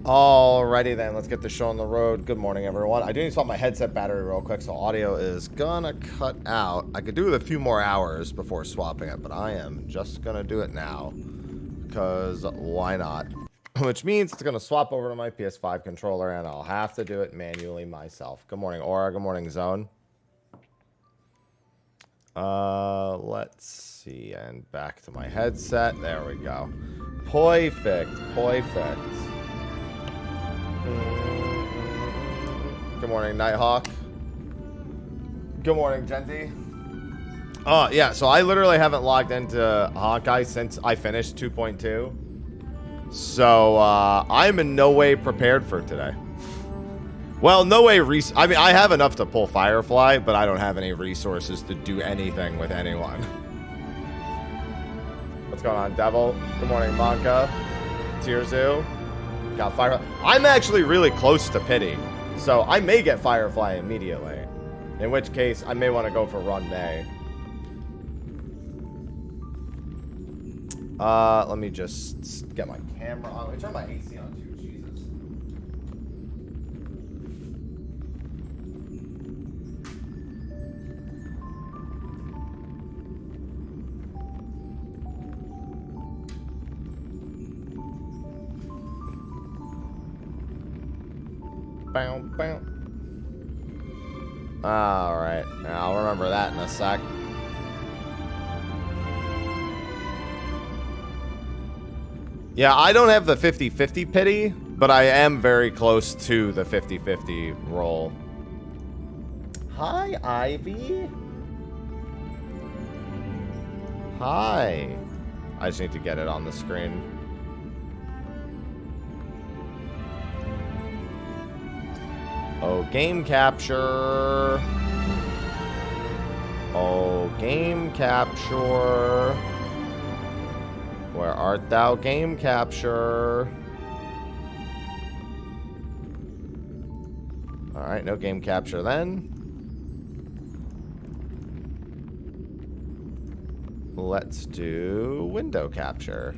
Alrighty then, let's get the show on the road. Good morning, everyone. I do need to swap my headset battery real quick, so audio is gonna cut out. I could do it a few more hours before swapping it, but I am just gonna do it now. Because why not? Which means it's gonna swap over to my PS5 controller, and I'll have to do it manually myself. Good morning, Aura. Good morning, Zone. Let's see, and back to my headset. There we go. Perfect. Good morning, Nighthawk. Good morning, Genty. Oh, yeah, so I literally haven't logged into Hawkeye since I finished 2.2. So, I'm in no way prepared for today. Well, no way. I mean, I have enough to pull Firefly, but I don't have any resources to do anything with anyone. What's going on, Devil? Good morning, Monka. Tierzu. Got Firefly. I'm actually really close to Pity, so I may get Firefly immediately. In which case, I may want to go for Run May. Let me just get my camera on. Let me turn my AC on too. Jesus. Bow, bow. Alright, I'll remember that in a sec. Yeah, I don't have the 50-50 pity, but I am very close to the 50-50 roll. Hi, Ivy. Hi. I just need to get it on the screen. Oh, game capture. Oh, game capture. Where art thou, game capture? Alright, no game capture then. Let's do window capture.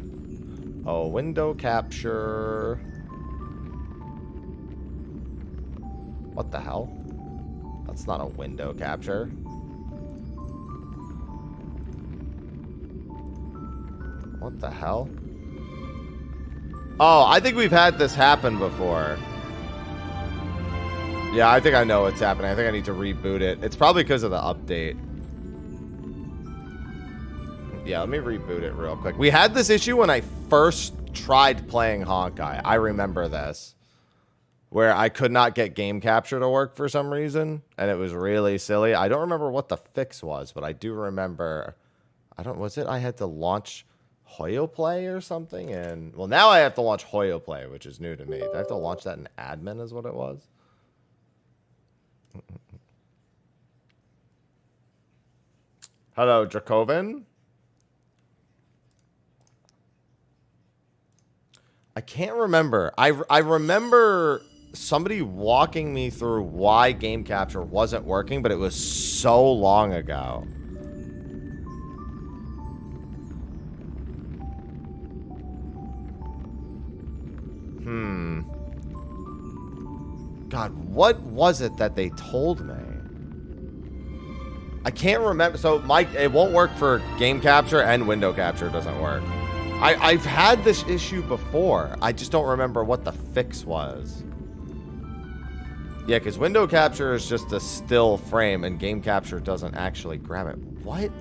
Oh, window capture. What the hell? That's not a window capture. What the hell? Oh, I think we've had this happen before. Yeah, I think I know what's happening. I think I need to reboot it. It's probably because of the update. Yeah, let me reboot it real quick. We had this issue when I first tried playing Honkai. I remember this. Where I could not get game capture to work for some reason. And it was really silly. I don't remember what the fix was, but I do remember... Was it I had to launch... Hoyo Play or something? And well, now I have to launch Hoyo Play, which is new to me. Do I have to launch that in admin is what it was? Hello, Dracoven. I can't remember. I remember somebody walking me through why game capture wasn't working, but it was so long ago. God, what was it that they told me? I can't remember. So, it won't work for game capture and window capture doesn't work. I've had this issue before. I just don't remember what the fix was. Yeah, because window capture is just a still frame and game capture doesn't actually grab it. What?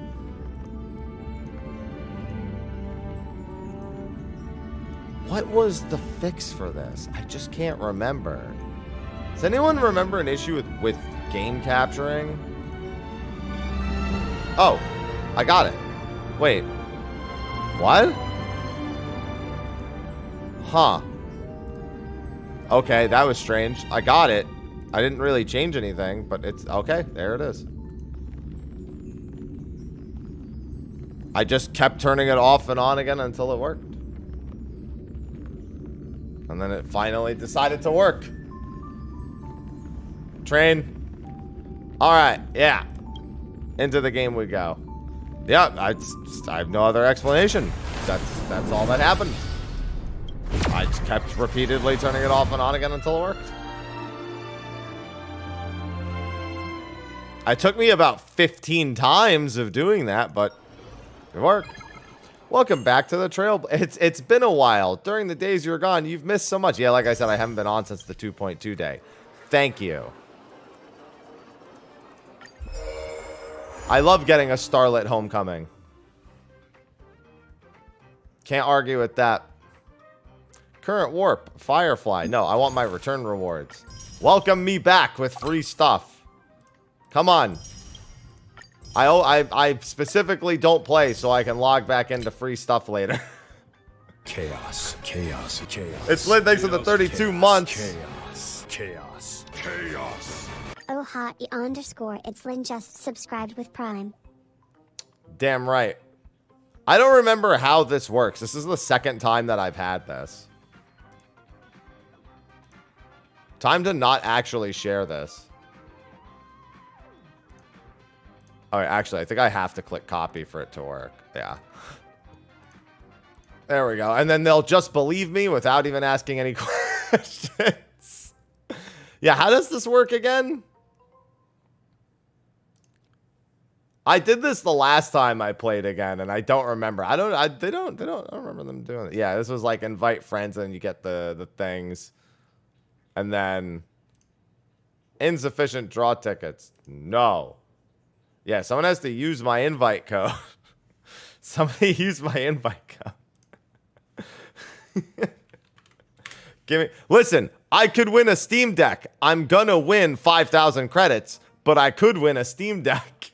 What was the fix for this? I just can't remember. Does anyone remember an issue with game capturing? Oh, I got it. Wait. What? Huh. Okay, that was strange. I got it. I didn't really change anything, but it's okay. There it is. I just kept turning it off and on again until it worked. And then it finally decided to work. Train. Alright, yeah. Into the game we go. Yeah, I have no other explanation. That's all that happened. I just kept repeatedly turning it off and on again until it worked. It took me about 15 times of doing that, but it worked. Welcome back to the trail. It's been a while. During the days you were gone, you've missed so much. Yeah, like I said, I haven't been on since the 2.2 day. Thank you. I love getting a starlit homecoming. Can't argue with that. Current warp, Firefly. No, I want my return rewards. Welcome me back with free stuff. Come on. I specifically don't play so I can log back into free stuff later. Chaos, chaos, chaos. It's Lynn, thanks for the 32 months. Chaos, chaos, chaos. Oh ha, _. It's Lynn just subscribed with Prime. Damn right. I don't remember how this works. This is the second time that I've had this. Time to not actually share this. Oh, actually, I think I have to click copy for it to work. Yeah. There we go. And then they'll just believe me without even asking any questions. Yeah, how does this work again? I did this the last time I played again, and I don't remember. I don't remember them doing it. Yeah, this was like invite friends, and you get the things. And then insufficient draw tickets. No. Yeah, someone has to use my invite code. Somebody use my invite code. Listen, I could win a Steam Deck. I'm gonna win 5,000 credits, but I could win a Steam Deck.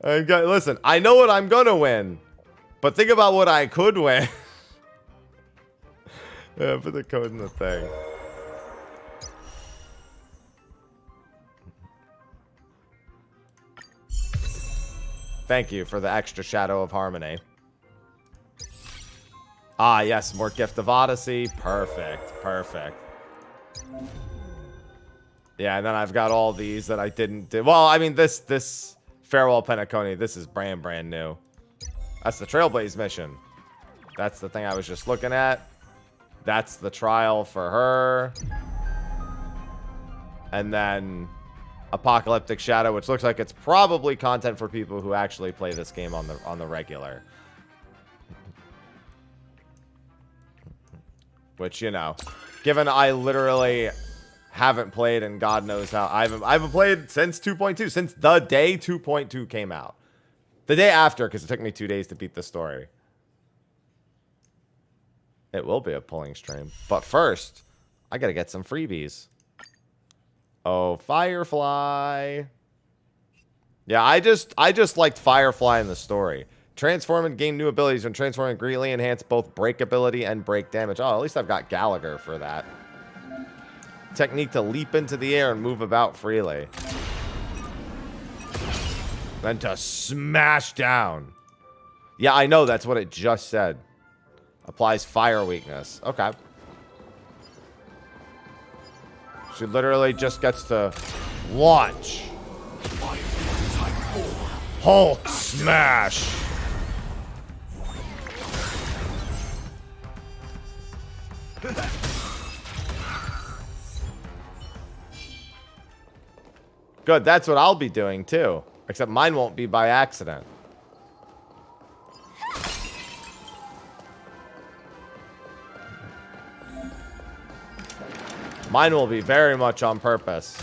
Listen, I know what I'm gonna win, but think about what I could win. Yeah, put the code in the thing. Thank you for the extra Shadow of Harmony. Ah, yes, more Gift of Odyssey. Perfect, perfect. Yeah, and then I've got all these that I didn't do. Well, I mean, this Farewell Penacony, this is brand new. That's the Trailblaze mission. That's the thing I was just looking at. That's the trial for her. And then Apocalyptic Shadow, which looks like it's probably content for people who actually play this game on the regular. Which, you know, given I literally haven't played and God knows how, I haven't played since 2.2, since the day 2.2 came out. The day after, because it took me 2 days to beat the story. It will be a pulling stream. But first, I gotta get some freebies. Oh, Firefly. Yeah, I just liked Firefly in the story. Transform and gain new abilities when transforming greatly enhance both break ability and break damage. Oh, at least I've got Gallagher for that. Technique to leap into the air and move about freely. Then to smash down. Yeah, I know, that's what it just said. Applies fire weakness. Okay. She literally just gets to launch. Hulk smash. Good, that's what I'll be doing too. Except mine won't be by accident. Mine will be very much on purpose.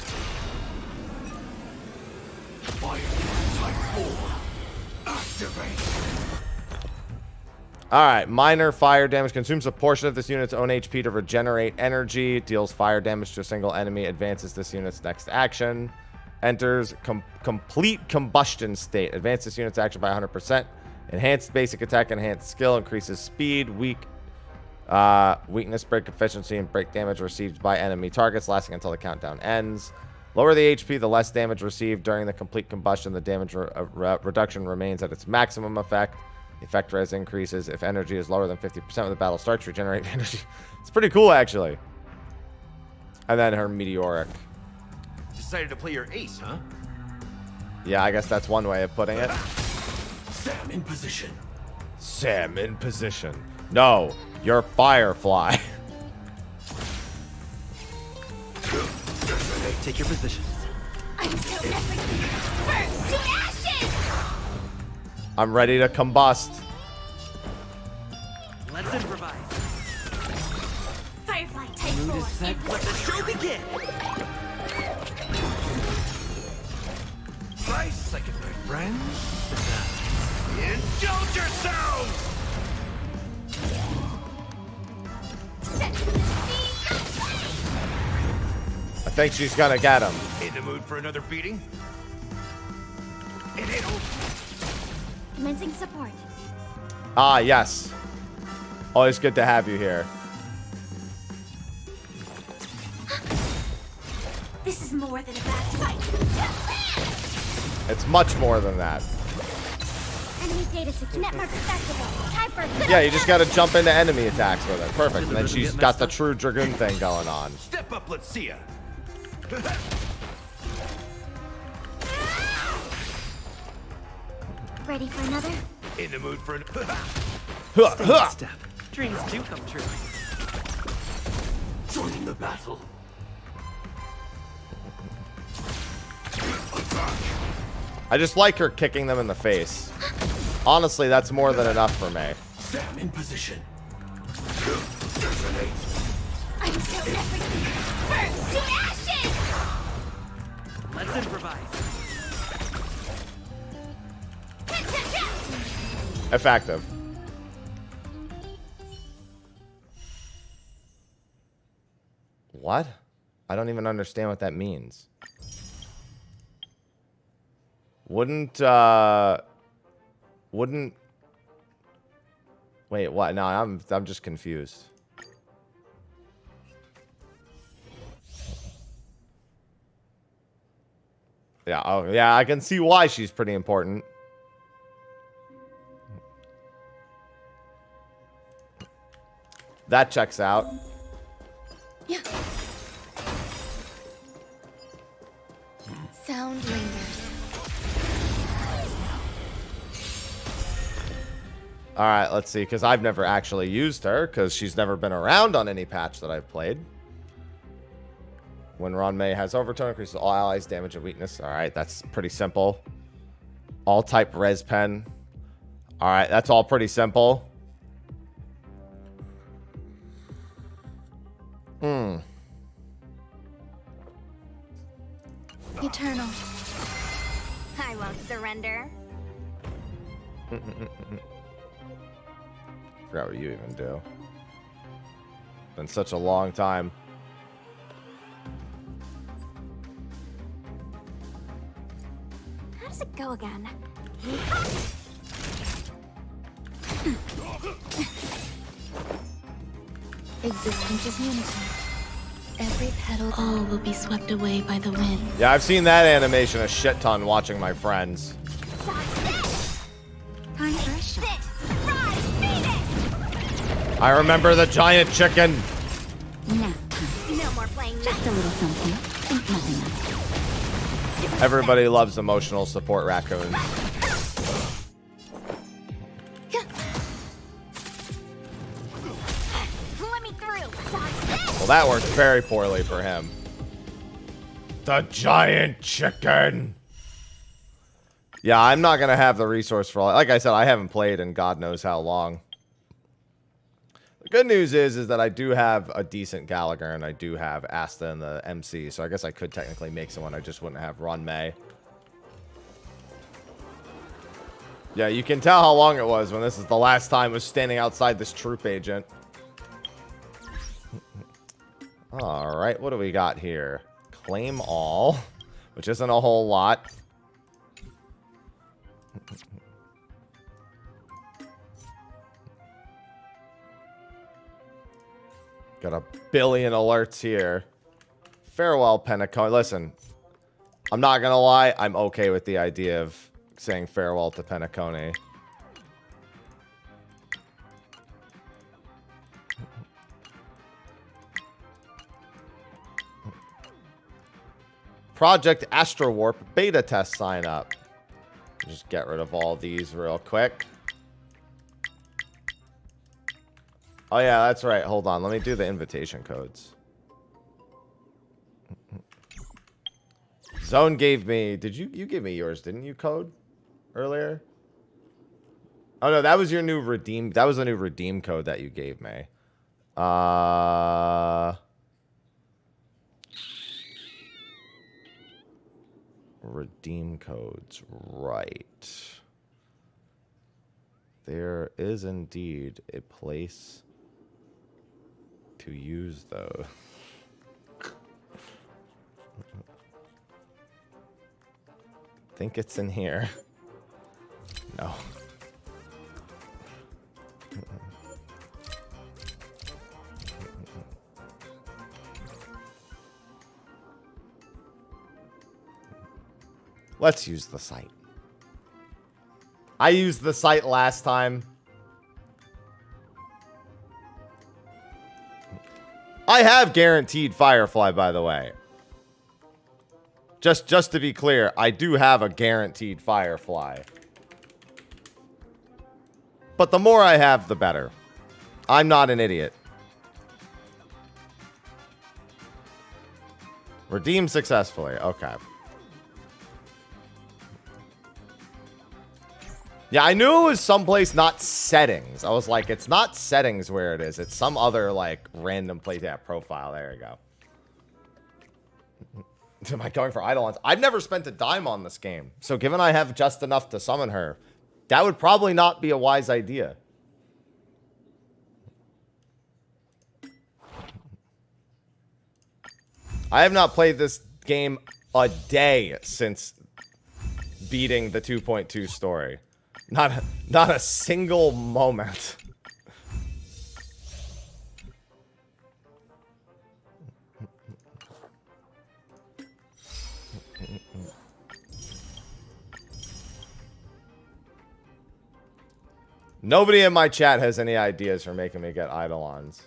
Alright, minor fire damage consumes a portion of this unit's own HP to regenerate energy. Deals fire damage to a single enemy. Advances this unit's next action. Enters complete combustion state. Advances this unit's action by 100%. Enhanced basic attack, enhanced skill. Increases speed, weakness, break efficiency, and break damage received by enemy targets, lasting until the countdown ends. Lower the HP, the less damage received during the complete combustion. The damage reduction remains at its maximum effect. The effect res increases if energy is lower than 50% when the battle starts. Regenerate energy. It's pretty cool, actually. And then her meteoric. Decided to play your ace, huh? Yeah, I guess that's one way of putting it. Sam in position. Sam in position. No, you're Firefly. Take your position. I'm so everything. Burn to ashes! I'm ready to combust. Let's improvise. Firefly type Mood 4. is set. Let the show begin. Try second, my friend. Indulge yourselves! Set to the speed. I think she's gonna get him. In the mood for another beating? And it'll... Commencing support. Ah, yes. Always good to have you here. This is more than a bad fight. It's much more than that. Enemy data system network accessible. Time for a good Yeah, you just gotta jump into enemy attacks with it. Perfect. And then she's got the true Dragoon thing going on. Step up, let's see ya. Ready for another? In the mood for an... Huh, huh. Step. Dreams do come true. Joining the battle. I just like her kicking them in the face. Honestly, that's more than enough for me. Sam in position. I'm so everything. Burn to ashes! Let's improvise. Effective. What? I don't even understand what that means. Wouldn't wait, what? No, I'm just confused. Yeah, oh yeah, I can see why she's pretty important. That checks out. Yeah. Sound lingers. All right, let's see, because I've never actually used her, because she's never been around on any patch that I've played. When Ron May has overtone, increases all allies' damage and weakness. All right, that's pretty simple. All type res pen. All right, that's all pretty simple. Eternal. I won't surrender. Forgot what you even do. Been such a long time. How does it go again? Existence is unity. Every petal all will be swept away by the wind. Yeah, I've seen that animation a shit ton watching my friends. Time for a shot. I remember the giant chicken. Now, no more playing. Just a little something. Think nothing of it. Everybody loves emotional support raccoons. Let me through. Well, that worked very poorly for him. The giant chicken. Yeah, I'm not going to have the resource for all. Like I said, I haven't played in God knows how long. The good news is that I do have a decent Gallagher, and I do have Asta in the MC, so I guess I could technically make someone. I just wouldn't have Ron May. Yeah, you can tell how long it was when this is the last time I was standing outside this troop agent. All right, what do we got here? Claim all, which isn't a whole lot. Got a billion alerts here. Farewell, Penacone. Listen, I'm not going to lie. I'm okay with the idea of saying farewell to Penacone. Project Astro Warp beta test sign up. Just get rid of all these real quick. Oh, yeah, that's right. Hold on. Let me do the invitation codes. Zone gave me... Did you give me yours, didn't you, code? Earlier? Oh, no, that was your new redeem... That was the new redeem code that you gave me. Redeem codes. Right. There is indeed a place to use those. Think it's in here. No. Let's use the site. I used the site last time. I have guaranteed Firefly, by the way. Just to be clear, I do have a guaranteed Firefly. But the more I have, the better. I'm not an idiot. Redeemed successfully. Okay. Yeah, I knew it was someplace not settings. I was like, it's not settings where it is. It's some other, like, random playtap profile. There you go. Am I going for Eidolons? I've never spent a dime on this game. So given I have just enough to summon her, that would probably not be a wise idea. I have not played this game a day since beating the 2.2 story. Not a single moment. Nobody in my chat has any ideas for making me get Eidolons.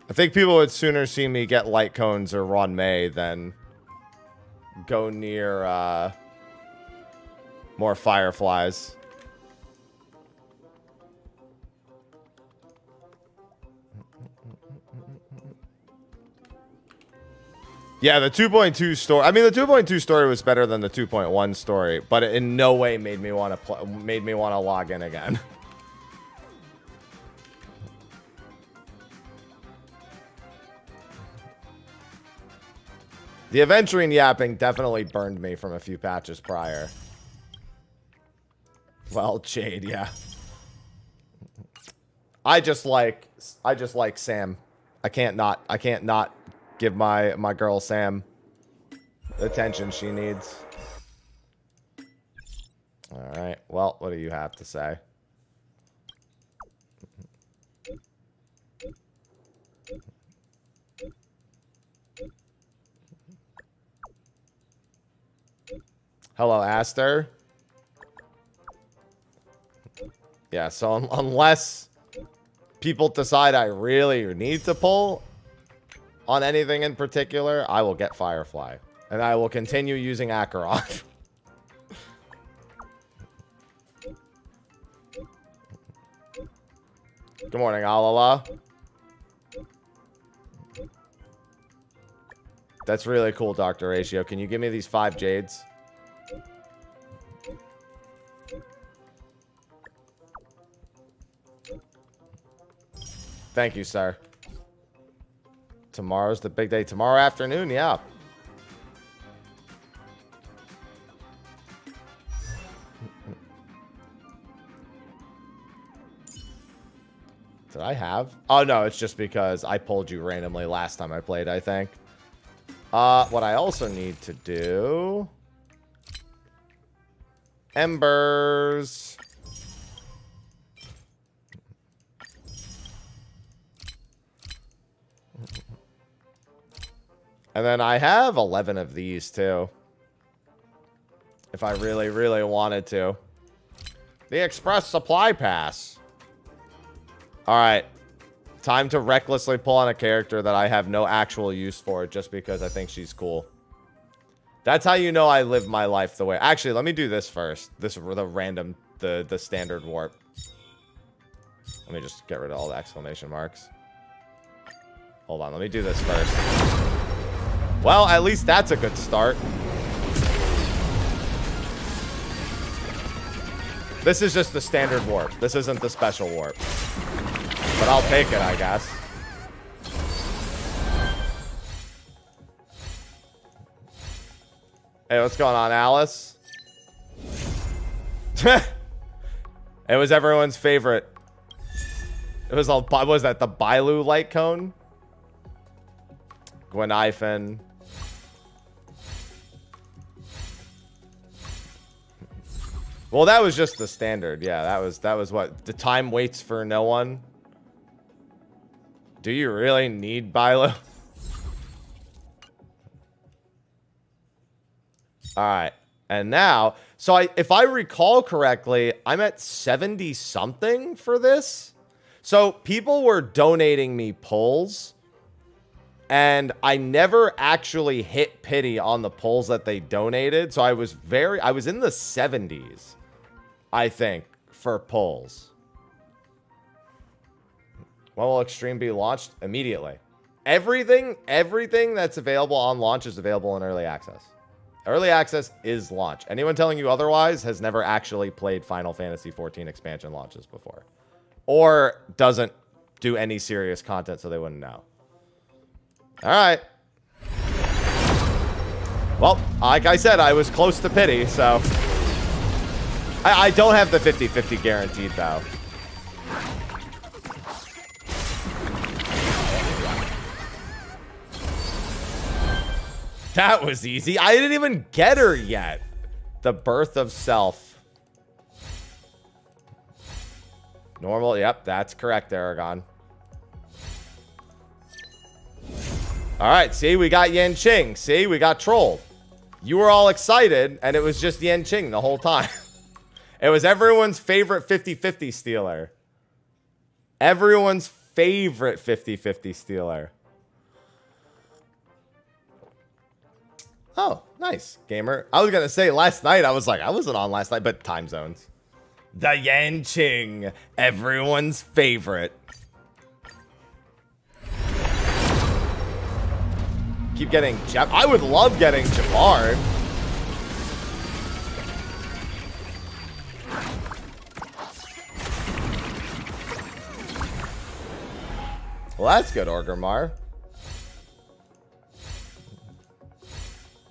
I think people would sooner see me get Light Cones or Ron May than go near more Fireflies. Yeah, the 2.2 story. I mean, the 2.2 story was better than the 2.1 story, but it in no way made me want to log in again. The Aventurine yapping definitely burned me from a few patches prior. Well, Jade, yeah. I just like Sam. I can't not give my girl Sam the attention she needs. All right. Well, what do you have to say? Hello, Aster. Yeah, so unless people decide I really need to pull on anything in particular, I will get Firefly. And I will continue using Acheron. Good morning, Alala. That's really cool, Dr. Ratio. Can you give me these 5 jades? Thank you, sir. Tomorrow's the big day. Tomorrow afternoon, yeah. Did I have? Oh, no, it's just because I pulled you randomly last time I played, I think. What I also need to do... Embers. And then I have 11 of these, too. If I really, really wanted to. The Express Supply Pass. Alright. Time to recklessly pull on a character that I have no actual use for just because I think she's cool. That's how you know I live my life the way. Actually, let me do this first. The random, the standard warp. Let me just get rid of all the exclamation marks. Hold on, let me do this first. Well, at least that's a good start. This is just the standard warp. This isn't the special warp. But I'll take it, I guess. Hey, what's going on, Alice? It was everyone's favorite. It was all, what was that, the Bailu light cone? Gweniphen. Well, that was just the standard. Yeah, that was what? The time waits for no one. Do you really need Bailu? All right. And now, so if I recall correctly, I'm at 70 something for this. So people were donating me pulls, and I never actually hit pity on the pulls that they donated. So I was in the 70s, I think, for pulls. When will Extreme be launched? Immediately. Everything that's available on launch is available in early access. Early access is launch. Anyone telling you otherwise has never actually played Final Fantasy XIV expansion launches before. Or doesn't do any serious content, so they wouldn't know. All right. Well, like I said, I was close to pity, so... I don't have the 50-50 guaranteed, though. That was easy. I didn't even get her yet. The birth of self. Normal. Yep, that's correct, Aragon. All right, see, we got Yanqing. See, we got trolled. You were all excited, and it was just Yanqing the whole time. It was everyone's favorite 50-50 stealer. Everyone's favorite 50-50 stealer. Oh, nice, gamer. I was going to say last night, I was like, I wasn't on last night, but time zones. The Yanqing, everyone's favorite. Keep getting Jep. I would love getting Jabard. Well, that's good, Orgrimmar.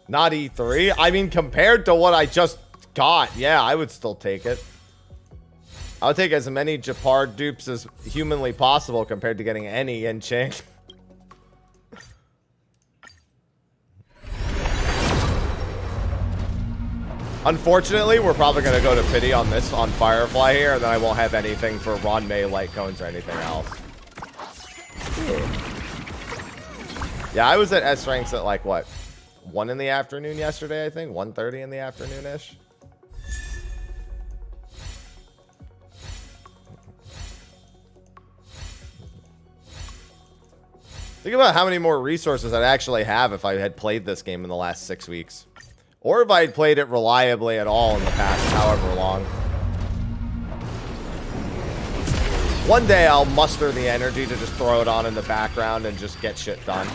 Not E3. I mean, compared to what I just got, yeah, I would still take it. I would take as many Japard dupes as humanly possible compared to getting any Yanqing. Unfortunately, we're probably going to go to pity on this, on Firefly here, and then I won't have anything for Ron May, light cones, or anything else. Yeah, I was at S ranks at like, what? 1 in the afternoon yesterday, I think. 1:30 in the afternoon-ish. Think about how many more resources I'd actually have if I had played this game in the last 6 weeks. Or if I had played it reliably at all in the past however long. One day I'll muster the energy to just throw it on in the background and just get shit done.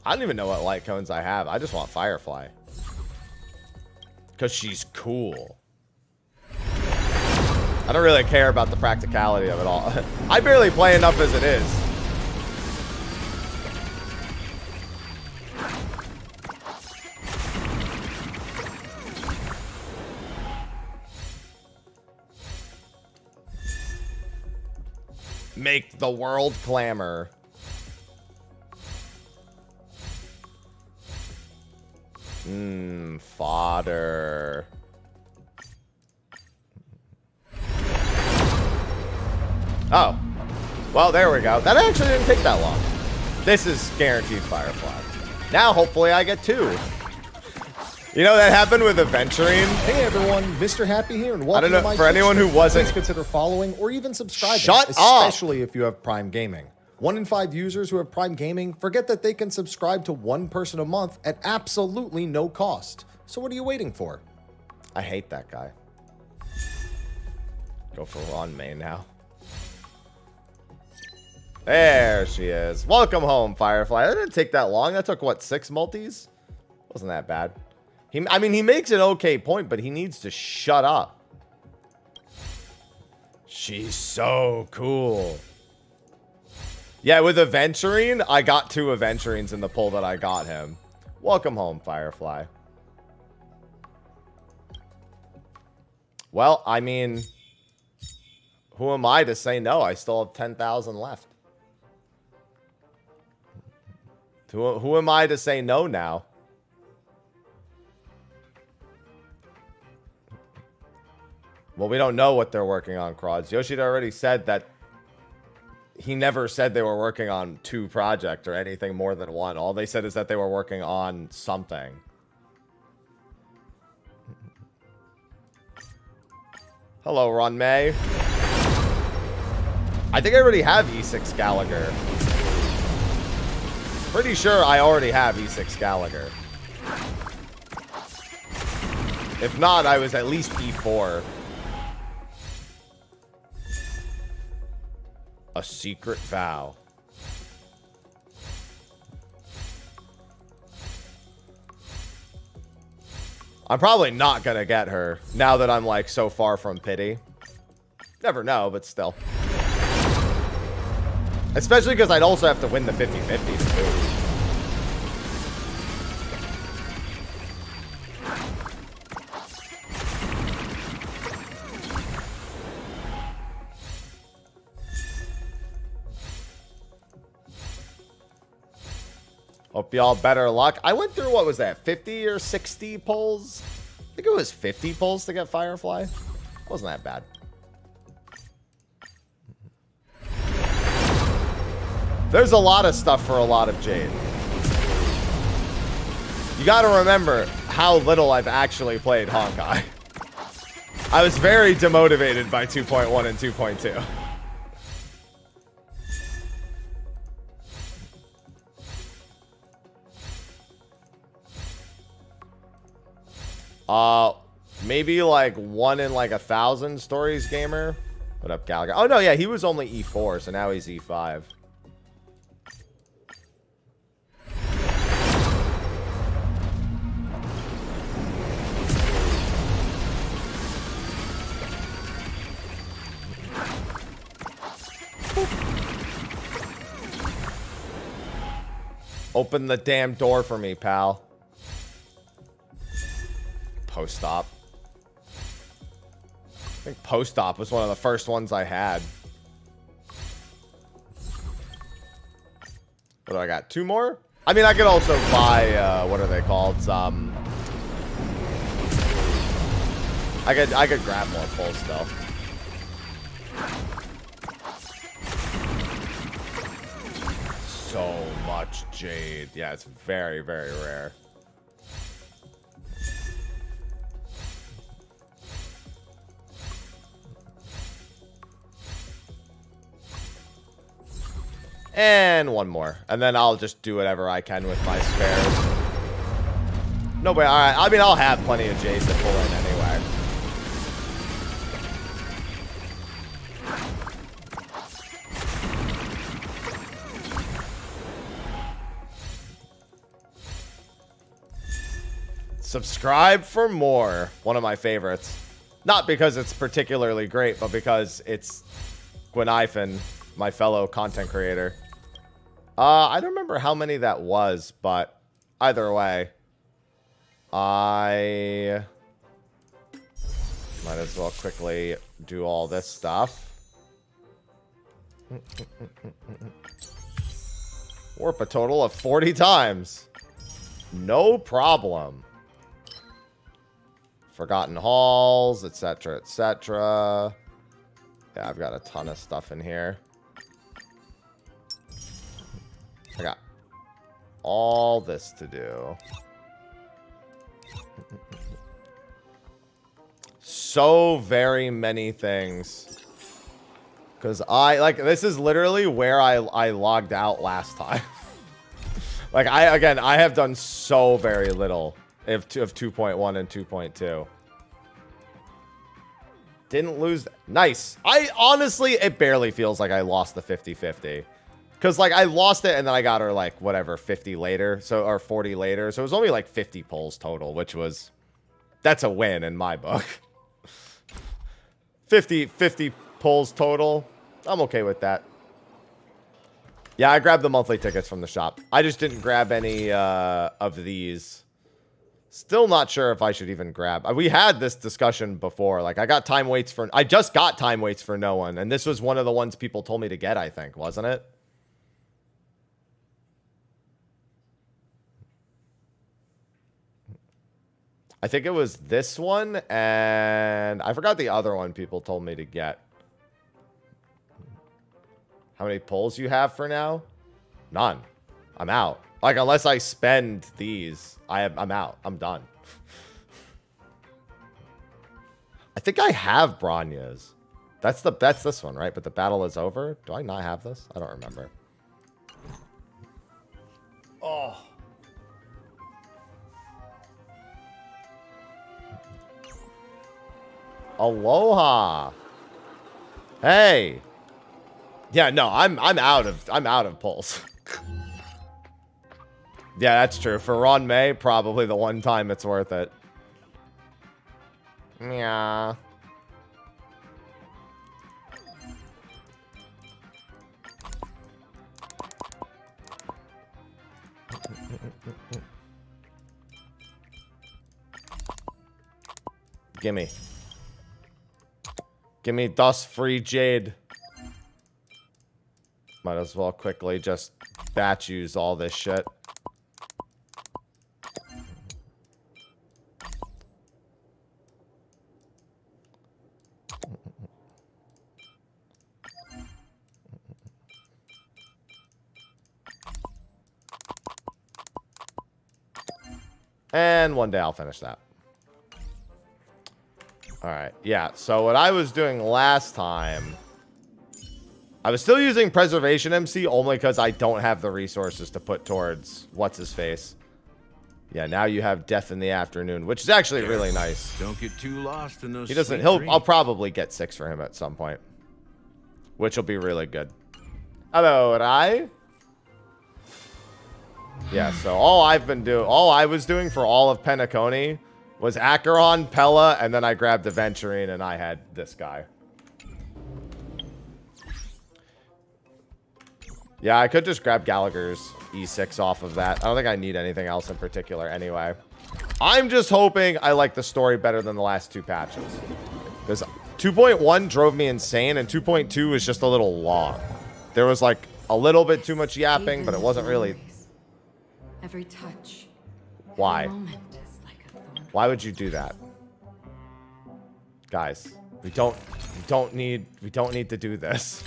I don't even know what light cones I have. I just want Firefly. Because she's cool. I don't really care about the practicality of it all. I barely play enough as it is. Make the world clamor. Fodder. Oh. Well, there we go. That actually didn't take that long. This is guaranteed Firefly. Now, hopefully, I get 2. You know, that happened with Adventuring. Hey everyone, Mr. Happy here, and welcome I don't know, to my for anyone Twitch who stream. wasn't- Please consider following or even subscribing. Shut up! Especially if you have Prime Gaming. 1 in 5 users who have Prime Gaming forget that they can subscribe to one person a month at absolutely no cost. So what are you waiting for? I hate that guy. Go for Ron May now. There she is. Welcome home, Firefly. That didn't take that long. That took, what, 6 multis? Wasn't that bad. I mean, he makes an okay point, but he needs to shut up. She's so cool. Yeah, with Aventurine, I got 2 Aventurines in the pull that I got him. Welcome home, Firefly. Well, I mean, who am I to say no? I still have 10,000 left. Who am I to say no now? Well, we don't know what they're working on, Crods. Yoshida already said that he never said they were working on 2 projects or anything more than 1. All they said is that they were working on something. Hello, Ron May. I think I already have E6 Gallagher. Pretty sure I already have E6 Gallagher. If not, I was at least E4. A secret vow. I'm probably not gonna get her now that I'm like so far from pity. Never know, but still. Especially because I'd also have to win the 50-50 too. Hope y'all better luck. I went through, what was that, 50 or 60 polls? I think it was 50 polls to get Firefly. Wasn't that bad. There's a lot of stuff for a lot of Jade. You gotta remember how little I've actually played Honkai. I was very demotivated by 2.1 and 2.2. Maybe like 1 in like 1,000 stories gamer. What up, Gallagher? Oh no, yeah, he was only E4, so now he's E5. Open the damn door for me, pal. Post-op. I think post-op was one of the first ones I had. What do I got? 2 more? I mean, I could also buy, what are they called? I could grab more pulls still. So much Jade. Yeah, it's very, very rare. And 1 more. And then I'll just do whatever I can with my spares. No, but alright. I mean, I'll have plenty of Jade to pull in anyway. Subscribe for more. One of my favorites. Not because it's particularly great, but because it's Gwynifin, my fellow content creator. I don't remember how many that was, but either way, I might as well quickly do all this stuff. Warp a total of 40 times. No problem. Forgotten halls, etc., etc. Yeah, I've got a ton of stuff in here. I got all this to do. So very many things. Because this is literally where I logged out last time. Like, I have done so very little of 2.1 and 2.2. Didn't lose. Nice. Honestly, it barely feels like I lost the 50-50. Because, like, I lost it and then I got her, like, whatever, 50 later. Or 40 later. So it was only, like, 50 pulls total, which was... That's a win in my book. 50 pulls total. I'm okay with that. Yeah, I grabbed the monthly tickets from the shop. I just didn't grab any of these. Still not sure if I should even grab. We had this discussion before. Like, I just got time waits for no one. And this was one of the ones people told me to get, I think. Wasn't it? I think it was this one. And I forgot the other one people told me to get. How many pulls you have for now? None. I'm out. Like, unless I spend these, I'm out. I'm done. I think I have Branyas. That's this one, right? But the battle is over. Do I not have this? I don't remember. Oh. Aloha. Hey. Yeah, no, I'm out of pulls. Yeah, that's true. For Ron May, probably the one time it's worth it. Yeah. Gimme. Gimme dust free jade. Might as well quickly just batch use all this shit. And one day I'll finish that. Alright, yeah. So what I was doing last time... I was still using Preservation MC only because I don't have the resources to put towards what's-his-face. Yeah, now you have Death in the Afternoon, which is actually really nice. Don't get too lost in those. He doesn't... I'll probably get 6 for him at some point. Which will be really good. Hello, Rai. Yeah, so all I was doing for all of Penacony was Acheron, Pella, and then I grabbed Aventurine and I had this guy. Yeah, I could just grab Gallagher's E6 off of that. I don't think I need anything else in particular anyway. I'm just hoping I like the story better than the last 2 patches. Because 2.1 drove me insane, and 2.2 was just a little long. There was like a little bit too much yapping, but it wasn't really... Every touch. Why? Every moment is like a thorn. Why would you do that? Guys, we don't need to do this.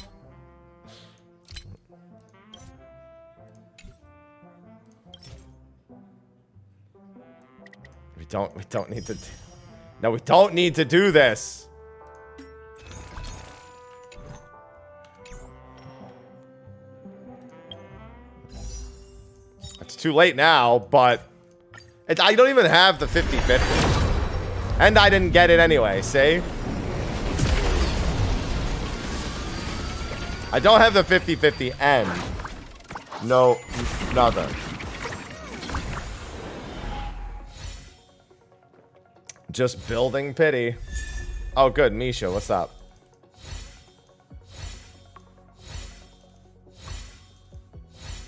We don't need to... No, we don't need to do this. It's too late now, but... I don't even have the 50-50. And I didn't get it anyway, see? I don't have the 50-50 and... No, nothing. Just building pity. Oh, good. Misha, what's up?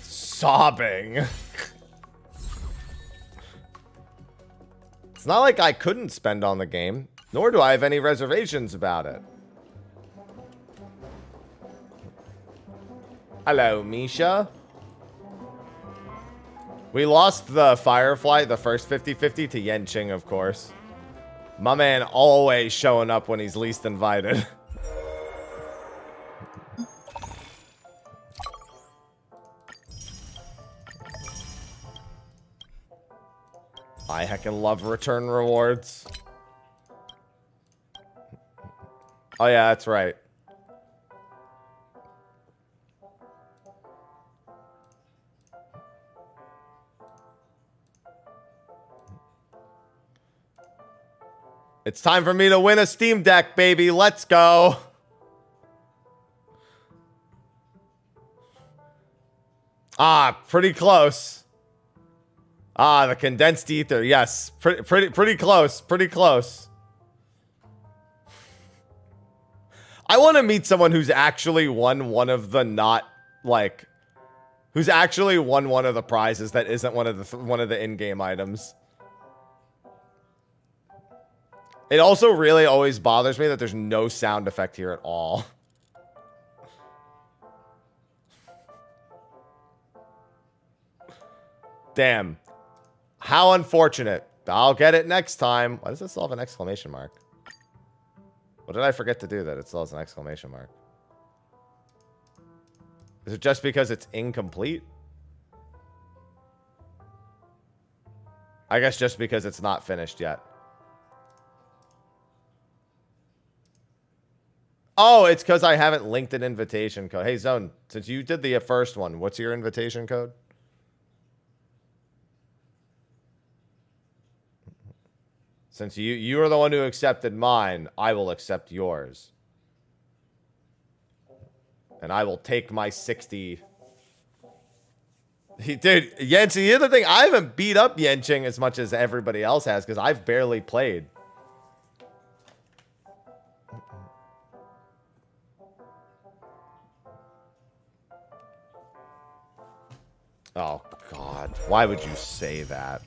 Sobbing. It's not like I couldn't spend on the game, nor do I have any reservations about it. Hello, Misha. We lost the Firefly, the first 50-50, to Yenching, of course. My man always showing up when he's least invited. I heckin' love return rewards. Oh yeah, that's right. It's time for me to win a Steam Deck, baby. Let's go. Ah, pretty close. Ah, the condensed ether. Yes, pretty close. Pretty close. I want to meet someone who's actually won one of the who's actually won one of the prizes that isn't one of the in-game items. It also really always bothers me that there's no sound effect here at all. Damn. How unfortunate. I'll get it next time. Why does it still have an exclamation mark? What did I forget to do that it still has an exclamation mark? Is it just because it's incomplete? I guess just because it's not finished yet. Oh, it's because I haven't linked an invitation code. Hey, Zone, since you did the first one, what's your invitation code? Since you are the one who accepted mine, I will accept yours. And I will take my 60. Dude, Yenching, the other thing, I haven't beat up Yenching as much as everybody else has because I've barely played. Oh, God. Why would you say that?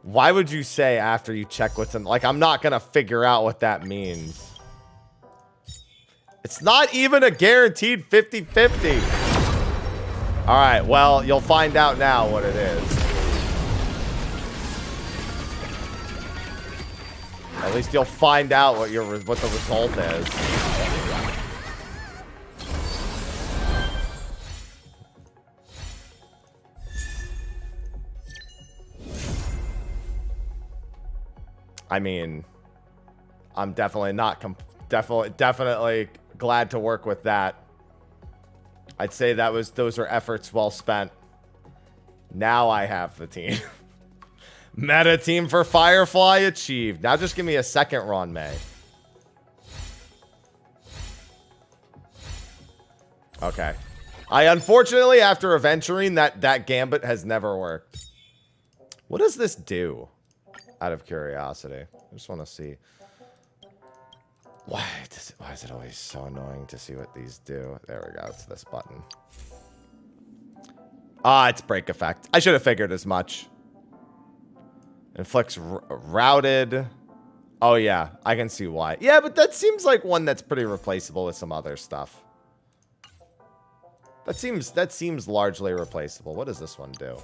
Why would you say after you check what's in... Like, I'm not going to figure out what that means. It's not even a guaranteed 50-50. All right, well, you'll find out now what it is. At least you'll find out what the result is. I mean, I'm definitely not definitely glad to work with that. I'd say those were efforts well spent. Now I have the team. Meta team for Firefly achieved. Now just give me a second Ron May. Okay. Unfortunately, after adventuring, that gambit has never worked. What does this do? Out of curiosity. I just want to see. Why is it always so annoying to see what these do? There we go. It's this button. Ah, it's break effect. I should have figured as much. Inflicts routed. Oh, yeah. I can see why. Yeah, but that seems like one that's pretty replaceable with some other stuff. That seems largely replaceable. What does this one do?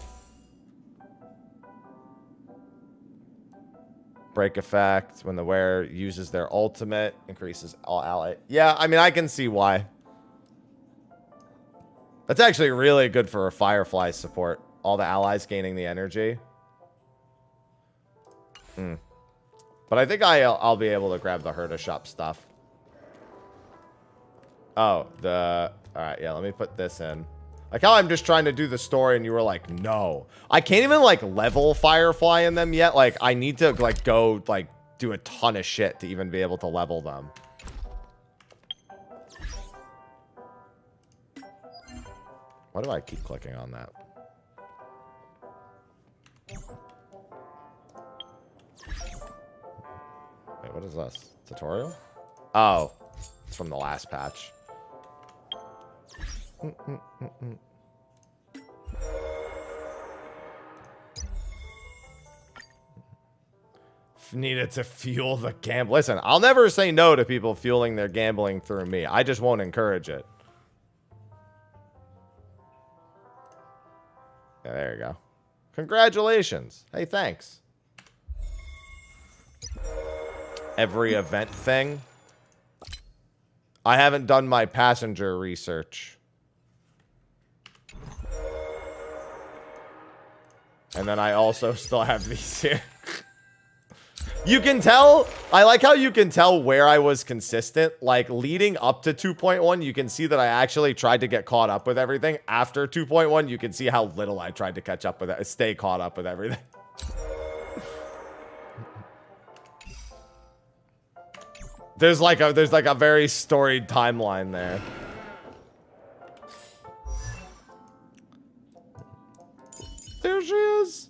Break effect. When the wearer uses their ultimate, increases all ally. Yeah, I mean, I can see why. That's actually really good for a Firefly support. All the allies gaining the energy. But I think I'll be able to grab the Herda Shop stuff. Oh, all right, yeah, let me put this in. Like how I'm just trying to do the story and you were like, no. I can't even like level Firefly in them yet. Like I need to like go like do a ton of shit to even be able to level them. Why do I keep clicking on that? Wait, what is this? Tutorial? Oh, it's from the last patch. Needed to fuel the gamble. Listen, I'll never say no to people fueling their gambling through me. I just won't encourage it. Yeah, there you go. Congratulations. Hey, thanks. Every event thing. I haven't done my passenger research. And then I also still have these here. You can tell, I like how you can tell where I was consistent. Like, leading up to 2.1, you can see that I actually tried to get caught up with everything. After 2.1, you can see how little I tried to catch up with it, stay caught up with everything. There's like a very storied timeline there. There she is.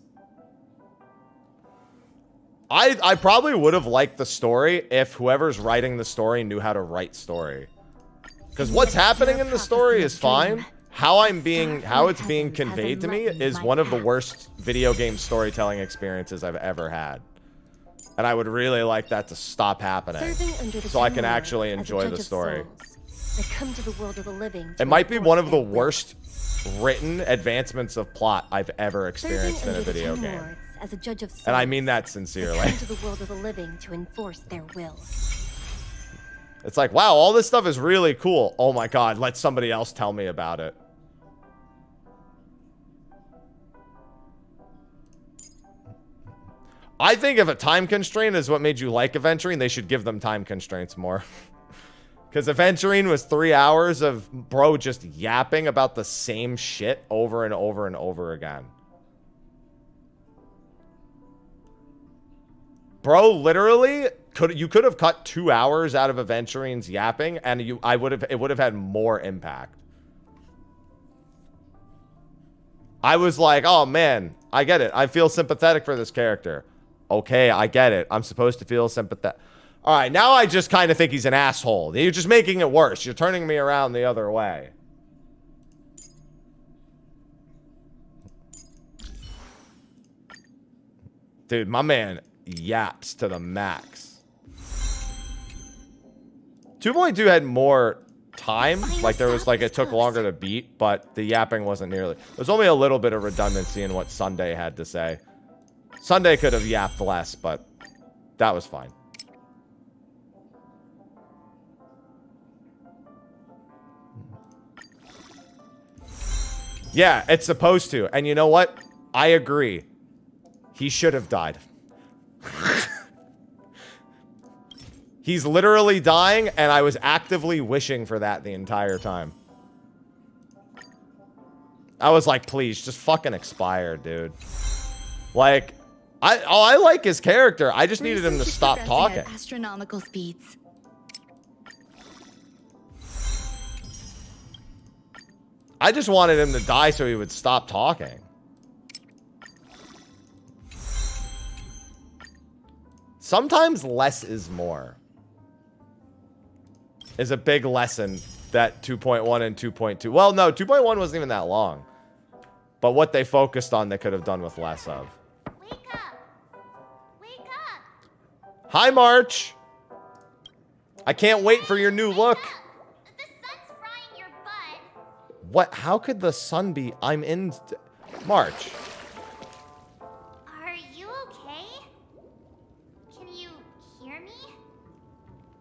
I probably would have liked the story if whoever's writing the story knew how to write story. Because what's happening in the story is fine. How it's being conveyed to me is one of the worst video game storytelling experiences I've ever had. And I would really like that to stop happening so I can actually enjoy the story. It might be one of the worst written advancements of plot I've ever experienced in a video game. As a judge of souls, and I mean that sincerely. Come to the world of the living to enforce their will. It's like, wow, all this stuff is really cool. Oh my god, let somebody else tell me about it. I think if a time constraint is what made you like Adventuring, they should give them time constraints more. Because Adventuring was 3 hours of bro just yapping about the same shit over and over and over again. Bro, literally, you could have cut 2 hours out of Adventuring's yapping, and it would have had more impact. I was like, oh man, I get it. I feel sympathetic for this character. Okay, I get it. I'm supposed to feel sympathetic. All right, now I just kind of think he's an asshole. You're just making it worse. You're turning me around the other way. Dude, my man yaps to the max. 2.2 had more time. Like, there was, like, it took longer to beat, but the yapping wasn't nearly. There's only a little bit of redundancy in what Sunday had to say. Sunday could have yapped less, but that was fine. Yeah, it's supposed to. And you know what? I agree. He should have died. He's literally dying, and I was actively wishing for that the entire time. I was like, please, just fucking expire, dude. Like, I like his character. I just needed him to stop talking. Astronomical speeds. I just wanted him to die so he would stop talking. Sometimes less is more. Is a big lesson that 2.1 and 2.2. Well, no, 2.1 wasn't even that long. But what they focused on, they could have done with less of. Wake up! Wake up! Hi, March. I can't wait for your new look. The sun's frying your butt. What? How could the sun be? I'm in... March. Are you okay? Can you hear me?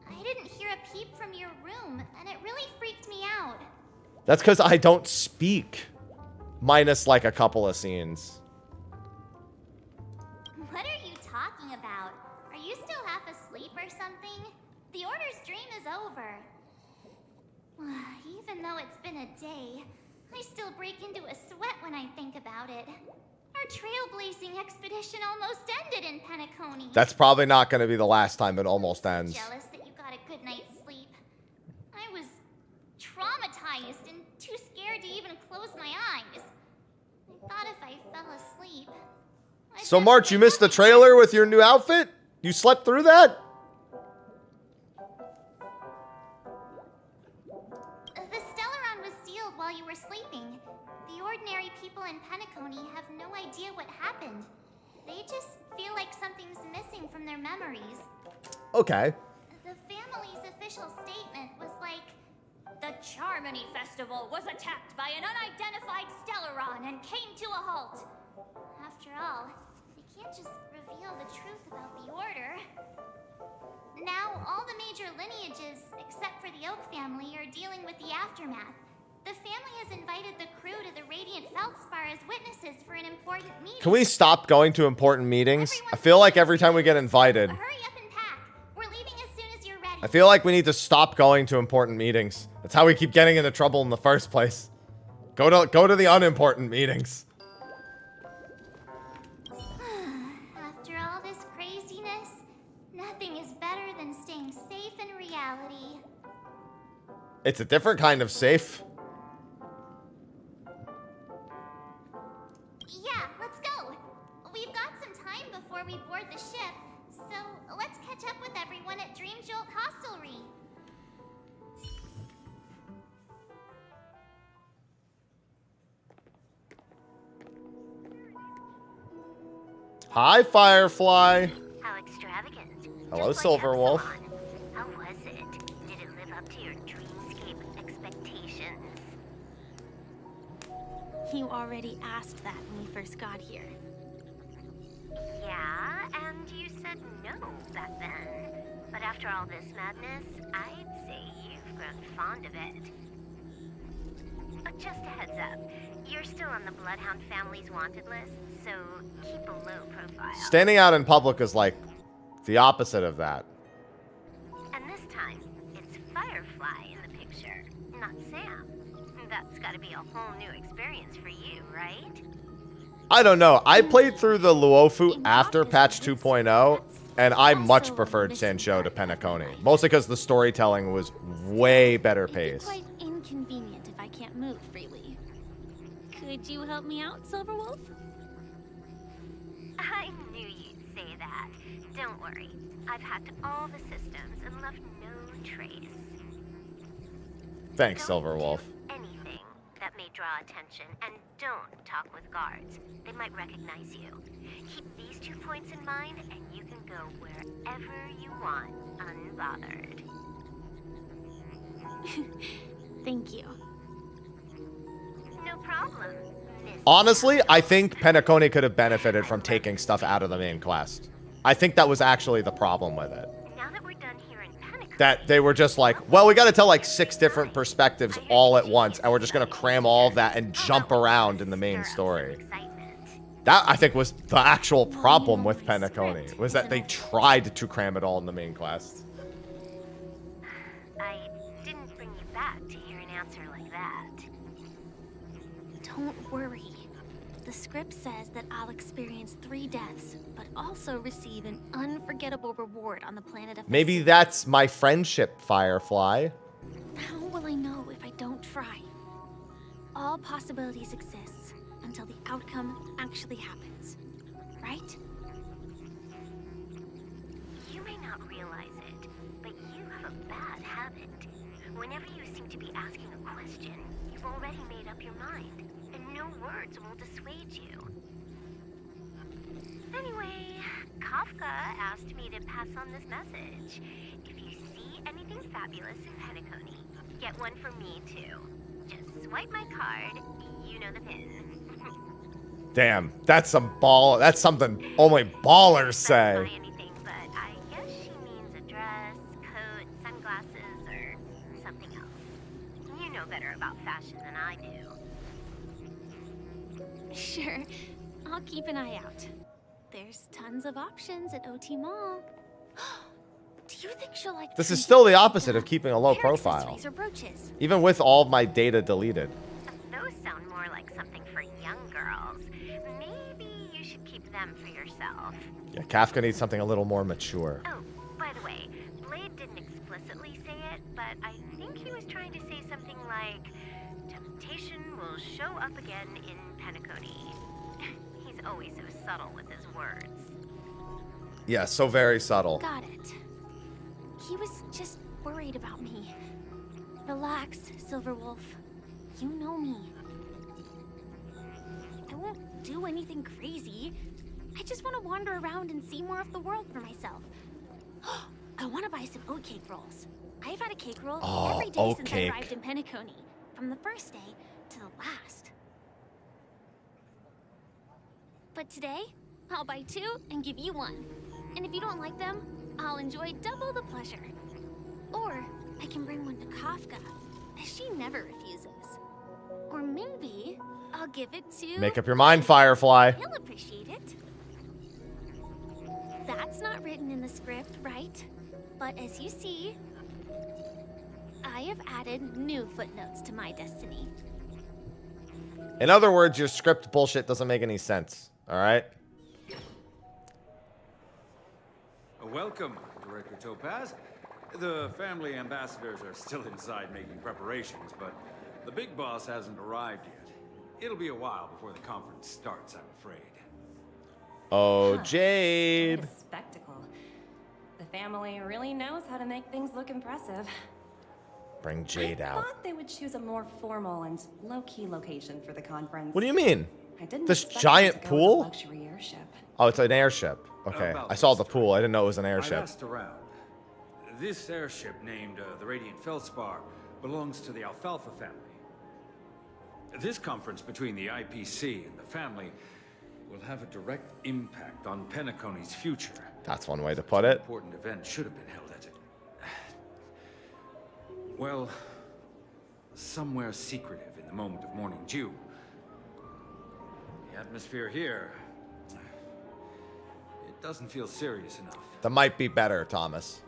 I didn't hear a peep from your room, and it really freaked me out. That's because I don't speak. Minus, like, a couple of scenes. What are you talking about? Are you still half asleep or something? The Order's dream is over. Even though it's been a day, I still break into a sweat when I think about it. Our trailblazing expedition almost ended in Penacony. That's probably not going to be the last time it almost ends. Jealous that you got a good night's sleep. I was traumatized and too scared to even close my eyes. I thought if I fell asleep... So, March, you missed the trailer with your new outfit? You slept through that? The Stellaron was sealed while you were sleeping. The ordinary people in Penacony have no idea what happened. They just feel like something's missing from their memories. Okay. The family's official statement was like, the Charmony Festival was attacked by an unidentified Stellaron and came to a halt. After all, they can't just reveal the truth about the Order. Now, all the major lineages, except for the Oak family, are dealing with the aftermath. The family has invited the crew to the Radiant Feldspar as witnesses for an important meeting. Can we stop going to important meetings? I feel like every time we get invited, Hurry up and pack. We're leaving as soon as you're ready. I feel like we need to stop going to important meetings. That's how we keep getting into trouble in the first place. Go to the unimportant meetings. After all this craziness, nothing is better than staying safe in reality. It's a different kind of safe. Yeah, let's go. We've got some time before we board the ship, so let's catch up with everyone at Dream Jolt Hostelry. Hi, Firefly. How extravagant. Hello, Just like Silverwolf. Absalon. How was it? Did it live up to your dreamscape expectations? You already asked that when we first got here. Yeah, and you said no back then. But after all this madness, I'd say you've grown fond of it. But just a heads up, you're still on the Bloodhound family's wanted list, so keep a low profile. Standing out in public is like the opposite of that. And this time, it's Firefly in the picture, not Sam. That's gotta be a whole new experience for you, right? I don't know. I played through the Luofu after patch 2.0, and I much preferred Sancho to Penacony. Mostly because the storytelling was way better It'd be paced. quite inconvenient if I can't move freely. Could you help me out, Silverwolf? I knew you'd say that. Don't worry. I've hacked all the systems and left no trace. Thanks, Don't Silverwolf. do anything that may draw attention, and don't talk with guards. They might recognize you. Keep these 2 points in mind, and you can go wherever you want, unbothered. Thank you. No problem, Miss. Honestly, I think Penacony could have benefited from taking stuff out of the main quest. I think that was actually the problem with it. Now that we're done here in Penacony, That they were just like, well, we got to tell like 6 different perspectives all at once, and we're just going to cram all of that and jump around in the main story. That, I think, was the actual problem with Penacony, was that they tried to cram it all in the main quest. I didn't bring you back to hear an answer like that. Don't worry. The script says that I'll experience 3 deaths, but also receive an unforgettable reward on the planet of... Maybe that's my friendship, Firefly. How will I know if I don't try? All possibilities exist until the outcome actually happens, right? You may not realize it, but you have a bad habit. Whenever you seem to be asking a question, you've already made up your mind, and no words will dissuade you. Anyway, Kafka asked me to pass on this message. If you see anything fabulous in Penacony, get one for me too. Just swipe my card, you know the pin. Damn, that's that's something only ballers say. Buy anything, but I guess she means a dress, coat, sunglasses, or something else. You know better about fashion than I do. Sure. I'll keep an eye out. There's tons of options at OT Mall. Do you think she'll like... This is still the opposite of keeping a low hair profile. accessories or brooches? Even with all of my data deleted. Those sound more like something for young girls. Maybe you should keep them for yourself. Yeah, Kafka needs something a little more mature. Oh, by the way, Blade didn't explicitly say it, but I think he was trying to say something like, temptation will show up again in Penacony. He's always so subtle with his words. Yeah, so very subtle. Got it. He was just worried about me. Relax, Silverwolf. You know me. I won't do anything crazy. I just want to wander around and see more of the world for myself. I want to buy some oat cake rolls. I've had a cake roll every day oat since cake. I arrived in Penacony, from the first day to the last. But today, I'll buy 2 and give you 1. And if you don't like them, I'll enjoy double the pleasure. Or I can bring one to Kafka, as she never refuses. give it to... Make up your mind, Firefly. He'll appreciate it. That's not written in the script, right? But as you see, I have added new footnotes to my destiny. In other words, your script bullshit doesn't make any sense. All right? Welcome, Director Topaz. The family ambassadors are still inside making preparations, but the big boss hasn't arrived yet. It'll be a while before the conference starts, I'm afraid. Oh, Jade. What a spectacle. The family really knows how to make things look impressive. Bring Jade I out. thought they would choose a more formal and low-key location for the conference. What do you mean? I didn't This expect giant them to go with a pool? luxury airship. Oh, it's an airship. Okay. About I saw this, the pool. I didn't know it was an I've airship. asked around. This airship, named the Radiant Feldspar, belongs to the Alfalfa family. This conference between the IPC and the family will have a direct impact on Penacony's future. That's one way to put it. Important event should have been held at it. Well, somewhere secretive in the moment of morning dew. The atmosphere here, it doesn't feel serious enough. That might be better, Thomas.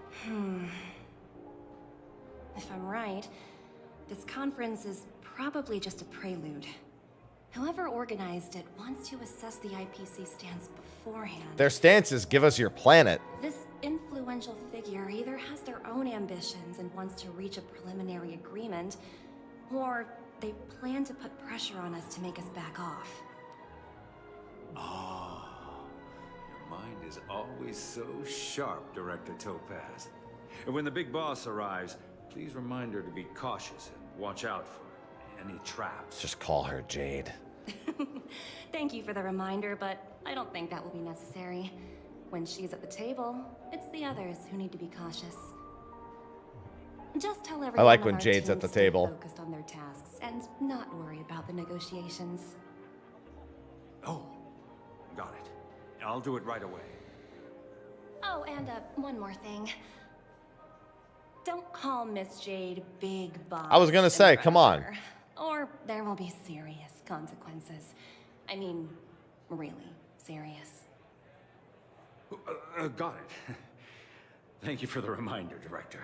If I'm right, this conference is probably just a prelude. Whoever organized it wants to assess the IPC stance beforehand. Their stance is give us your planet. This influential figure either has their own ambitions and wants to reach a preliminary agreement, or they plan to put pressure on us to make us back off. Your mind is always so sharp, Director Topaz. And when the big boss arrives, please remind her to be cautious and watch out for any traps. Just call her Jade. Thank you for the reminder, but I don't think that will be necessary. When she's at the table, it's the others who need to be cautious. Just tell everyone like on when our Jade's team at the to stay table. focused on their tasks and not worry about the negotiations. Oh, got it. I'll do it right away. Oh, and one more thing. Don't call Miss Jade Big Boss. I was gonna say, in front come of on. her, or there will be serious consequences. I mean, really serious. Got it. Thank you for the reminder, Director.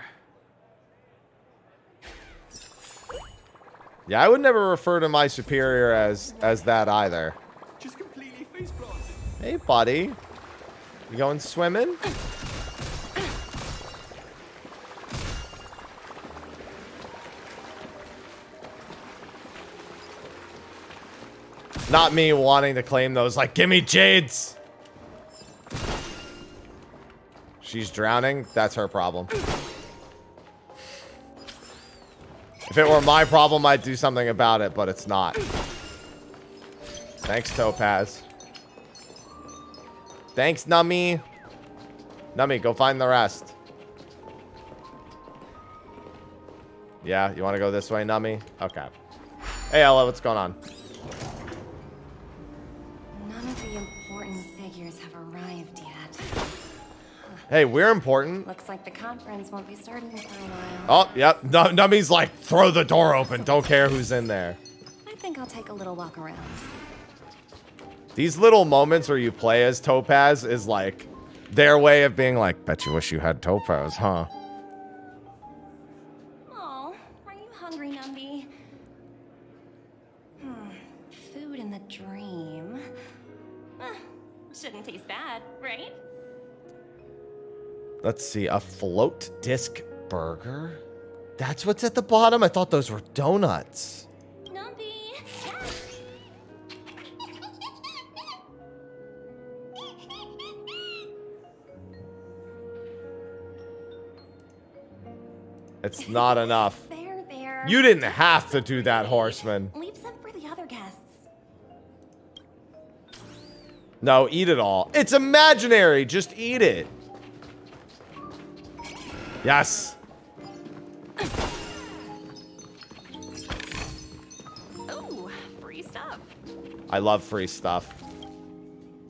Yeah, I would never refer to my superior as that either. Just completely face planted. Hey, buddy. You going swimming? Not me wanting to claim those, like, give me Jade's. She's drowning. That's her problem. If it were my problem, I'd do something about it, but it's not. Thanks, Topaz. Thanks, Nummy. Nummy, go find the rest. Yeah, you want to go this way, Nummy? Okay. Hey, Ella, what's going on? None of the important figures have arrived yet. Hey, we're important. Looks like the conference won't be starting for a while. Oh, yep. Nummy's like, throw the door open. Don't care who's in there. I think I'll take a little walk around. These little moments where you play as Topaz is like their way of being like, bet you wish you had Topaz, huh? Oh, are you hungry, Numby? Food in the dream. Shouldn't taste bad, right? Let's see. A float disc burger? That's what's at the bottom? I thought those were donuts. Numpy. It's not enough. There. You didn't have to do that, Horseman. Leave some for the other guests. No, eat it all. It's imaginary. Just eat it. Yes. Ooh, free stuff. I love free stuff.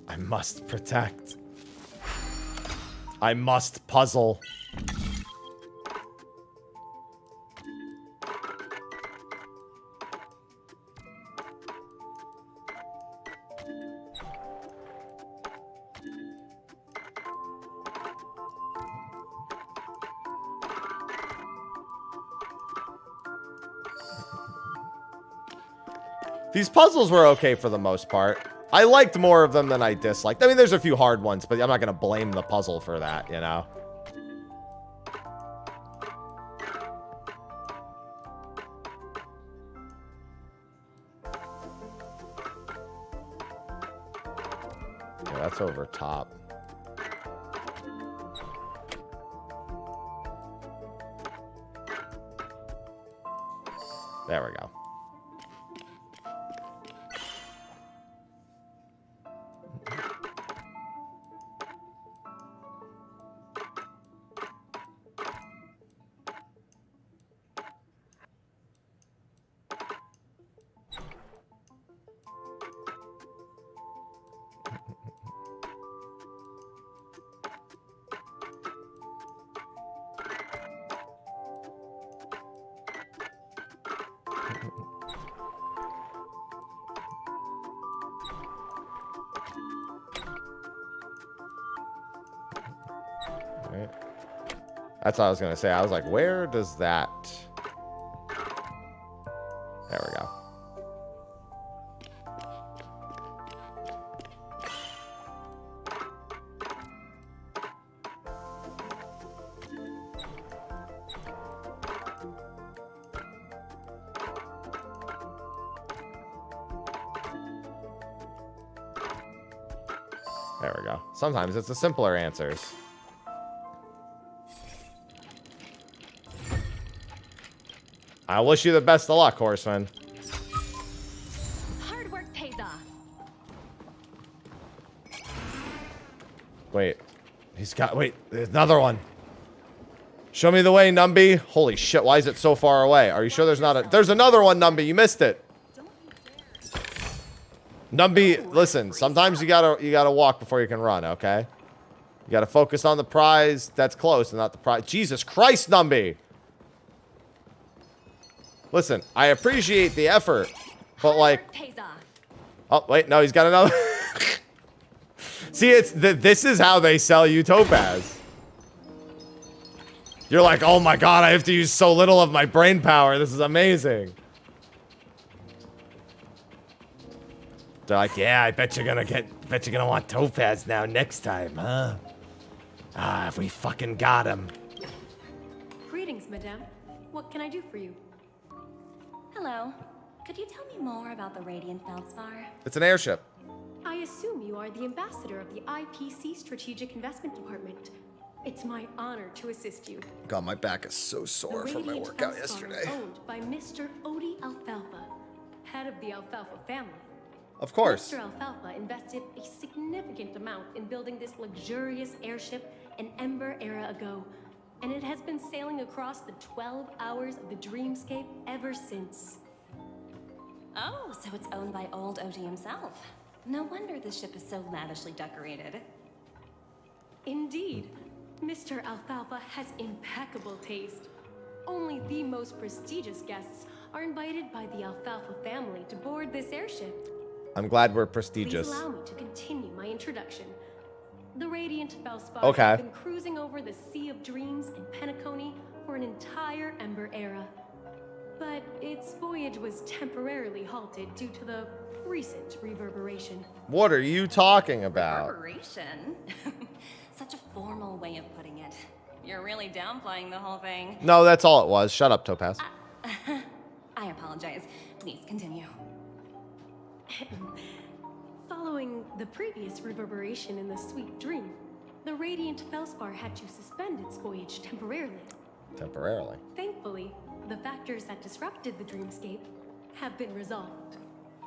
I must protect. I must puzzle. These puzzles were okay for the most part. I liked more of them than I disliked. I mean, there's a few hard ones, but I'm not going to blame the puzzle for that, you know? Yeah, that's over top. There we go. Right. That's what I was gonna say. I was like, where does that... There we go. There we go. Sometimes it's the simpler answers. I wish you the best of luck, Horseman. Hard work pays off. Wait. He's got... Wait. There's another one. Show me the way, Numby. Holy shit. Why is it so far away? Are you sure there's not a... There's another one, Numby. You missed it. Numby, listen. Sometimes you gotta walk before you can run, okay? You gotta focus on the prize that's close and not the prize. Jesus Christ, Numby. Listen, I appreciate the effort, but like... Oh, wait, no, he's got another... See, it's this is how they sell you Topaz. You're like, oh my god, I have to use so little of my brain power. This is amazing. They're like, yeah, I bet you're gonna want Topaz now next time, huh? Ah, if we fucking got him. Greetings, madame. What can I do for you? Hello. Could you tell me more about the Radiant Feldspar? It's an airship. I assume you are the ambassador of the IPC Strategic Investment Department. It's my honor to assist you. God, my back is so sore from my workout yesterday. Is owned by Mr. Odie Alfalfa, head of the Alfalfa family. Of course. Mr. Alfalfa invested a significant amount in building this luxurious airship an Ember era ago, and it has been sailing across the 12 hours of the dreamscape ever since. Oh, so it's owned by old Odie himself. No wonder this ship is so lavishly decorated. Indeed. Mr. Alfalfa has impeccable taste. Only the most prestigious guests are invited by the Alfalfa family to board this airship. I'm glad we're prestigious. Please allow me to continue my introduction. The Radiant Feldspar Okay. has been cruising over the Sea of Dreams in Penacony for an entire Ember era. But its voyage was temporarily halted due to the recent reverberation. What are you talking about? Reverberation? Such a formal way of putting it. You're really downplaying the whole thing. No, that's all it was. Shut up, Topaz. I apologize. Please continue. Following the previous reverberation in the Sweet Dream, the Radiant Feldspar had to suspend its voyage temporarily. Temporarily. Thankfully, the factors that disrupted the dreamscape have been resolved.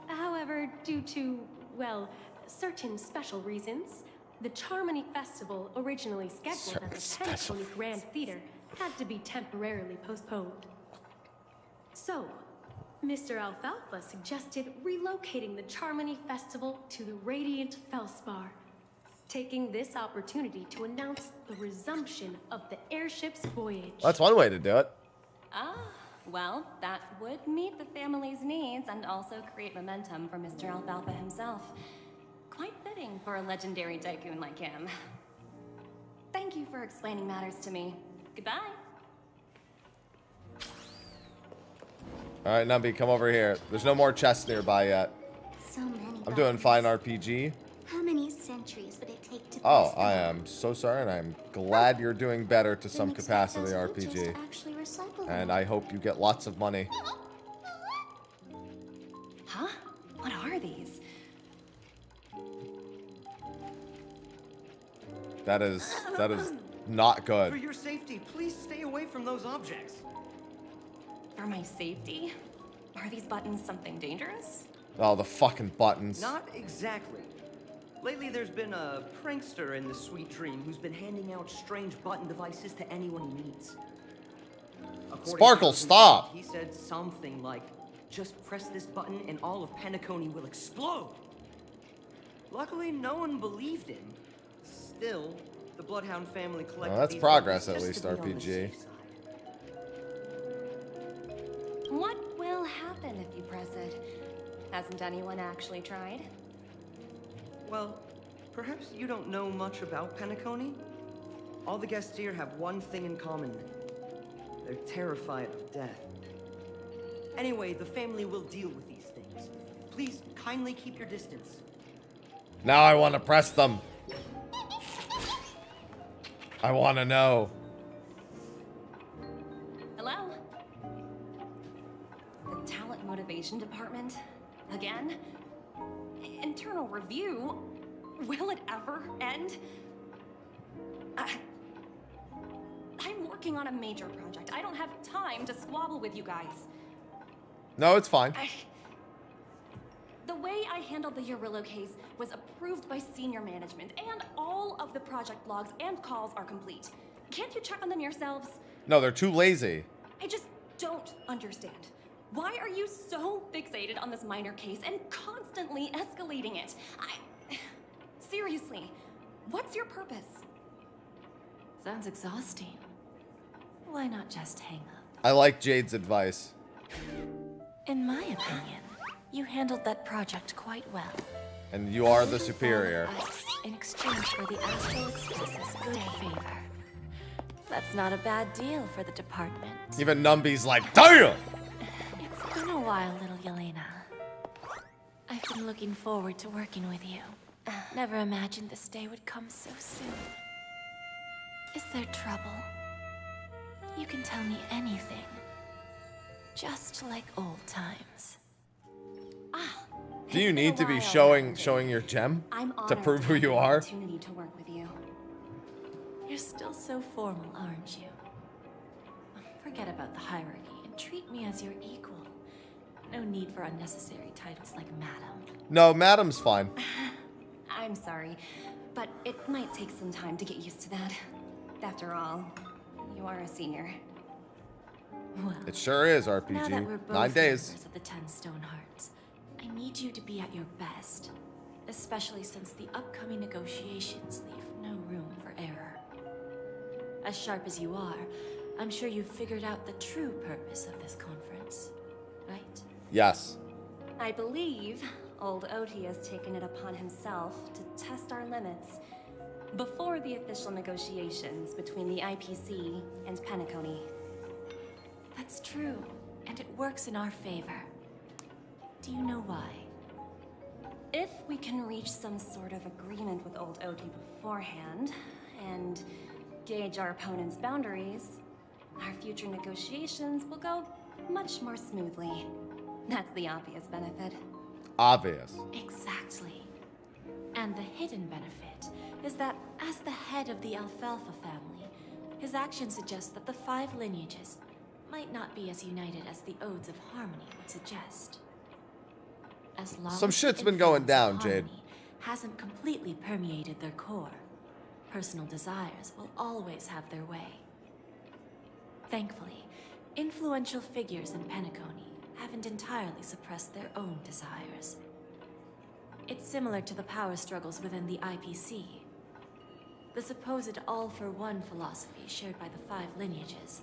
However, due to, well, certain special reasons, the Charmony Festival, originally scheduled at the Penacony Grand Theater, had to be temporarily postponed. So, Mr. Alfalfa suggested relocating the Charmony Festival to the Radiant Feldspar, taking this opportunity to announce the resumption of the airship's voyage. That's one way to do it. Ah, well, that would meet the family's needs and also create momentum for Mr. Alfalfa himself. Quite fitting for a legendary tycoon like him. Thank you for explaining matters to me. Goodbye. All right, Numby, come over here. There's no more chests nearby yet. So many. I'm doing buttons. fine RPG. How many centuries would it take to Oh, press them I all? am so sorry, and I'm glad you're doing better to some Didn't expect capacity, those features RPG. to actually recycle them. And I hope you get lots of money. Huh? What are these? That is not For good. your safety, please stay away from those objects. For my safety? Are these buttons something dangerous? Oh, the fucking buttons. Not exactly. Lately, there's been a prankster in the Sweet Dream who's been handing out strange button devices to anyone he meets. According Sparkle, to stop! He said something like, "Just press this button and all of Penacony will explode." Luckily, no one believed him. Still, the Bloodhound family collected Well, that's these progress, buttons at just least, to be on the RPG. safe side. What will happen if you press it? Hasn't anyone actually tried? Well, perhaps you don't know much about Penacony. All the guests here have one thing in common. They're terrified of death. Anyway, the family will deal with these things. Please kindly keep your distance. Now I want to press them. I want to know. Hello? The talent motivation department? Again? Internal review? Will it ever end? I'm working on a major project. I don't have time to squabble with you guys. No, it's fine. The way I handled the Urillo case was approved by senior management, and all of the project logs and calls are complete. Can't you check on them yourselves? No, they're too lazy. I just don't understand. Why are you so fixated on this minor case and constantly escalating it? Seriously, what's your purpose? Sounds exhausting. Why not just hang up? I like Jade's advice. In my opinion, you handled that project quite well. And you are the superior. In exchange for the Astral Express's good favor. That's not a bad deal for the department. Even Numby's like, damn! It's been a while, little Yelena. I've been looking forward to working with you. Never imagined this day would come so soon. Is there trouble? You can tell me anything. Just like old times. Do you need to be showing your gem I'm to honored prove who have you the are? opportunity to work with you. You're still so formal, aren't you? Forget about the hierarchy and treat me as your equal. No need for unnecessary titles like Madam. No, Madam's fine. I'm sorry, but it might take some time to get used to that. After all, you are a senior. Well, It sure is, now that we're RPG. both 9 days. members of the 10 Stone Hearts, I need you to be at your best. Especially since the upcoming negotiations leave no room for error. As sharp as you are, I'm sure you've figured out the true purpose of this conference, right? Yes. I believe old Oti has taken it upon himself to test our limits before the official negotiations between the IPC and Penacony. That's true, and it works in our favor. Do you know why? If we can reach some sort of agreement with old Oti beforehand, and gauge our opponent's boundaries, our future negotiations will go much more smoothly. That's the obvious benefit. Obvious. Exactly. And the hidden benefit is that as the head of the Alfalfa family, his actions suggest that the 5 lineages might not be as united as the Odes of Harmony would suggest. As long Some as shit's the been going influence down, of Jade. harmony hasn't completely permeated their core, personal desires will always have their way. Thankfully, influential figures in Penacony haven't entirely suppressed their own desires. It's similar to the power struggles within the IPC. The supposed all-for-one philosophy shared by the 5 lineages.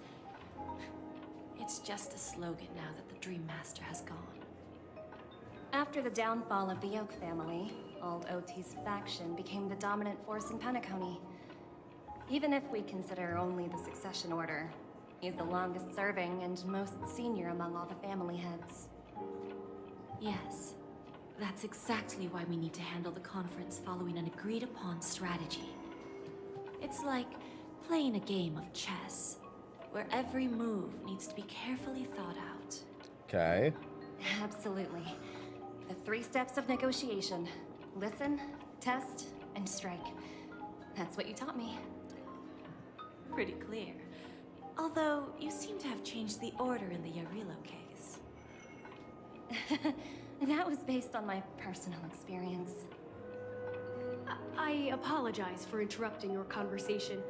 It's just a slogan now that the Dream Master has gone. After the downfall of the Yoke family, old Oti's faction became the dominant force in Penacony. Even if we consider only the succession order, He's the longest serving and most senior among all the family heads. Yes. That's exactly why we need to handle the conference following an agreed-upon strategy. It's like playing a game of chess, where every move needs to be carefully thought out. Okay. Absolutely. The 3 steps of negotiation. Listen, test, and strike. That's what you taught me. Pretty clear. Although, you seem to have changed the order in the Yarilo case. That was based on my personal experience. I apologize for interrupting your conversation,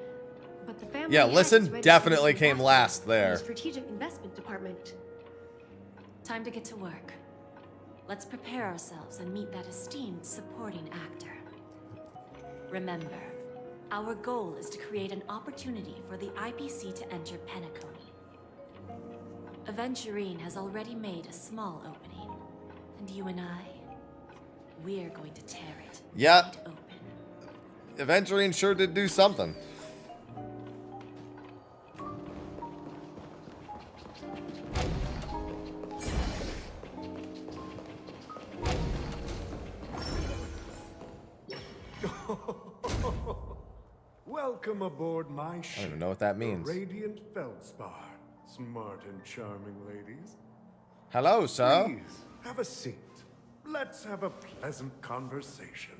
but the family Yeah, head listen is ready definitely to came invest last in there. the Strategic Investment Department. Time to get to work. Let's prepare ourselves and meet that esteemed supporting actor. Remember, our goal is to create an opportunity for the IPC to enter Penacony. Aventurine has already made a small opening, and you and I, we're going to tear it wide open. Aventurine sure did do something. Welcome aboard my ship. I don't even know what that means. The Radiant Feldspar. Smart and charming ladies. Hello, sir. Please, have a seat. Let's have a pleasant conversation.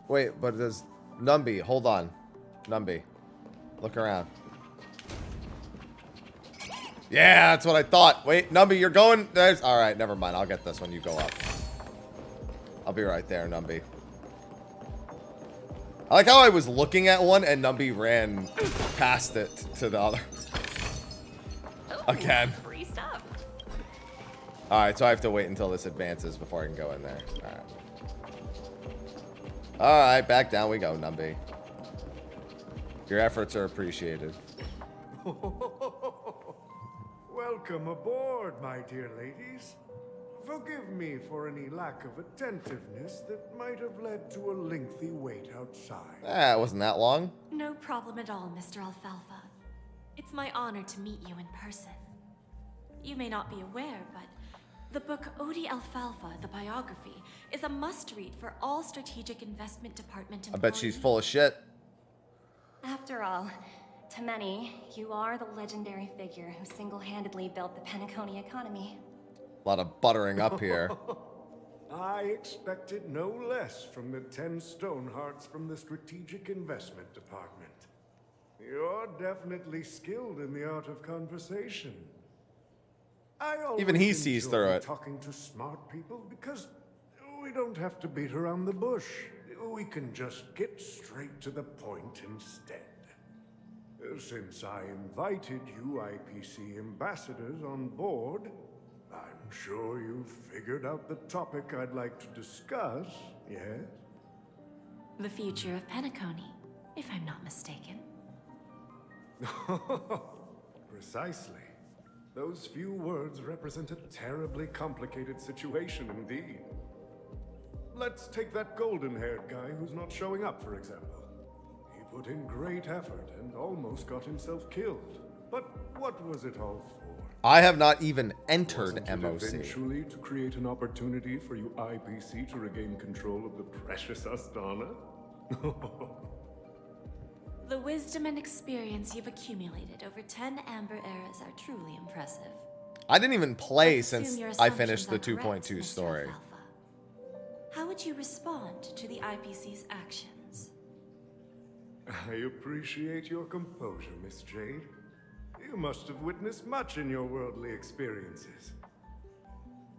Wait, but there's Numby. Hold on. Numby. Look around. Yeah, that's what I thought. Wait, Numby, you're going. There's. All right, never mind. I'll get this when you go up. I'll be right there, Numby. I like how I was looking at one and Numby ran past it to the other. Again. Free stuff. Alright, so I have to wait until this advances before I can go in there. Alright. Alright, back down we go, Numby. Your efforts are appreciated. Welcome aboard, my dear ladies. Forgive me for any lack of attentiveness that might have led to a lengthy wait outside. It wasn't that long. No problem at all, Mr. Alfalfa. It's my honor to meet you in person. You may not be aware, but the book Odi Alfalfa, the biography, is a must-read for all Strategic Investment Department employees. I bet she's full of shit. After all, to many, you are the legendary figure who single-handedly built the Penacony economy. A lot of buttering up here. I expected no less from the 10 Stonehearts from the Strategic Investment Department. You're definitely skilled in the art of conversation. Even he sees through it. Talking to smart people because we don't have to beat around the bush. We can just get straight to the point instead. Since I invited you IPC ambassadors on board, I'm sure you've figured out the topic I'd like to discuss, yes? The future of Penacony, if I'm not mistaken. Precisely. Those few words represent a terribly complicated situation indeed. Let's take that golden-haired guy who's not showing up, for example. He put in great effort and almost got himself killed. But what was it all for? I have not even entered Wasn't it MOC. eventually to create an opportunity for you IPC to regain control of the precious Astana? The wisdom and experience you've accumulated over 10 Amber Eras are truly impressive. I didn't even play Let's since assume your I finished the assumptions are correct, 2.2 Mr. story. Alfalfa. How would you respond to the IPC's actions? I appreciate your composure, Miss Jade. You must have witnessed much in your worldly experiences.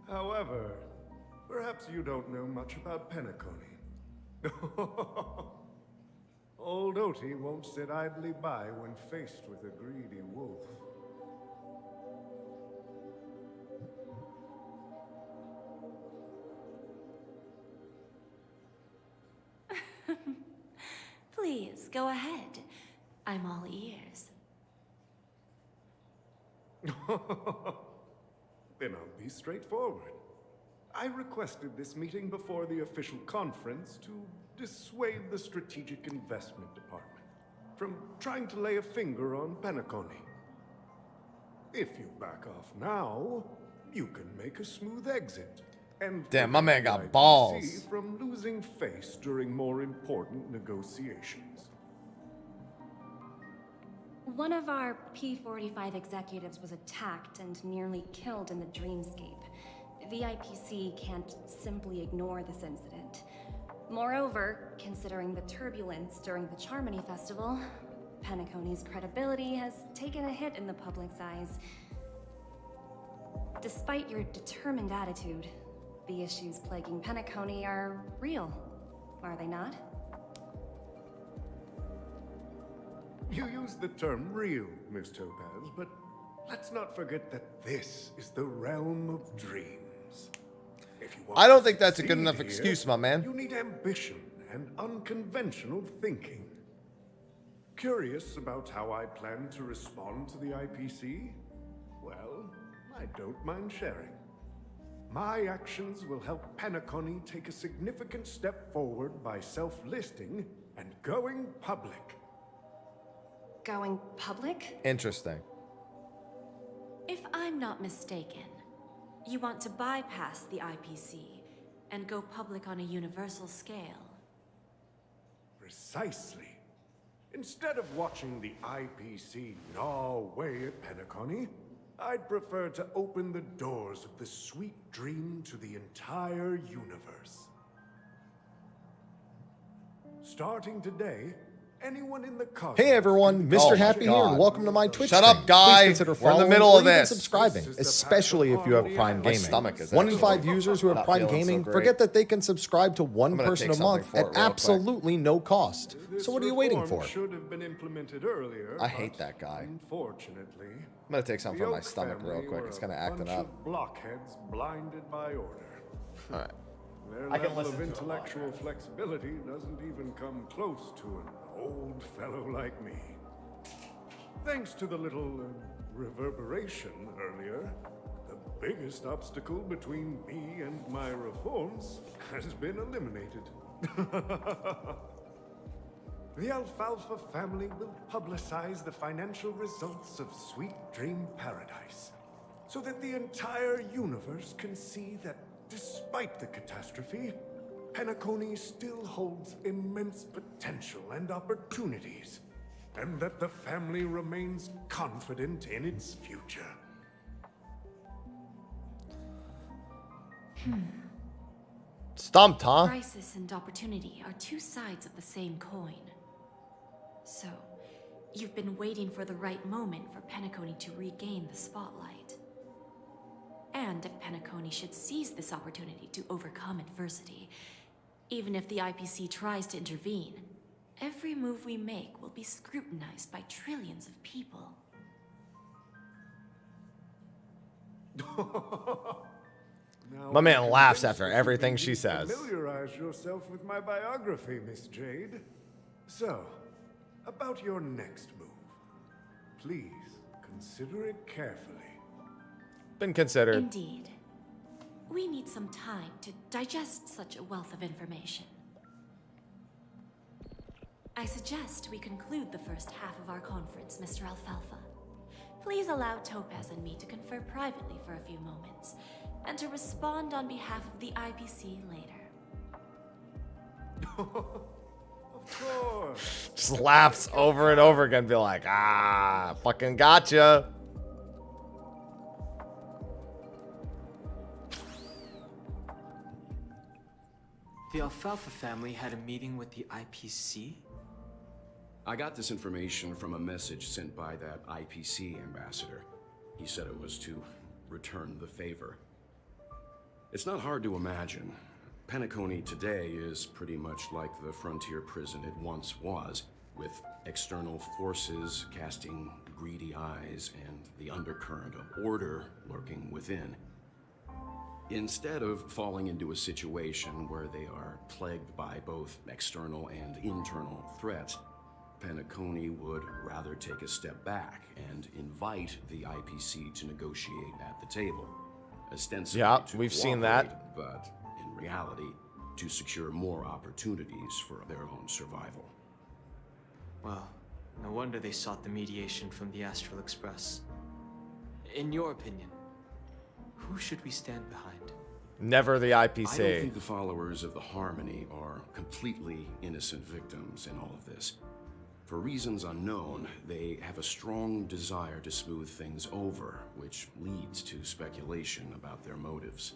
However, perhaps you don't know much about Penacony. Old Oti won't sit idly by when faced with a greedy wolf. Please, go ahead. I'm all ears. Then I'll be straightforward. I requested this meeting before the official conference to dissuade the Strategic Investment Department from trying to lay a finger on Penacony. If you back off now, you can make a smooth exit. And Damn, my man got prevent the balls. IPC from losing face during more important negotiations. One of our P45 executives was attacked and nearly killed in the dreamscape. The IPC can't simply ignore this incident. Moreover, considering the turbulence during the Charmony Festival, Penacony's credibility has taken a hit in the public's eyes. Despite your determined attitude, the issues plaguing Penacony are real, are they not? You use the term real, Miss Topaz, but let's not forget that this is the realm of dreams. If you want I don't to think that's a good succeed enough here, excuse, my man. You need ambition and unconventional thinking. Curious about how I plan to respond to the IPC? Well, I don't mind sharing. My actions will help Penacony take a significant step forward by self-listing and going public. Going public? Interesting. If I'm not mistaken, you want to bypass the IPC and go public on a universal scale. Precisely. Instead of watching the IPC gnaw away at Penacony, I'd prefer to open the doors of the sweet dream to the entire universe. Starting today, anyone in the cosmos. Hey everyone, can Mr. my Happy here, God. and welcome to my Twitch Shut stream. up, guy. Please consider We're in the following middle or of even this. subscribing, This is the especially path if of you have harmony Prime and Gaming. stomach is 1 in 5 actually users who have not Prime feeling so Gaming great. forget that they can subscribe to one gonna person take a month something for it at real quick. absolutely no cost. This So what are you waiting reform for? Should have been implemented earlier. I hate but that guy. Unfortunately, I'm gonna take something the from my Oak stomach real family quick. were It's kind of a acting bunch up. of blockheads blinded by order. All right. Their I can level listen of to it intellectual flexibility doesn't even come close to an old fellow like me. Thanks to the little reverberation earlier, the biggest obstacle between me and my reforms has been eliminated. The Alfalfa family will publicize the financial results of Sweet Dream Paradise, so that the entire universe can see that despite the catastrophe, Penacony still holds immense potential and opportunities, and that the family remains confident in its future. Stumped, huh? Crisis and opportunity are two sides of the same coin. So, you've been waiting for the right moment for Penacony to regain the spotlight. And if Penacony should seize this opportunity to overcome adversity, even if the IPC tries to intervene, every move we make will be scrutinized by trillions of people. My man laughs after everything she says. Familiarize yourself with my biography, Miss Jade. So, about your next move, please consider it carefully. Been considered. Indeed. We need some time to digest such a wealth of information. I suggest we conclude the first half of our conference, Mr. Alfalfa. Please allow Topaz and me to confer privately for a few moments, and to respond on behalf of the IPC later. Of course. Just laughs over and over again, be like, fucking gotcha. The Alfalfa family had a meeting with the IPC? I got this information from a message sent by that IPC ambassador. He said it was to return the favor. It's not hard to imagine. Penacony today is pretty much like the frontier prison it once was, with external forces casting greedy eyes and the undercurrent of order lurking within. Instead of falling into a situation where they are plagued by both external and internal threats, Penacony would rather take a step back and invite the IPC to negotiate at the table. ostensibly Yeah, to we've seen cooperate, that. but in reality, to secure more opportunities for their own survival. Well, no wonder they sought the mediation from the Astral Express. In your opinion, who should we stand behind? Never the I don't IPC. think the followers of the Harmony are completely innocent victims in all of this. For reasons unknown, they have a strong desire to smooth things over, which leads to speculation about their motives.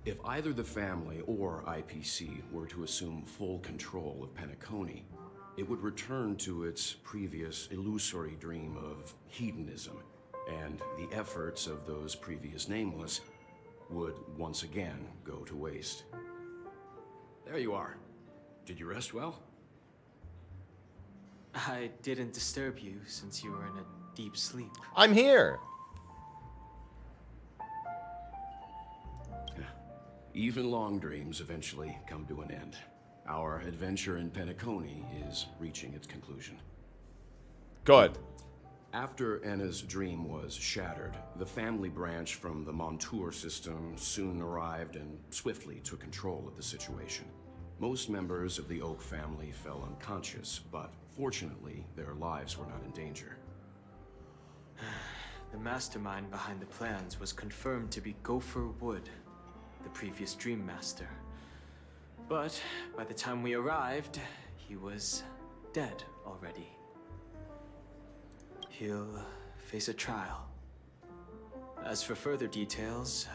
If either the family or IPC were to assume full control of Penacony, it would return to its previous illusory dream of hedonism, and the efforts of those previous nameless would once again go to waste. There you are. Did you rest well? I didn't disturb you since you were in a deep sleep. I'm here. Even long dreams eventually come to an end. Our adventure in Penacony is reaching its conclusion. Good. After Enna's dream was shattered, the family branch from the Montour system soon arrived and swiftly took control of the situation. Most members of the Oak family fell unconscious, but fortunately, their lives were not in danger. The mastermind behind the plans was confirmed to be Gopher Wood, the previous Dream Master. But by the time we arrived, he was dead already. He'll face a trial. As for further details,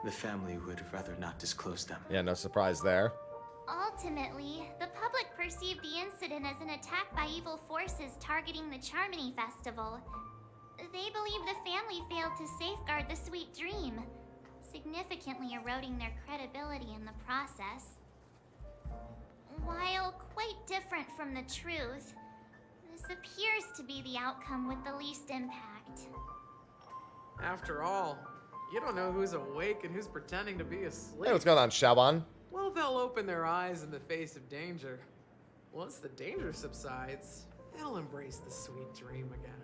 the family would rather not disclose them. Yeah, no surprise there. Ultimately, the public perceived the incident as an attack by evil forces targeting the Charmony Festival. They believe the family failed to safeguard the sweet dream, significantly eroding their credibility in the process. While quite different from the truth, this appears to be the outcome with the least impact. After all, you don't know who's awake and who's pretending to be asleep. Hey, what's going on, Shaban? Well, they'll open their eyes in the face of danger. Once the danger subsides, they'll embrace the sweet dream again.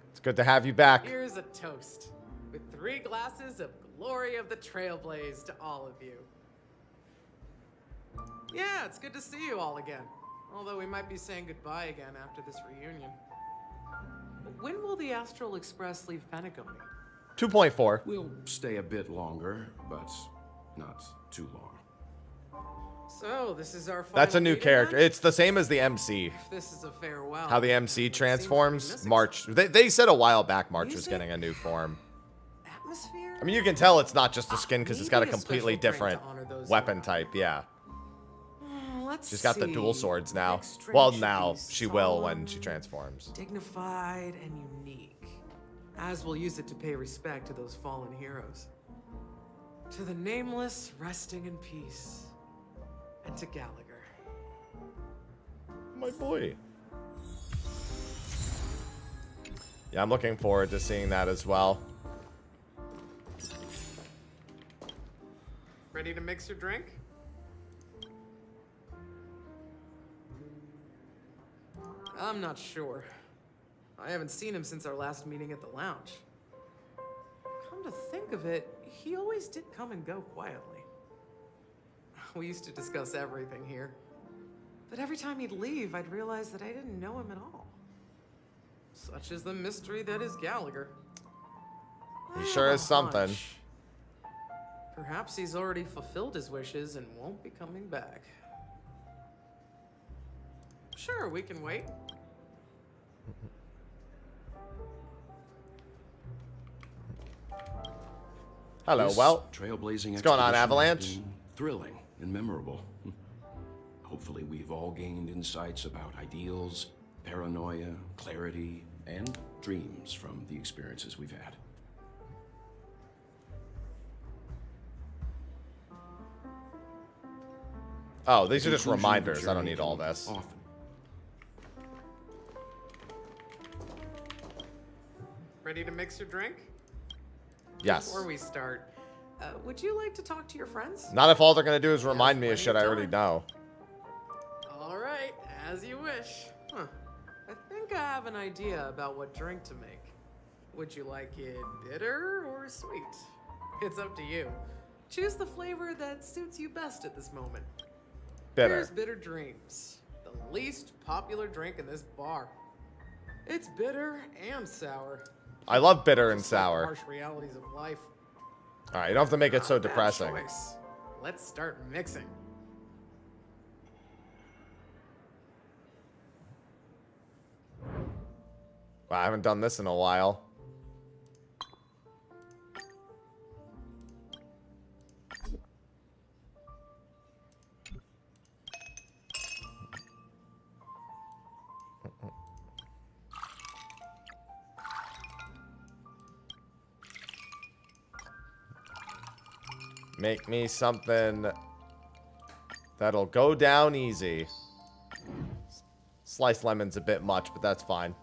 It's good to have you back. Here's a toast, with 3 glasses of glory of the Trailblaze to all of you. Yeah, it's good to see you all again. Although we might be saying goodbye again after this reunion. When will the Astral Express leave Penacony? 2.4. We'll stay a bit longer, but not too long. So, this is our final That's a new meeting character. then? It's the same as the MC. If this is a farewell. How the MC transforms. March. They said a while back March was getting a new form. Atmosphere? I mean, you can tell it's not just the skin because it's got a Maybe a completely special different prank to honor those weapon type. Yeah. Let's She's got the dual see. swords now. Next drink Well, should now be she will when solemn, she transforms. dignified and unique, as we'll use it to pay respect to those fallen heroes. To the nameless, resting in peace, and to Gallagher. My boy. Yeah, I'm looking forward to seeing that as well. Ready to mix your drink? I'm not sure. I haven't seen him since our last meeting at the lounge. Come to think of it, he always did come and go quietly. We used to discuss everything here. But every time he'd leave, I'd realize that I didn't know him at all. Such is the mystery that is Gallagher. He I sure have is a something. hunch. Perhaps he's already fulfilled his wishes and won't be coming back. Sure, we can wait. Hello, This well. trailblazing What's going on, expedition has Avalanche? been thrilling and memorable. Hopefully we've all gained insights about ideals, paranoia, clarity, and dreams from the experiences we've had. Oh, these are just Conclusion of the reminders. I don't journey need all can this. often Ready to mix your drink? Yes. Before we start, would you like to talk to your friends? Not if all they're going to do is remind me of shit I already know. All right, as you wish. Huh. I think I have an idea about what drink to make. Would you like it bitter or sweet? It's up to you. Choose the flavor that suits you best at this moment. Bitter. Here's Bitter Dreams, the least popular drink in this bar. It's bitter and sour. I love bitter and Just like the sour. harsh realities of life. All right, you don't have to make it so Not a bad depressing. choice. Let's start mixing. Wow, I haven't done this in a while. Make me something that'll go down easy. Sliced lemon's a bit much, but that's fine.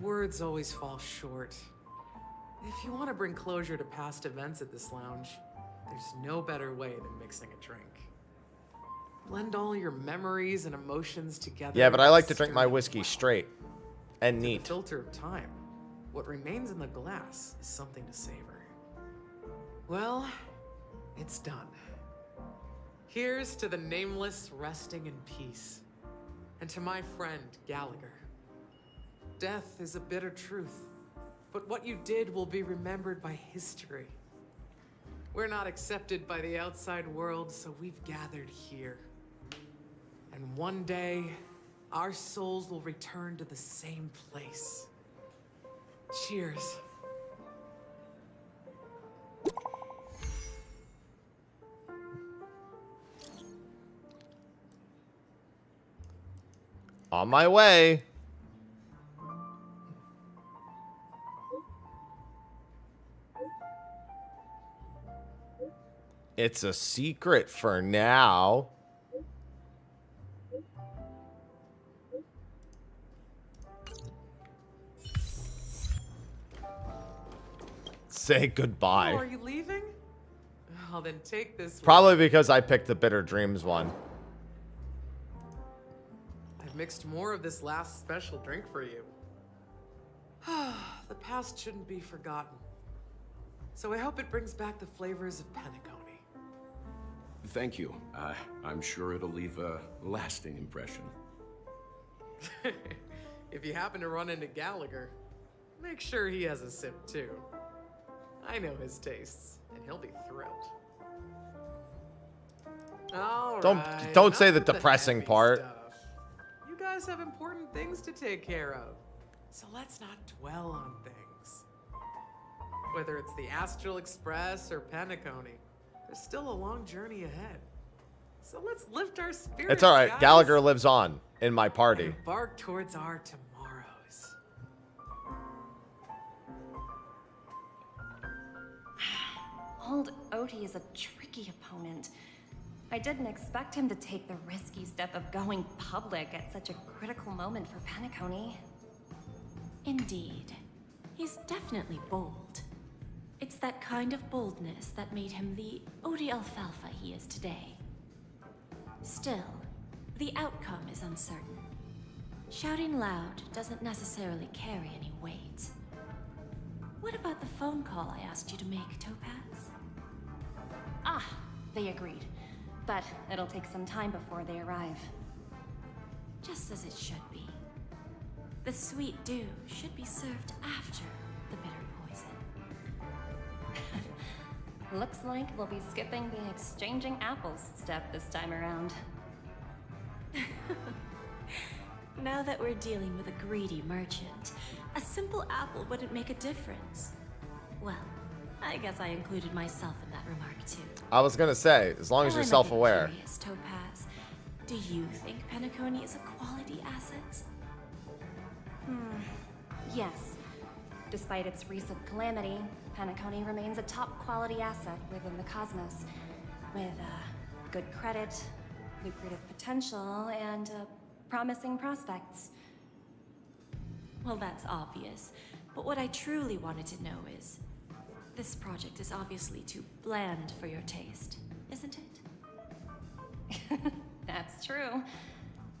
Words always fall short. If you want to bring closure to past events at this lounge, there's no better way than mixing a drink. Blend all your memories and emotions together. Yeah, but I like to stir drink my them whiskey well. straight and To the neat. filter of time. What remains in the glass is something to savor. Well, it's done. Here's to the nameless resting in peace. And to my friend, Gallagher. Death is a bitter truth, but what you did will be remembered by history. We're not accepted by the outside world, so we've gathered here. And one day, our souls will return to the same place. Cheers. On my way. It's a secret for now. Say goodbye. Oh, are you leaving? Oh, then take this. Probably because I picked the Bitter Dreams one. I've mixed more of this last special drink for you. The past shouldn't be forgotten. So I hope it brings back the flavors of Penacony. Thank you. I'm sure it'll leave a lasting impression. If you happen to run into Gallagher, make sure he has a sip too. I know his tastes, and he'll be thrilled. All Don't right, say enough the with depressing heavy part. stuff. You guys have important things to take care of, so let's not dwell on things. Whether it's the Astral Express or Penacony, there's still a long journey ahead. So let's lift our spirits. It's all right. guys, Gallagher lives on in my and party. embark towards our tomorrows. Old Odie is a tricky opponent. I didn't expect him to take the risky step of going public at such a critical moment for Penacony. Indeed. He's definitely bold. It's that kind of boldness that made him the Odie Alfalfa he is today. Still, the outcome is uncertain. Shouting loud doesn't necessarily carry any weight. What about the phone call I asked you to make, Topaz? Ah, they agreed. But it'll take some time before they arrive. Just as it should be. The sweet dew should be served after the bitter poison. Looks like we'll be skipping the exchanging apples step this time around. Now that we're dealing with a greedy merchant, a simple apple wouldn't make a difference. Well, I guess I included myself in that remark too. I was gonna say, as long as Now you're I'm a bit self-aware. curious, Topaz, do you think Penacony is a quality asset? Yes. Despite its recent calamity, Penacony remains a top quality asset within the cosmos. With good credit, lucrative potential, and promising prospects. Well, that's obvious. But what I truly wanted to know is, this project is obviously too bland for your taste, isn't it? That's true.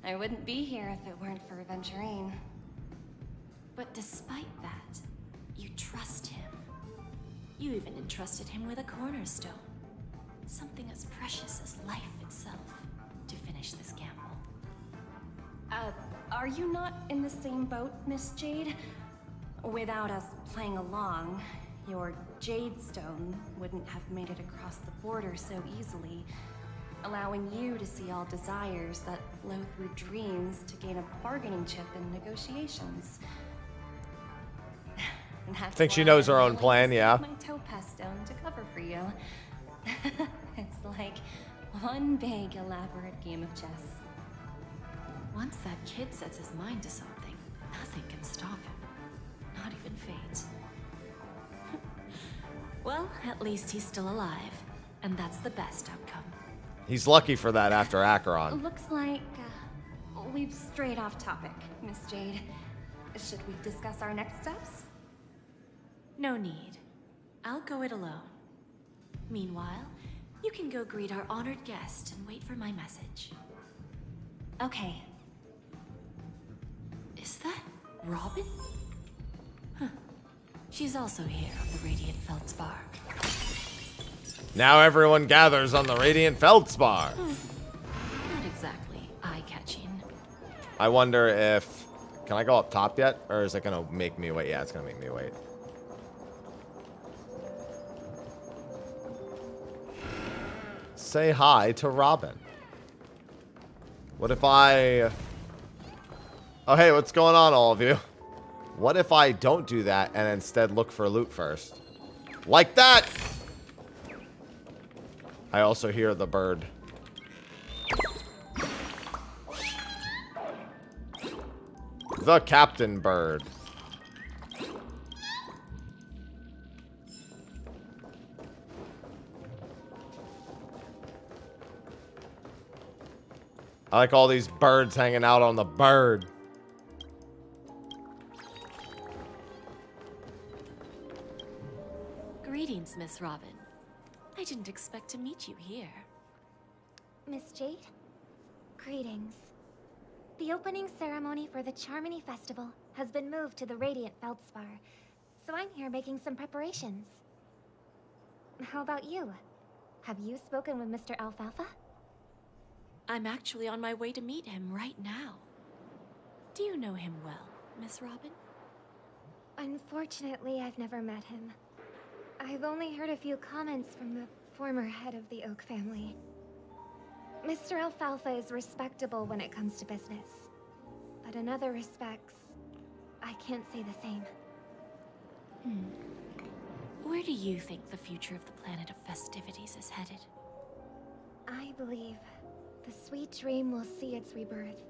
I wouldn't be here if it weren't for Venturine. But despite that, you trust him. You even entrusted him with a cornerstone. Something as precious as life itself to finish this gamble. Are you not in the same boat, Miss Jade? Without us playing along, your Jade Stone wouldn't have made it across the border so easily, allowing you to see all desires that flow through dreams to gain a bargaining chip in negotiations. I think she knows her own plan, yeah. My topaz stone to cover for you. It's like one big elaborate game of chess. Once that kid sets his mind to something, nothing can stop him. Not even fate. Well, at least he's still alive, and that's the best outcome. He's lucky for that after Acheron. Looks like we've strayed off topic, Miss Jade. Should we discuss our next steps? No need. I'll go it alone. Meanwhile, you can go greet our honored guest and wait for my message. Okay. Is that Robin? Huh. She's also here on the Radiant Feldspar. Now everyone gathers on the Radiant Feldspar. Not exactly eye-catching. I wonder if... Can I go up top yet? Or is it going to make me wait? Yeah, it's going to make me wait. Say hi to Robin. What if I... Oh, hey, what's going on, all of you? What if I don't do that and instead look for loot first? Like that! I also hear the bird. The captain bird. I like all these birds hanging out on the bird. Greetings, Miss Robin. I didn't expect to meet you here. Miss Jade? Greetings. The opening ceremony for the Charmony Festival has been moved to the Radiant Feldspar, so I'm here making some preparations. How about you? Have you spoken with Mr. Alfalfa? I'm actually on my way to meet him right now. Do you know him well, Miss Robin? Unfortunately, I've never met him. I've only heard a few comments from the former head of the Oak family. Mr. Alfalfa is respectable when it comes to business, but in other respects, I can't say the same. Where do you think the future of the planet of festivities is headed? I believe the sweet dream will see its rebirth,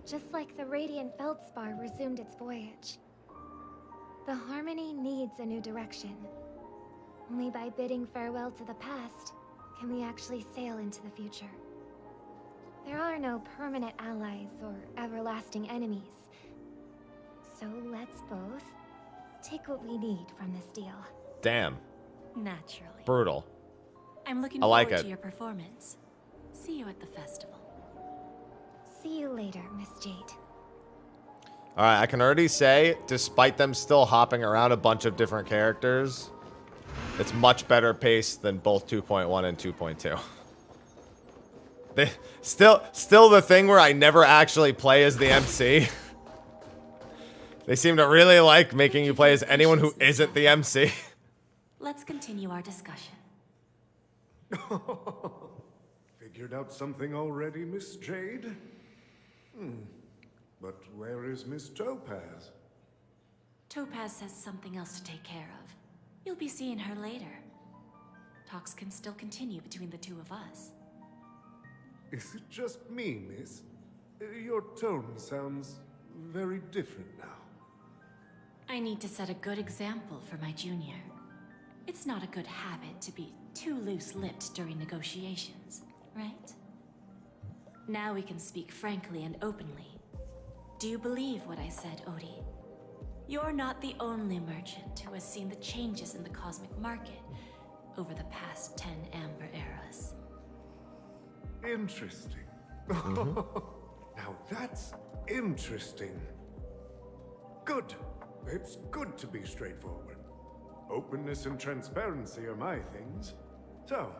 just like the Radiant Feldspar resumed its voyage. The Harmony needs a new direction. Only by bidding farewell to the past can we actually sail into the future. There are no permanent allies or everlasting enemies. So let's both take what we need from this deal. Damn. Naturally. Brutal. I'm looking I like forward it. to your performance. See you at the festival. See you later, Miss Jade. All right, I can already say, despite them still hopping around a bunch of different characters, it's much better paced than both 2.1 and 2.2. They still the thing where I never actually play as the MC. They seem to really like making you play as anyone who isn't the MC. Let's continue our discussion. Figured out something already, Miss Jade? But where is Miss Topaz? Topaz has something else to take care of. You'll be seeing her later. Talks can still continue between the two of us. Is it just me, miss? Your tone sounds very different now. I need to set a good example for my junior. It's not a good habit to be too loose-lipped during negotiations, right? Now we can speak frankly and openly. Do you believe what I said, Odie? You're not the only merchant who has seen the changes in the cosmic market over the past 10 Amber Eras. Interesting. Now that's interesting. Good Good. It's good to be straightforward. Openness and transparency are my things. So,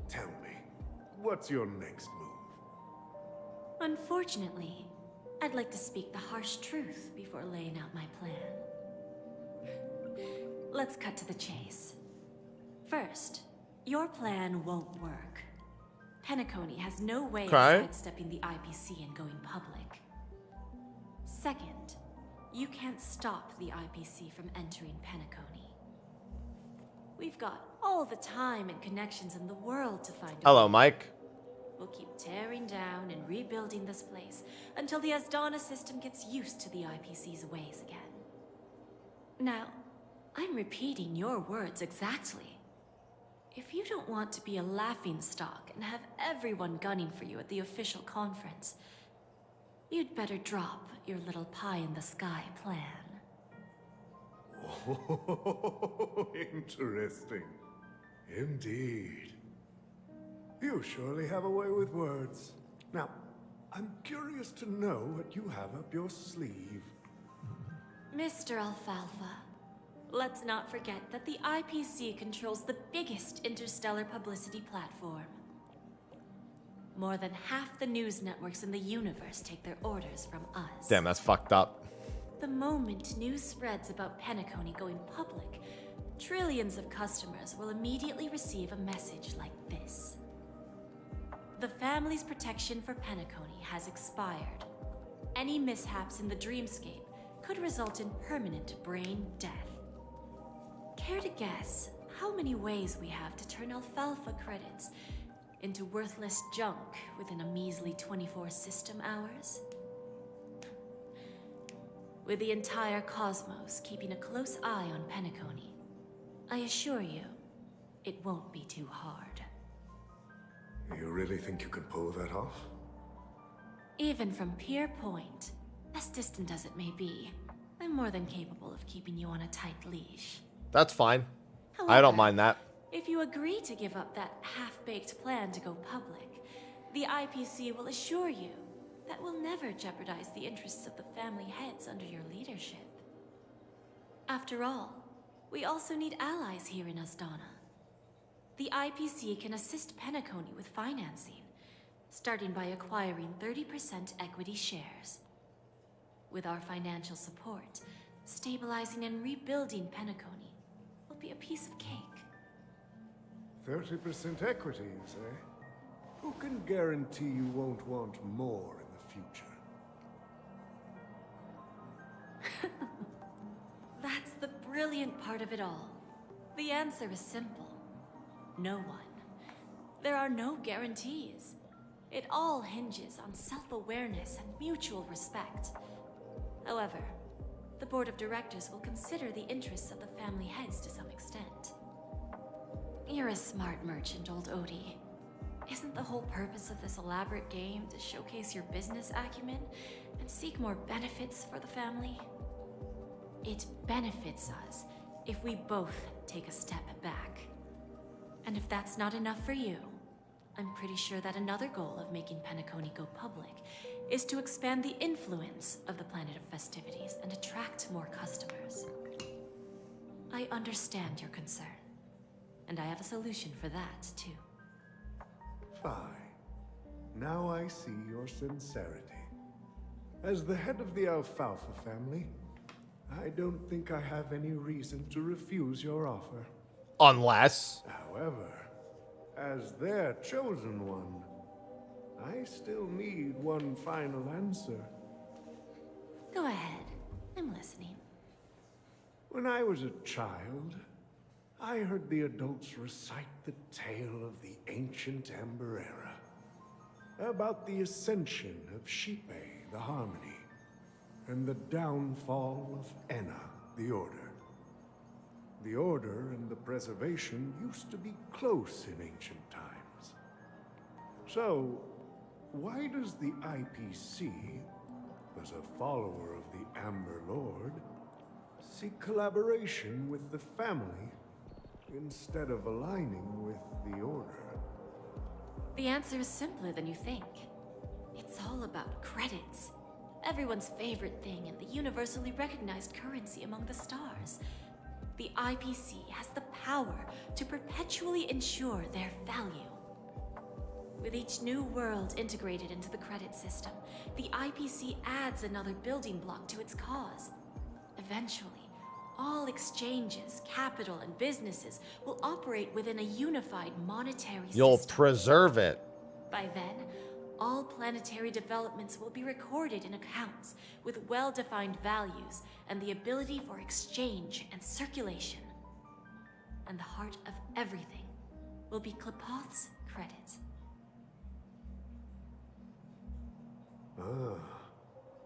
tell me, what's your next move? Unfortunately, I'd like to speak the harsh truth before laying out my plan. Let's cut to the chase. First, your plan won't work. Penacony has no way of sidestepping the IPC and going public. Second, you can't stop the IPC from entering Penacony. We've got all the time and connections in the world to find a Hello, way. Mike. We'll keep tearing down and rebuilding this place until the Asdana system gets used to the IPC's ways again. Now, I'm repeating your words exactly. If you don't want to be a laughingstock and have everyone gunning for you at the official conference, you'd better drop your little pie-in-the-sky plan. Oh, interesting. Indeed. You surely have a way with words. Now, I'm curious to know what you have up your sleeve. Mr. Alfalfa, let's not forget that the IPC controls the biggest interstellar publicity platform. More than half the news networks in the universe take their orders from us. Damn, that's fucked up. The moment news spreads about Penacony going public, trillions of customers will immediately receive a message like this. The family's protection for Penacony has expired. Any mishaps in the dreamscape could result in permanent brain death. Care to guess how many ways we have to turn alfalfa credits into worthless junk within a measly 24 system hours? With the entire cosmos keeping a close eye on Penacony, I assure you, it won't be too hard. You really think you can pull that off? Even from Pier Point, as distant as it may be, I'm more than capable of keeping you on a tight leash. That's fine. I However, don't mind that. If you agree to give up that half-baked plan to go public, the IPC will assure you that we'll never jeopardize the interests of the family heads under your leadership. After all, we also need allies here in Asdana. The IPC can assist Penacony with financing, starting by acquiring 30% equity shares. With our financial support, stabilizing and rebuilding Penacony will be a piece of cake. 30% equity, you say? Who can guarantee you won't want more in the future? That's the brilliant part of it all. The answer is simple. No one. There are no guarantees. It all hinges on self-awareness and mutual respect. However, the board of directors will consider the interests of the family heads to some extent. You're a smart merchant, old Odie. Isn't the whole purpose of this elaborate game to showcase your business acumen and seek more benefits for the family? It benefits us if we both take a step back. And if that's not enough for you, I'm pretty sure that another goal of making Penacony go public is to expand the influence of the Planet of Festivities and attract more customers. I understand your concern, and I have a solution for that, too. Fine. Now I see your sincerity. As the head of the Alfalfa family, I don't think I have any reason to refuse your offer. Unless... However, as their chosen one, I still need one final answer. Go ahead. I'm listening. When I was a child, I heard the adults recite the tale of the ancient Amber Era, about the ascension of Shipe, the Harmony, and the downfall of Enna, the Order. The Order and the Preservation used to be close in ancient times. So, why does the IPC, as a follower of the Amber Lord, seek collaboration with the family instead of aligning with the Order? The answer is simpler than you think. It's all about credits. Everyone's favorite thing and the universally recognized currency among the stars. The IPC has the power to perpetually ensure their value. With each new world integrated into the credit system, the IPC adds another building block to its cause. Eventually, all exchanges, capital, and businesses will operate within a unified monetary You'll system. preserve it. By then, all planetary developments will be recorded in accounts with well-defined values and the ability for exchange and circulation. And the heart of everything will be Klepoth's credit.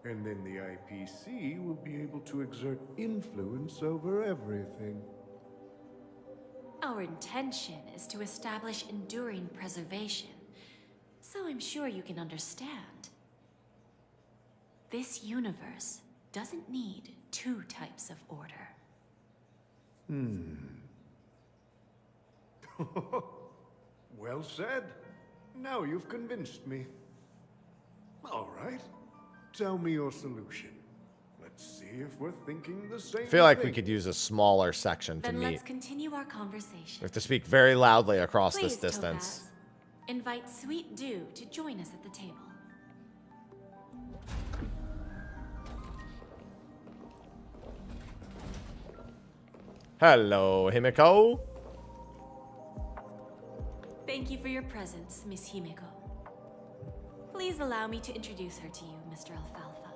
And then the IPC will be able to exert influence over everything. Our intention is to establish enduring preservation, so I'm sure you can understand. This universe doesn't need two types of order. Well said. Now you've convinced me. All right. Tell me your solution. Let's see if we're thinking the same I feel like thing. we could use a smaller section to Then meet. let's continue our conversation. We have to speak very loudly across Please, this distance. Topaz, invite Sweet Dew to join us at the table. Hello, Himiko. Thank you for your presence, Miss Himeko. Please allow me to introduce her to you, Mr. Alfalfa.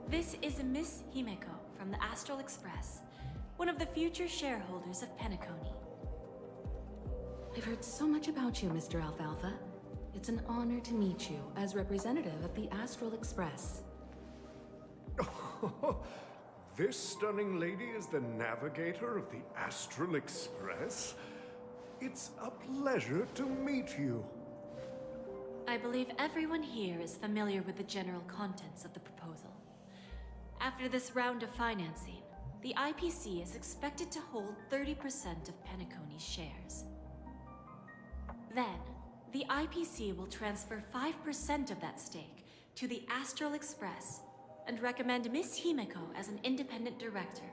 This is Miss Himeko from the Astral Express, one of the future shareholders of Penacony. I've heard so much about you, Mr. Alfalfa. It's an honor to meet you as representative of the Astral Express. This stunning lady is the navigator of the Astral Express? It's a pleasure to meet you. I believe everyone here is familiar with the general contents of the proposal. After this round of financing, the IPC is expected to hold 30% of Penacony's shares. Then, the IPC will transfer 5% of that stake to the Astral Express and recommend Miss Himeko as an independent director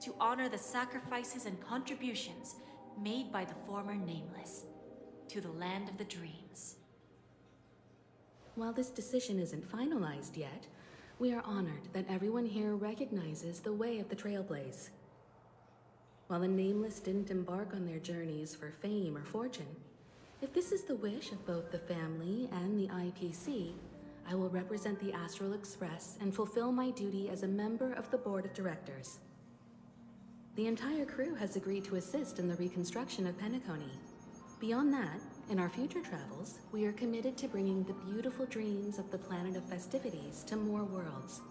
to honor the sacrifices and contributions made by the former Nameless to the land of the dreams. While this decision isn't finalized yet, we are honored that everyone here recognizes the way of the Trailblaze. While the Nameless didn't embark on their journeys for fame or fortune, if this is the wish of both the family and the IPC, I will represent the Astral Express and fulfill my duty as a member of the board of directors. The entire crew has agreed to assist in the reconstruction of Penacony. Beyond that, in our future travels, we are committed to bringing the beautiful dreams of the planet of festivities to more worlds.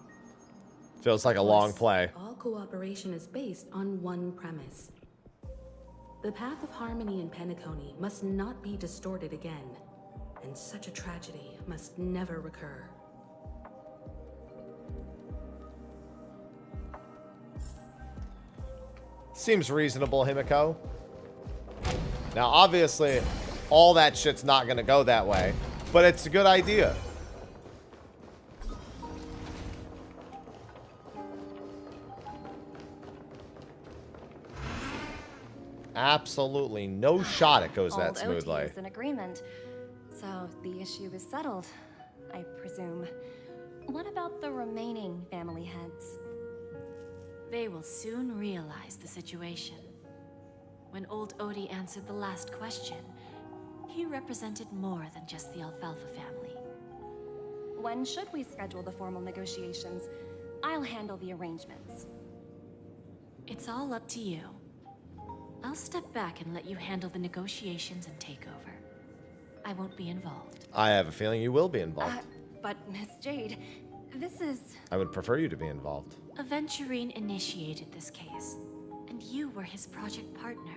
Feels like a long play. All cooperation is based on one premise. The path of harmony in Penacony must not be distorted again, and such a tragedy must never recur. Seems reasonable, Himiko. Now, obviously, all that shit's not gonna go that way, but it's a good idea. Absolutely no shot it goes that smoothly. Old OT is in agreement, so the issue is settled, I presume. What about the remaining family heads? They will soon realize the situation. When old Odie answered the last question, he represented more than just the Alfalfa family. When should we schedule the formal negotiations? I'll handle the arrangements. It's all up to you. I'll step back and let you handle the negotiations and take over. I won't be involved. I have a feeling you will be involved. But Miss Jade, this is... I would prefer you to be involved. Aventurine initiated this case, and you were his project partner.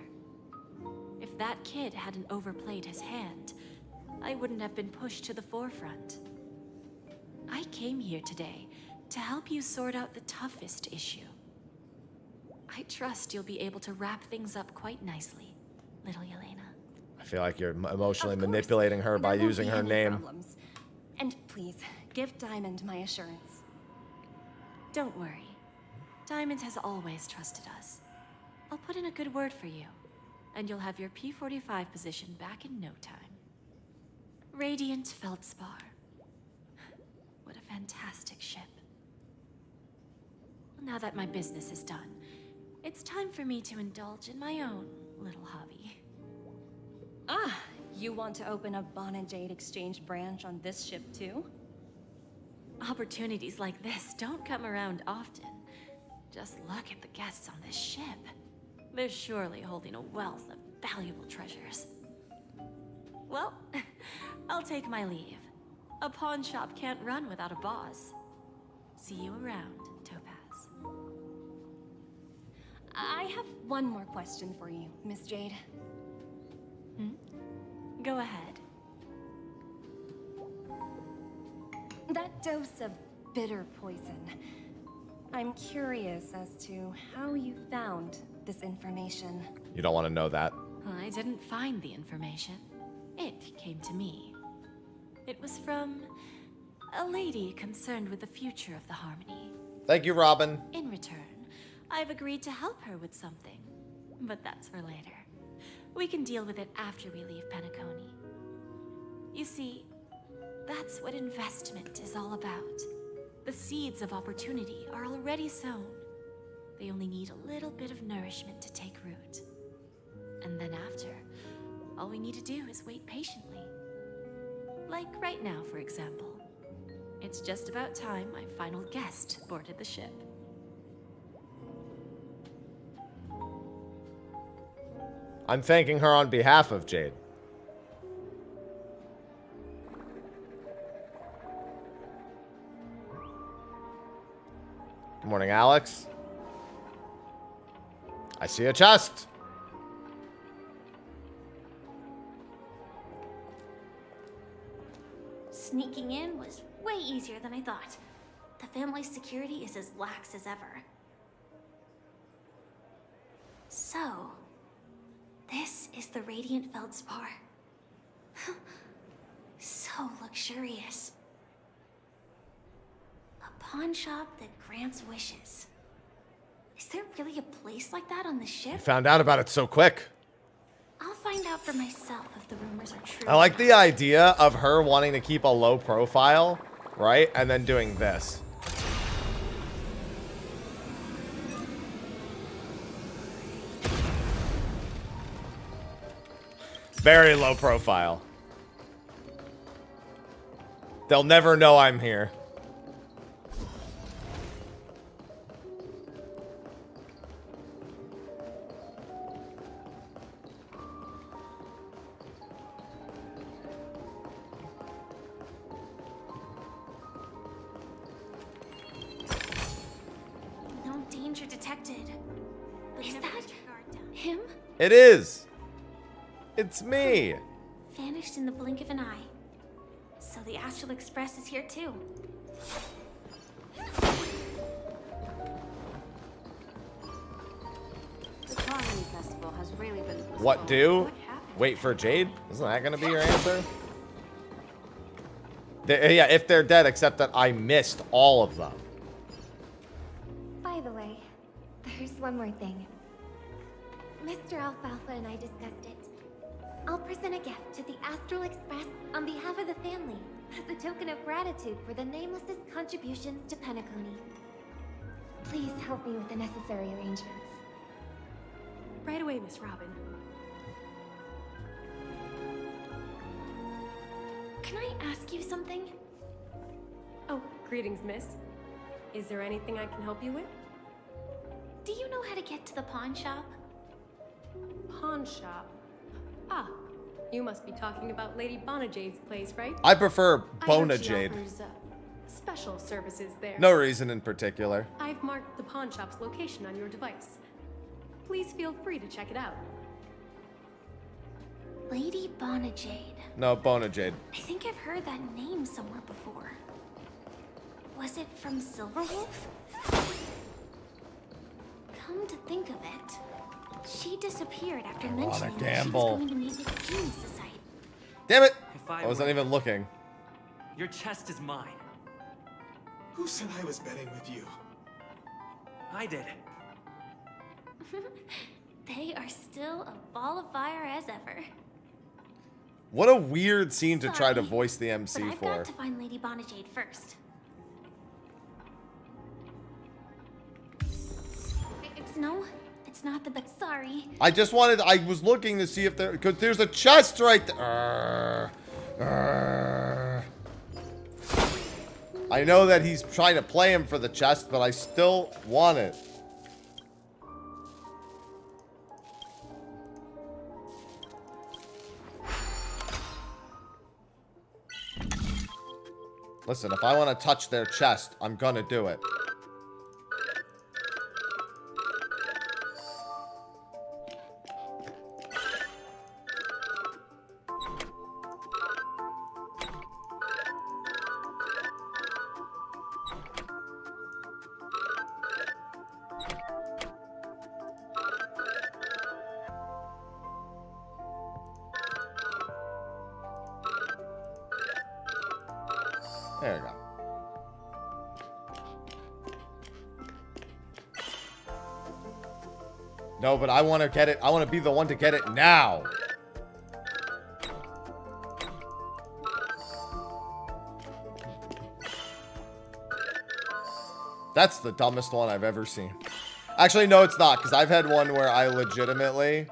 If that kid hadn't overplayed his hand, I wouldn't have been pushed to the forefront. I came here today to help you sort out the toughest issue. I trust you'll be able to wrap things up quite nicely, little Yelena. I feel like you're emotionally manipulating her by using her name. Problems. And please, give Diamond my assurance. Don't worry. Diamond has always trusted us. I'll put in a good word for you, and you'll have your P-45 position back in no time. Radiant Feldspar. What a fantastic ship. Well, now that my business is done, it's time for me to indulge in my own little hobby. Ah, you want to open a Bon & Jade exchange branch on this ship too? Opportunities like this don't come around often. Just look at the guests on this ship. They're surely holding a wealth of valuable treasures. Well, I'll take my leave. A pawn shop can't run without a boss. See you around, Topaz. I have one more question for you, Miss Jade. Go ahead. That dose of bitter poison. I'm curious as to how you found this information. You don't want to know that. I didn't find the information. It came to me. It was from a lady concerned with the future of the Harmony. Thank you, Robin. In return, I've agreed to help her with something. But that's for later. We can deal with it after we leave Penacony. You see, that's what investment is all about. The seeds of opportunity are already sown. They only need a little bit of nourishment to take root. And then after, all we need to do is wait patiently. Like right now, for example. It's just about time my final guest boarded the ship. I'm thanking her on behalf of Jade. Good morning, Alex. I see a chest. Sneaking in was way easier than I thought. The family's security is as lax as ever. So, this is the Radiant Feldspar. So luxurious. A pawn shop that grants wishes. Is there really a place like that on the ship? You found out about it so quick. I'll find out for myself if the rumors are true. I like the idea of her wanting to keep a low profile, right? And then doing this. Very low profile. They'll never know I'm here. No danger detected. Is that him? It is. It's me. Vanished in the blink of an eye. So the Astral Express is here too. The Harmony Festival has really been... What do? Wait for Jade? Isn't that going to be your answer? Yeah, if they're dead, except that I missed all of them. By the way, there's one more thing. Mr. Alfalfa and I discussed it. I'll present a gift to the Astral Express on behalf of the family as a token of gratitude for the Nameless's contributions to Penacony. Please help me with the necessary arrangements. Right away, Miss Robin. Can I ask you something? Oh, greetings, miss. Is there anything I can help you with? Do you know how to get to the pawn shop? Pawn shop? Ah, you must be talking about Lady Bonajade's place, right? I prefer I heard she Bonajade. offers, special services there. No reason in particular. I've marked the pawn shop's location on your device. Please feel free to check it out. Lady Bonajade. No, Bonajade. I think I've heard that name somewhere before. Was it from Silverwolf? Come to think of it, she disappeared after mentioning that she was going to meet with the Genius Society. Damn it! If I wasn't even looking. Your chest is mine. Who said I was betting with you? I did. They are still a ball of fire as ever. What a weird scene to try to Sorry, voice the MC but I've for. got to find Lady Bonajade first. No, it's not the best. Sorry. I was looking to see if there, because there's a chest right there. I know that he's trying to play him for the chest, but I still want it. Listen, if I want to touch their chest, I'm gonna do it. There you go. No, but I want to get it. I want to be the one to get it now. That's the dumbest one I've ever seen. Actually, no, it's not, because I've had one where I legitimately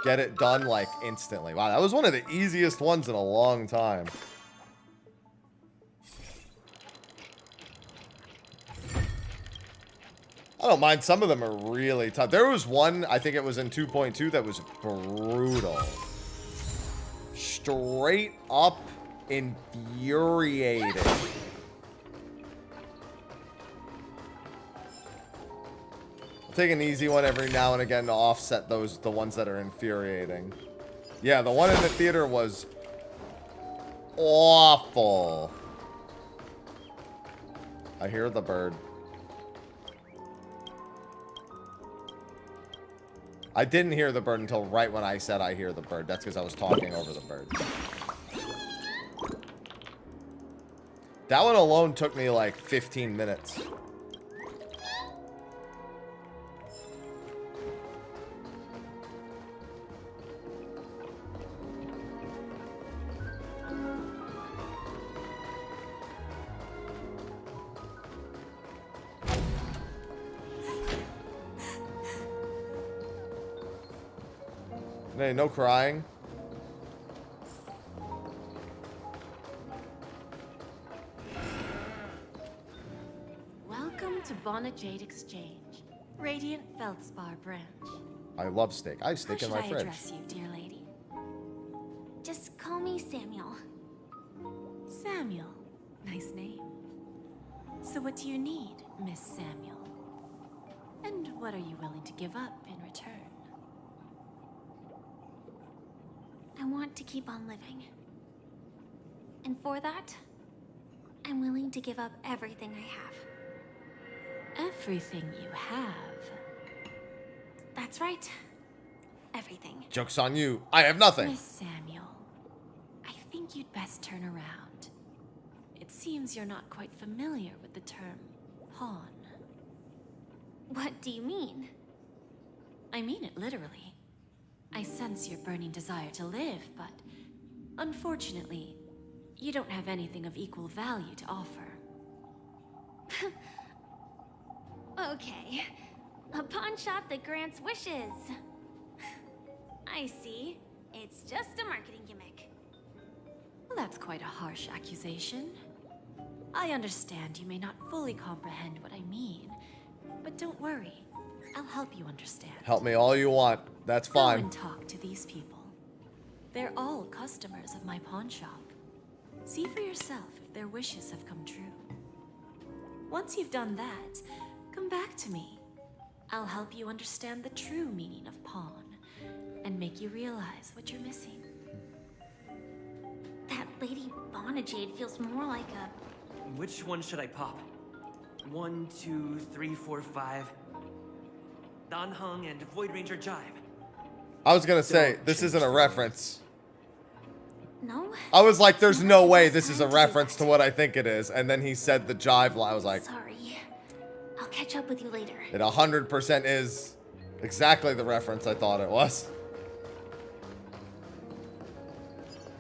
get it done, like, instantly. Wow, that was one of the easiest ones in a long time. I don't mind. Some of them are really tough. There was one, I think it was in 2.2, that was brutal. Straight up infuriating. I'll take an easy one every now and again to offset the ones that are infuriating. Yeah, the one in the theater was awful. I hear the bird. I didn't hear the bird until right when I said I hear the bird. That's because I was talking over the bird. That one alone took me like 15 minutes. Hey, no crying. Welcome to Bonajade Exchange, Radiant Feldspar branch. I love steak. I have steak in my How should I fridge. address you, dear lady? Just call me Samuel. Samuel. Nice name. So what do you need, Miss Samuel? And what are you willing to give up in return? I want to keep on living. And for that, I'm willing to give up everything I have. Everything you have? That's right. Everything. Joke's on you. I have nothing. Miss Samuel, I think you'd best turn around. It seems you're not quite familiar with the term pawn. What do you mean? I mean it literally. I sense your burning desire to live, but unfortunately, you don't have anything of equal value to offer. Okay. A pawn shop that grants wishes. I see. It's just a marketing gimmick. Well, that's quite a harsh accusation. I understand you may not fully comprehend what I mean, but don't worry. I'll help you understand. Help me all you want. That's Go fine. and talk to these people. They're all customers of my pawn shop. See for yourself if their wishes have come true. Once you've done that, come back to me. I'll help you understand the true meaning of pawn and make you realize what you're missing. That Lady Bonajade feels more like a... Which one should I pop? 1, 2, 3, 4, 5. Dan Heng and Void Ranger Jive. I was gonna say, this isn't a reference. No? I was like, there's no way this is a reference to what I think it is. And then he said the jive line. I was like, Sorry. I'll catch up with you later. It 100% is exactly the reference I thought it was.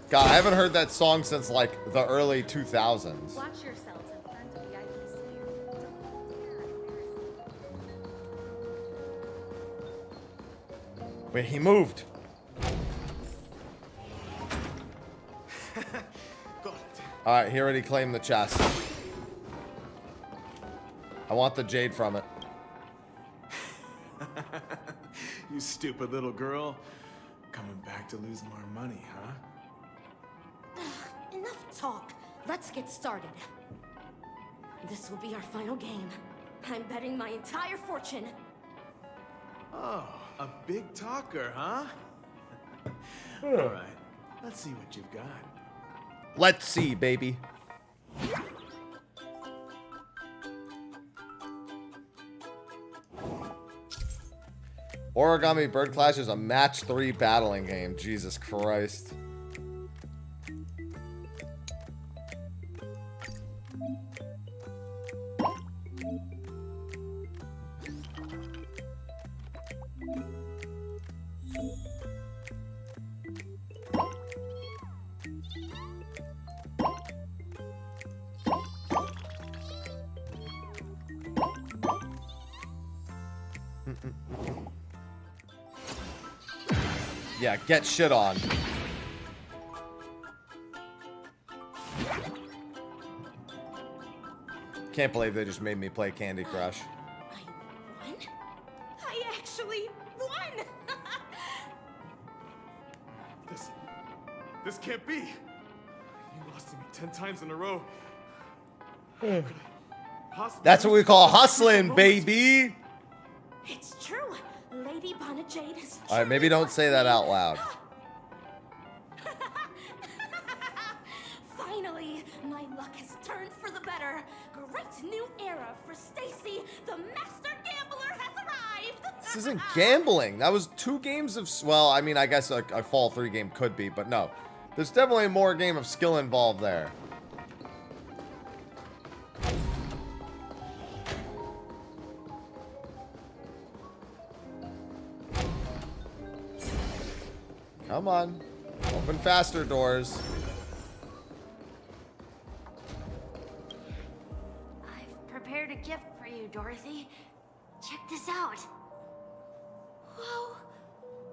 God, I haven't heard that song since like the early 2000s. Watch yourselves in front of the IPC. Wait, he moved. Alright, he already claimed the chest. I want the jade from it. You stupid little girl. Coming back to lose more money, huh? Enough talk. Let's get started. This will be our final game. I'm betting my entire fortune. Oh, a big talker, huh? All right, let's see what you've got. Let's see, baby. Origami Bird Clash is a match 3 battling game. Jesus Christ. Yeah, get shit on. Can't believe they just made me play Candy Crush. I actually won! This can't be. You lost to me 10 times in a row. That's what we call hustling, baby. It's true. Lady Bonajade is All right, maybe don't say that out loud. Finally, my luck has turned for the better. Great new era for Stacy. The master gambler has arrived. This isn't gambling. That was 2 games of... Well, I mean, I guess a Fall 3 game could be, but no. There's definitely more game of skill involved there. Come on. Open faster doors. I've prepared a gift for you, Dorothy. Check this out. Whoa,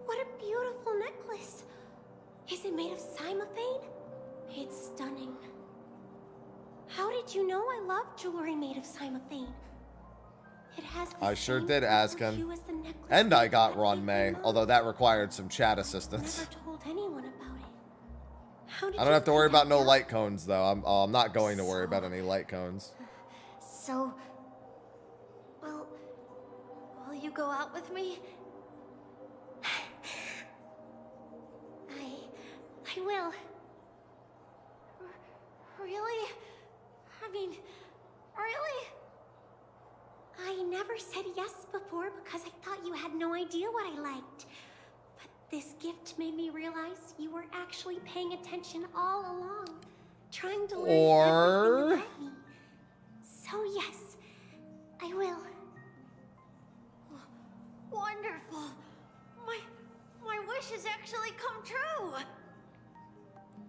what a beautiful necklace. Is it made of cymophane? It's stunning. How did you know I love jewelry made of cymophane? It has the I sure same did ask color him. hue as the necklace And I made got by Ron May, although that required some chat assistance. Never told anyone about it. How did I don't you have to worry find about no out? light cones, though. I'm not going to worry about any light cones. So, will you go out with me? I will. Really? I mean, really? I never said yes before because I thought you had no idea what I liked. But this gift made me realize you were actually paying attention all along, trying to learn everything about me. So yes, I will. Wonderful. My wish has actually come true.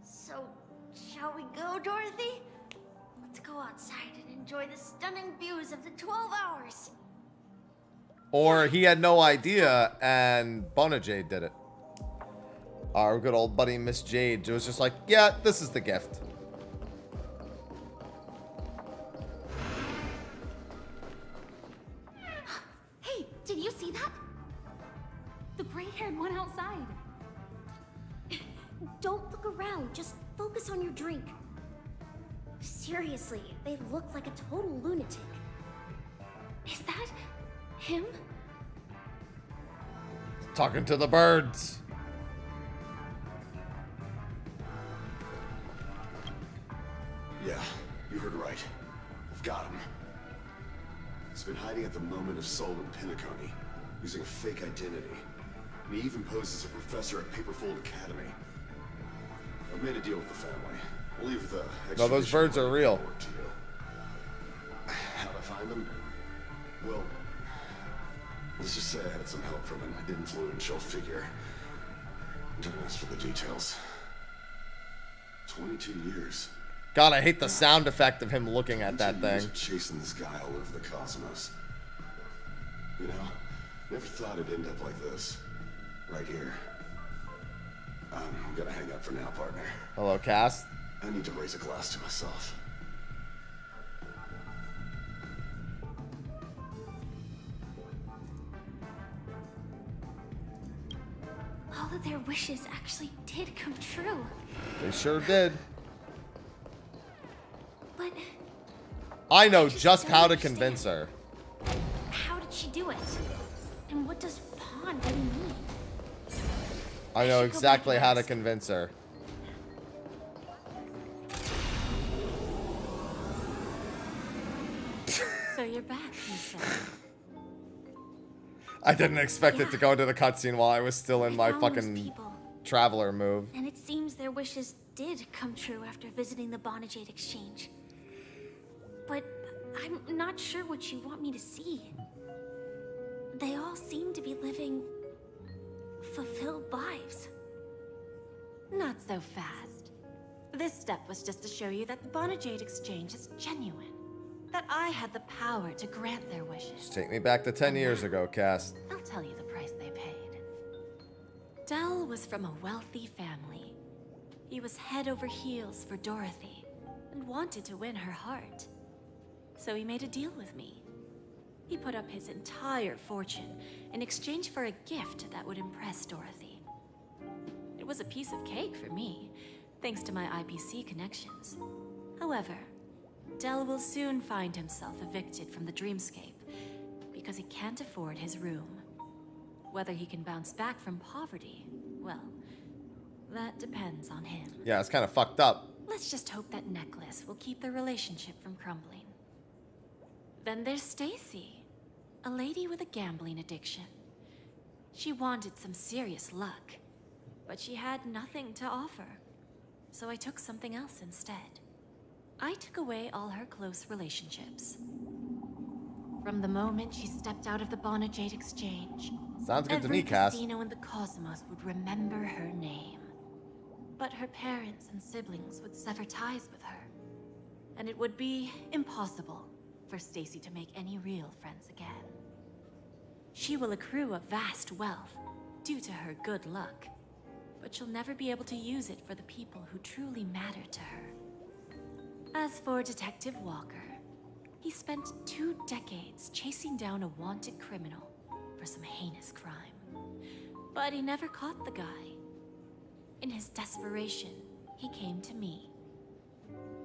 So, shall we go, Dorothy? Let's go outside and enjoy the stunning views of the 12 hours. Or he had no idea and Bonajade did it. Our good old buddy Miss Jade was just like, yeah, this is the gift. Hey, did you see that? The gray-haired one outside. Don't look around, just focus on your drink. Seriously, they look like a total lunatic. Is that him? Talking to the birds. Yeah, you heard right. We've got him. He's been hiding at the moment of soul in Penacony, using a fake identity. And he even posed as a professor at Paperfold Academy. I've made a deal with the family. We'll leave the No, those birds are real. to you. How'd I find them? Well, let's just say I had some help from an influential figure. Don't ask for the details. 22 years. God, I hate the sound effect of him looking at that 22 years thing. of chasing this guy all over the cosmos. You know, never thought it'd end up like this. Right here. I'm gonna hang up for now, partner. Hello, Cass. I need to raise a glass to myself. All of their wishes actually did come true. They sure did. But I know just how to convince her. how did she do it? And what does pawn really mean? I know exactly how to convince her. So you're back, you said. I didn't expect it to go into the cutscene while I was still in my found those fucking people. traveler move. And it seems their wishes did come true after visiting the Bonajade Exchange. But I'm not sure what you want me to see. They all seem to be living fulfilled lives. Not so fast. This step was just to show you that the Bonajade Exchange is genuine. That I had the power to grant their wishes. Just take me back to 10 years ago, Cass. I'll tell you the price they paid. Dell was from a wealthy family. He was head over heels for Dorothy and wanted to win her heart. So he made a deal with me. He put up his entire fortune in exchange for a gift that would impress Dorothy. It was a piece of cake for me, thanks to my IPC connections. However, Dell will soon find himself evicted from the dreamscape because he can't afford his room. Whether he can bounce back from poverty, well, that depends on him. Yeah, it's kind of fucked up. Let's just hope that necklace will keep their relationship from crumbling. Then there's Stacy, a lady with a gambling addiction. She wanted some serious luck, but she had nothing to offer. So I took something else instead. I took away all her close relationships. From the moment she stepped out of the Bonajade Exchange, Sounds good to every me, Cass. casino in the cosmos would remember her name. But her parents and siblings would sever ties with her, and it would be impossible for Stacy to make any real friends again. She will accrue a vast wealth due to her good luck, but she'll never be able to use it for the people who truly matter to her. As for Detective Walker, he spent 2 decades chasing down a wanted criminal for some heinous crime. But he never caught the guy. In his desperation, he came to me.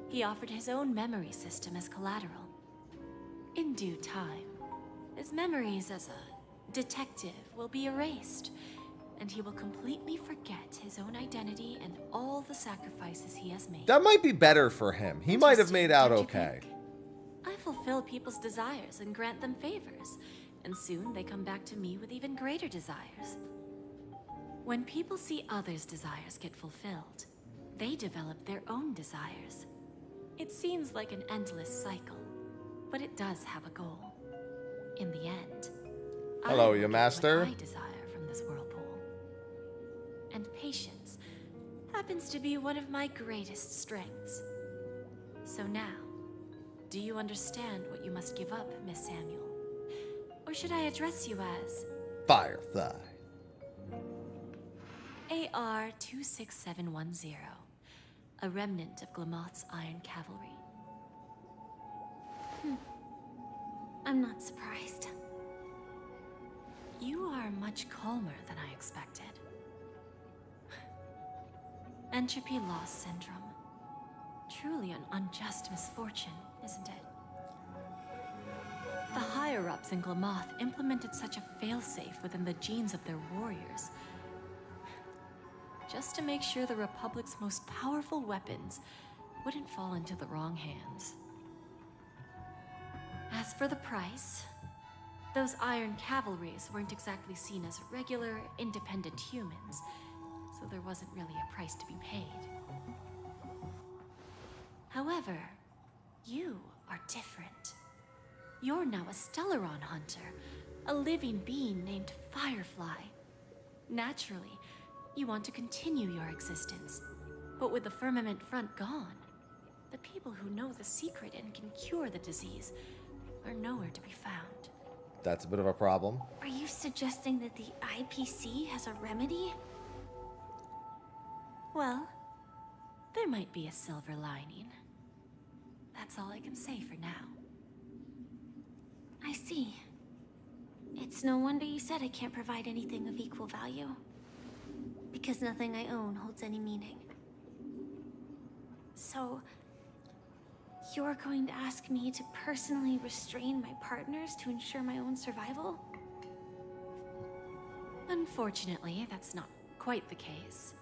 He offered his own memory system as collateral. In due time, his memories as a detective will be erased, and he will completely forget his own identity and all the sacrifices he has made. That might be better for him. He might have made out okay. I fulfill people's desires and grant them favors, and soon they come back to me with even greater desires. When people see others' desires get fulfilled, they develop their own desires. It seems like an endless cycle, but it does have a goal. In the end, Hello, I you will get master. what I desire from this whirlpool. And patience happens to be one of my greatest strengths. So now, do you understand what you must give up, Miss Samuel? Or should I address you as Firefly. AR-26710, a remnant of Glamoth's Iron Cavalry? I'm not surprised. You are much calmer than I expected. Entropy loss syndrome. Truly an unjust misfortune, isn't it? The higher-ups in Glamoth implemented such a failsafe within the genes of their warriors, just to make sure the Republic's most powerful weapons wouldn't fall into the wrong hands. As for the price, those Iron Cavalries weren't exactly seen as regular, independent humans, so there wasn't really a price to be paid. However, you are different. You're now a Stellaron hunter, a living being named Firefly. Naturally, you want to continue your existence, but with the firmament front gone, the people who know the secret and can cure the disease are nowhere to be found. That's a bit of a problem. Are you suggesting that the IPC has a remedy? Well, there might be a silver lining. That's all I can say for now. I see. It's no wonder you said I can't provide anything of equal value. Because nothing I own holds any meaning. So, you're going to ask me to personally restrain my partners to ensure my own survival? Unfortunately, that's not quite the case.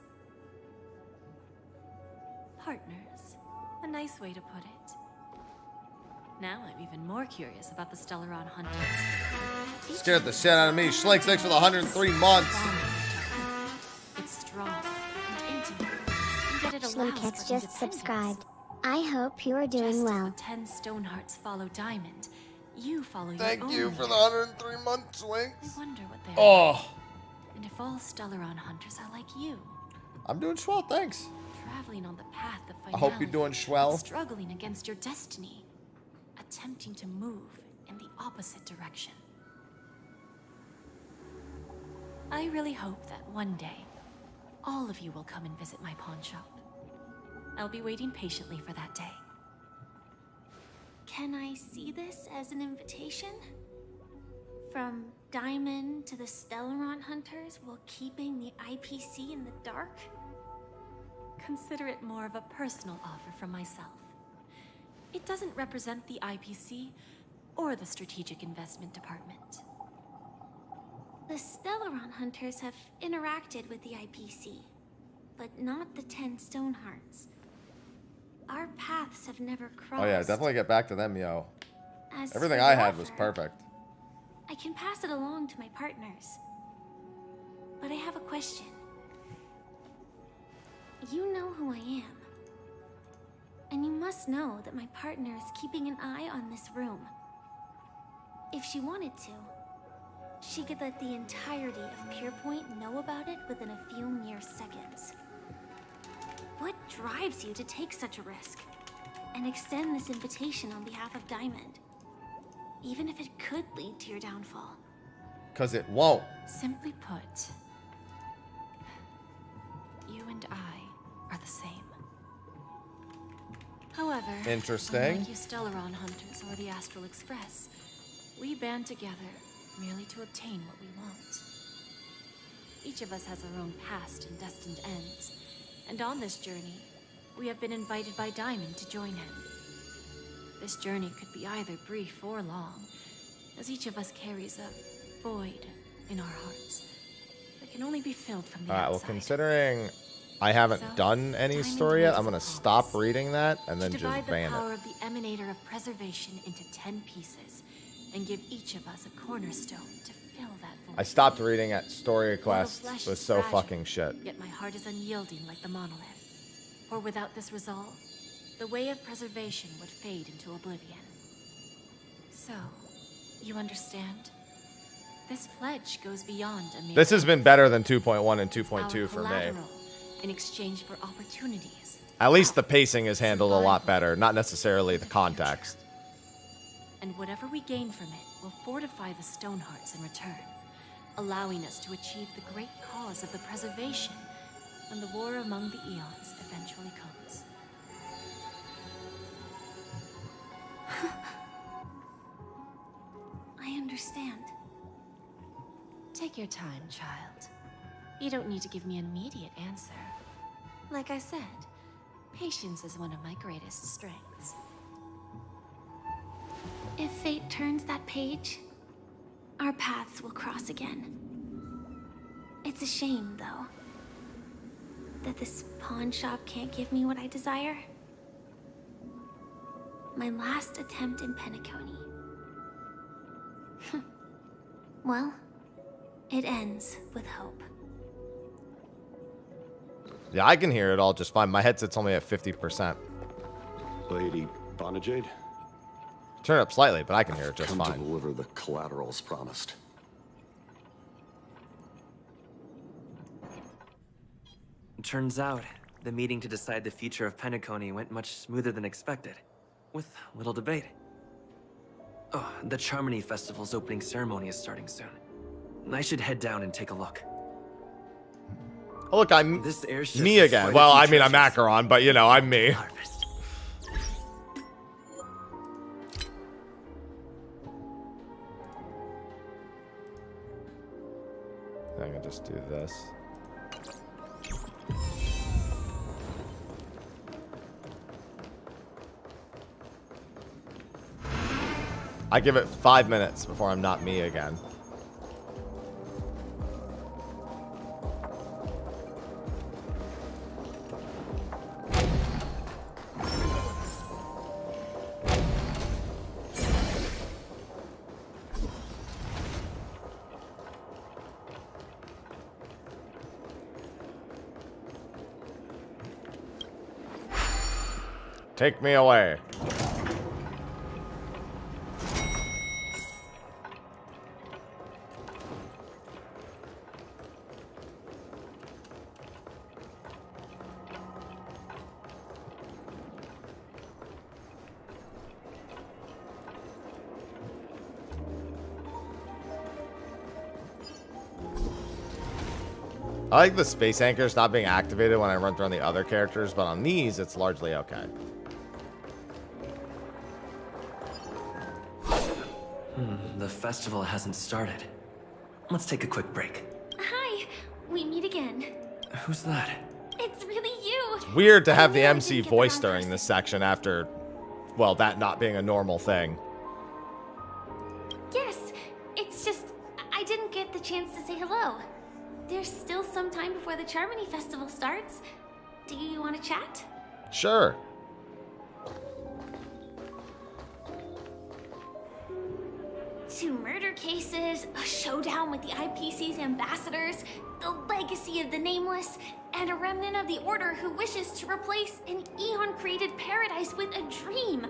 Partners. A nice way to put it. Now I'm even more curious about the Stellaron hunters. Scared the shit out of me. Schlenk 6 for the 103 months. It's strong and intimate, and yet it allows Schlinkets for just subscribed. I hope you are doing Just well. as the 10 Stonehearts follow Diamond, you follow your Thank own you for the path. 103 months, Swinks. I wonder what they Oh. are. And if all Stellaron hunters are like you, I'm doing swell, thanks. traveling on the path of finality, I hope you're doing swell. but struggling against your destiny, attempting to move in the opposite direction. I really hope that one day, all of you will come and visit my pawn shop. I'll be waiting patiently for that day. Can I see this as an invitation? From Diamond to the Stellaron hunters while keeping the IPC in the dark? Consider it more of a personal offer from myself. It doesn't represent the IPC or the Strategic Investment Department. The Stellaron hunters have interacted with the IPC, but not the 10 Stonehearts. Our paths have never crossed. Oh yeah, definitely get back to them, yo. As Everything for I the had was offer, perfect. I can pass it along to my partners. But I have a question. You know who I am. And you must know that my partner is keeping an eye on this room. If she wanted to, she could let the entirety of Pierpoint know about it within a few mere seconds. What drives you to take such a risk and extend this invitation on behalf of Diamond, even if it could lead to your downfall? Because it won't. Simply put, you and I are the same. However, Interesting. unlike you Stellaron hunters or the Astral Express, we band together merely to obtain what we want. Each of us has our own past and destined ends, and on this journey, we have been invited by Diamond to join him. This journey could be either brief or long, as each of us carries a void in our hearts that can only be filled from the Alright, well, outside. considering I haven't So, done any Diamond story yet, makes I'm going to a stop reading that and then to just divide the ban power it. of the Emanator of Preservation into 10 pieces, and give each of us a cornerstone to fill that void. I stopped reading at Story While the Quest. flesh It was is so fragile, fucking shit. Yet my heart is unyielding like the monolith. For without this resolve, the way of preservation would fade into oblivion. So, you understand? This pledge goes beyond a mere This has been better than 2.1 and It's our 2.2 for me. collateral in exchange for opportunities. At least the pacing is handled a lot better, not necessarily the context. And whatever we gain from it will fortify the Stonehearts in return, allowing us to achieve the great cause of the preservation when the war among the eons eventually comes. I understand. Take your time, child. You don't need to give me an immediate answer. Like I said, patience is one of my greatest strengths. If fate turns that page, our paths will cross again. It's a shame, though, that this pawn shop can't give me what I desire. My last attempt in Penacony. Well, it ends with hope. Yeah, I can hear it all just fine. My headset's only at 50%. Lady Bonajade? Turn it up slightly, but I can hear it just Come fine. to deliver the collaterals promised. Turns out, the meeting to decide the future of Penacony went much smoother than expected, with little debate. Oh, the Charmony Festival's opening ceremony is starting soon. I should head down and take a look. Oh, look, I'm This airship me has again. quite a Well, few I mean, I'm treasures. Acheron, but you know, I'm me. I can just do this. I give it 5 minutes before I'm not me again. Take me away. I like the space anchors not being activated when I run through on the other characters, but on these, it's largely okay. The festival hasn't started. Let's take a quick break. Hi, we meet again. Who's that? It's really you. Weird to have the MC voice during this section after, well, that not being a normal thing. Yes, it's just I didn't get the chance to say hello. There's still some time before the Charmony Festival starts. Do you want to chat? Sure. Two murder cases, a showdown with the IPC's ambassadors, the legacy of the Nameless, and a remnant of the Order who wishes to replace an Eon-created paradise with a dream.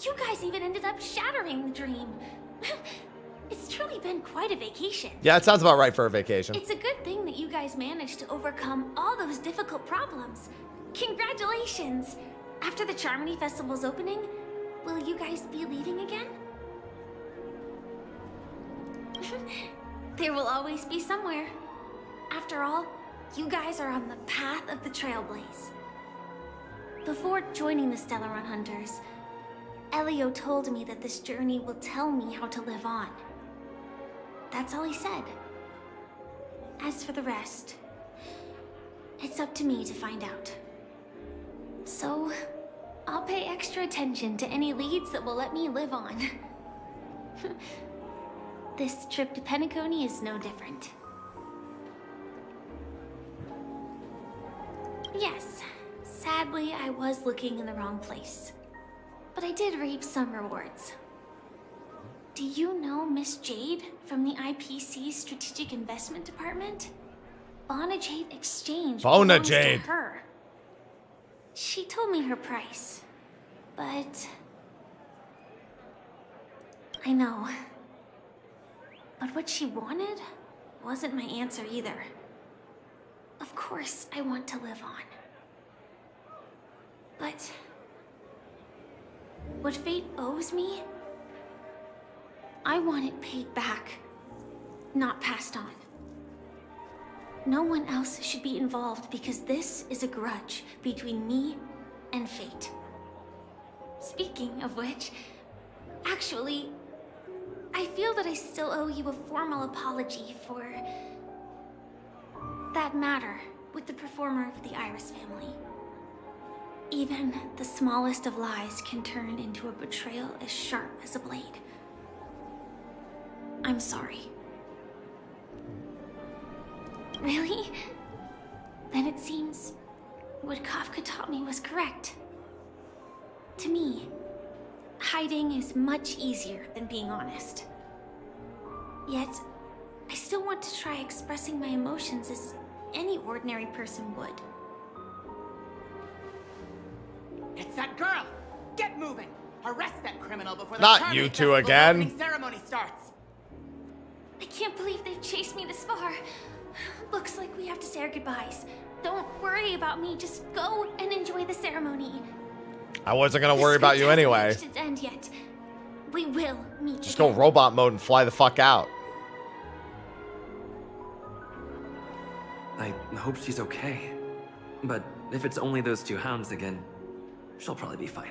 You guys even ended up shattering the dream. It's truly been quite a vacation. Yeah, it sounds about right for a vacation. It's a good thing that you guys managed to overcome all those difficult problems. Congratulations! After the Charmony Festival's opening, will you guys be leaving again? There will always be somewhere. After all, you guys are on the path of the Trailblaze. Before joining the Stellaron Hunters, Elio told me that this journey will tell me how to live on. That's all he said. As for the rest, it's up to me to find out. So, I'll pay extra attention to any leads that will let me live on. This trip to Penacony is no different. Yes, sadly I was looking in the wrong place. But I did reap some rewards. Do you know Miss Jade from the IPC Strategic Investment Department? Bona Jade Exchange Bona belongs Jade. to her. She told me her price, but I know. But what she wanted wasn't my answer either. Of course, I want to live on. But what fate owes me, I want it paid back, not passed on. No one else should be involved because this is a grudge between me and fate. Speaking of which, actually, I feel that I still owe you a formal apology for that matter with the performer of the Iris family. Even the smallest of lies can turn into a betrayal as sharp as a blade. I'm sorry. Really? Then it seems what Kafka taught me was correct. To me, hiding is much easier than being honest. Yet, I still want to try expressing my emotions as any ordinary person would. It's that girl! Get moving! Arrest that criminal before the Not Charming you two Festival's again. opening ceremony starts. I can't believe they've chased me this far. Looks like we have to say our goodbyes. Don't worry about me. Just go and enjoy the ceremony. I wasn't gonna worry about you anyway. Reached its end yet. We will meet. Just go robot mode and fly the fuck out. I hope she's okay. But if it's only those two hounds again, she'll probably be fine.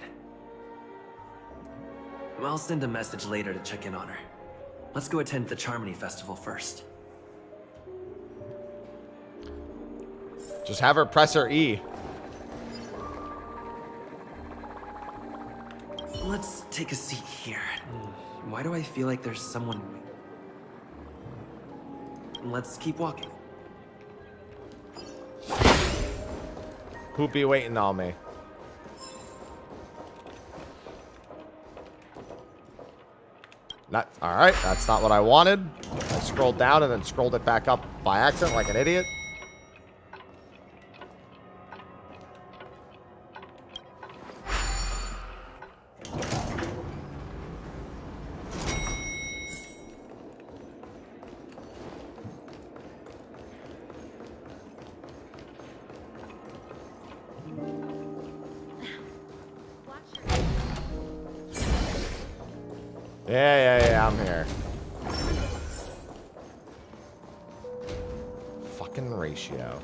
I'll send a message later to check in on her. Let's go attend the Charmony Festival first. Just have her press her E. Let's take a seat here. Why do I feel like there's someone... Let's keep walking. Who be waiting on me? Not all right. That's not what I wanted. I scrolled down and then scrolled it back up by accident like an idiot. Yeah, I'm here. Fucking Ratio.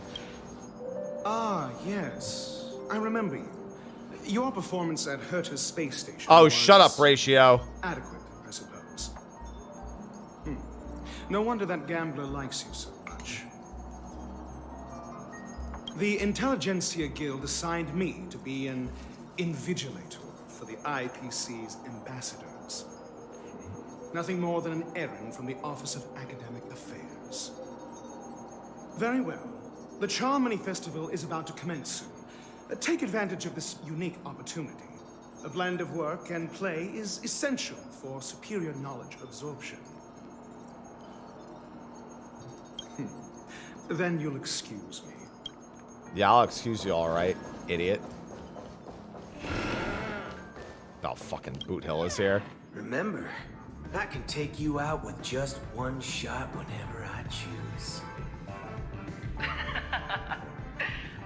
Ah, yes. I remember you. Your performance at Herta's space station Oh, was shut up, Ratio. adequate, I suppose. No wonder that gambler likes you so much. The Intelligentsia Guild assigned me to be an invigilator for the IPC's ambassadors. Nothing more than an errand from the Office of Academic Affairs. Very well. The Charmony Festival is about to commence soon. Take advantage of this unique opportunity. A blend of work and play is essential for superior knowledge absorption. Then you'll excuse me. Yeah, I'll excuse you, all right, idiot. Oh, fucking Boot Hill is here. Remember, I can take you out with just one shot whenever I choose.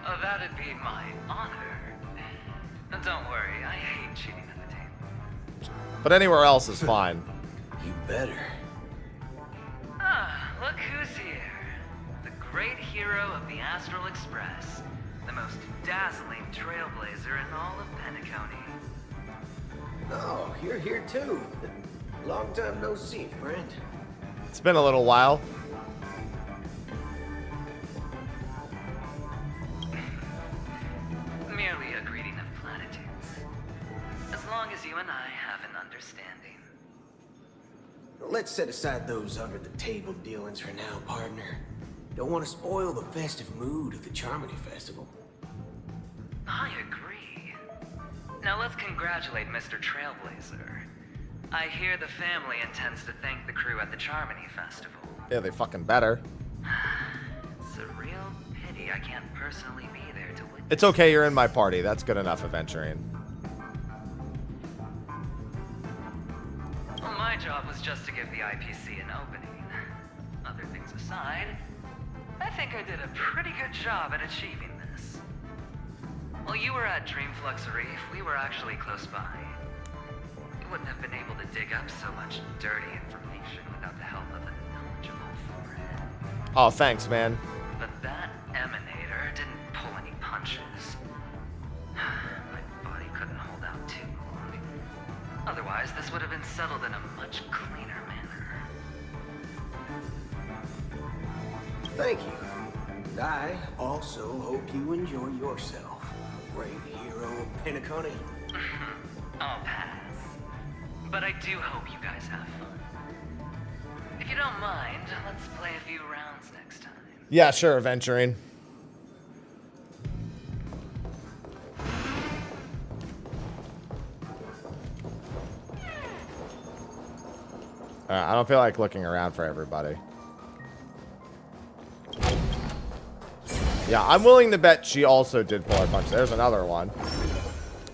Oh, that'd be my honor. Don't worry, I hate cheating at the table. But anywhere else is fine. You better. Ah, look who's here. The great hero of the Astral Express. The most dazzling trailblazer in all of Penacony. Oh, you're here too. Long time no see, friend. It's been a little while. Merely a greeting of platitudes. As long as you and I have an understanding. Let's set aside those under-the-table dealings for now, partner. Don't want to spoil the festive mood of the Charmony Festival. I agree. Now let's congratulate Mr. Trailblazer. I hear the family intends to thank the crew at the Charmony Festival. Yeah, they fucking better. It's a real pity I can't personally be there to witness. It's okay, you're in my party. That's good enough, Aventurine. Well, my job was just to give the IPC an opening. Other things aside, I think I did a pretty good job at achieving this. While you were at Dreamflux Reef, we were actually close by. You wouldn't have been able to dig up so much dirty information without the help of a knowledgeable foreign. Oh, thanks, man. But that emanator didn't pull any punches. My body couldn't hold out too long. Otherwise, this would have been settled in a much cleaner manner. Thank you. And I also hope you enjoy yourself, great hero of Penacony. I'll pass. But I do hope you guys have fun. If you don't mind, let's play a few rounds next time. Yeah, sure, Aventurine. I don't feel like looking around for everybody. Yeah, I'm willing to bet she also did pull her punch. There's another one.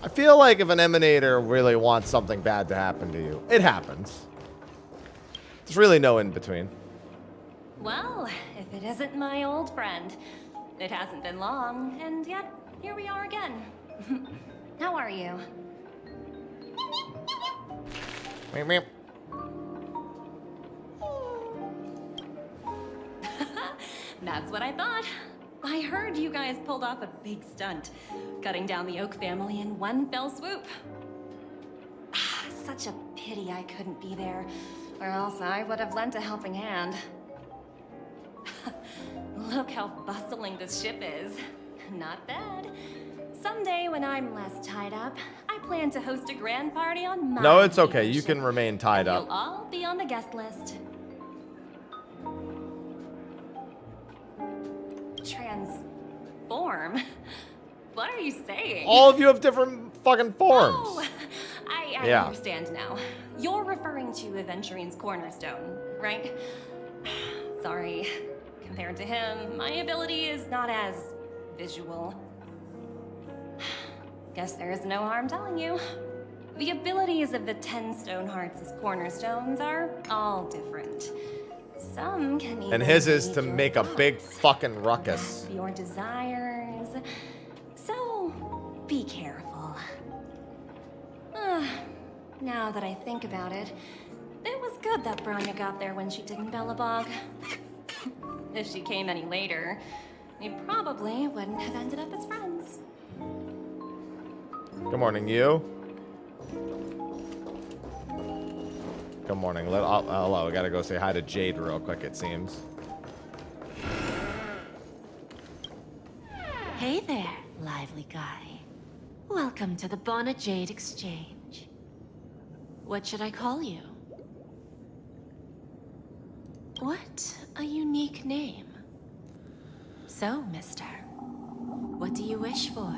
I feel like if an emanator really wants something bad to happen to you, it happens. There's really no in between. Well, if it isn't my old friend, it hasn't been long, and yet here we are again. How are you? Meow, meow. That's what I thought. I heard you guys pulled off a big stunt, cutting down the Oak family in one fell swoop. Such a pity I couldn't be there, or else I would have lent a helping hand. Look how bustling this ship is. Not bad. Someday when I'm less tied up, I plan to host a grand party on my No, it's okay. You ship. can remain tied You'll up. all be on the guest list. Transform? What are you saying? All of you have different fucking forms. Oh, I Yeah. understand now. You're referring to Aventurine's cornerstone, right? Sorry. Compared to him, my ability is not as visual. Guess there is no harm telling you. The abilities of the 10 Stonehearts' cornerstones are all different. Some can even And his is to your make a big fucking ruckus. your desires. So, be careful. Now that I think about it, it was good that Bronya got there when she did in Bellabog. If she came any later, we probably wouldn't have ended up as friends. Good morning, you. Good morning. Hello, I gotta go say hi to Jade real quick, it seems. Hey there, lively guy. Welcome to the Bona Jade Exchange. What should I call you? What a unique name. So, mister, what do you wish for?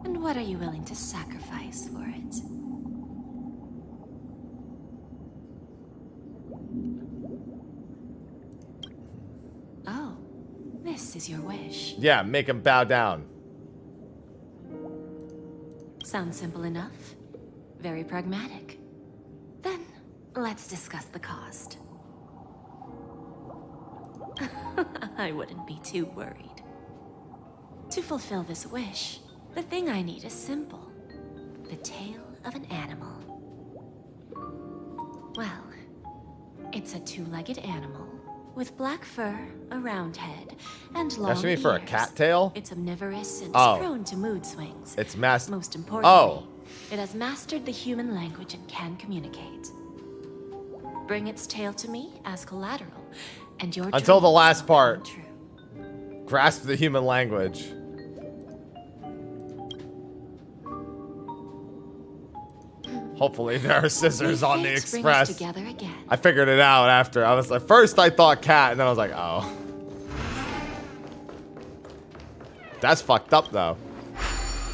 And what are you willing to sacrifice for it? Oh, this is your wish. Yeah, make him bow down. Sounds simple enough. Very pragmatic. Then, let's discuss the cost. I wouldn't be too worried. To fulfill this wish, the thing I need is simple. The tail of an animal. Well, it's a two-legged animal with black fur, a round head, and long Asking me ears. for a cat tail? It's omnivorous and Oh. is prone to mood swings. It's Most importantly, Oh. it has mastered the human language and can communicate. Bring its tail to me as collateral, and your Until the dreams last will come part. true. Grasp the human language. Hopefully there are scissors May on the fate bring express. us together again. I figured it out after. I was like, first I thought cat, and then I was like, oh. That's fucked up though.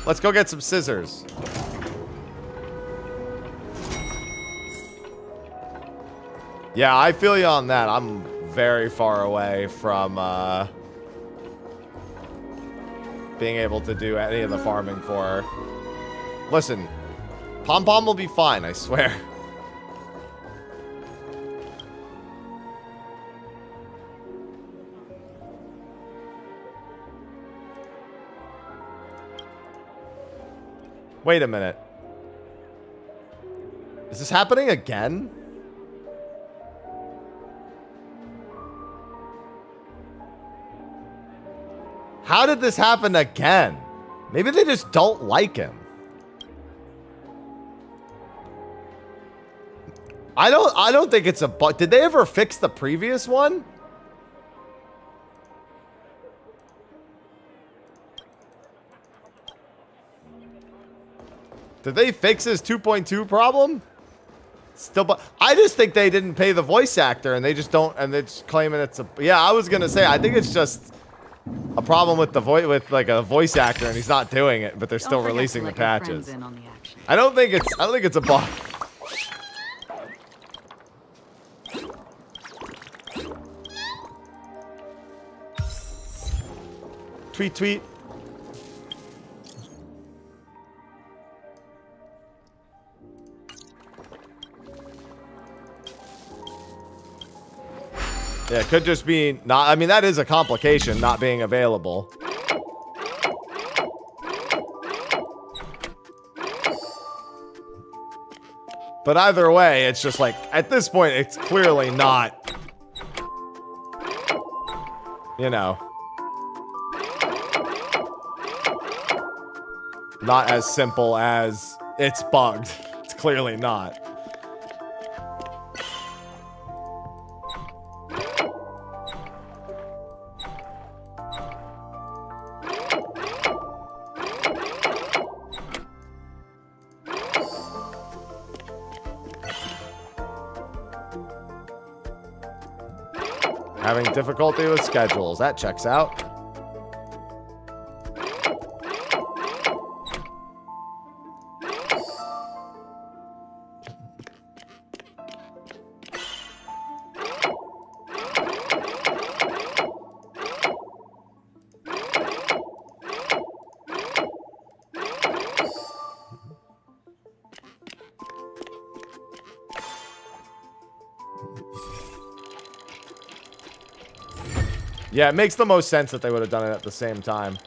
Let's go get some scissors. Yeah, I feel you on that. I'm very far away from being able to do any of the farming for her. Listen, Pom Pom will be fine, I swear. Wait a minute. Is this happening again? How did this happen again? Maybe they just don't like him. I don't think it's a bug. Did they ever fix the previous one? Did they fix his 2.2 problem? Still, but I just think they didn't pay the voice actor, and they just don't, and they're just claiming it's a. Yeah, I was gonna say I think it's just a problem with the voice, with like a voice actor, and he's not doing it, but they're still releasing the patches. I don't think it's a bug. Tweet, tweet. Yeah, it could just be not. I mean, that is a complication, not being available. But either way, it's just like, at this point, it's clearly not, you know, not as simple as it's bugged. It's clearly not. Having difficulty with schedules. That checks out. Yeah, it makes the most sense that they would have done it at the same time.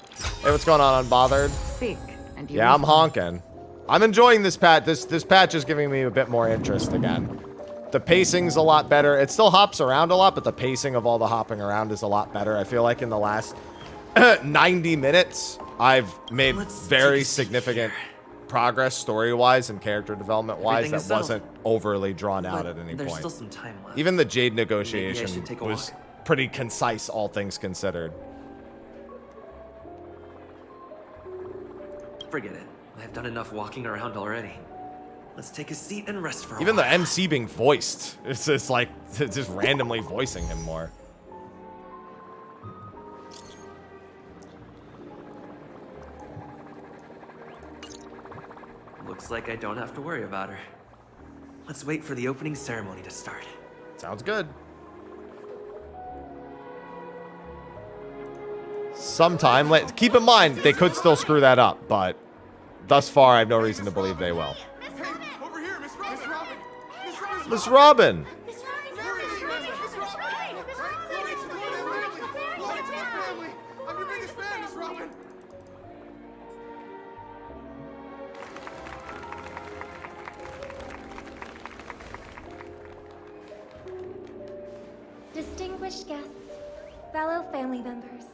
Hey, what's going on, Unbothered? Speak, and you Yeah, I'm listen. honking. I'm enjoying this patch. This patch is giving me a bit more interest again. The pacing's a lot better. It still hops around a lot, but the pacing of all the hopping around is a lot better. I feel like in the last 90 minutes, I've made very significant progress story-wise and character development-wise Everything that is settled. wasn't overly drawn out But at any there's point. still some time left. Even the Jade Maybe I negotiation should take a was walk. pretty concise, all things considered. Forget it. I've done enough walking around already. Let's take a seat and rest for a Even the while. MC being voiced, it's just like, it's just randomly voicing him more. Looks like I don't have to worry about her. Let's wait for the opening ceremony to start. Sounds good. Sometime, keep in mind, they could still screw that up, but thus far, I have no reason to believe they will. Miss Robin! Distinguished guests, fellow family members,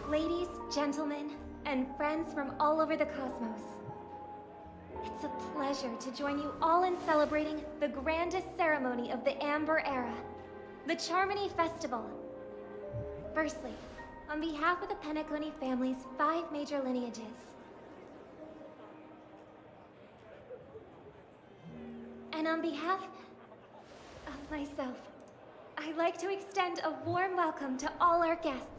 ladies, gentlemen, and friends from all over the cosmos. It's a pleasure to join you all in celebrating the grandest ceremony of the Amber Era, the Charmony Festival. Firstly, on behalf of the Penacony family's 5 major lineages, and on behalf of myself, I'd like to extend a warm welcome to all our guests.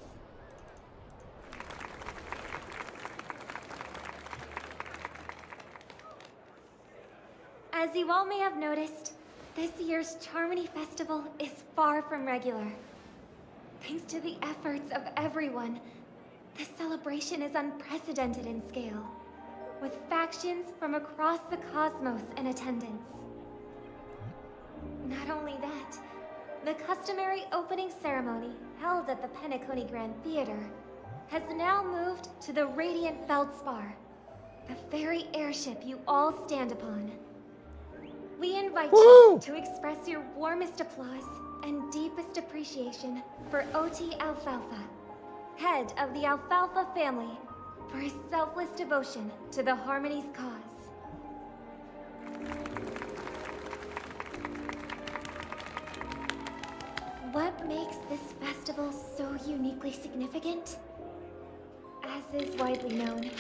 As you all may have noticed, this year's Charmony Festival is far from regular. Thanks to the efforts of everyone, this celebration is unprecedented in scale, with factions from across the cosmos in attendance. Not only that, the customary opening ceremony held at the Penacony Grand Theater has now moved to the Radiant Feldspar, the very airship you all stand upon. We invite you to express your warmest applause and deepest appreciation for OT Alfalfa, head of the Alfalfa family, for his selfless devotion to the Harmony's cause. What makes this festival so uniquely significant? As is widely known,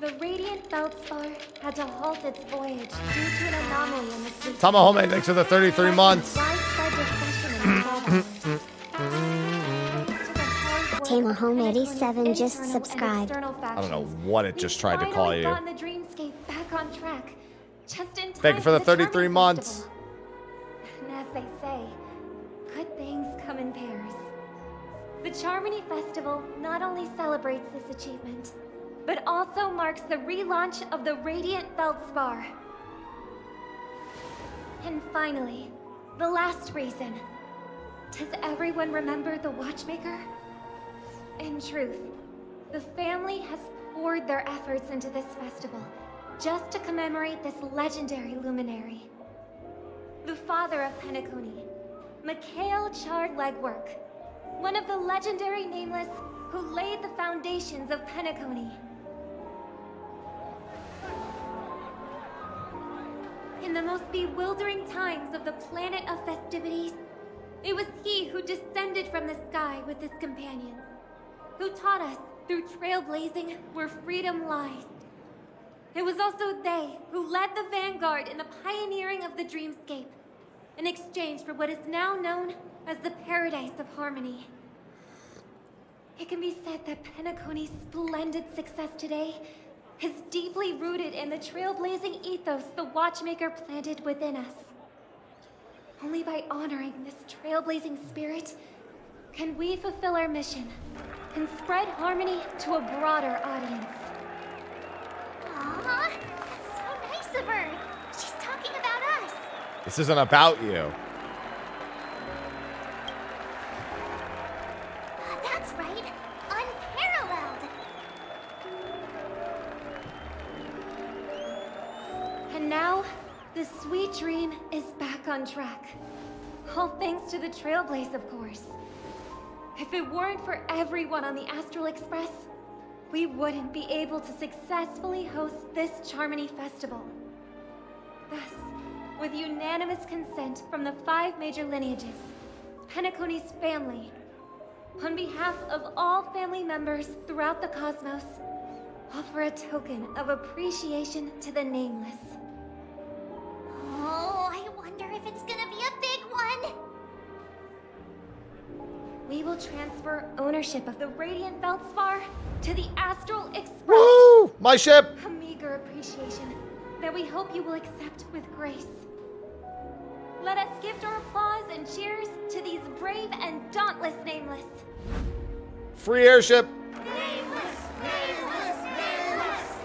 the Radiant Feldspar had to halt its voyage due to an anomaly in the sea. Tamahome, thanks for the 33 months. Tamahome87 just subscribed. I don't know what it just tried to call you. Gotten the dreamscape back on track, just in time Thank you for the 33 Charmony months. Festival. And as they say, good things come in pairs. The Charmony Festival not only celebrates this achievement, but also marks the relaunch of the Radiant Feldspar. And finally, the last reason. Does everyone remember the Watchmaker? In truth, the family has poured their efforts into this festival just to commemorate this legendary luminary. The father of Penacony, Mikhail Chard Legwork, one of the legendary Nameless who laid the foundations of Penacony. In the most bewildering times of the planet of festivities, it was he who descended from the sky with his companions, who taught us through trailblazing where freedom lies. It was also they who led the vanguard in the pioneering of the dreamscape, in exchange for what is now known as the Paradise of Harmony. It can be said that Penacony's splendid success today is deeply rooted in the trailblazing ethos the Watchmaker planted within us. Only by honoring this trailblazing spirit can we fulfill our mission and spread harmony to a broader audience. Aw, that's so nice of her. She's talking about us. This isn't about you. That's right. Unparalleled. And now, the sweet dream is back on track. All thanks to the Trailblaze, of course. If it weren't for everyone on the Astral Express, we wouldn't be able to successfully host this Charmony Festival. Thus, with unanimous consent from the 5 major lineages, Penacony's family, on behalf of all family members throughout the cosmos, offer a token of appreciation to the Nameless. Oh, I wonder if it's gonna be a big one. We will transfer ownership of the Radiant Feldspar to the Astral Express. Woo! My ship! A meager appreciation that we hope you will accept with grace. Let us gift our applause and cheers to these brave and dauntless Nameless. Free airship! Nameless, nameless, nameless.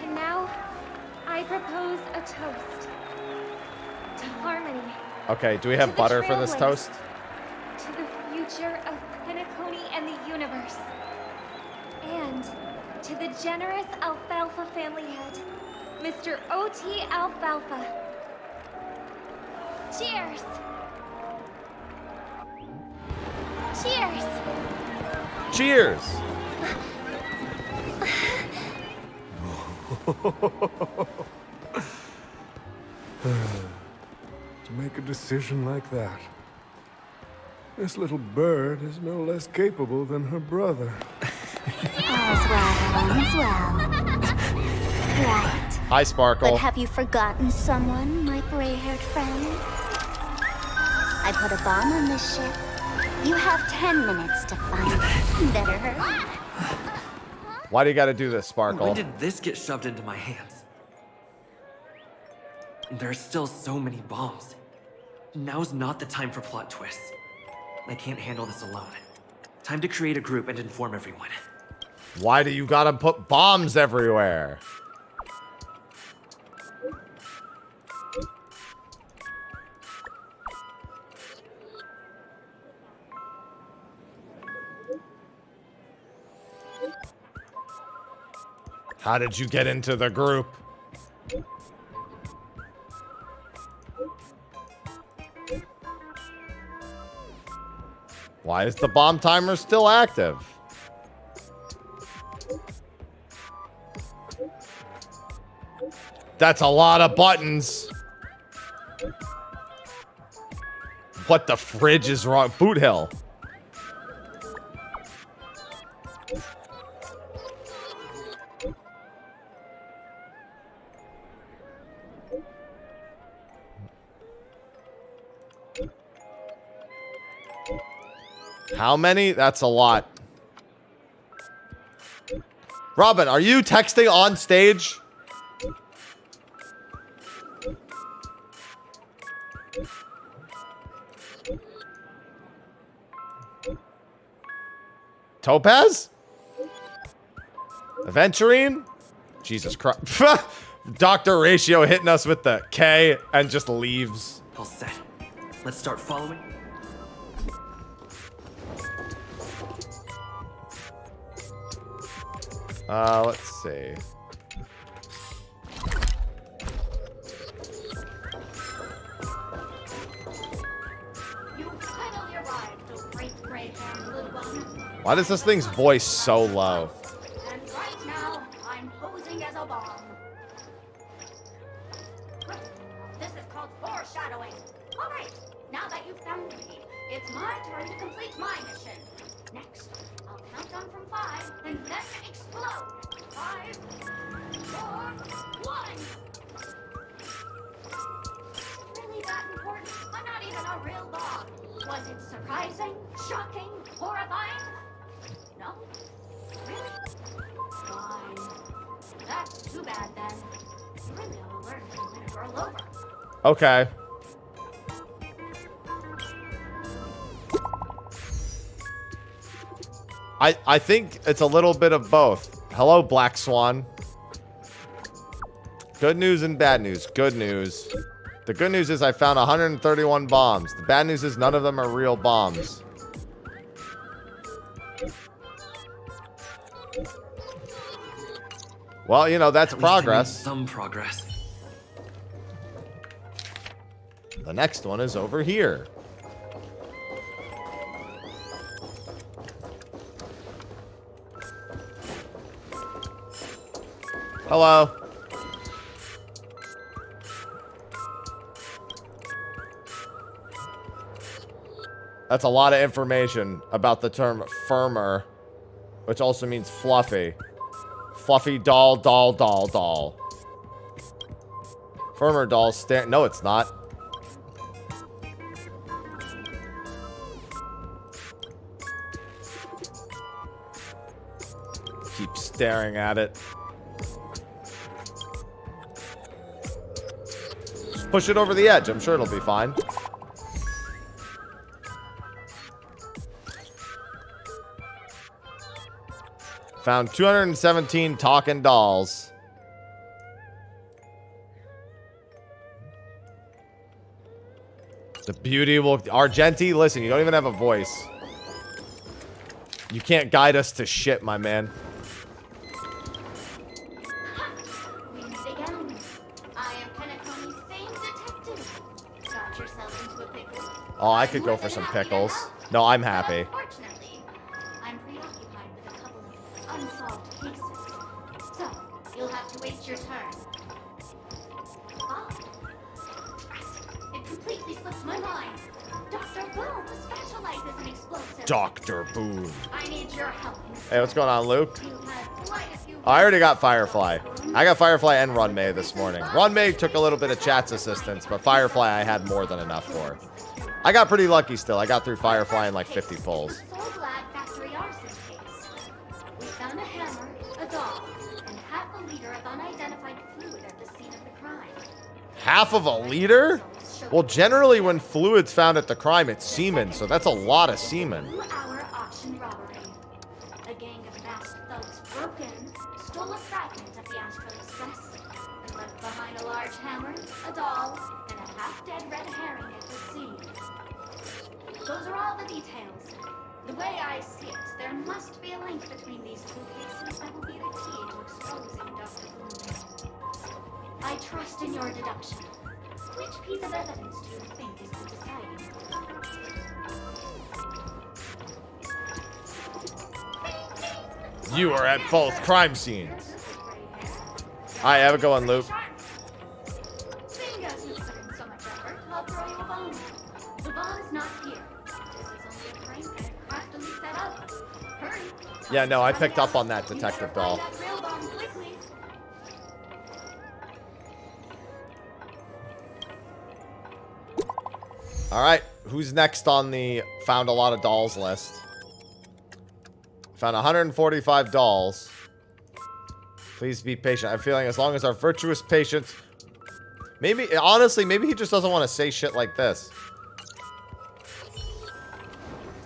And now, I propose a toast to harmony. Okay, do we have butter for this toast? To the future of Penacony and the universe. And to the generous Alfalfa family head, Mr. O.T. Alfalfa. Cheers! Cheers! Cheers! To make a decision like that. This little bird is no less capable than her brother. All's well, all's well. Right. Hi, Sparkle. But have you forgotten someone, my gray-haired friend? I put a bomb on this ship. You have 10 minutes to find it. Better hurry. Why do you gotta do this, Sparkle? When did this get shoved into my hands? There are still so many bombs. Now's not the time for plot twists. I can't handle this alone. Time to create a group and inform everyone. Why do you gotta put bombs everywhere? How did you get into the group? Why is the bomb timer still active? That's a lot of buttons. What the fridge is wrong? Boot Hill. How many? That's a lot. Robin, are you texting on stage? Topaz? Aventurine? Jesus Christ. Dr. Ratio hitting us with the K and just leaves. All set. Let's start following. Let's see. Why does this thing's voice so low? And right now, I'm posing as a bomb. This is called foreshadowing. All right, now that you've found me, it's my turn to complete my mission. Next, I'll count down from 5 and then explode. 5, 4, 1. Really that important? I'm not even a real bomb. Was it surprising, shocking, horrifying? No? Really? Fine. That's too bad then. Really, I'll learn when it's all over. Okay. I think it's a little bit of both. Hello, Black Swan. Good news and bad news. Good news. The good news is I found 131 bombs. The bad news is none of them are real bombs. Well, you know, that's progress. Some progress. The next one is over here. Hello. That's a lot of information about the term firmer, which also means fluffy. Fluffy doll, doll, doll, doll. Firmer doll stare. No, it's not. Keep staring at it. Just push it over the edge. I'm sure it'll be fine. Found 217 talking dolls. The beauty will... Argenti, listen, you don't even have a voice. You can't guide us to shit, my man. We meet again. I am Penacony's famed detective. Got yourself into a pickle. Oh, I could go for some pickles. No, I'm happy. Unfortunately, I'm preoccupied with a couple of unsolved cases. So, you'll have to wait your turn. Ah. It completely slips my mind. Dr. Boom specializes in explosives. Dr. Boom. I need your help. Hey, what's going on, Luke? You had quite a few... I already got Firefly. I got Firefly and Run May this morning. Run May took a little bit of chat's assistance, but Firefly I had more than enough for. I got pretty lucky still. I got through Firefly in like 50 pulls. Secretlab factory arson case. We found a hammer, a doll, and half a liter of unidentified fluid at the scene of the crime. Half of a liter? Well, generally when fluid's found at the crime, it's semen, so that's a lot of semen. 2-hour auction robbery. A gang of masked thugs broke in, stole a fragment of the Astral Express, and left behind a large hammer, a doll, and a half-dead red herring at the scene. Those are all the details. The way I see it, there must be a link between these two cases that will be the key to exposing Dr. Boom. I trust in your deduction. Which piece of evidence do you think is the deciding? You are at both crime scenes. Alright, have a good one, Luke. Seeing as you put in so much effort, I'll throw you a bone. The bomb is not here. This is only a prank and craftily set up. Hurry. Yeah, no, I picked up on that detective doll. Find that real bomb quickly. Alright, who's next on the found a lot of dolls list? Found 145 dolls. Please be patient. I'm feeling as long as our virtuous patience... Maybe, honestly, maybe he just doesn't want to say shit like this.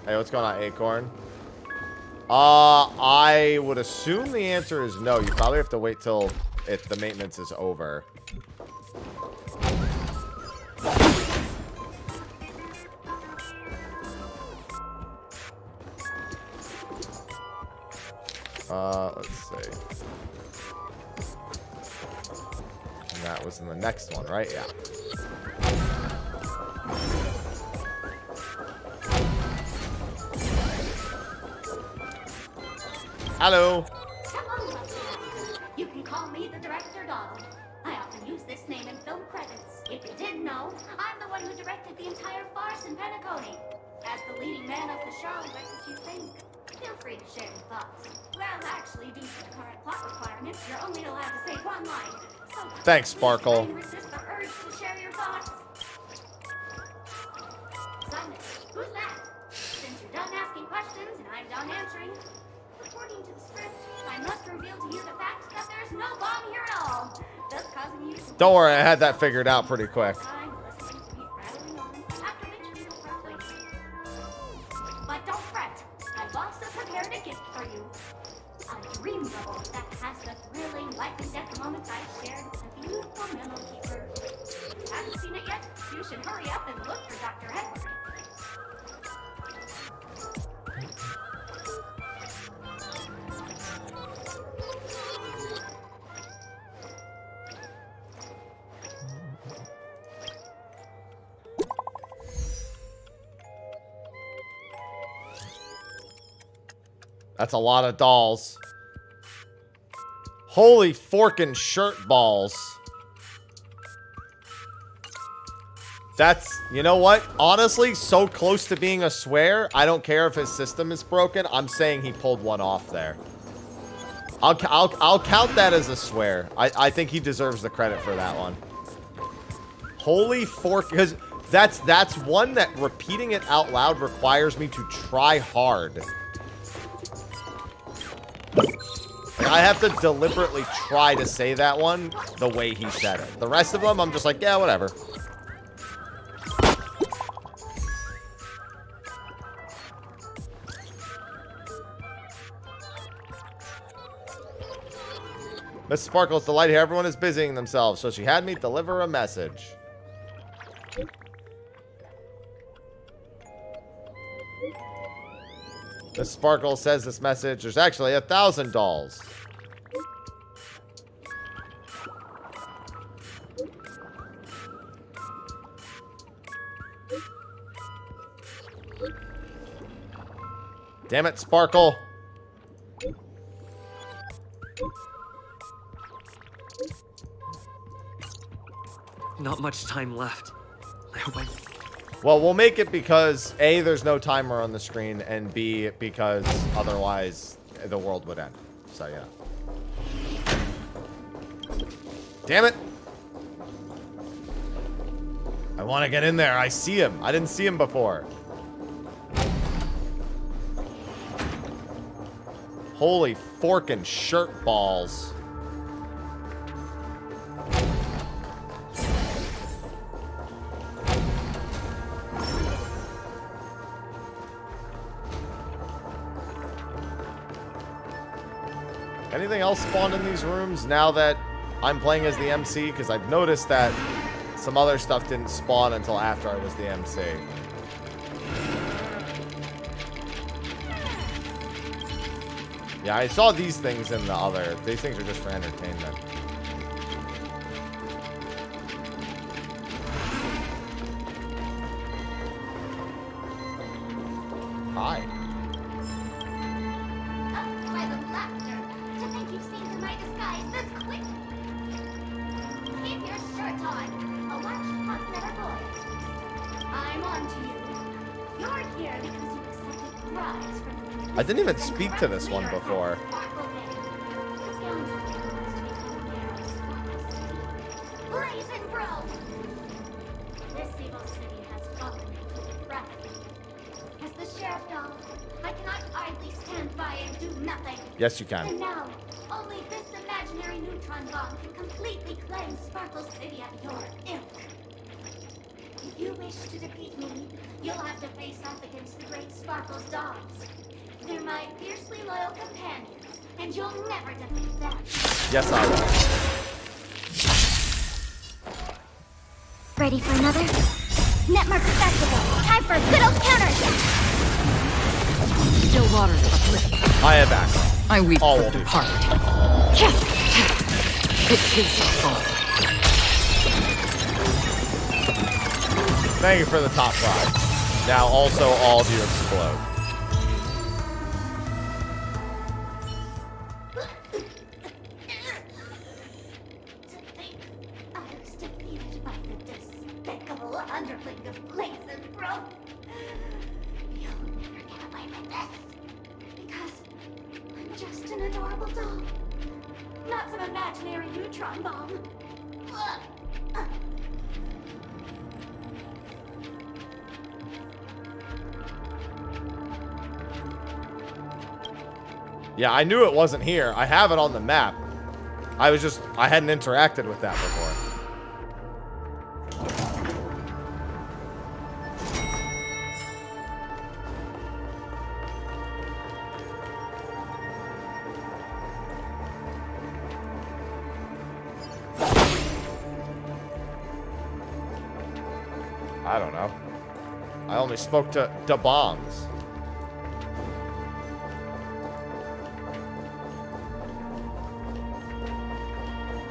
Hey, what's going on, Acorn? I would assume the answer is no. You probably have to wait till the maintenance is over. Let's see. And that was in the next one, right? Yeah. Hello. You can call me the Director Donald. I often use this name in film credits. If you didn't know, I'm the one who directed the entire farce in Penacony. As the leading man of the show, what did you think? Feel free to share your thoughts. Well, actually, due to the current plot requirements, you're only allowed to say one line. So thanks, Sparkle. Resist the urge to share your thoughts. Simon, who's that? Since you're done asking questions and I'm done answering, according to the script, I must reveal to you the fact that there's no bomb here at all, thus causing you to... Don't worry, I had that figured out pretty quick. But don't fret, I've also prepared a gift for you. A dream bubble that has the thrilling life and death moments I shared with a beautiful memo keeper. Haven't seen it yet? You should hurry up and look for Dr. Edward. That's a lot of dolls. Holy forkin' shirt balls. That's, you know what? Honestly, so close to being a swear. I don't care if his system is broken. I'm saying he pulled one off there. I'll count that as a swear. I think he deserves the credit for that one. Holy fork, because that's one that repeating it out loud requires me to try hard. I have to deliberately try to say that one the way he said it. The rest of them, I'm just like, yeah, whatever. Miss Sparkle's delight here. Everyone is busying themselves, so she had me deliver a message. Miss Sparkle says this message. There's actually 1,000 dolls. Damn it, Sparkle. Not much time left. I hope I... Well, we'll make it because A, there's no timer on the screen, and B, because otherwise the world would end. So, yeah. Damn it! I want to get in there. I see him. I didn't see him before. Holy forkin' shirt balls. Anything else spawned in these rooms now that I'm playing as the MC? Because I've noticed that some other stuff didn't spawn until after I was the MC. Yeah, I saw these things in the other. These things are just for entertainment. Hi. I didn't even speak to this one before. This evil city has fallen into depravity. As the sheriff now, I cannot idly stand by and do nothing. Yes, you can. And now, only this imaginary neutron bomb can completely cleanse Sparkle City of your ilk. If you wish to defeat me, you'll have to face off against the great Sparkle's dogs. They're my fiercely loyal companions, and you'll never defeat them. Yes, I will. Ready for another? Netmark Festival. Time for a good old counterattack. Still water uplifted. I have access. I weep All for will the be departed. It is our fault. Thank you for the top 5. Now also all of you explode. I was defeated by the despicable underling of Blaze and Bro. You'll never get away with this. Because I'm just an adorable doll. Not some imaginary neutron bomb. Yeah, I knew it wasn't here. I have it on the map. I hadn't interacted with that before. I don't know. I only spoke to da bombs.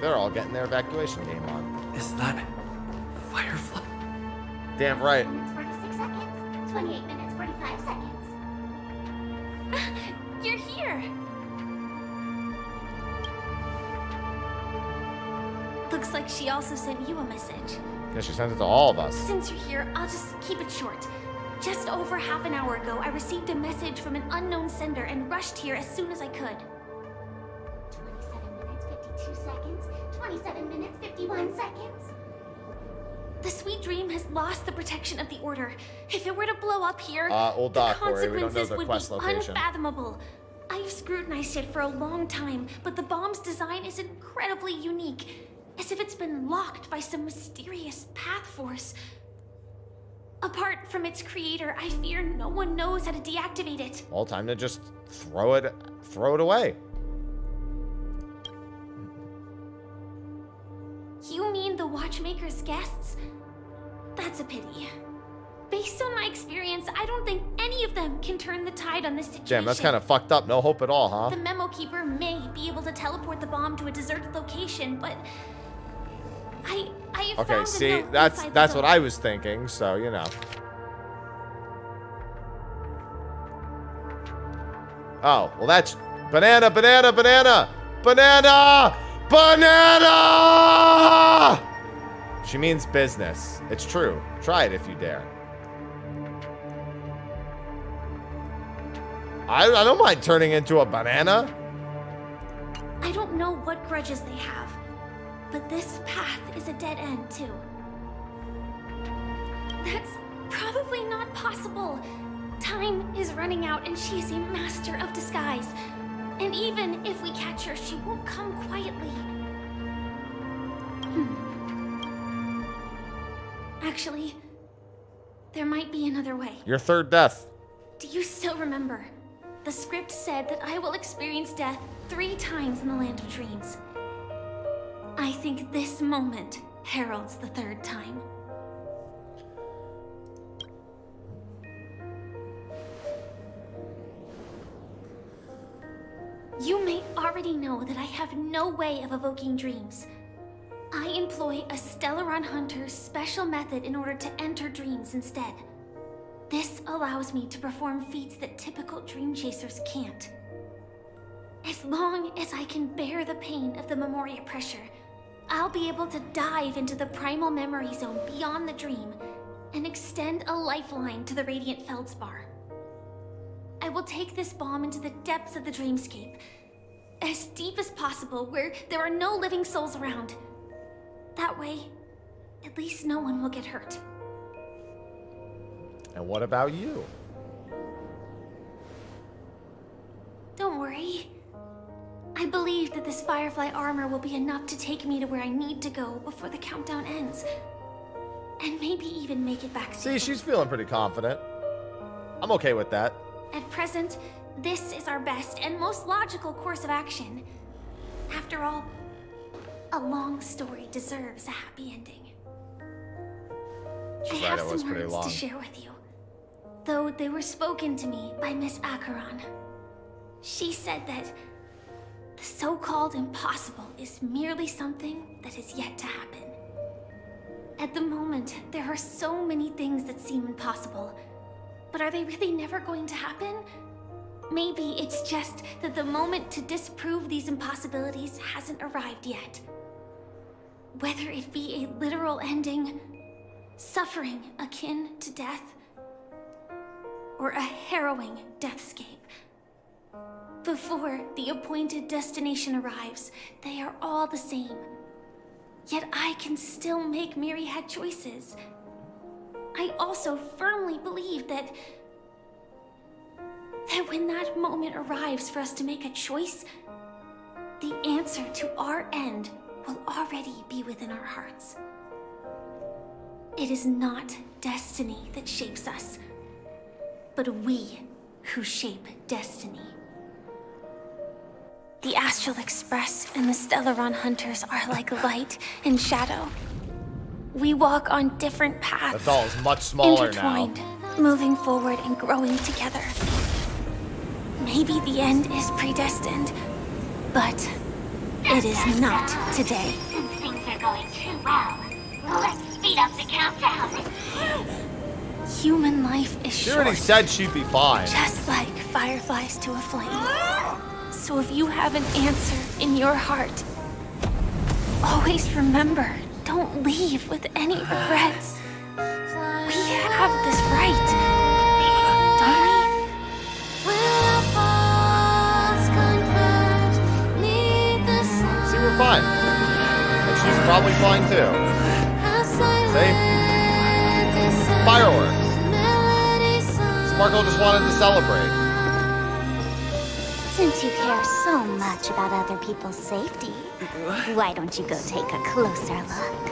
They're all getting their evacuation game on. Is that Firefly? Damn right. 46 seconds. 28 minutes, 45 seconds. You're here. Looks like she also sent you a message. Yeah, she sent it to all of us. Since you're here, I'll just keep it short. Just over half an hour ago, I received a message from an unknown sender and rushed here as soon as I could. 27 minutes, 52 seconds. 27 minutes, 51 seconds. The Sweet Dream has lost the protection of the Order. If it were to blow up here, Old the Doc, Corey, we don't know consequences the would quest be location. unfathomable. I've scrutinized it for a long time, but the bomb's design is incredibly unique. As if it's been locked by some mysterious path force. Apart from its creator, I fear no one knows how to deactivate it. Well, time to just throw it away. You mean the Watchmaker's guests? That's a pity. Based on my experience, I don't think any of them can turn the tide on this situation. Damn, that's kind of fucked up. No hope at all, huh? The Memo Keeper may be able to teleport the bomb to a deserted location, but I have Okay, found a see, note that's inside the what door. I was thinking, so you know. Oh, well that's banana. She means business. It's true. Try it if you dare. I don't mind turning into a banana. I don't know what grudges they have, but this path is a dead end too. That's probably not possible. Time is running out and she is a master of disguise. And even if we catch her, she won't come quietly. Actually, there might be another way. Your third death. Do you still remember? The script said that I will experience death 3 times in the Land of Dreams. I think this moment heralds the 3rd time. You may already know that I have no way of evoking dreams. I employ a Stellaron Hunter's special method in order to enter dreams instead. This allows me to perform feats that typical dream chasers can't. As long as I can bear the pain of the Memoria pressure, I'll be able to dive into the primal memory zone beyond the dream and extend a lifeline to the Radiant Feldspar. I will take this bomb into the depths of the dreamscape, as deep as possible where there are no living souls around. That way, at least no one will get hurt. And what about you? Don't worry. I believe that this Firefly armor will be enough to take me to where I need to go before the countdown ends. And maybe even make it back See, safely. she's feeling pretty confident. I'm okay with that. At present, this is our best and most logical course of action. After all, a long story deserves a happy ending. She's I have right, it was some pretty words long. to share with you, though they were spoken to me by Miss Acheron. She said that the so-called impossible is merely something that is yet to happen. At the moment, there are so many things that seem impossible, but are they really never going to happen? Maybe it's just that the moment to disprove these impossibilities hasn't arrived yet. Whether it be a literal ending, suffering akin to death, or a harrowing deathscape. Before the appointed destination arrives, they are all the same. Yet I can still make myriad choices. I also firmly believe that when that moment arrives for us to make a choice, the answer to our end will already be within our hearts. It is not destiny that shapes us, but we who shape destiny. The Astral Express and the Stellaron Hunters are like light and shadow. We walk on different paths. That's all is much smaller intertwined, now. moving forward and growing together. Maybe the end is predestined, but it is not today. Since things are going too well, let's speed up the countdown. Human life is She short. already said she'd be fine. Just like fireflies to a flame. So if you have an answer in your heart, always remember, don't leave with any regrets. We have this right, don't we? See, we're fine. And she's probably fine too. See? Fireworks. Sparkle just wanted to celebrate. Since you care so much about other people's safety, why don't you go take a closer look?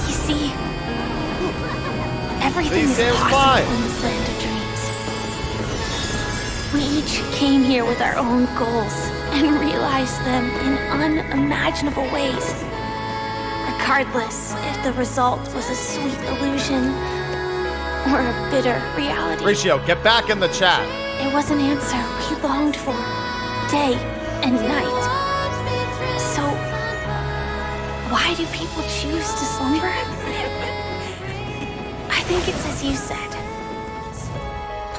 You see, everything is possible in this land of dreams. We each came here with our own goals and realized them in unimaginable ways. Regardless if the result was a sweet illusion or a bitter reality. Ratio, get back in the chat. It was an answer we longed for, day and night. So, why do people choose to slumber? I think it's as you said.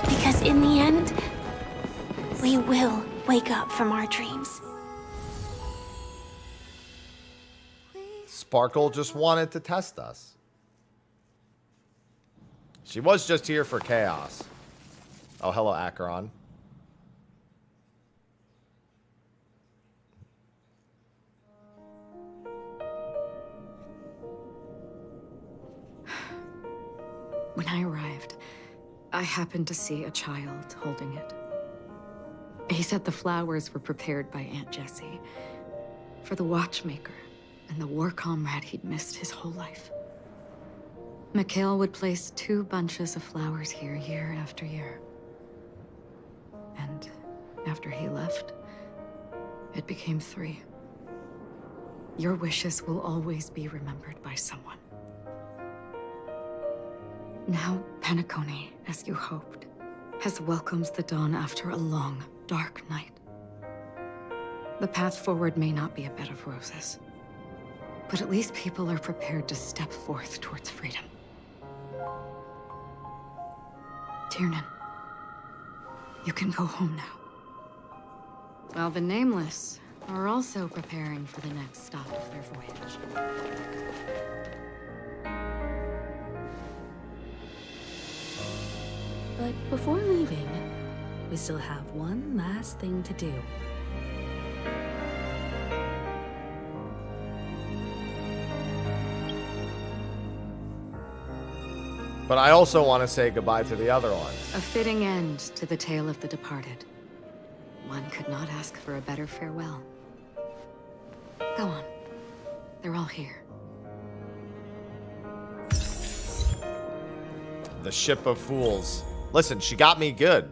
Because in the end, we will wake up from our dreams. Sparkle just wanted to test us. She was just here for chaos. Oh, hello, Acheron. When I arrived, I happened to see a child holding it. He said the flowers were prepared by Aunt Jessie for the watchmaker and the war comrade he'd missed his whole life. Mikhail would place 2 bunches of flowers here year after year. And after he left, it became 3. Your wishes will always be remembered by someone. Now, Penacony, as you hoped, has welcomed the dawn after a long, dark night. The path forward may not be a bed of roses, but at least people are prepared to step forth towards freedom. Tiernan, you can go home now. While the Nameless are also preparing for the next stop of their voyage. But before leaving, we still have one last thing to do. But I also want to say goodbye to the other ones. A fitting end to the tale of the departed. One could not ask for a better farewell. Go on. They're all here. The Ship of Fools. Listen, she got me good.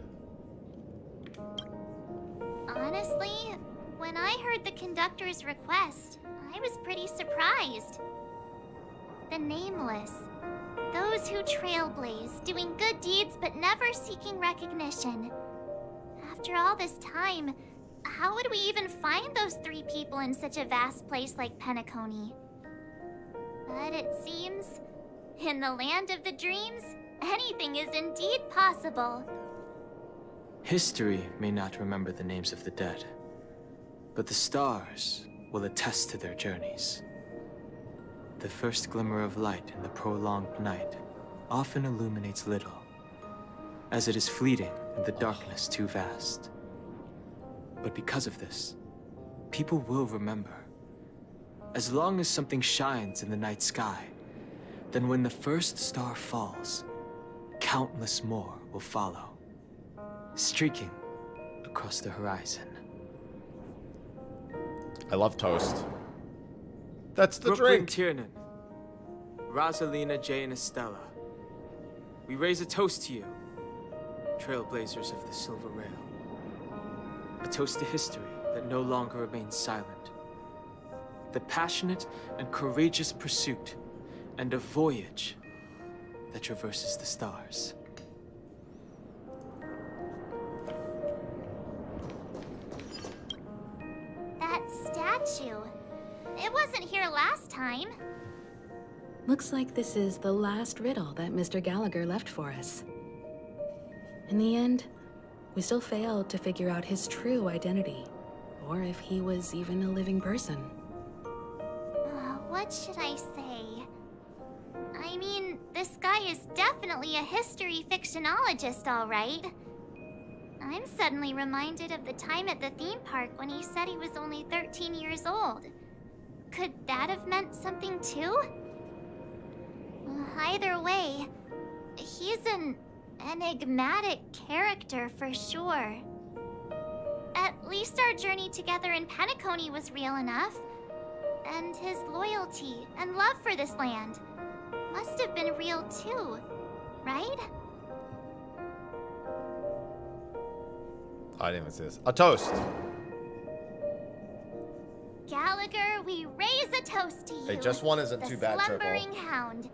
Honestly, when I heard the conductor's request, I was pretty surprised. The Nameless. Those who trailblaze, doing good deeds but never seeking recognition. After all this time, how would we even find those 3 people in such a vast place like Penacony? But it seems, in the land of the dreams, anything is indeed possible. History may not remember the names of the dead, but the stars will attest to their journeys. The first glimmer of light in the prolonged night often illuminates little, as it is fleeting and the darkness too vast. But because of this, people will remember. As long as something shines in the night sky, then when the first star falls, countless more will follow, streaking across the horizon. I love toast. That's the Brooklyn drink. Tiernan, Rosalina, Jay, and Estella. We raise a toast to you, trailblazers of the Silver Rail. A toast to history that no longer remains silent. The passionate and courageous pursuit, and a voyage that traverses the stars. That statue. It wasn't here last time. Looks like this is the last riddle that Mr. Gallagher left for us. In the end, we still failed to figure out his true identity, or if he was even a living person. What should I say? I mean, this guy is definitely a history fictionologist, all right. I'm suddenly reminded of the time at the theme park when he said he was only 13 years old. Could that have meant something too? Either way, he's an enigmatic character for sure. At least our journey together in Penacony was real enough. And his loyalty and love for this land must have been real too, right? I didn't even see this. A toast. Gallagher, we raise a toast to you. Hey, just one isn't too bad, the Triple. slumbering hound.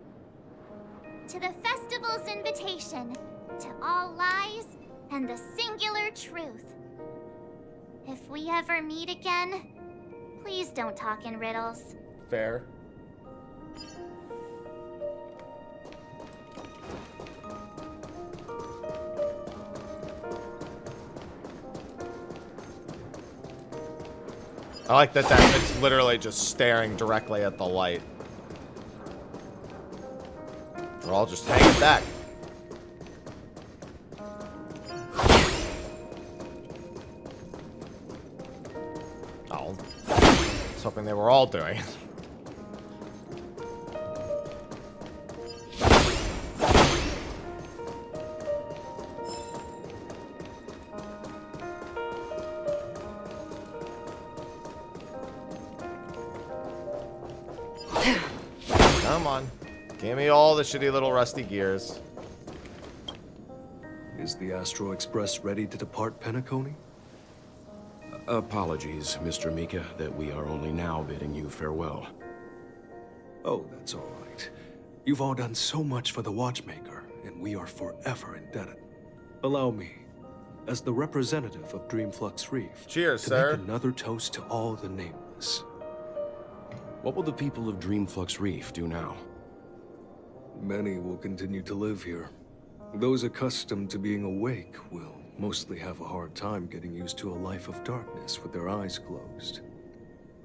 To the festival's invitation, to all lies and the singular truth. If we ever meet again, please don't talk in riddles. Fair. I like that it's literally just staring directly at the light. We're all just hanging back. Oh. I was hoping they were all doing it. Come on. Give me all the shitty little rusty gears. Is the Astro Express ready to depart Penacony? Apologies, Mr. Mika, that we are only now bidding you farewell. Oh, that's all right. You've all done so much for the Watchmaker, and we are forever indebted. Allow me, as the representative of Dreamflux Reef, cheers, to sir. make another toast to all the nameless. What will the people of Dreamflux Reef do now? Many will continue to live here. Those accustomed to being awake will mostly have a hard time getting used to a life of darkness with their eyes closed.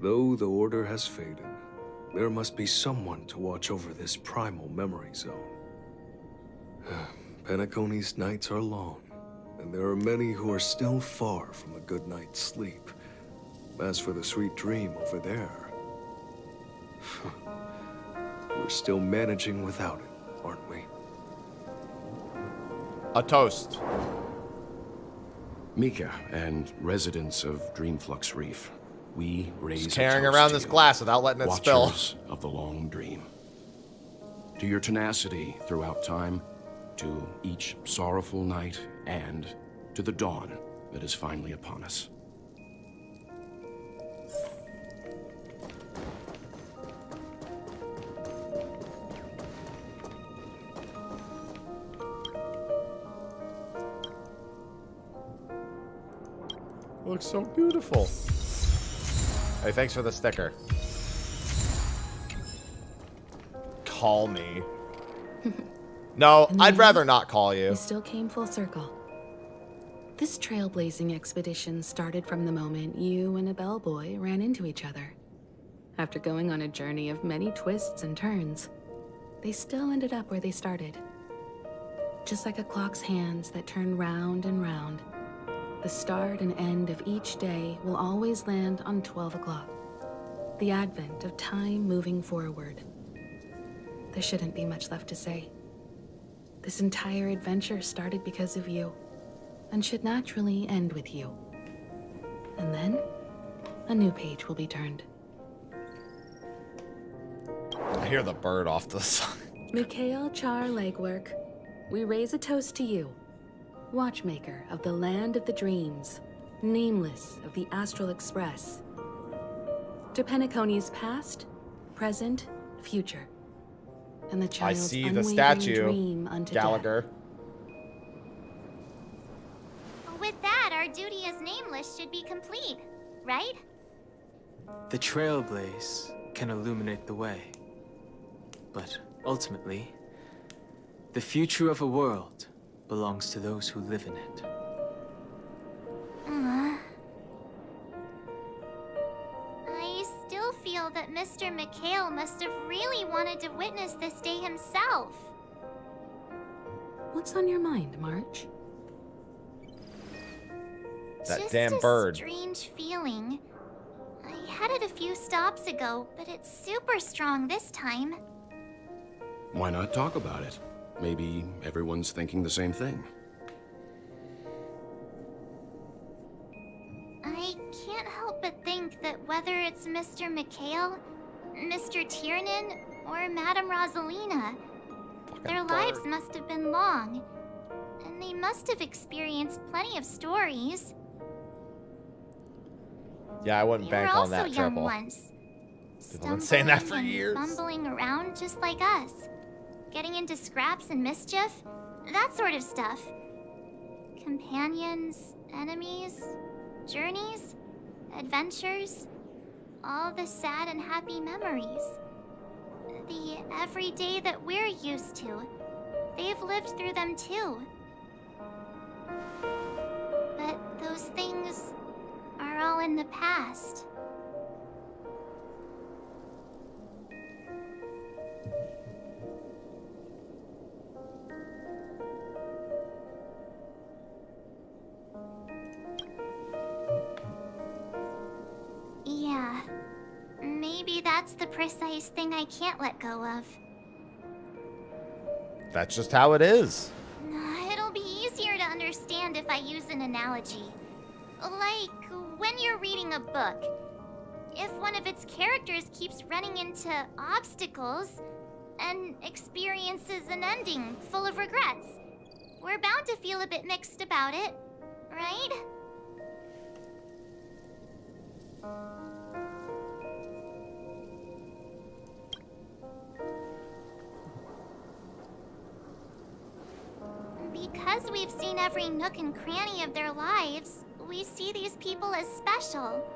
Though the order has faded, there must be someone to watch over this primal memory zone. Penacony's nights are long, and there are many who are still far from a good night's sleep. As for the sweet dream over there, we're still managing without it, aren't we? A toast. Mika and residents of Dreamflux Reef, we raise Just a carrying toast around to this you, glass without letting it spill. Watchers of the long dream. To your tenacity throughout time, to each sorrowful night, and to the dawn that is finally upon us. looks so beautiful. Hey, thanks for the sticker. Call me. No, I'd rather not call you. We still came full circle. This trailblazing expedition started from the moment you and a bellboy ran into each other. After going on a journey of many twists and turns, they still ended up where they started. Just like a clock's hands that turn round and round, the start and end of each day will always land on 12 o'clock. The advent of time moving forward. There shouldn't be much left to say. This entire adventure started because of you, and should naturally end with you. And then, a new page will be turned. I hear the bird off to the side. Mikhail Char Legwork, we raise a toast to you, watchmaker of the land of the dreams, nameless of the Astral Express. To Penacony's past, present, future, and the I child's see the unwavering statue, dream unto Gallagher. death. With that, our duty as nameless should be complete, right? The trailblaze can illuminate the way. But ultimately, the future of a world belongs to those who live in it. I still feel that Mr. Mikhail must have really wanted to witness this day himself. What's on your mind, March? That Just damn a bird. strange feeling. I had it a few stops ago, but it's super strong this time. Why not talk about it? Maybe everyone's thinking the same thing. I can't help but think that whether it's Mr. Mikhail, Mr. Tiernan, or Madame Rosalina, their lives must have been long, and they must have experienced plenty of stories. Yeah, I wouldn't They were bank on also that young triple. once, People have been saying that for stumbling and years. bumbling around just like us, getting into scraps and mischief, that sort of stuff. Companions, enemies, journeys, adventures, all the sad and happy memories. The everyday that we're used to, they've lived through them too. But those things are all in the past. Yeah, maybe that's the precise thing I can't let go of. That's just how it is. It'll be easier to understand if I use an analogy. Like when you're reading a book. If one of its characters keeps running into obstacles and experiences an ending full of regrets, we're bound to feel a bit mixed about it, right? Because we've seen every nook and cranny of their lives, we see these people as special.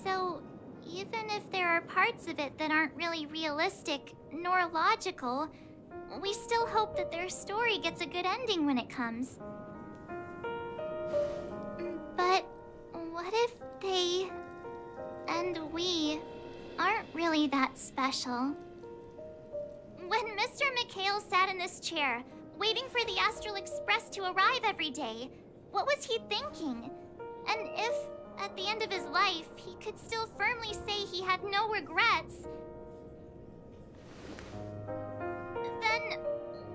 So, even if there are parts of it that aren't really realistic nor logical, we still hope that their story gets a good ending when it comes. But what if they and we aren't really that special? When Mr. Mikhail sat in this chair, waiting for the Astral Express to arrive every day, what was he thinking? And if, at the end of his life, he could still firmly say he had no regrets, then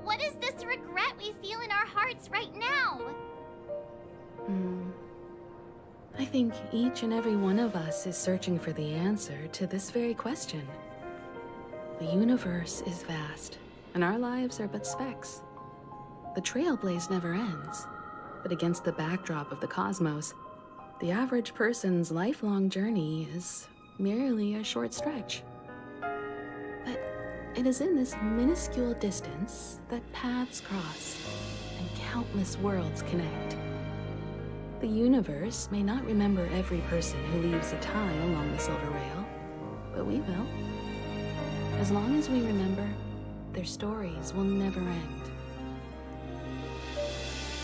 what is this regret we feel in our hearts right now? I think each and every one of us is searching for the answer to this very question. The universe is vast, and our lives are but specks. The trailblaze never ends, but against the backdrop of the cosmos, the average person's lifelong journey is merely a short stretch. But it is in this minuscule distance that paths cross and countless worlds connect. The universe may not remember every person who leaves a tie along the silver rail, but we will. As long as we remember, their stories will never end.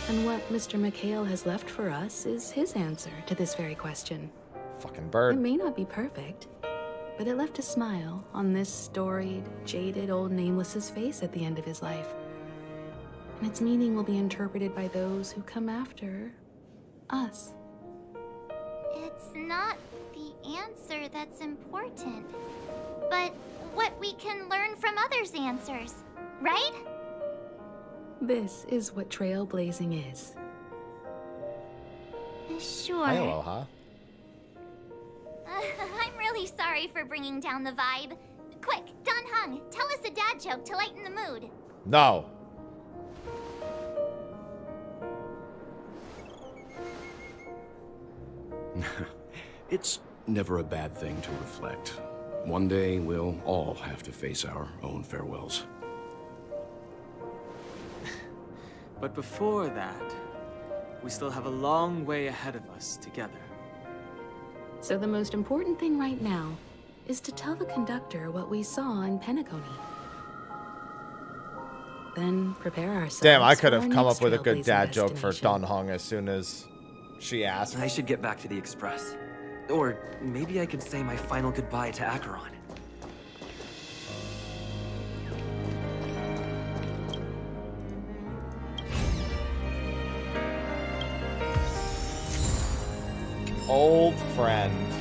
And what Mr. McHale has left for us is his answer to this very question. Fucking bird. It may not be perfect, but it left a smile on this storied, jaded old Nameless's face at the end of his life. And its meaning will be interpreted by those who come after us. It's not the answer that's important, but what we can learn from others' answers, right? This is what trailblazing is. Sure. Hi, Aloha. I'm really sorry for bringing down the vibe. Quick, Don Hung, tell us a dad joke to lighten the mood. No. It's never a bad thing to reflect. One day, we'll all have to face our own farewells. But before that, we still have a long way ahead of us together. So the most important thing right now is to tell the conductor what we saw in Penacony. Then prepare ourselves. Damn, I could for have our come next up with a good trailblazing dad joke for destination. Don Hung as soon as she asked. I should get back to the Express. Or maybe I could say my final goodbye to Acheron. Old friend.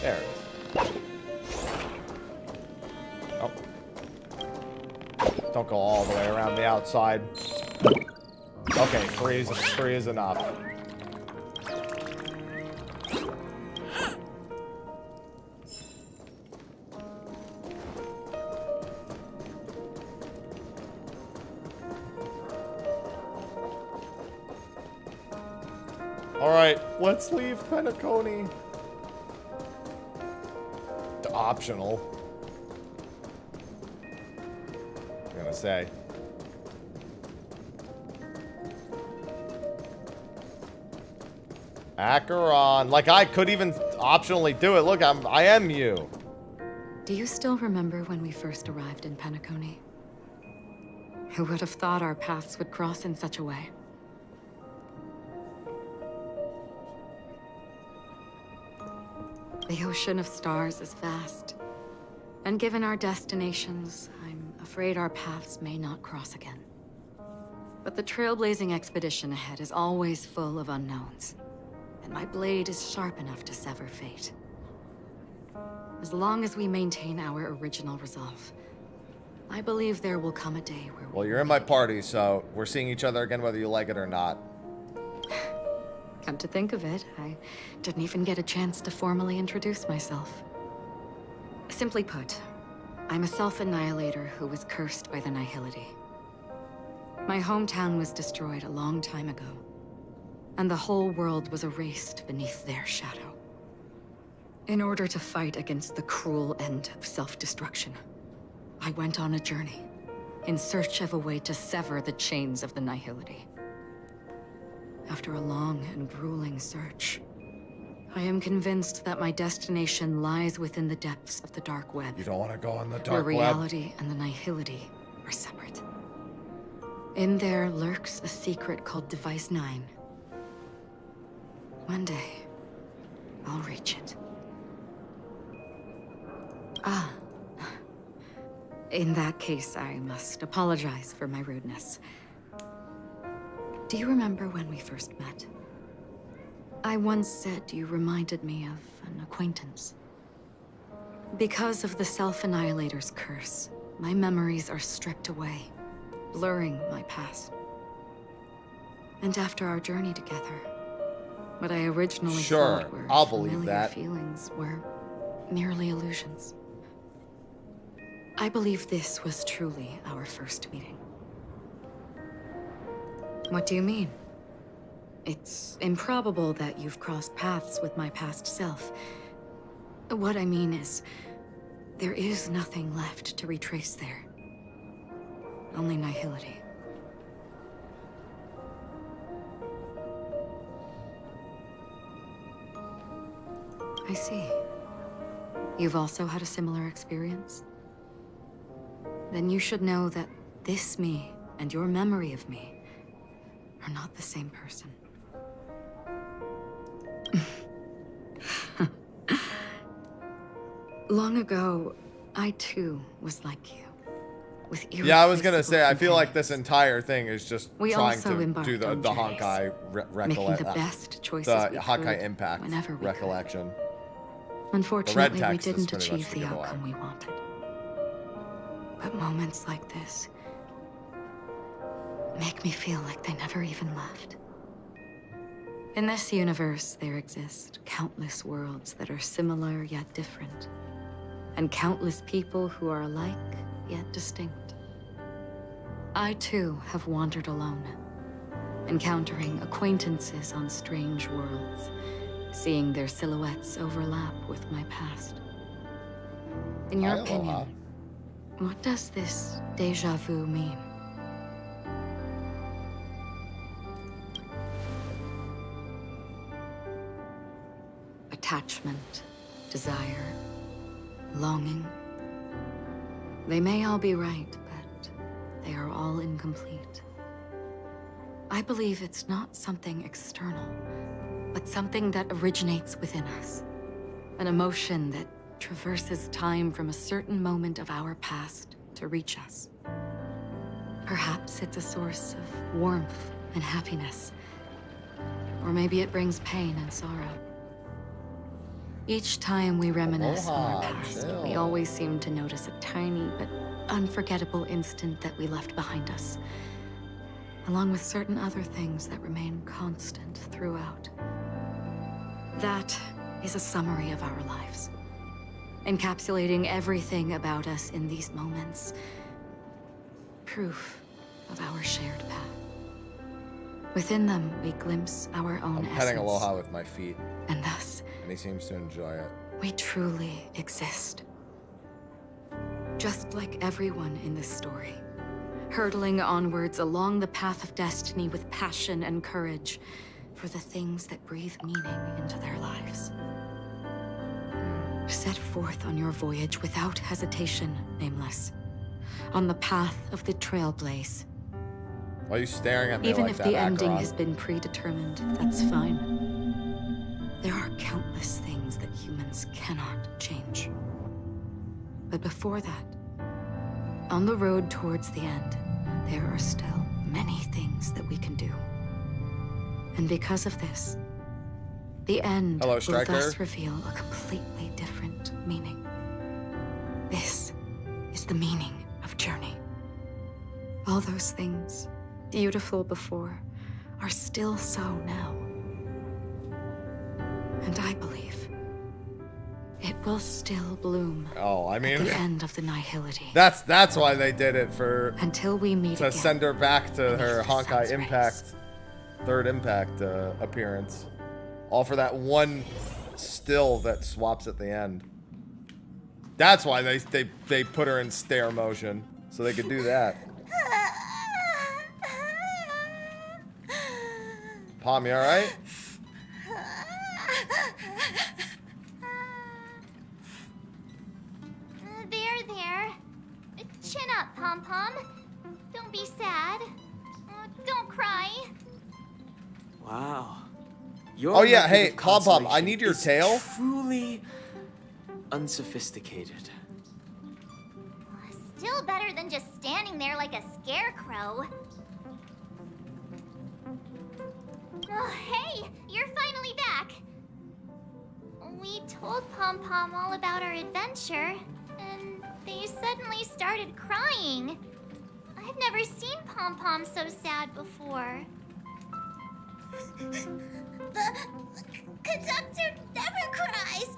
There it is. Oh. Don't go all the way around the outside. Okay, three is enough. Alright, let's leave Penacony. Optional. I'm gonna say. Acheron. Like, I could even optionally do it. Look, I am you. Do you still remember when we first arrived in Penacony? Who would have thought our paths would cross in such a way? The ocean of stars is vast. And given our destinations, I'm afraid our paths may not cross again. But the trailblazing expedition ahead is always full of unknowns. And my blade is sharp enough to sever fate. As long as we maintain our original resolve, I believe there will come a day where Well, you're in my party, so we're seeing each other again whether you like it or not. Come to think of it, I didn't even get a chance to formally introduce myself. Simply put, I'm a self-annihilator who was cursed by the Nihility. My hometown was destroyed a long time ago, and the whole world was erased beneath their shadow. In order to fight against the cruel end of self-destruction, I went on a journey, in search of a way to sever the chains of the Nihility. After a long and grueling search, I am convinced that my destination lies within the depths of the dark web. You don't want to go on the Where dark web. reality and the Nihility are separate. In there lurks a secret called Device 9. One day, I'll reach it. Ah. In that case, I must apologize for my rudeness. Do you remember when we first met? I once said you reminded me of an acquaintance. Because of the Self-Annihilator's curse, my memories are stripped away, blurring my past. And after our journey together, what I originally thought were I'll believe familiar that. feelings were merely illusions. I believe this was truly our first meeting. What do you mean? It's improbable that you've crossed paths with my past self. What I mean is, there is nothing left to retrace there. only nihility. I see. You've also had a similar experience? Then you should know that this me and your memory of me are not the same person. Long ago, I too was like you. With Yeah, I was gonna say, I feel like companions. this entire thing is just We trying also to embarked do the on journeys, Honkai making the best choices the we Honkai could Impact whenever we recollection. Unfortunately, we text is didn't pretty much achieve the the giveaway. outcome we wanted. But moments like this make me feel like they never even left. In this universe, there exist countless worlds that are similar yet different, and countless people who are alike yet distinct. I too have wandered alone, encountering acquaintances on strange worlds, seeing their silhouettes overlap with my past. In your opinion, what does this déjà vu mean? Attachment, desire, longing. They may all be right, but they are all incomplete. I believe it's not something external, but something that originates within us. An emotion that traverses time from a certain moment of our past to reach us. Perhaps it's a source of warmth and happiness. Or maybe it brings pain and sorrow. Each time we reminisce on our past, we always seem to notice a tiny but unforgettable instant that we left behind us, along with certain other things that remain constant throughout. That is a summary of our lives, encapsulating everything about us in these moments. Proof of our shared path. Within them, we glimpse our own I'm essence. petting Aloha with my feet. And thus, and he seems to enjoy it. we truly exist. Just like everyone in this story, hurtling onwards along the path of destiny with passion and courage for the things that breathe meaning into their lives. Set forth on your voyage without hesitation, Nameless. On the path of the Trailblaze. Why are you staring at me Even like if that, the ending Acheron? has been predetermined, that's fine. There are countless things that humans cannot change. But before that, on the road towards the end, there are still many things that we can do. And because of this, the end Hello, will Striker. thus reveal a completely different meaning. This is the meaning of journey. All those things, beautiful before, are still so now. And I believe it will still bloom. Oh, I mean, at the end of the nihility. that's why they did it, for until we meet to again. send her back to her Honkai sun's Impact, third Impact appearance, all for that one still that swaps at the end. That's why they put her in stare motion, so they could do that. Palm, you all right? There. Chin up, Pom-Pom. Don't be sad. Don't cry. Wow. Your Oh yeah, method hey, of Pom-Pom, I consolation need your is tail. Truly unsophisticated. Still better than just standing there like a scarecrow. Oh, hey, you're finally back. We told Pom-Pom all about our adventure, and they suddenly started crying. I've never seen Pom-Pom so sad before. The conductor never cries.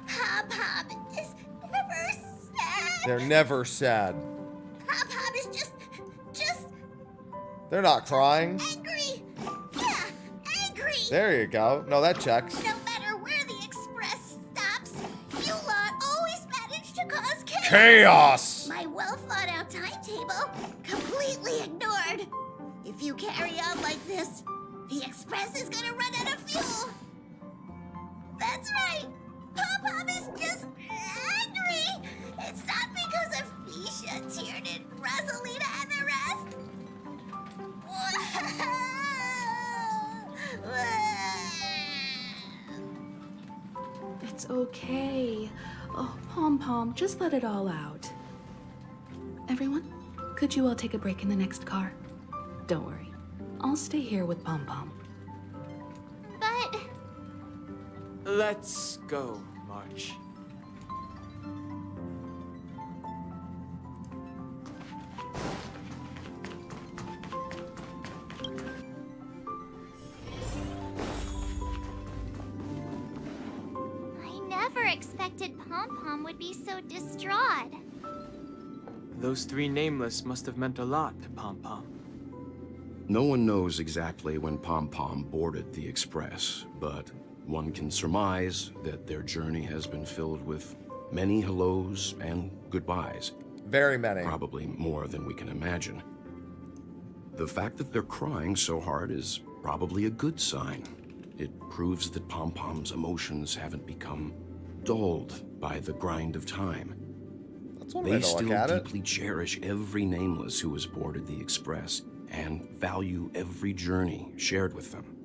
Pom-Pom is never sad. They're never sad. Pom-Pom is just They're not crying. angry. Yeah, angry. There you go. No, that checks. No matter where the express stops, you lot always manage to cause chaos. Chaos! My well thought out timetable completely right! Pom-Pom is just angry! It's not because of Misha, Tiernan, Rosalina, and the rest! It's okay. Oh, Pom-Pom, just let it all out. Everyone, could you all take a break in the next car? Don't worry. I'll stay here with Pom-Pom. But... Let's go, March. I never expected Pom-Pom would be so distraught. Those three nameless must have meant a lot to Pom-Pom. No one knows exactly when Pom-Pom boarded the Express, but one can surmise that their journey has been filled with many hellos and goodbyes. Very many. Probably more than we can imagine. The fact that they're crying so hard is probably a good sign. It proves that Pom-Pom's emotions haven't become dulled by the grind of time. That's one way They to look still at it. deeply cherish every nameless who has boarded the Express and value every journey shared with them.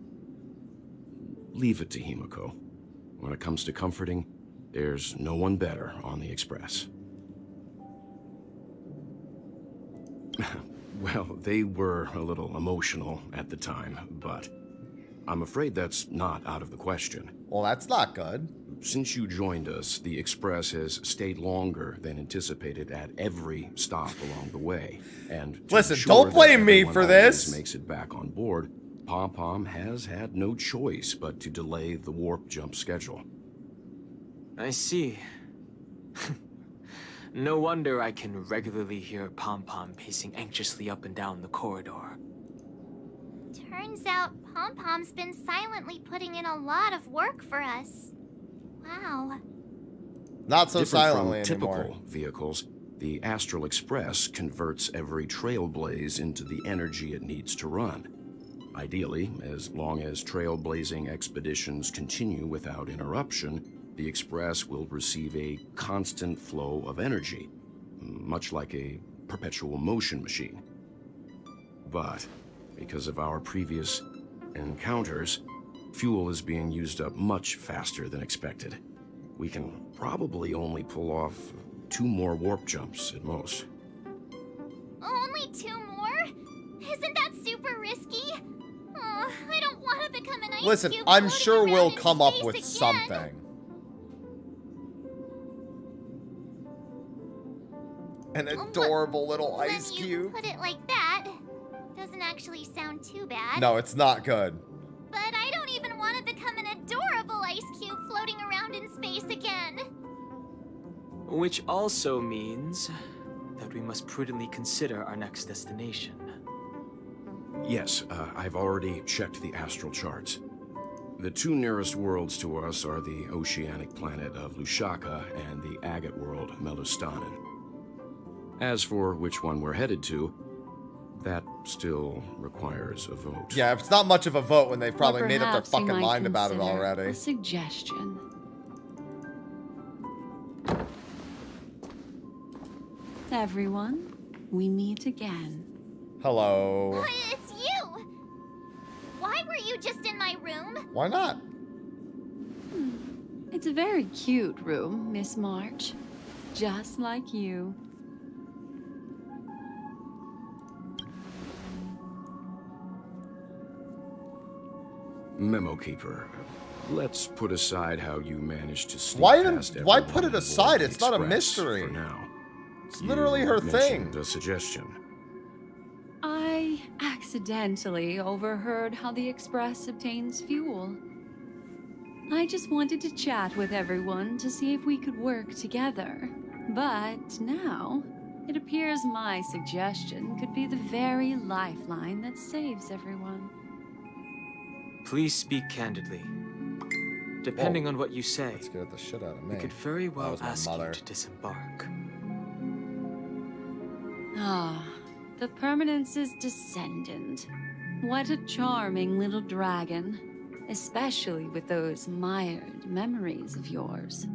Leave it to Himiko. When it comes to comforting, there's no one better on the Express. Well, they were a little emotional at the time, but I'm afraid that's not out of the question. Well, that's not good. Since you joined us, the Express has stayed longer than anticipated at every stop along the way. And to Listen, ensure don't that blame me everyone for always this. makes it back on board, Pom-Pom has had no choice but to delay the warp jump schedule. I see. No wonder I can regularly hear Pom-Pom pacing anxiously up and down the corridor. Turns out Pom-Pom's been silently putting in a lot of work for us. Wow. Not so Different silently from anymore. typical vehicles, the Astral Express converts every trailblaze into the energy it needs to run. Ideally, as long as trailblazing expeditions continue without interruption, the Express will receive a constant flow of energy, much like a perpetual motion machine. But because of our previous encounters, fuel is being used up much faster than expected. We can probably only pull off 2 more warp jumps at most. Only 2 more? Isn't that super risky? Oh, I don't want to become an ice Listen, cube I'm floating sure around we'll in come up space with again. something. An adorable little ice When you cube. put it like that, doesn't actually sound too bad. No, it's not good. But I don't even want to become an adorable ice cube floating around in space again. Which also means that we must prudently consider our next destination. Yes, I've already checked the astral charts. The 2 nearest worlds to us are the oceanic planet of Lushaka and the agate world, Melustanen. As for which one we're headed to, that still requires a vote. Yeah, it's not much of a vote when they've probably made up their Perhaps you fucking might mind about it consider already. A suggestion. Everyone, we meet again. Hello. It's you! Why were you just in my room? Why not? It's a very cute room, Miss March. Just like you. Memo Keeper, let's put aside how you managed to sneak Why past why put everyone it aboard aside? the It's not a Express mystery. For now. It's literally her thing. mentioned a suggestion. I accidentally overheard how the Express obtains fuel. I just wanted to chat with everyone to see if we could work together. But now, it appears my suggestion could be the very lifeline that saves everyone. Please speak candidly. Depending on what you say, Let's get the shit out of me. we could very well was my ask mother. you to disembark. Ah, the Permanence's descendant. What a charming little dragon. especially with those mired memories of yours.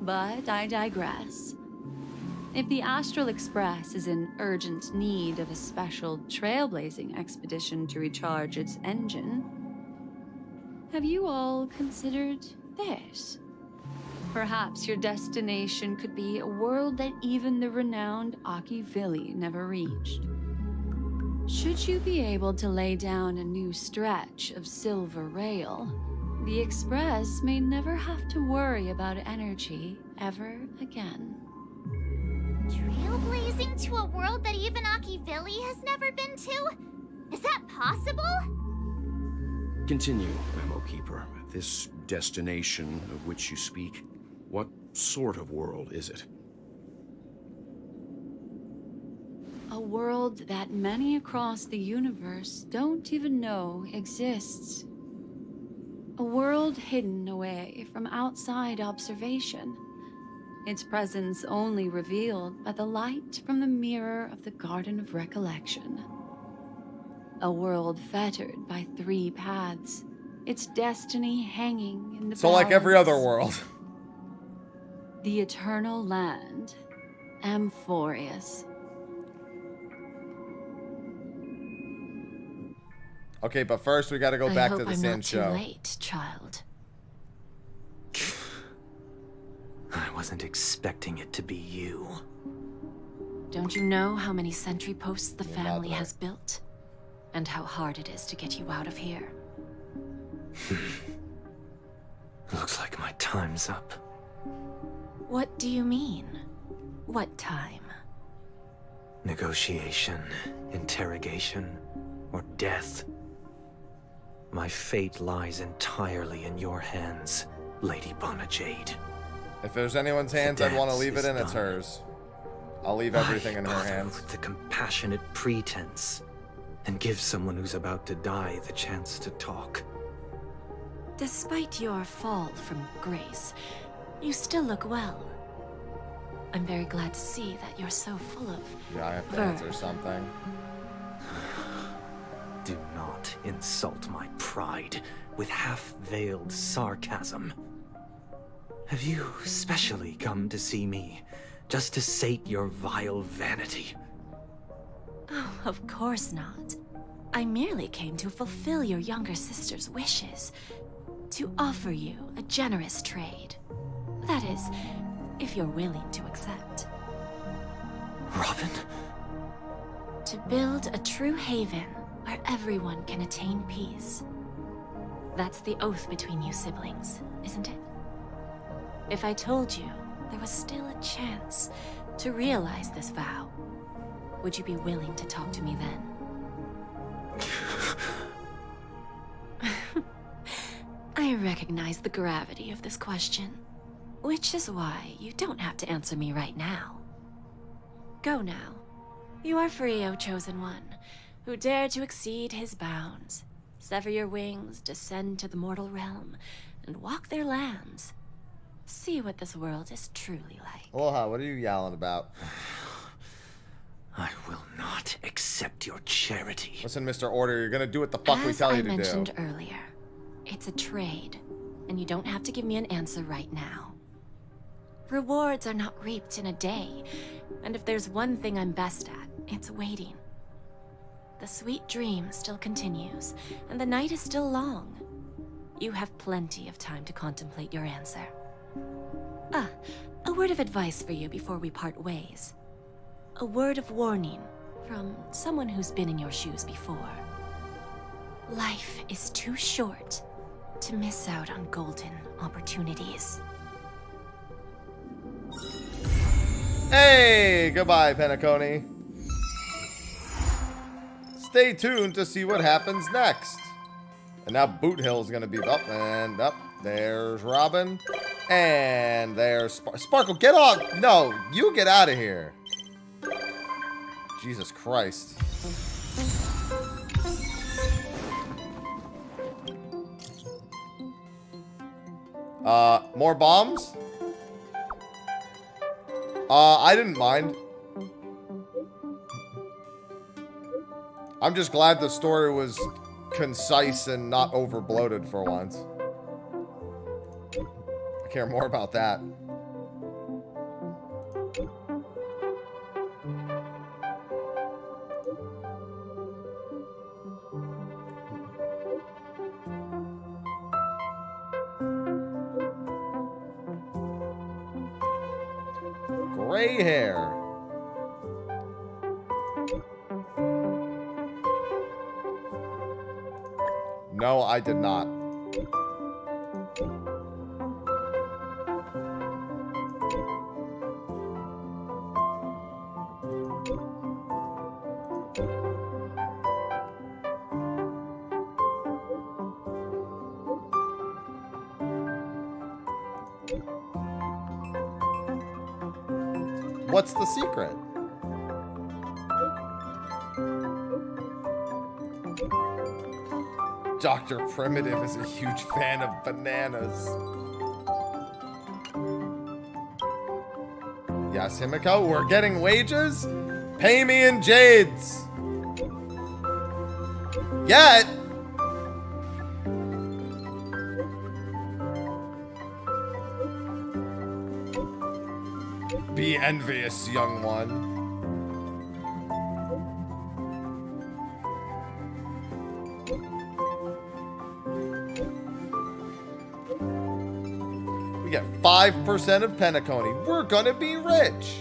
But I digress. If the Astral Express is in urgent need of a special trailblazing expedition to recharge its engine, have you all considered this? Perhaps your destination could be a world that even the renowned XIV never reached. Should you be able to lay down a new stretch of silver rail, the Express may never have to worry about energy ever again. Trailblazing to a world that even XIV has never been to? Is that possible? Continue, Memo Keeper. This destination of which you speak, what sort of world is it? A world that many across the universe don't even know exists. A world hidden away from outside observation. Its presence only revealed by the light from the mirror of the Garden of Recollection. A world fettered by 3 paths, its destiny hanging in the So like every balance. other world. The Eternal Land, Amphorius. Okay, but first we gotta go back to the I'm sand not show. too late, child. I wasn't expecting it to be you. Don't you know how many sentry posts the Your family mother. has built? And how hard it is to get you out of here? Looks like my time's up. What do you mean? What time? Negotiation, interrogation, or death. My fate lies entirely in your hands, Lady Bonajade. If there's anyone's hands I'd want to dance leave it is in, it's done. hers. I'll leave everything in her bother hands. with the compassionate pretense and give someone who's about to die the chance to talk. Despite your fall from grace, you still look well. I'm very glad to see that you're so full of Yeah, I have to verve. answer something. Do not insult my pride with half-veiled sarcasm. Have you specially come to see me just to sate your vile vanity? Oh, of course not. I merely came to fulfill your younger sister's wishes. To offer you a generous trade. That is, if you're willing to accept. Robin? To build a true haven where everyone can attain peace. That's the oath between you siblings, isn't it? If I told you there was still a chance to realize this vow, would you be willing to talk to me then? I recognize the gravity of this question, which is why you don't have to answer me right now. Go now. You are free, O Chosen One, who dare to exceed his bounds, sever your wings, descend to the mortal realm, and walk their lands. See what this world is truly like. Aloha, what are you yelling about? I will not accept your charity. Listen, Mr. Order, you're gonna do what the fuck we As tell I you to mentioned do. earlier, it's a trade, and you don't have to give me an answer right now. Rewards are not reaped in a day, and if there's one thing I'm best at, it's waiting. The sweet dream still continues, and the night is still long. You have plenty of time to contemplate your answer. Ah, a word of advice for you before we part ways. A word of warning from someone who's been in your shoes before. Life is too short to miss out on golden opportunities. Hey, goodbye, Penacony. Stay tuned to see what happens next. And now Boot Hill's gonna be up and up. There's Robin. And there's Sparkle. Get off! No, you get out of here. Jesus Christ. More bombs? I didn't mind. I'm just glad the story was concise and not over bloated for once. I care more about that. Gray hair. No, I did not. What's the secret? Dr. Primitive is a huge fan of bananas. Yes, Himiko, we're getting wages? Pay me in jades. Yet. Be envious, young one. We get 5% of Penacony. We're gonna be rich.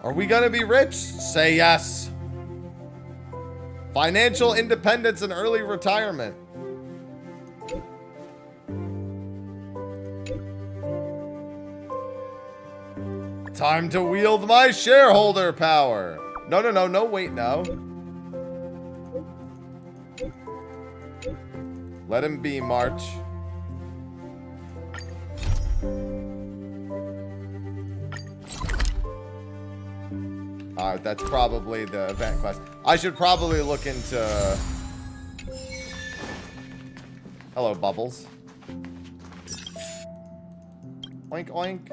Are we gonna be rich? Say yes. Financial independence and early retirement. Time to wield my shareholder power. No, wait, no. Let him be, March. Alright, that's probably the event quest. I should probably look into... Hello, Bubbles. Oink, oink.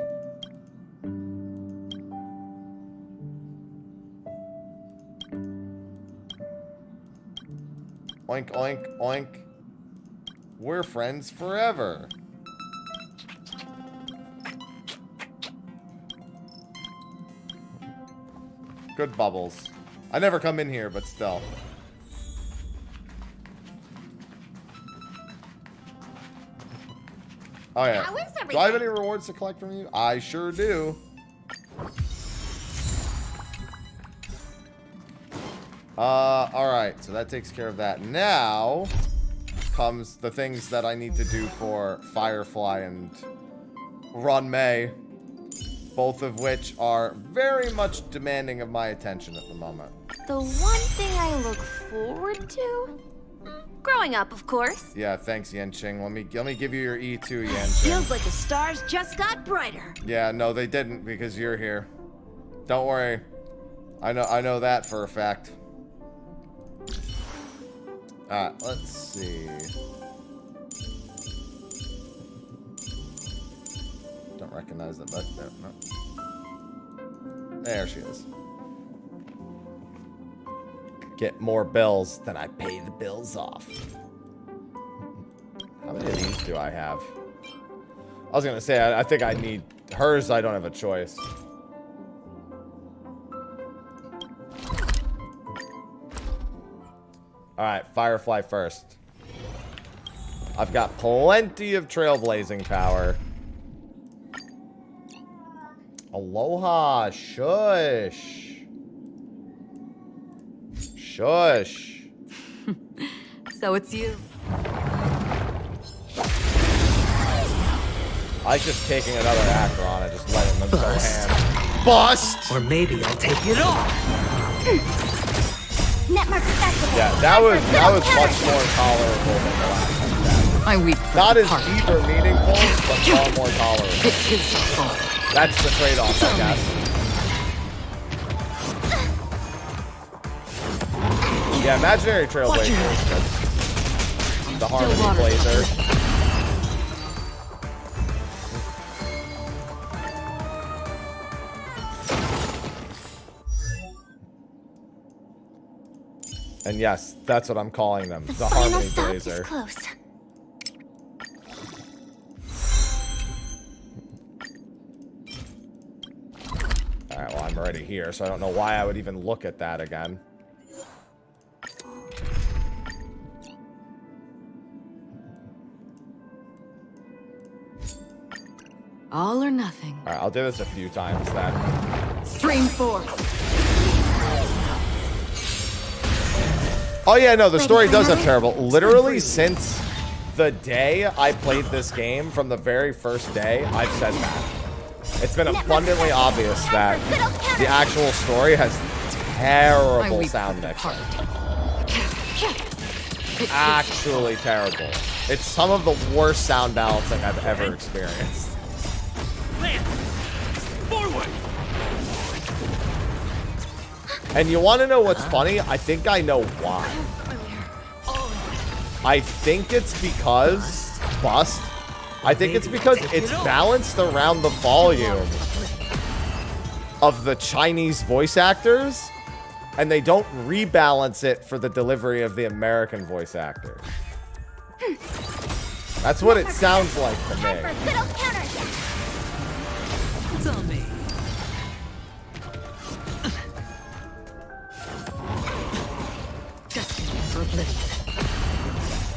Oink, oink, oink. We're friends forever. Good Bubbles. I never come in here, but still. Oh yeah. Do I have any rewards to collect from you? I sure do. Alright, so that takes care of that. Now comes the things that I need to do for Firefly and Run May. Both of which are very much demanding of my attention at the moment. The one thing I look forward to? Growing up, of course. Yeah, thanks, Yenching. Let me give you your E2, Yenching. Feels like the stars just got brighter. Yeah, no, they didn't because you're here. Don't worry. I know that for a fact. Alright, let's see. Don't recognize that back there. No. There she is. Get more bills than I pay the bills off. How many of these do I have? I was gonna say, I think I need hers. I don't have a choice. Alright, Firefly first. I've got plenty of trailblazing power. Aloha, shush. Shush. So it's you. I was just taking another actor on it, just letting them go ham. Bust! Or maybe I'll take it off. Yeah, that was much more tolerable than the last one. I weep. Not as deep or meaningful, but far more tolerable. That's the trade-off, I guess. Yeah, imaginary trailblazer is good. The harmony blazer. And yes, that's what I'm calling them. The Final Harmony stop Blazer. is close. Alright, well, I'm already here, so I don't know why I would even look at that again. All or nothing. Alright, I'll do this a few times then. Stream force. Oh yeah, no, the story does have terrible. Literally since the day I played this game, from the very first day, I've said that. It's been abundantly obvious that the actual story has terrible sound mixing. Actually terrible. It's some of the worst sound balancing I've ever experienced. Forward! And you want to know what's funny? I think I know why. I think it's because... Bust. I think it's because it's balanced around the volume of the Chinese voice actors, and they don't rebalance it for the delivery of the American voice actors. That's what it sounds like to me. Tell me. Destiny for oblivion.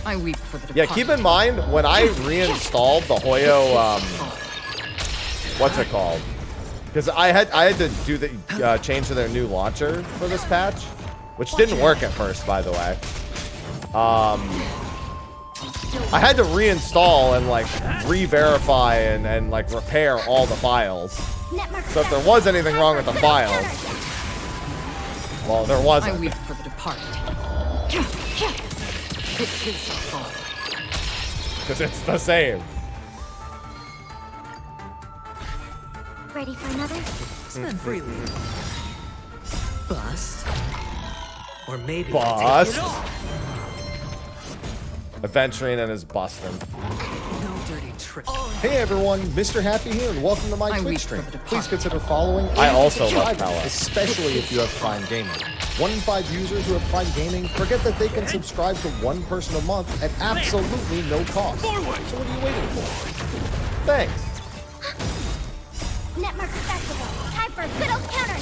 I weep for the Yeah, keep in mind, when I reinstalled the Hoyo, what's it called? Because I had to do the change to their new launcher for this patch, which didn't work at first, by the way. I had to reinstall and like re-verify and like repair all the files. So if there was anything wrong with the files, well, there wasn't. I weep for the departed. Because it's the same. Ready for another? Spend freely. Bust. Or maybe I'll take Bust. it all. Adventuring and his busting. No dirty trick. Hey everyone, Mr. Happy here, and welcome to my Twitch stream. Please consider following. I also love Pella, especially if you have Prime Gaming. 1 in 5 users who have Prime Gaming forget that they can subscribe to one person a month at absolutely no cost. So what are you waiting for? Thanks. Netmark Festival. Time for a good old counter.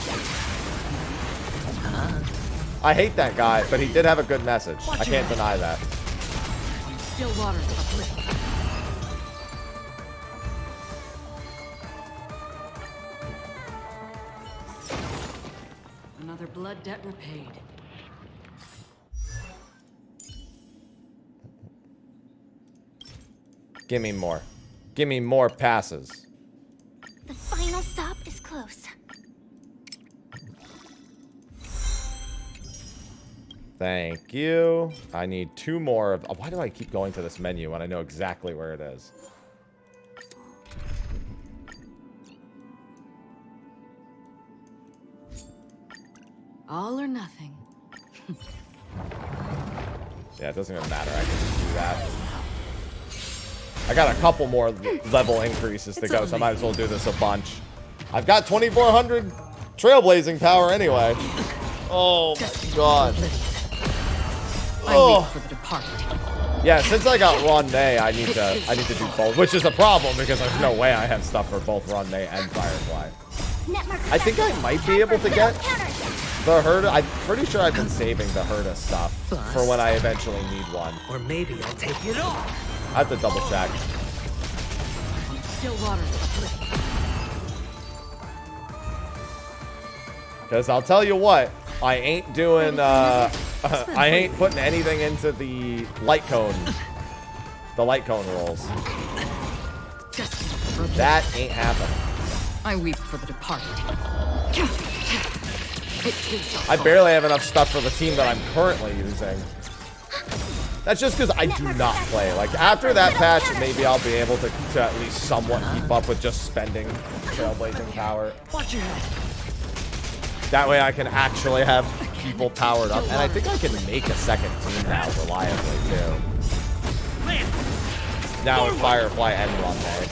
I hate that guy, but he did have a good message. I can't deny that. Still waters uplift. Another blood debt repaid. Give me more. Give me more passes. The final stop is close. Thank you. I need 2 more of... Why do I keep going to this menu when I know exactly where it is? All or nothing. Yeah, it doesn't even matter. I can just do that. I got a couple more level increases to go, so I might as well do this a bunch. I've got 2,400 trailblazing power anyway. Oh my god. Oh. Yeah, since I got Ron May, I need to do both, which is a problem because there's no way I have stuff for both Ron May and Firefly. I think I might be able to get the Herda. I'm pretty sure I've been saving the Herda stuff for when I eventually need one. Or maybe I'll take it all. I have to double check. Still waters uplift. Because I'll tell you what, I ain't doing, I ain't putting anything into the light cone rolls. That ain't happening. I weep for the departed. I barely have enough stuff for the team that I'm currently using. That's just because I do not play. Like, after that patch, maybe I'll be able to at least somewhat keep up with just spending trailblazing power. Watch your head. That way I can actually have people powered up. And I think I can make a second team now reliably, too. Now with Firefly and Ron May.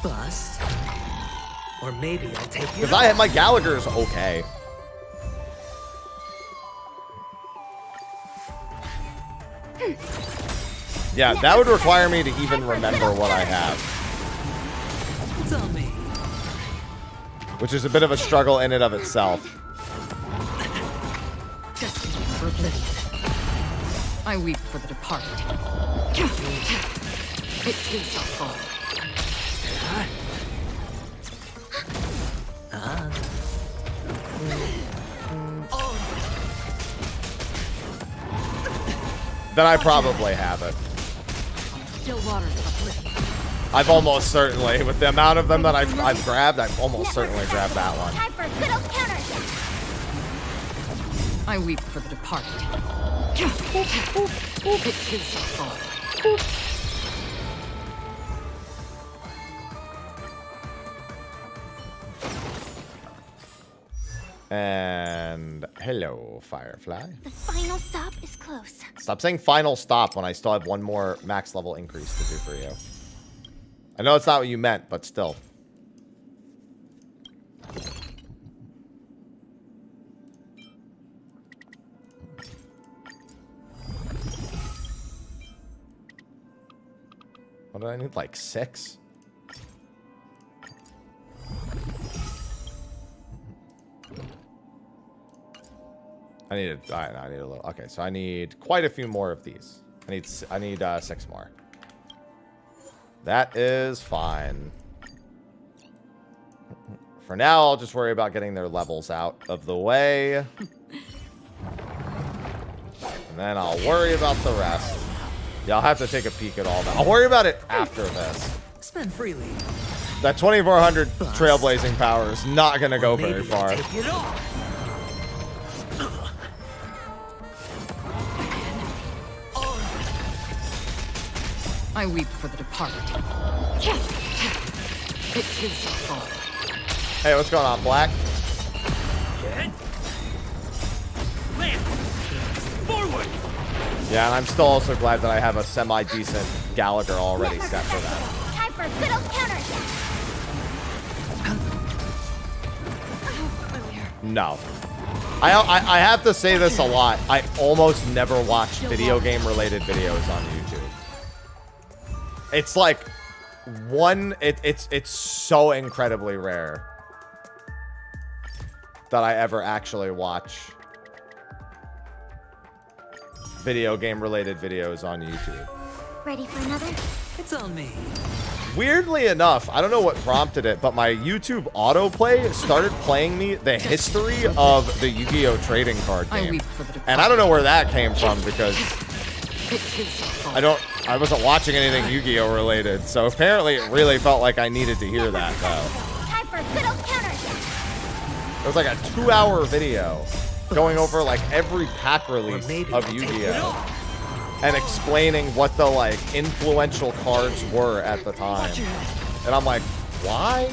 Bust. Or maybe I'll take you. Because my Gallagher's okay. Yeah, that would require me to even remember what I have. It's on me. Which is a bit of a struggle in and of itself. Destiny for oblivion. I weep for the departed. It too shall fall. Then I probably have it. Still waters of oblivion. I've almost certainly, with the amount of them that I've grabbed, I've almost certainly grabbed that one. Time for good old counters. I weep for the departed. It too shall fall. And hello, Firefly. The final stop is close. Stop saying final stop when I still have one more max level increase to do for you. I know it's not what you meant, but still. What did I need? Like 6? I need a little. Okay, so I need quite a few more of these. I need 6 more. That is fine. For now, I'll just worry about getting their levels out of the way. And then I'll worry about the rest. Yeah, I'll have to take a peek at all that. I'll worry about it after this. Spend freely. That 2400 trailblazing power is not going to go very far. Take it all. I weep for the departed. It too shall fall. Hey, what's going on, Black? Forward. Yeah, and I'm still also glad that I have a semi-decent Gallagher already set for that. Time for good old counters. No. I have to say this a lot. I almost never watch video game related videos on YouTube. It's like it's so incredibly rare that I ever actually watch video game related videos on YouTube. Ready for another? It's on me. Weirdly enough, I don't know what prompted it, but my YouTube autoplay started playing me the history of the Yu-Gi-Oh! Trading card game. And I don't know where that came from because I wasn't watching anything Yu-Gi-Oh! Related, so apparently it really felt like I needed to hear that, though. Time for good old counters. It was like a 2-hour video going over like every pack release of Yu-Gi-Oh! And explaining what the like influential cards were at the time. And I'm like, why?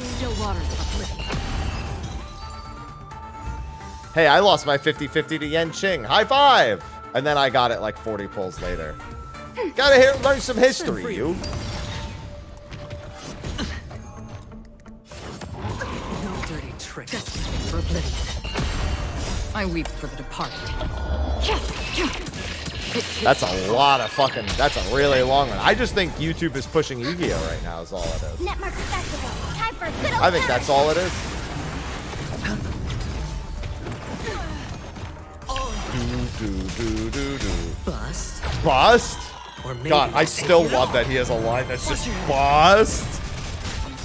Hey, I lost my 50-50 to Yen Qing. High five! And then I got it like 40 pulls later. Gotta learn some history, you. No dirty tricks. I weep for the departed. That's a lot of fucking. That's a really long one. I just think YouTube is pushing Yu-Gi-Oh! Right now is all it is. Netmark Festival. Time for good old I think that's all it is. Bust. Bust? Or maybe God, I still love that he has a line that's just bust.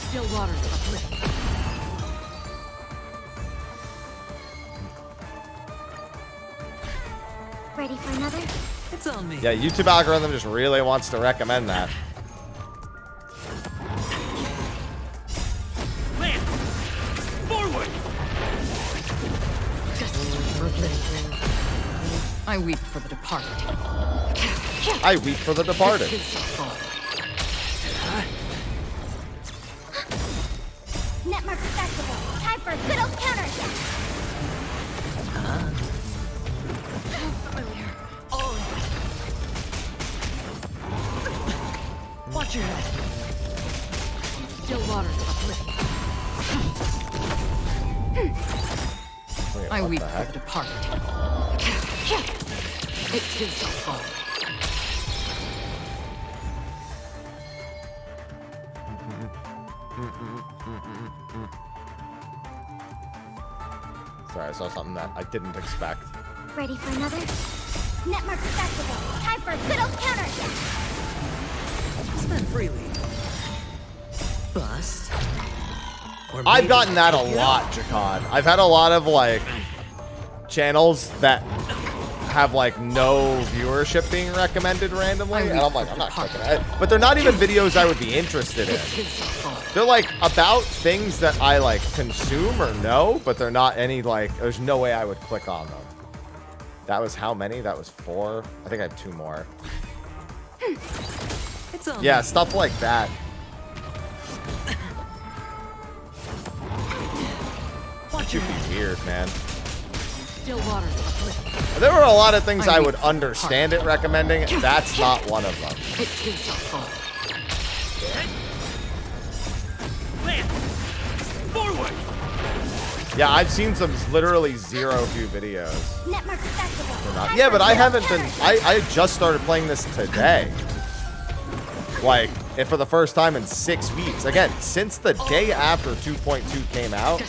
Still waters of oblivion. Ready for another? It's on me. Yeah, YouTube algorithm just really wants to recommend that. Land. Forward. I weep for the departed. I weep for the departed. Netmark Festival. Time for good old counters. Watch your head. Still waters of oblivion. Wait, I what weep the for heck? the departed. It too shall fall. I saw something that I didn't expect. Ready for another? Netmark Festival. Time for a good old counter. Spend freely. Bust. Or I've maybe gotten that a take it lot, off. Jacon. I've had a lot of like channels that have like no viewership being recommended randomly, and I'm like, I'm not clicking it. But they're not even videos I would be interested in. They're like about things that I like consume or know, but they're not any like, there's no way I would click on them. That was how many? That was 4. I think I have 2 more. It's all Yeah, me. stuff like that. That should be weird, man. Still water. There were a lot of things I would understand it recommending. That's not one of them. Forward. Yeah, I've seen some literally 0 view videos. Netmark Festival. Not, yeah, but I haven't been. I just started playing this today. Like, and for the first time in 6 weeks. Again, since the day after 2.2 came out.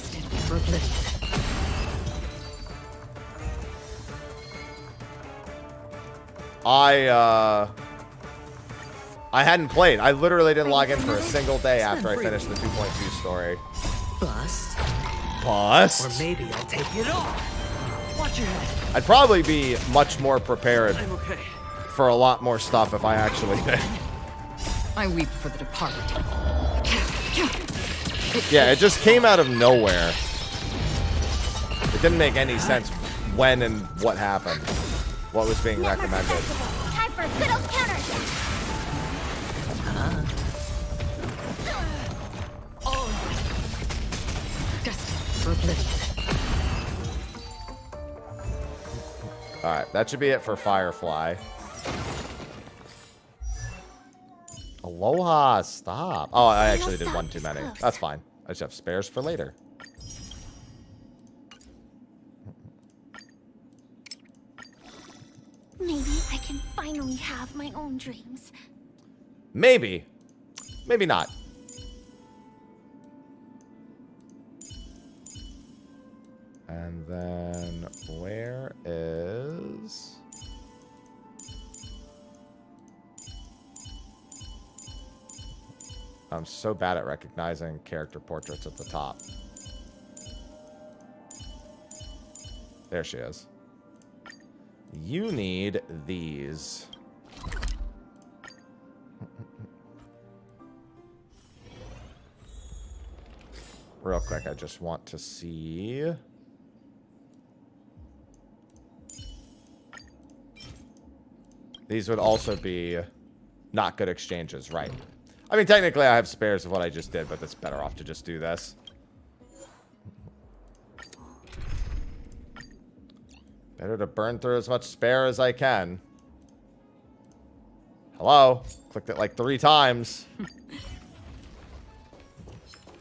I hadn't played. I literally didn't log in for a single day after I finished the 2.2 story. Bust. Bust? Or maybe I'll take it off. Watch your head. I'd probably be much more prepared I'm okay. for a lot more stuff if I actually did. I weep for the departed. Yeah, it just came out of nowhere. It didn't make any sense when and what happened. What was being recommended. Time for a good old counter. Alright, that should be it for Firefly. Aloha, stop. Oh, I actually did one too many. That's fine. I just have spares for later. Maybe I can finally have my own dreams. Maybe. Maybe not. And then where is... I'm so bad at recognizing character portraits at the top. There she is. You need these. Real quick, I just want to see... These would also be not good exchanges, right? I mean, technically I have spares of what I just did, but it's better off to just do this. Better to burn through as much spare as I can. Hello? Clicked it like 3 times.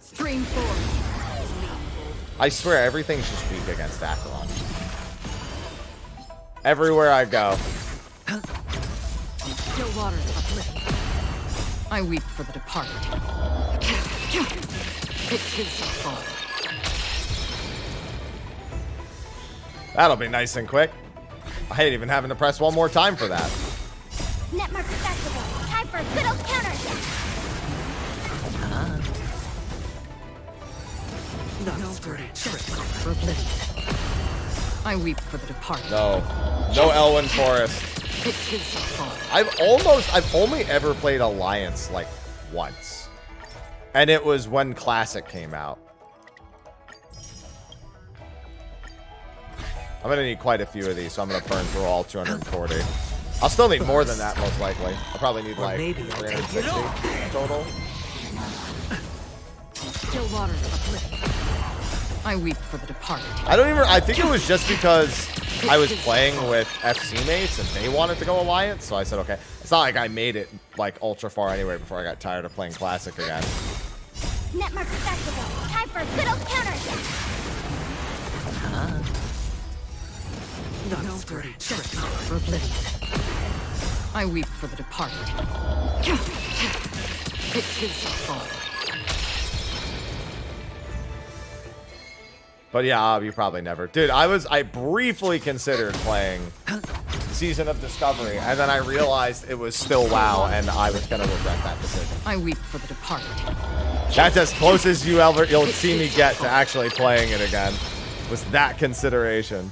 Stream 4. I swear, everything's just weak against Acheron. Everywhere I go. Still water uplifted. I weep for the departed. It is a fall. That'll be nice and quick. I hate even having to press one more time for that. Netmark Festival. Time for a good old counter. No dirty tricks. I weep for the departed. No. No Elwyn Forest. It is a fall. I've only ever played Alliance like once. And it was when Classic came out. I'm gonna need quite a few of these, so I'm gonna burn through all 240. I'll still need more than that, most likely. I'll probably need like 360 total. Still water uplifted. I weep for the departed. I think it was just because I was playing with FC mates and they wanted to go Alliance, so I said, okay. It's not like I made it like ultra far anyway before I got tired of playing Classic again. Netmark Festival. Time for a good old counter. No dirty tricks. I weep for the departed. It is a fall. But yeah, you probably never. Dude, I briefly considered playing Season of Discovery, and then I realized it was still WoW, and I was gonna regret that decision. I weep for the departed. That's as close as you'll see me get to actually playing it again. Was that consideration.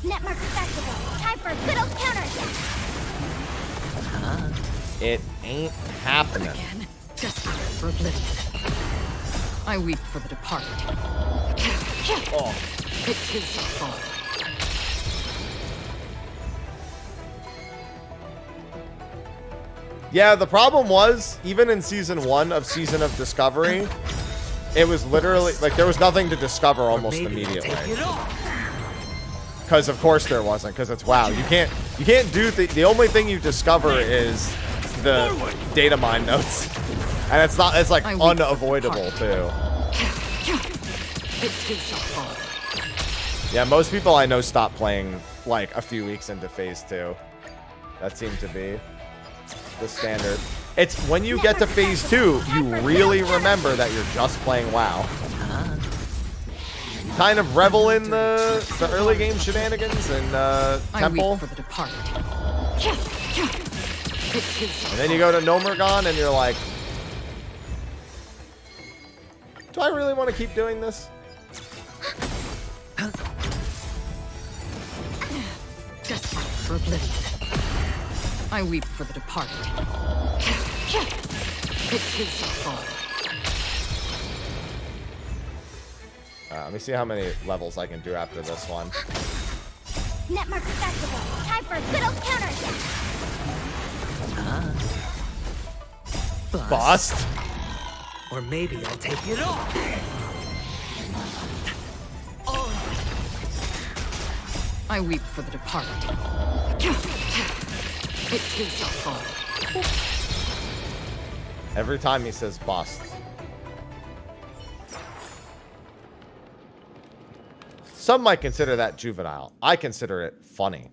Netmark Festival. Time for a good old counterattack. It ain't happening. Again, desperate for oblivion. I weep for the departed. Oh. It is your fault. Yeah, the problem was, even in Season 1 of Season of Discovery, it was literally, like, there was nothing to discover almost immediately. Because, of course, there wasn't, because it's WoW. You can't do, the only thing you discover is the data mine notes. And it's like, unavoidable, too. Yeah, most people I know stop playing, like, a few weeks into Phase 2. That seemed to be the standard. It's when you get to Phase 2, you really remember that you're just playing WoW. You kind of revel in the early game shenanigans and Temple. For the departed. And then you go to Nomergon and you're like, do I really want to keep doing this? Desperate for oblivion. I weep for the departed. It is your fault. Let me see how many levels I can do after this one. Netmark Festival. Time for a good old counterattack. Bust. Or maybe I'll take it off. I weep for the departed. It is your fault. Every time he says bust. Some might consider that juvenile. I consider it funny.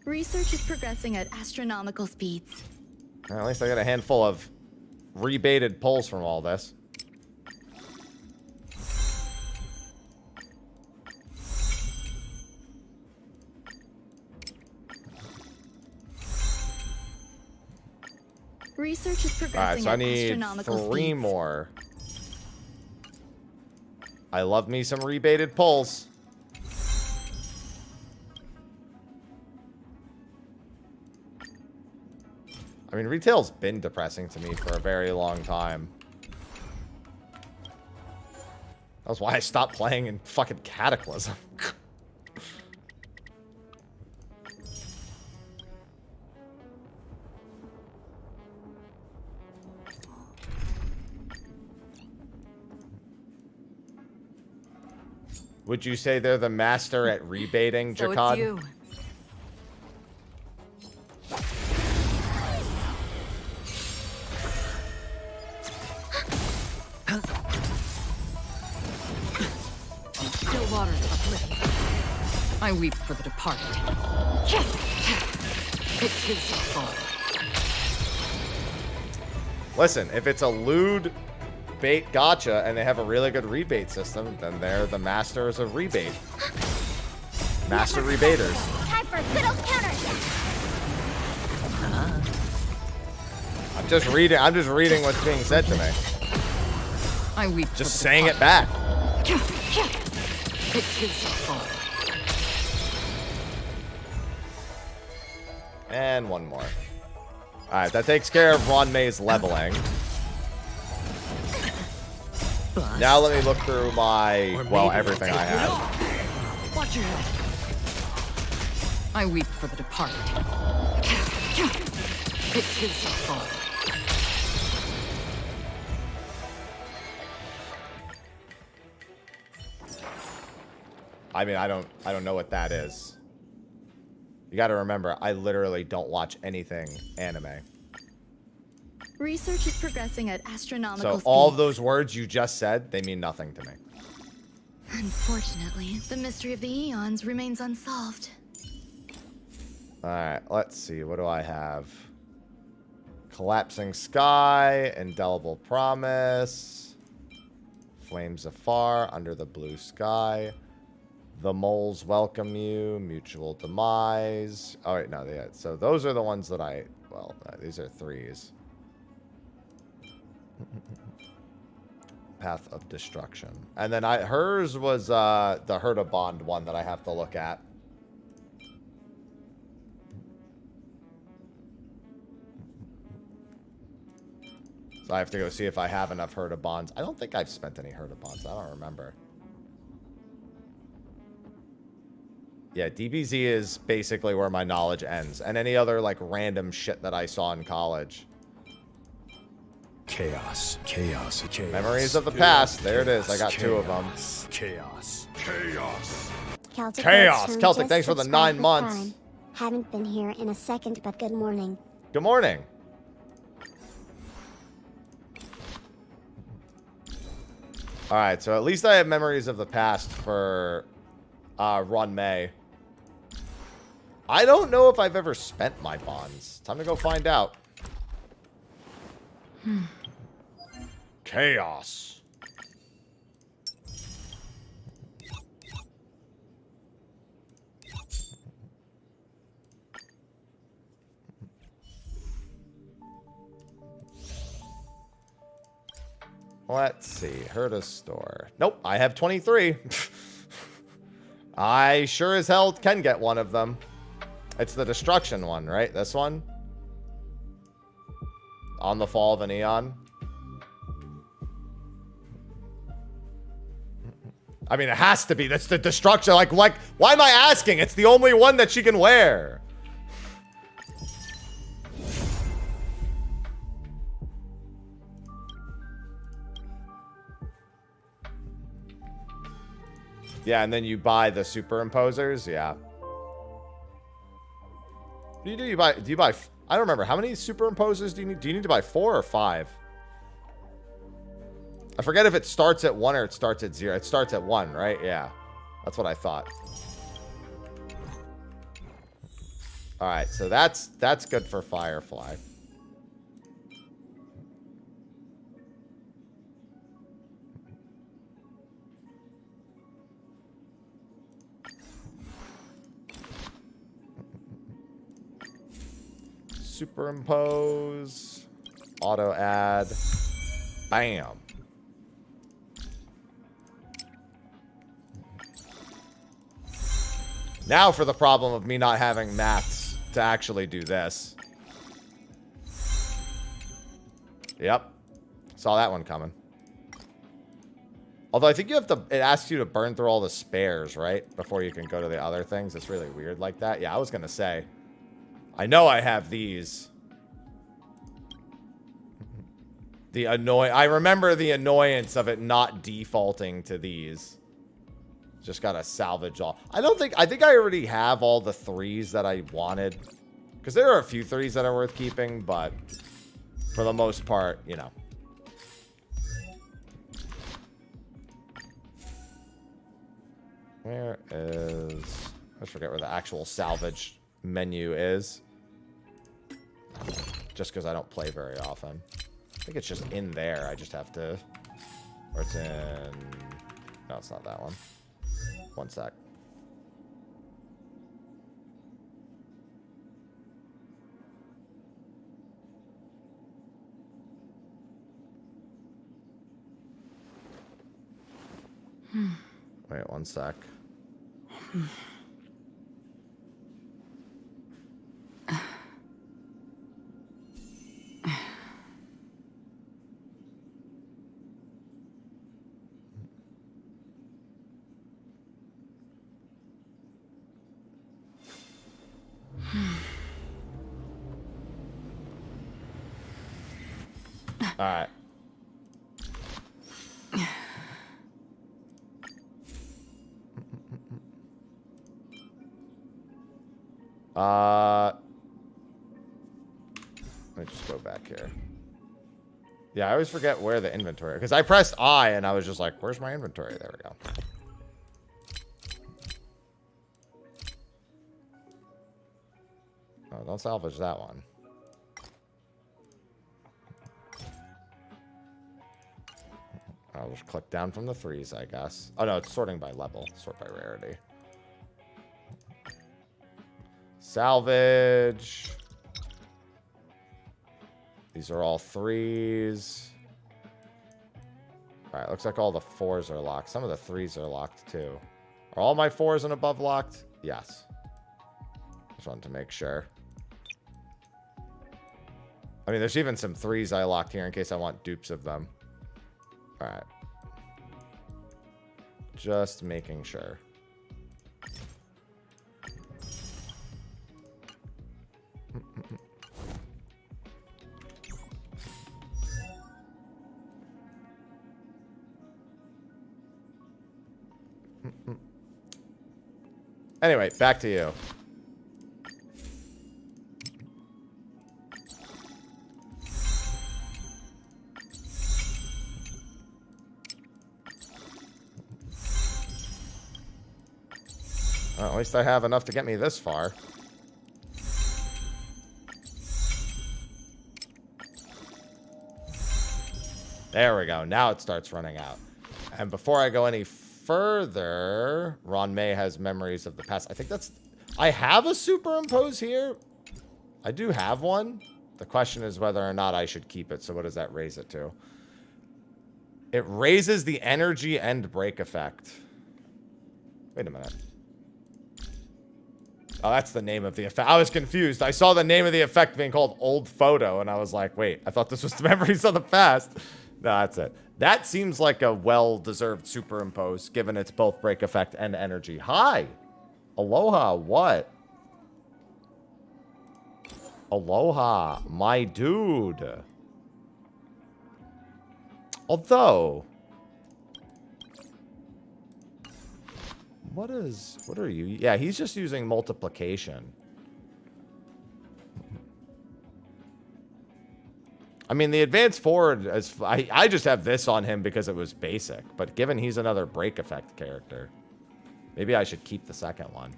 Research is progressing at astronomical speeds. At least I got a handful of rebaited pulls from all this. Research is progressing Alright, so I at need astronomical 3 speeds. more. I love me some rebaited pulls. I mean, retail's been depressing to me for a very long time. That's why I stopped playing in fucking Cataclysm. Would you say they're the master at rebating, So Jakad? it's you. Still waters uplift. I weep for the departed. It is your fault. Listen, if it's a lewd bait gotcha and they have a really good rebate system, then they're the masters of rebate. Master rebaters. Time for a good old counterattack. I'm just reading what's being said to me. I weep. Just saying it back. It is your fault. And one more. Alright, that takes care of Ron May's leveling. Now let me look through my, well, everything I have. Watch your head. I weep for the departed. It is your fault. I mean, I don't know what that is. You gotta remember, I literally don't watch anything anime. Research is progressing at astronomical So speeds. all of those words you just said, they mean nothing to me. Unfortunately, the mystery of the eons remains unsolved. Alright, let's see. What do I have? Collapsing Sky, Indelible Promise, Flames Afar, Under the Blue Sky, The Moles Welcome You, Mutual Demise. Oh, wait, no, yeah. So those are the ones that I, well, these are 3s. Path of Destruction. And then hers was the Herda-Bond one that I have to look at. So I have to go see if I have enough Herda-Bonds. I don't think I've spent any Herda-Bonds. I don't remember. Yeah, DBZ is basically where my knowledge ends. And any other, like, random shit that I saw in college. Chaos. Chaos. Chaos. Memories of the past. There it is. I got 2 of them. Chaos. Chaos. Celtic Chaos. Roadstone Celtic, just thanks for the subscribed 9 with months. Prime. Haven't been here in a second, but good morning. Good morning. Alright, so at least I have memories of the past for Run May. I don't know if I've ever spent my bonds. Time to go find out. Chaos. Let's see. Herda store. Nope, I have 23. I sure as hell can get one of them. It's the destruction one, right? This one? On the Fall of an Eon. I mean, it has to be. That's the destruction. Like, why am I asking? It's the only one that she can wear. Yeah, and then you buy the superimposers. Yeah. What do you do? Do you buy? I don't remember. How many superimposers do you need? Do you need to buy 4 or 5? I forget if it starts at 1 or it starts at 0. It starts at 1, right? Yeah. That's what I thought. All right, so that's good for Firefly. Superimpose. Auto add. Bam. Now for the problem of me not having maths to actually do this. Yep. Saw that one coming. Although I think you have to, it asks you to burn through all the spares, right? Before you can go to the other things. It's really weird like that. Yeah, I was going to say. I know I have these. I remember the annoyance of it not defaulting to these. Just gotta salvage all. I think I already have all the 3s that I wanted. Because there are a few 3s that are worth keeping, but for the most part, you know. Where is... I forget where the actual salvage menu is. Just because I don't play very often. I think it's just in there. I just have to... Or it's in... No, it's not that one. One sec. Wait, one sec. All right. Let me just go back here. Yeah, I always forget where the inventory, because I pressed I and I was just like, where's my inventory? There we go. Oh, don't salvage that one. I'll just click down from the 3s, I guess. Oh, no, it's sorting by level. Sort by rarity. Salvage. These are all 3s. All right, looks like all the 4s are locked. Some of the 3s are locked, too. Are all my 4s and above locked? Yes. Just wanted to make sure. I mean, there's even some 3s I locked here in case I want dupes of them. All right. Just making sure. Anyway, back to you. Well, at least I have enough to get me this far. There we go. Now it starts running out. And before I go any further, Ron May has memories of the past. I think that's... I have a superimpose here. I do have one. The question is whether or not I should keep it. So what does that raise it to? It raises the energy and break effect. Wait a minute. Oh, that's the name of the effect. I was confused. I saw the name of the effect being called Old Photo, and I was like, wait, I thought this was the memories of the past. No, that's it. That seems like a well-deserved superimpose, given it's both break effect and energy. Hi. Aloha, what? Aloha, my dude. Although... What are you? Yeah, he's just using multiplication. I mean, the advance forward, I just have this on him because it was basic. But given he's another break effect character, maybe I should keep the second one.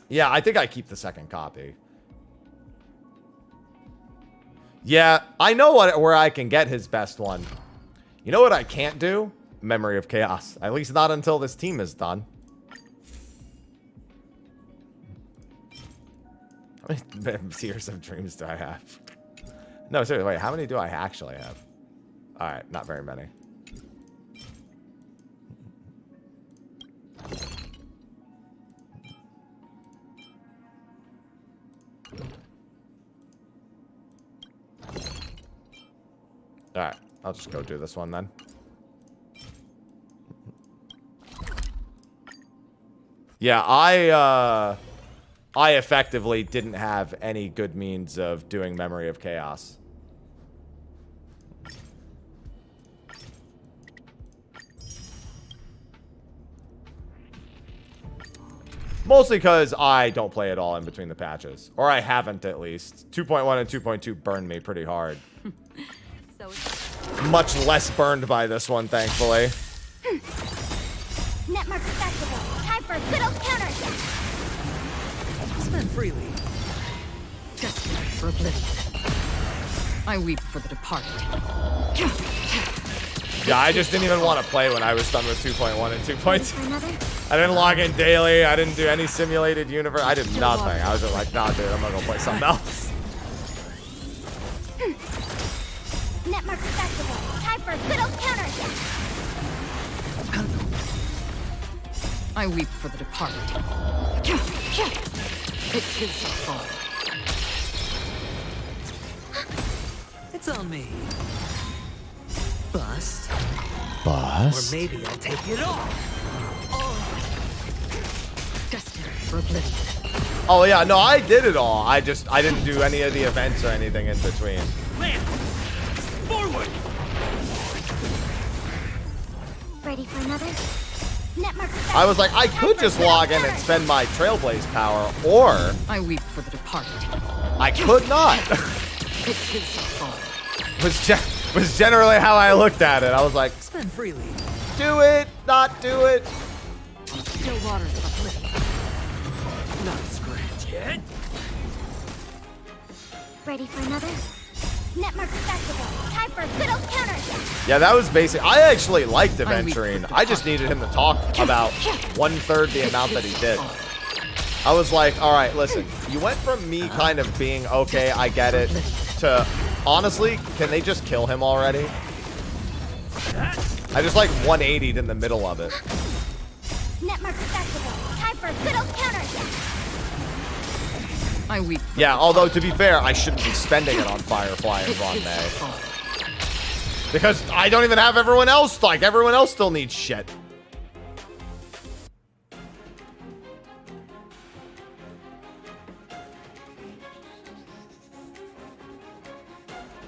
Yeah, I think I keep the second copy. Yeah, I know where I can get his best one. You know what I can't do? Memory of Chaos. At least not until this team is done. How many Tears of Dreams do I have? No, seriously, wait, how many do I actually have? Alright, not very many. Alright, I'll just go do this one then. Yeah, I effectively didn't have any good means of doing Memory of Chaos. Mostly because I don't play at all in between the patches. Or I haven't, at least. 2.1 and 2.2 burned me pretty hard. Much less burned by this one, thankfully. Netmark Festival. Time for a good old counterattack. Spend freely. Destined for oblivion. I weep for the departed. Yeah, I just didn't even want to play when I was done with 2.1 and 2.2. I didn't log in daily. I didn't do any simulated universe. I did nothing. I was just like, nah, dude, I'm gonna go play something else. Netmark Festival. Time for a good old counterattack. I weep for the departed. It is a fall. It's on me. Bust. Bust? Or maybe I'll take it off. Destined for oblivion. Oh yeah, no, I did it all. I didn't do any of the events or anything in between. Land. Forward. Ready for another? Netmark Festival. I was like, I could just log in and spend my Trailblaze power, or I weep for the departed. I could not. It is a fall. was generally how I looked at it. I was like, spend freely. Do it, not do it. Still waters of oblivion. Not a scratch yet. Ready for another? Netmark Festival. Time for a good old counter. Yeah, that was basic. I actually liked Aventurine. I just needed him to talk about 1/3 the amount that he did. I was like, all right, listen, you went from me kind of being, okay, I get it, to, honestly, can they just kill him already? I just like 180'd in the middle of it. Netmark Festival. Time for a good old counter. Yeah, although to be fair, I shouldn't be spending it on Firefly and Ron May. Because I don't even have everyone else, like, everyone else still needs shit.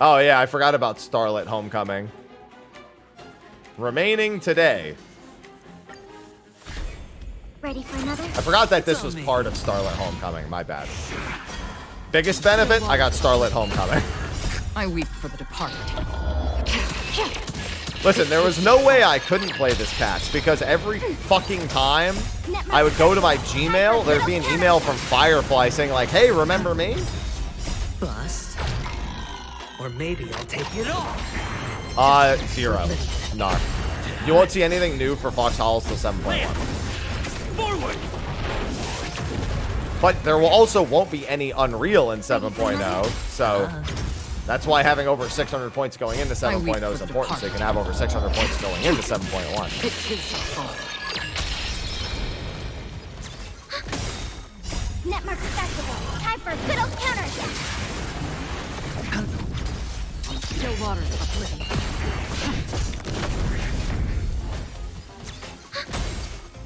Oh yeah, I forgot about Starlit Homecoming. Remaining today. Ready for another? I forgot that this was part of Starlit Homecoming. My bad. Biggest benefit? I got Starlit Homecoming. I weep for the departed. Listen, there was no way I couldn't play this patch because every fucking time I would go to my Gmail, there'd be an email from Firefly saying like, hey, remember me? Bust. Or maybe I'll take it off. 0. No. You won't see anything new for Fox Hollows till 7.1. Forward. But there will also won't be any Unreal in 7.0, so that's why having over 600 points going into 7.0 is important, so you can have over 600 points going into 7.1. Netmark Festival. Time for a good old counter. Still waters of oblivion.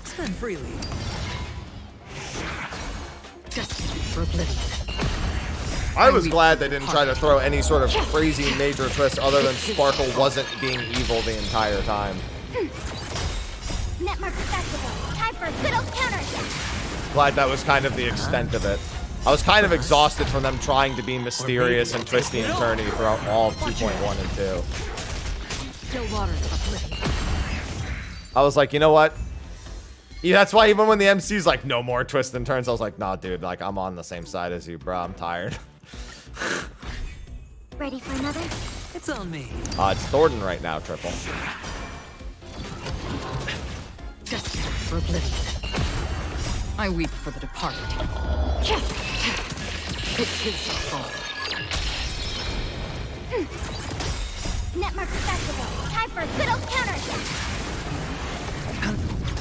Spend freely. Destiny for oblivion. I was glad they didn't try to throw any sort of crazy major twist other than Sparkle wasn't being evil the entire time. Netmark Festival. Time for a good old counter. Glad that was kind of the extent of it. I was kind of exhausted from them trying to be mysterious and twisty and turny throughout all of 2.1 and 2. Still waters of oblivion. I was like, you know what? Yeah, that's why even when the MC's like, no more twists and turns, I was like, nah, dude, like, I'm on the same side as you, bro. I'm tired. Ready for another? It's on me. It's Thornton right now, Triple. Destiny for oblivion. I weep for the departed. It is your fault. Netmark Festival. Time for a good old counter.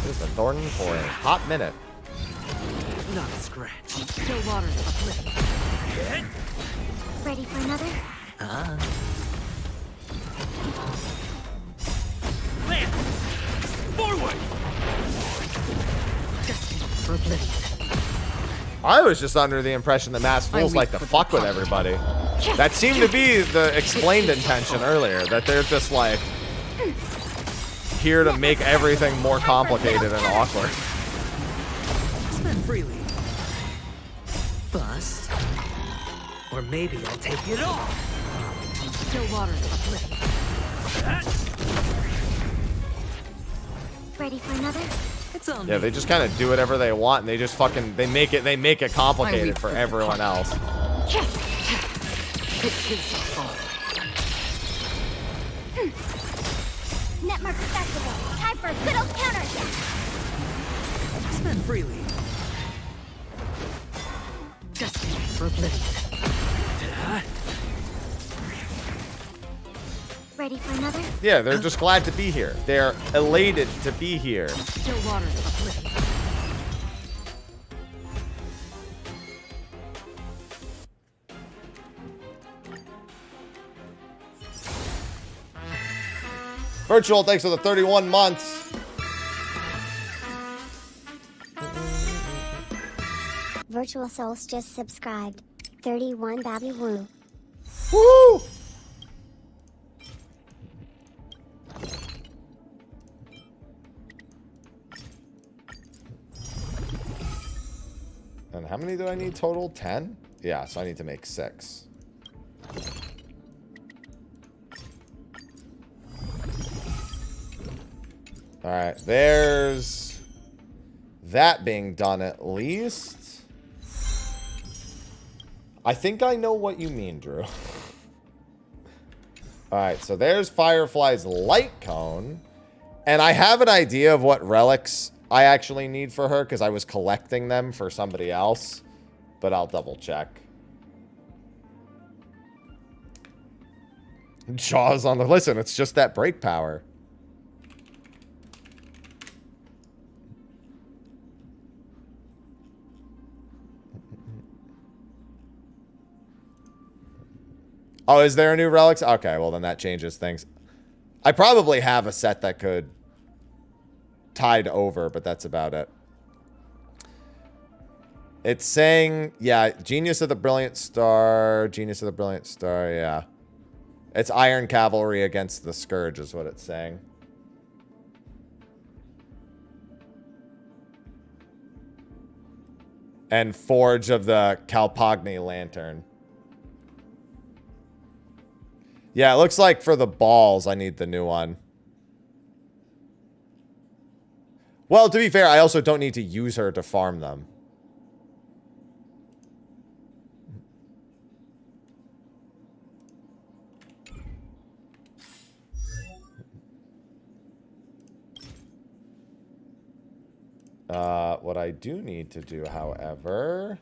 This is Thornton for a hot minute. Not a scratch. Still waters of oblivion. Ready for another? Land. Forward. Destiny for oblivion. I was just under the impression that Mass Fools like to fuck with everybody. That seemed to be the explained intention earlier, that they're just like here to make everything more complicated and awkward. Spend freely. Bust. Or maybe I'll take it off. Still waters of oblivion. Ready for another? It's on Yeah, me. they just kind of do whatever they want, and they just fucking they make it complicated for everyone else. It is your fault. Netmark Festival. Time for a good old counter. Spend freely. Destiny for oblivion. Ready for another? Yeah, they're just glad to be here. They're elated to be here. Still waters of oblivion. Virtual, thanks for the 31 months. Virtual Souls just subscribed. 31 Babby Woo. Woo! And how many do I need total? 10? Yeah, so I need to make 6. Alright, there's that being done at least. I think I know what you mean, Drew. Alright, so there's Firefly's light cone. And I have an idea of what relics I actually need for her, because I was collecting them for somebody else. But I'll double check. Jaws on the... Listen, it's just that break power. Oh, is there a new relics? Okay, well then that changes things. I probably have a set that could tide over, but that's about it. It's saying, yeah, Genius of the Brilliant Star. Genius of the Brilliant Star, yeah. It's Iron Cavalry against the Scourge is what it's saying. And Forge of the Calpagni Lantern. Yeah, it looks like for the balls, I need the new one. Well, to be fair, I also don't need to use her to farm them. What I do need to do, however...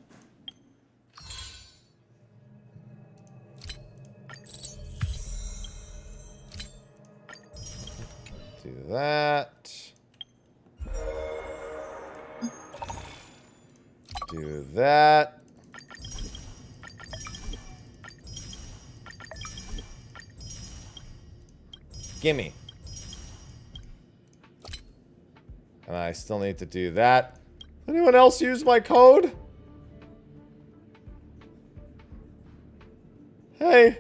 Do that. Do that. Gimme. And I still need to do that. Anyone else use my code? Hey.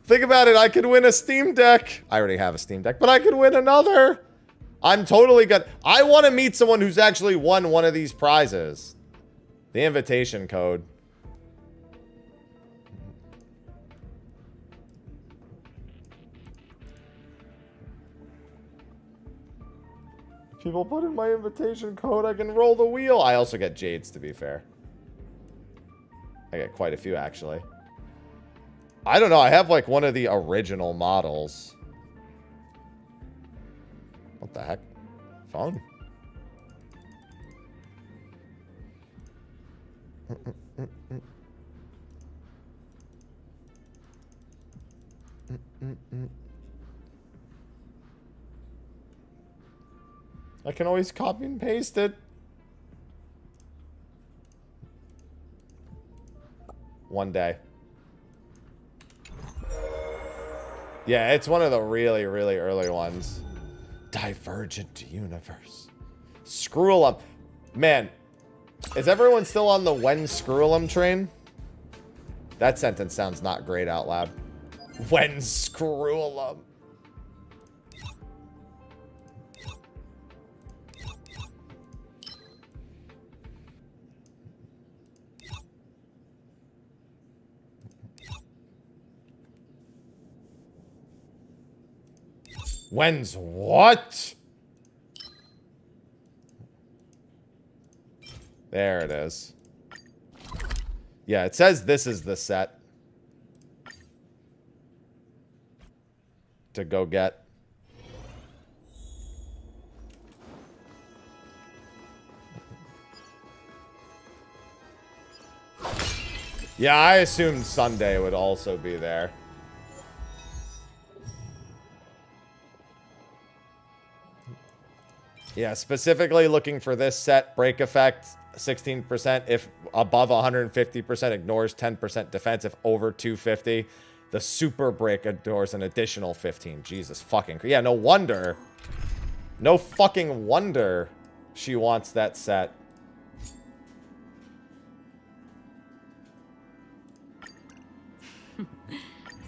Think about it. I could win a Steam Deck. I already have a Steam Deck, but I could win another. I'm totally good. I want to meet someone who's actually won one of these prizes. The invitation code. People put in my invitation code, I can roll the wheel. I also get Jades, to be fair. I get quite a few, actually. I don't know. I have, like, one of the original models. What the heck? Phone? I can always copy and paste it. One day. Yeah, it's one of the really, really early ones. Divergent universe. Screw-em. Man, is everyone still on the when screw-em train? That sentence sounds not great out loud. When screw-em. When's what? There it is. Yeah, it says this is the set to go get. Yeah, I assumed Sunday would also be there. Yeah, specifically looking for this set, break effect, 16%. If above 150%, ignores 10% defense. If over 250, the super break ignores an additional 15. Jesus fucking... Yeah, no wonder. No fucking wonder she wants that set.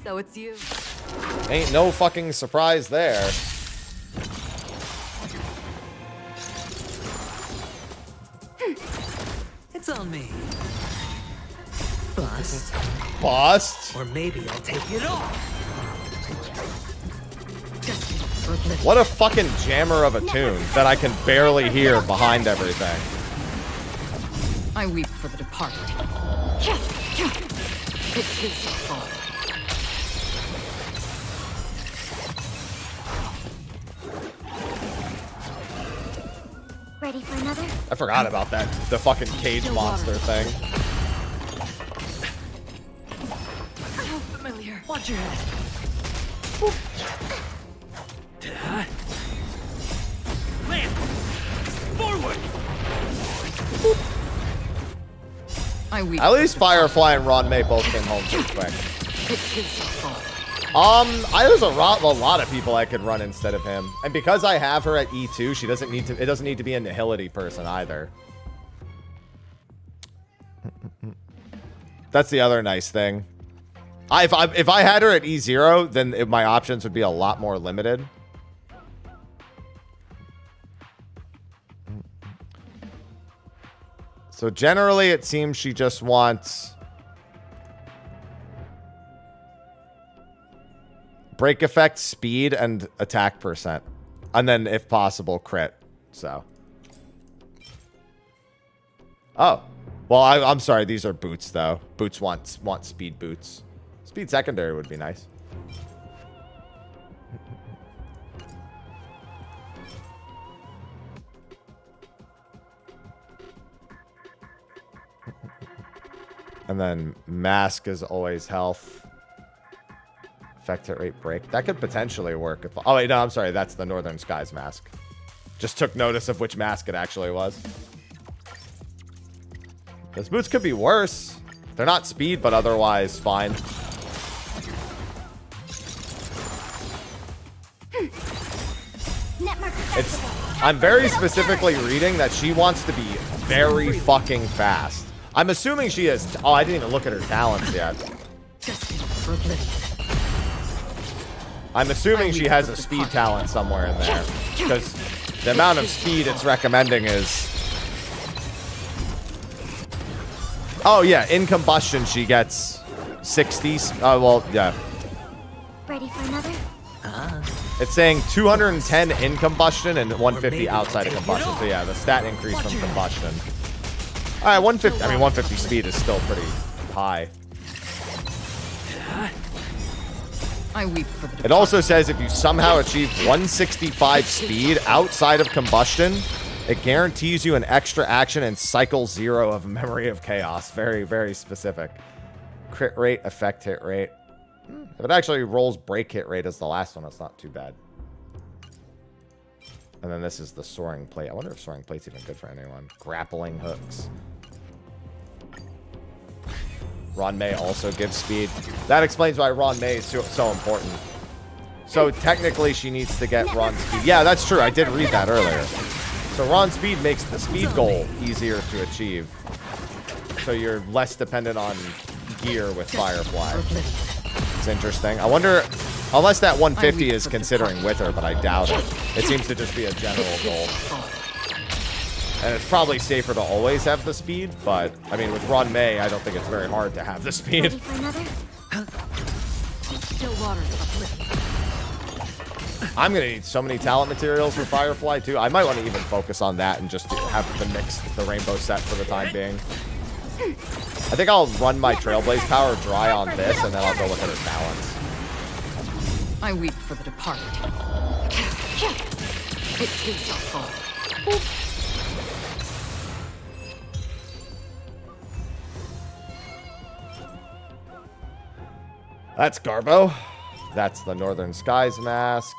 So it's you. Ain't no fucking surprise there. It's on me. Bust. Bust? Or maybe I'll take it off. What a fucking jammer of a tune that I can barely hear behind everything. I weep for the departed. Ready for another? I forgot about that. The fucking cage monster thing. How familiar. Watch your head. Man! Forward! I weep. At least Firefly and Ron May both came home pretty quick. There's a lot of people I could run instead of him, and because I have her at E2, she doesn't need to. It doesn't need to be a Nihility person either. That's the other nice thing. If I had her at E0, then my options would be a lot more limited. So generally, it seems she just wants break effect, speed, and attack percent. And then, if possible, crit. So. Oh. Well, I'm sorry. These are boots, though. Boots want speed boots. Speed secondary would be nice. And then mask is always health. Effect hit rate break. That could potentially work. If, oh, wait, no, I'm sorry. That's the Northern Skies mask. Just took notice of which mask it actually was. Those boots could be worse. They're not speed, but otherwise fine. I'm very specifically reading that she wants to be very fucking fast. I'm assuming she is. Oh, I didn't even look at her talents yet. I'm assuming she has a speed talent somewhere in there, because the amount of speed it's recommending is... Oh, yeah. In combustion, she gets 60. Well, yeah. Ready for another? It's saying 210 in combustion and 150 outside of combustion. So, yeah, the stat increase from combustion. All right, 150. I mean, 150 speed is still pretty high. I weep for the It also says if you somehow achieve 165 speed outside of combustion, it guarantees you an extra action and cycle 0 of Memory of Chaos. Very, very specific. Crit rate, effect hit rate. If it actually rolls break hit rate as the last one, it's not too bad. And then this is the soaring plate. I wonder if soaring plate's even good for anyone. Grappling hooks. Ron May also gives speed. That explains why Ron May is so important. So technically she needs to get Ron speed. Yeah, that's true. I did read that earlier. So Ron speed makes the speed goal easier to achieve. So you're less dependent on gear with Firefly. It's interesting. I wonder, unless that 150 is considering with her, but I doubt it. It seems to just be a general goal. And it's probably safer to always have the speed, but, I mean, with Ron May, I don't think it's very hard to have the speed. I'm going to need so many talent materials for Firefly, too. I might want to even focus on that and just have the rainbow set for the time being. I think I'll run my Trailblaze power dry on this, and then I'll go look at her talents. I weep for the departed. It is your fault. That's Garbo. That's the Northern Skies mask.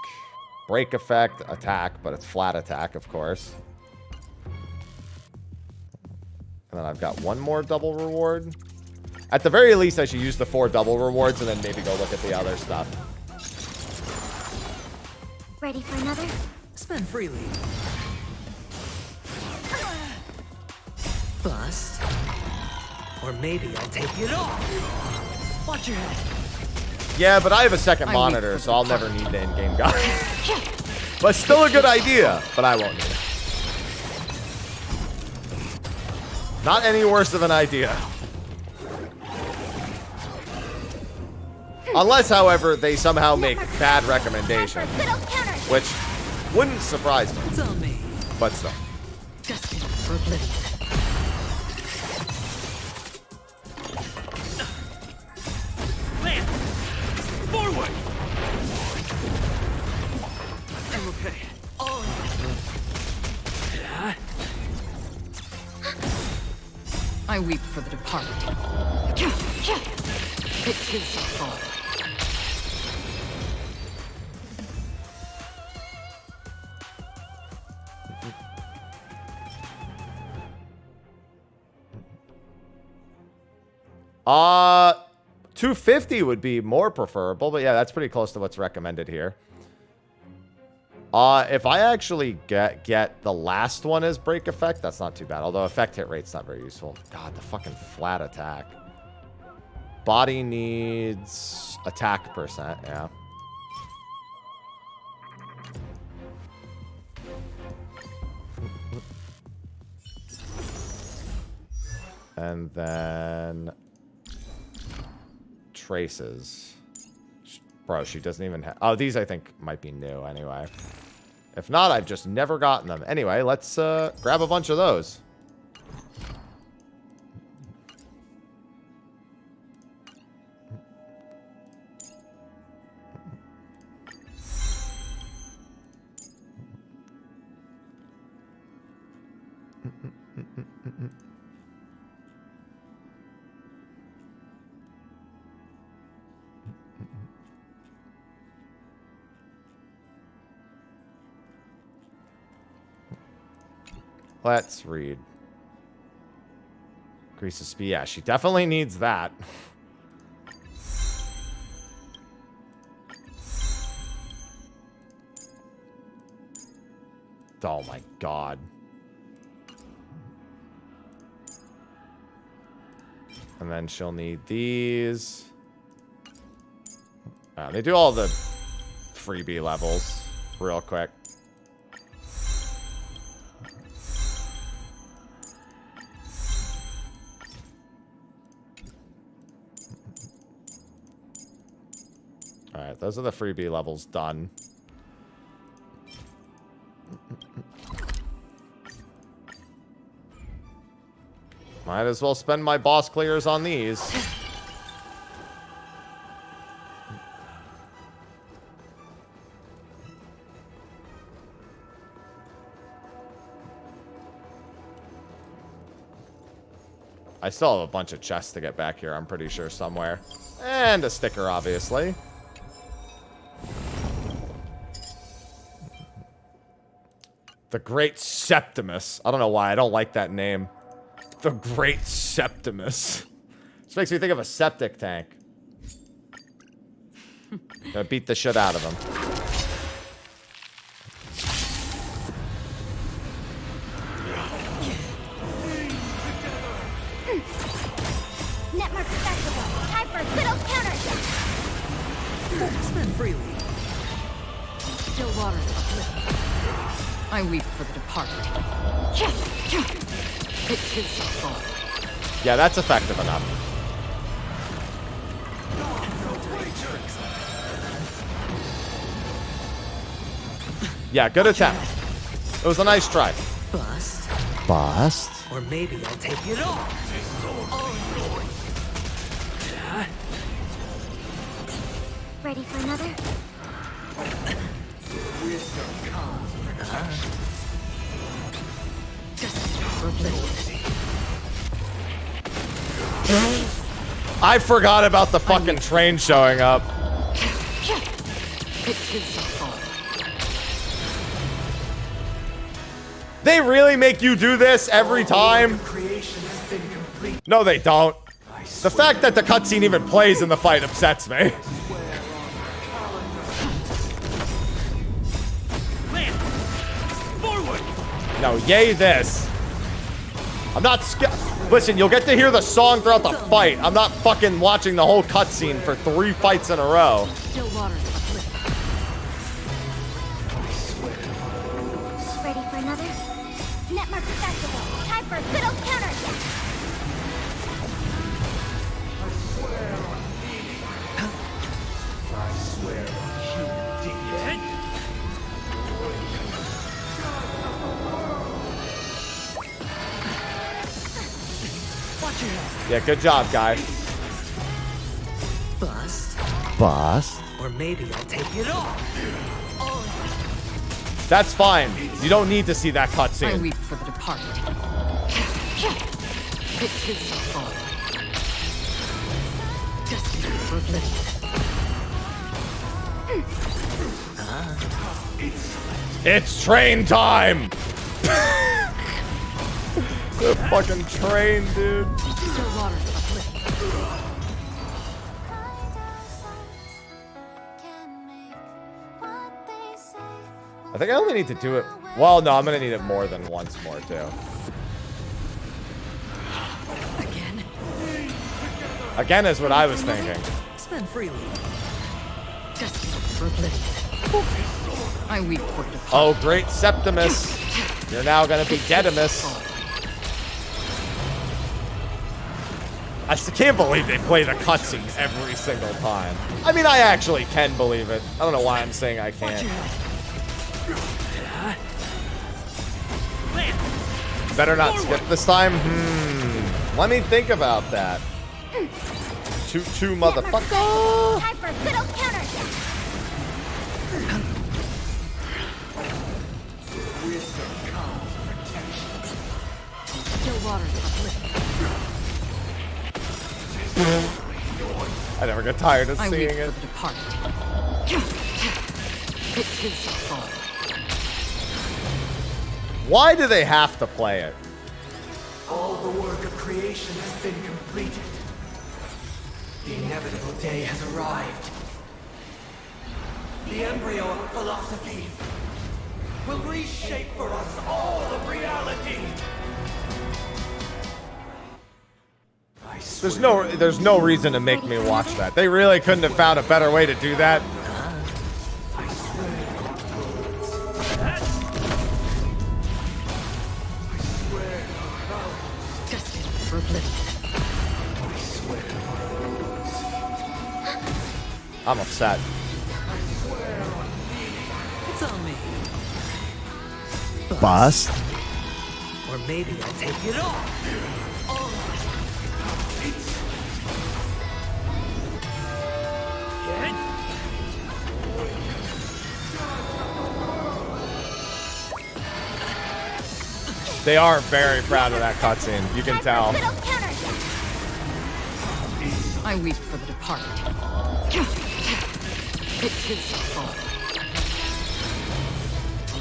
Break effect, attack, but it's flat attack, of course. And then I've got one more double reward. At the very least, I should use the 4 double rewards and then maybe go look at the other stuff. Ready for another? Spend freely. Bust. Or maybe I'll take it off. Watch your head. Yeah, but I have a second monitor, so I'll never need the in-game guide. But still a good idea, but I won't need it. Not any worse of an idea. Unless, however, they somehow make bad recommendations, which wouldn't surprise me. But still. Okay. I weep for the departed. It is a fall. Uh, 250 would be more preferable, but yeah, that's pretty close to what's recommended here. If I actually get the last one as break effect, that's not too bad. Although effect hit rate's not very useful. God, the fucking flat attack. Body needs attack percent, yeah. And then traces. Bro, she doesn't even have... Oh, these I think might be new anyway. If not, I've just never gotten them. Anyway, let's grab a bunch of those. Let's read. Increases speed. Yeah, she definitely needs that. Oh my god. And then she'll need these. They do all the freebie levels real quick. Alright, those are the freebie levels done. Might as well spend my boss clears on these. I still have a bunch of chests to get back here, I'm pretty sure, somewhere. And a sticker, obviously. The Great Septimus. I don't know why. I don't like that name. The Great Septimus. This makes me think of a septic tank. Gonna beat the shit out of him. Network accessible. Time for a good old counterattack. Spend freely. Still water. I weep for the departed. It is a fall. Yeah, that's effective enough. Yeah, good attempt. It was a nice try. Bust. Bust. Or maybe I'll take it off. Ready for another? I forgot about the fucking train showing up. They really make you do this every time? No, they don't. The fact that the cutscene even plays in the fight upsets me. No, yay this. I'm not listen, you'll get to hear the song throughout the fight. I'm not fucking watching the whole cutscene for 3 fights in a row. Still water. Ready for another? Network accessible. Time for a good old counterattack. I swear on you, idiot. Yeah, good job, guy. Bust. Bust. Or maybe I'll take it off. That's fine. You don't need to see that I cutscene. weep for the departed. It is the fall. Destined for oblivion. It's train time! The fucking train, dude. Still water uplifted. I think I only need to do it. Well, no, I'm gonna need it more than once more, too. Again is what I was thinking. Spend freely. Destined for oblivion. I weep for the departed. Oh, great Septimus. You're now gonna be Dedimus. I can't believe they play the cutscene every single time. I mean, I actually can believe it. I don't know why I'm saying I can't. Better not skip this time? Let me think about that. Two motherfucker. Time for a good old counter. Still water uplifted. I never get tired of I seeing weep it. for the departed. It is the fall. Why do they have to play it? All the work of creation has been completed. The inevitable day has arrived. The embryo of philosophy will reshape for us all of reality. There's no reason to make me watch that. They really couldn't have found a better way to do that. I'm upset. It's on me. Bust. Or maybe I'll take it off. They are very proud of that cutscene. You can tell. I weep for the departed. It is the fall.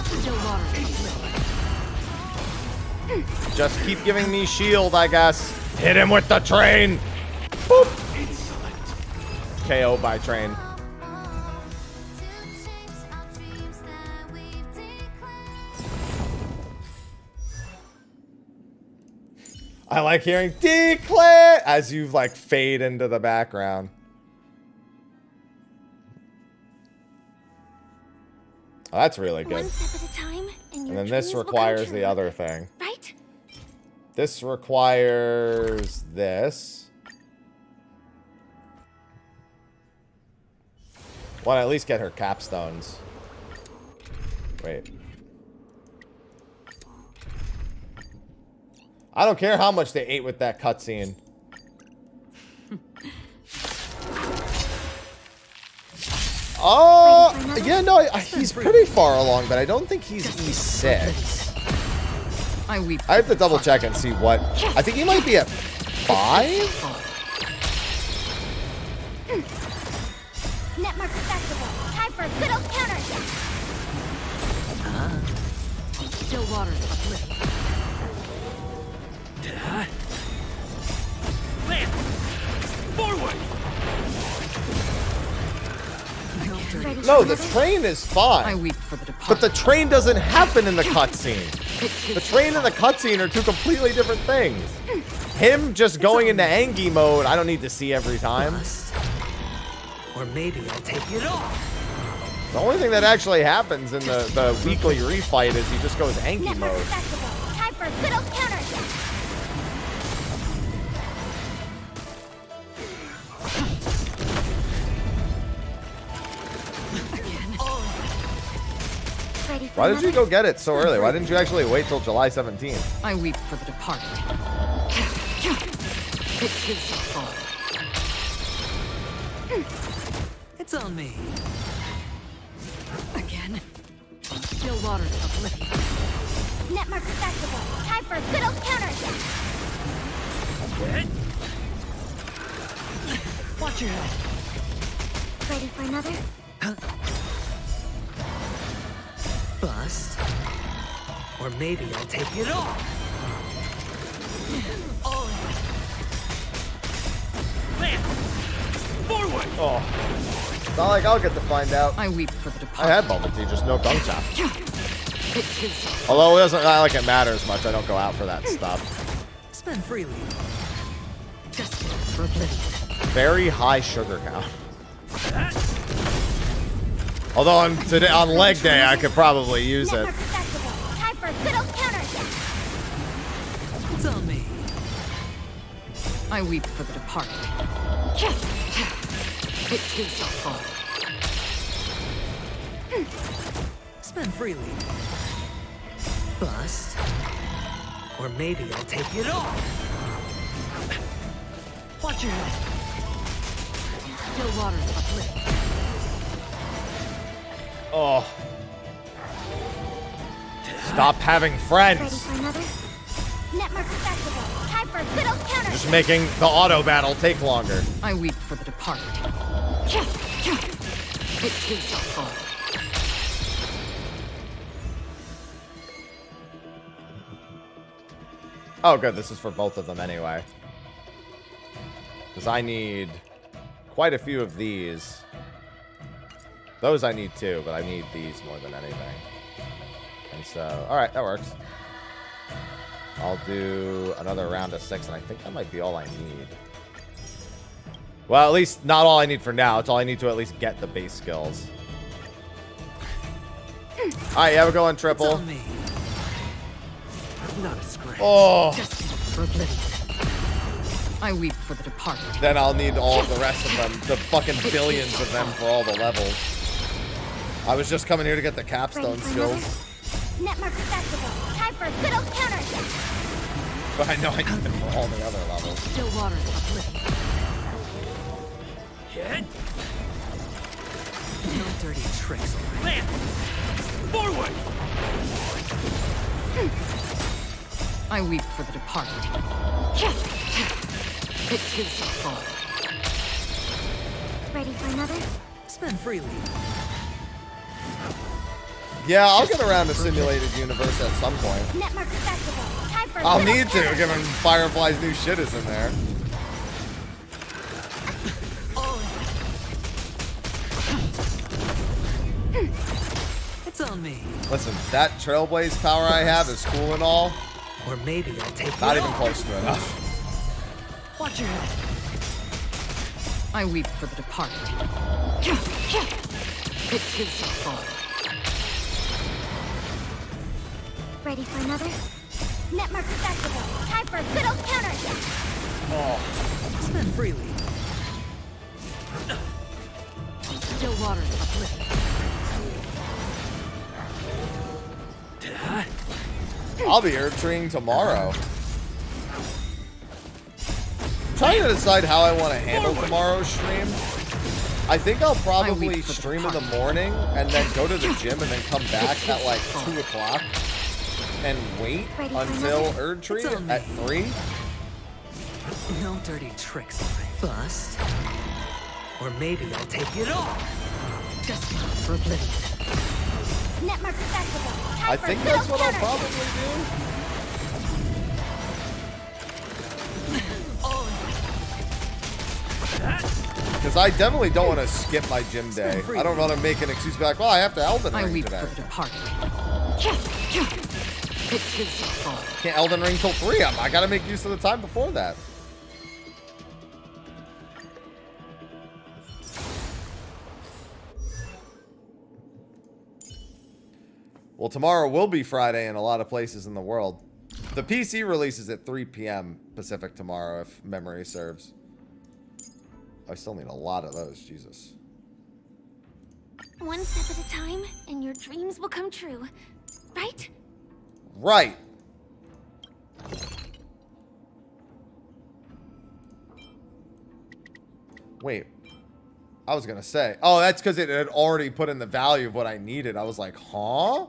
Still water uplifted. Just keep giving me shield, I guess. Hit him with the train. Boop. KO by train. I like hearing declare as you like fade into the background. Oh, that's really good. One step at a time, and And then this requires the other thing. Right? This requires this. Want to at least get her capstones. Wait. I don't care how much they ate with that cutscene. Oh, yeah, no, he's pretty far along, but I don't think he's E6. I weep. I have to double check and see what. I think he might be at 5? Netmark Festival. Time for a good old counter. Still water uplifted. Forward! No, the train is fine. I weep for the departed. But the train doesn't happen in the cutscene. The train and the cutscene are two completely different things. Him just going into Angie mode, I don't need to see every time. Or maybe I'll take it off. The only thing that actually happens in the weekly refight is he just goes Angie Netmark mode. Festival. Time for a good old counter. Why did you go get it so early? Why didn't you actually wait till July 17th? I weep for the departed. It is the fall. It's on me. Again. Still water waters of Oblivion. Netmark accessible. Time for a good old counterattack. Watch your head. Ready for another? Bust. Or maybe I'll take it all. All in. Forward! Oh. It's not like I'll get to find out. I weep for the I departed. had bubble tea, just no gunk chop. It is Although it doesn't not like it matters much. I don't go out for that stuff. Spend freely. destined for oblivion. Very high sugar count. Although on leg day, I could probably use it. Netmark accessible. Time for a good old counterattack. It's on me. I weep for the departed. It too shall fall. Spend freely. Bust. Or maybe I'll take it all. Watch your head. Still waters of oblivion. Oh. Stop having Ready friends. for another? Netmark accessible. Time for a good old counterattack. Just making the auto battle take longer. I weep for the departed. It too shall fall. Oh, good. This is for both of them anyway. Because I need quite a few of these. Those I need too, but I need these more than anything. And so, alright, that works. I'll do another round of 6, and I think that might be all I need. Well, at least not all I need for now. It's all I need to at least get the base skills. Alright, you have a go on triple. It's on me. Not a scratch. Oh. Destined for oblivion. I weep for the departed. Then I'll need all of the rest of them. The fucking billions of them for all the levels. I was just coming here to get the capstone skills. Netmark accessible. Time for a good old counterattack. But I know I need them for all the other levels. Still waters of oblivion. Hit. No dirty tricks. Land. Forward. I weep for the departed. It too shall fall. Ready for another? Spend freely. Yeah, I'll get around to simulated universe at some point. Netmark accessible. Time for a I'll good old need to, counterattack. given Firefly's new shit is in there. It's on me. Listen, that Trailblaze power I have is cool and all. Or maybe I'll take Not it even all. close to enough. Watch your head. I weep for the departed. It too shall fall. Ready for another? Netmark accessible. Time for a good old counterattack. Oh. Spend freely. Still waters of oblivion. I'll be Erdtreeing tomorrow. I'm trying to decide how I want to handle tomorrow's stream. I think I'll probably stream in the morning and then go to the gym and then come back at like 2 o'clock and wait until Erdtree at 3. No dirty tricks. Bust. Or maybe I'll take it all. Destined for oblivion. Netmark accessible. Time I for think a good that's old what I'll counterattack. probably do. Because I definitely don't want to skip my gym day. I don't want to make an excuse back. Well, I have to Elden I Ring weep today. for the departed. It too shall fall. Can't Elden Ring till 3. I gotta make use of the time before that. Well, tomorrow will be Friday in a lot of places in the world. The PC releases at 3 p.m. Pacific tomorrow, if memory serves. I still need a lot of those, Jesus. One step at a time, and your dreams will come true. Right? Right. Wait. I was gonna say. Oh, that's because it had already put in the value of what I needed. I was like, huh?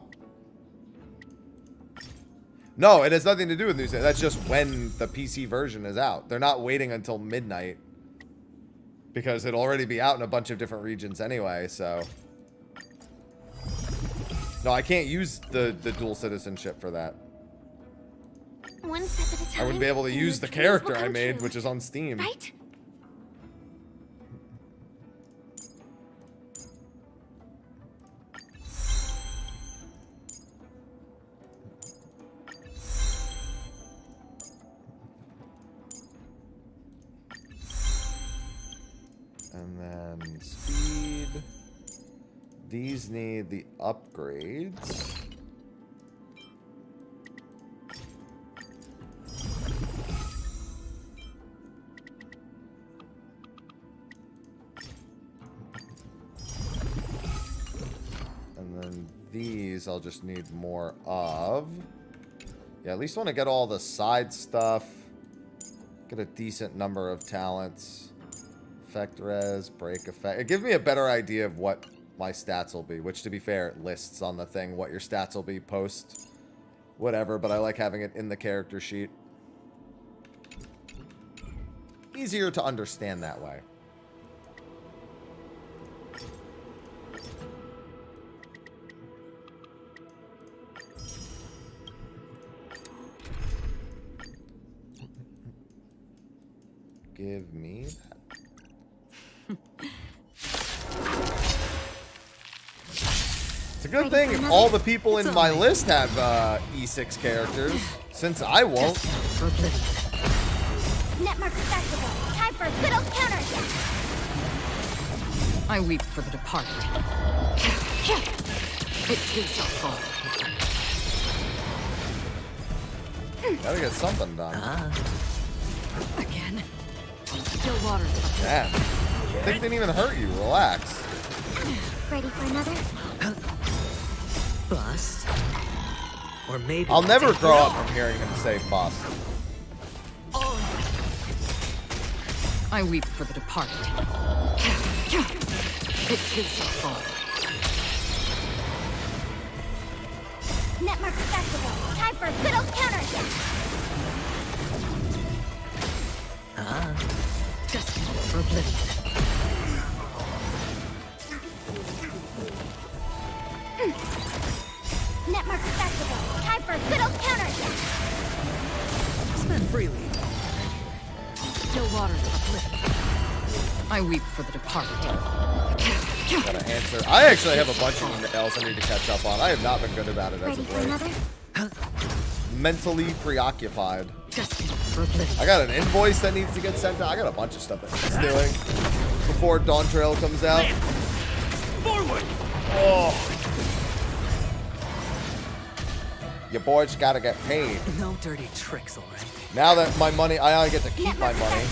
No, it has nothing to do with news. That's just when the PC version is out. They're not waiting until midnight because it'll already be out in a bunch of different regions anyway, so. No, I can't use the dual citizenship for that. One step at a time. I wouldn't be able to and use your the dreams character will I come made, true. which is on Steam. Right? And then speed. These need the upgrades. And then these I'll just need more of. Yeah, at least want to get all the side stuff. Get a decent number of talents. Effect res, break effect. It gives me a better idea of what my stats will be, which to be fair, it lists on the thing what your stats will be post whatever, but I like having it in the character sheet. Easier to understand that way. Give me that. It's a good thing all the people in my list have E6 characters, since I won't. Netmark Festival. Time for a good old counter. I weep for the departed. It too shall fall. Gotta get something done. Again. Still water. Damn. I think didn't even hurt you. Relax. Ready for another? Bust? Or maybe I'll never grow up from hearing him say bust. I weep for the departed. It too shall fall. Netmark Festival. Time for a good old counter. Destined for oblivion. Netmark Festival. Time for a good old counter. Spend freely. Still waters uplifted. I weep for the departed. Gotta answer. I actually have a bunch of emails I need to catch up on. I have not been good about it as Ready of for late. another? Mentally preoccupied. Destined for oblivion. I got an invoice that needs to get sent out. I got a bunch of stuff that he's doing before Dawn Trail comes out. Forward! Oh. Your boys gotta get paid. No dirty tricks, alright? Now that my money, I get to keep my money.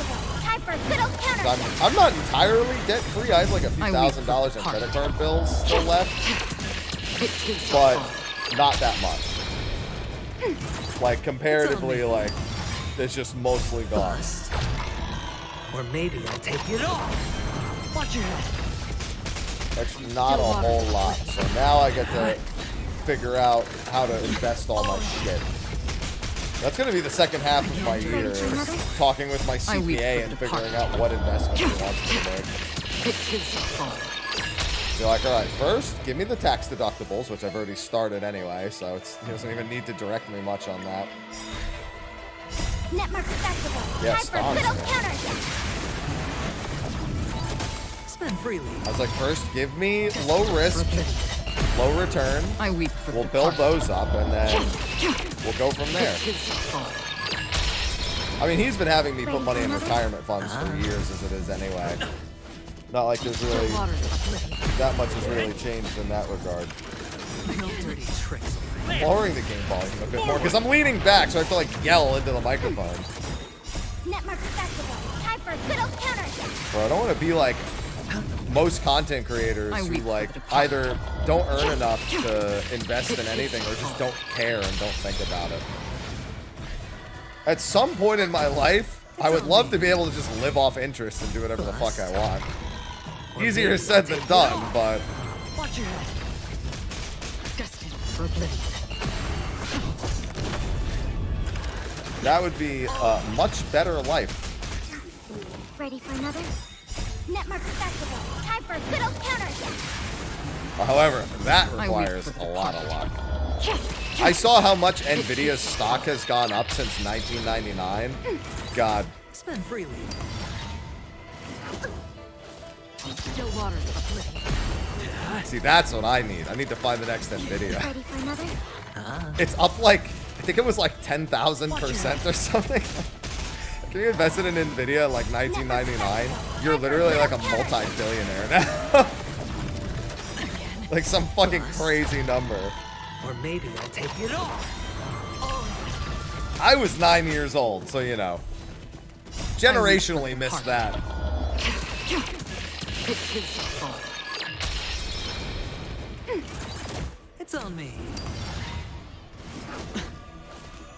Time for a good old counter. I'm not entirely debt free. I have like a few $1,000s in credit card bills still left, but not that much. Like comparatively, like it's just mostly gone. Or maybe I'll take it off. Watch your head. That's not a whole lot. So now I get to figure out how to invest all my shit. That's going to be the second half of my year, is talking with my CPA and figuring out what investments he wants me to make. You're like, all right, first, give me the tax deductibles, which I've already started anyway, so he doesn't even need to direct me much on that. Netmark Festival. Yeah, Time for a good old counter. Spend freely. I was like, first, give me low risk, low return. I weep for We'll build those up, and then we'll go from there. I mean, he's been having me put money in retirement funds for years as it is anyway. Not like there's really that much has really changed in that regard. No dirty tricks. I'm lowering the game volume a bit more because I'm leaning back, so I have to like yell into the microphone. Netmark Festival. Time for a good old counter. Bro, I don't want to be like most content creators who like either don't earn enough to invest in anything or just don't care and don't think about it. At some point in my life, I would love to be able to just live off interest and do whatever the fuck I want. Easier said than done, but Watch your head. Destined for oblivion. That would be a much better life. Ready for another? Netmark Festival. Time for a good old counter. However, that requires a lot of luck. I saw how much Nvidia's stock has gone up since 1999. God. Spend freely. Still waters of oblivion. See, that's what I need. I need to find the next Nvidia. Ready for another? It's up like, I think it was like 10,000% or something. If you invested in Nvidia in like 1999, you're literally like a multi-billionaire now. Like some fucking crazy number. Or maybe I'll take it all. I was 9 years old, so you know. Generationally missed that. It's on me.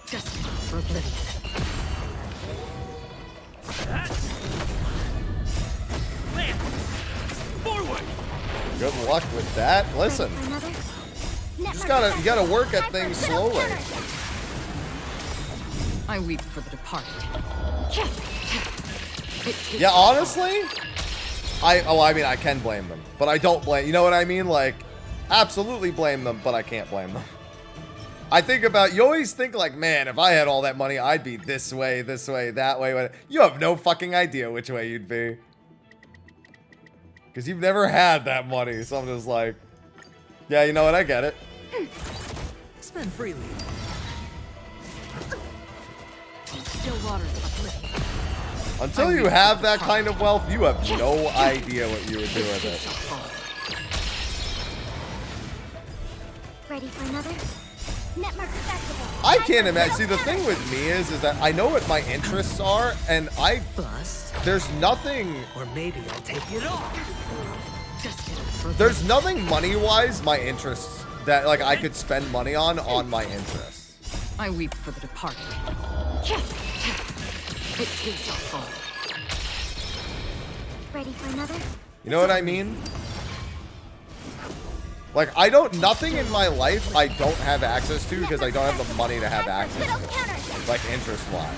Destined for oblivion. Forward. Good luck with that. Listen, you gotta work at things slowly. I weep for the departed. Yeah, honestly, I mean, I can blame them, but I don't blame. You know what I mean? Like, absolutely blame them, but I can't blame them. I think about, you always think like, man, if I had all that money, I'd be this way, that way. You have no fucking idea which way you'd be. Because you've never had that money. So I'm just like, yeah, you know what? I get it. Spend freely. Still waters of oblivion. Until you have that kind of wealth, you have no idea what you would do with it. Ready for another? Netmark Festival. I can't imagine. See, the thing with me is that I know what my interests are, and there's nothing. Or maybe I'll take it all. There's nothing money-wise, my interests that like I could spend money on my interests. I weep for the departed. Ready for another? You know what I mean? Like, nothing in my life I don't have access to because I don't have the money to have access to. Like, interest-wise.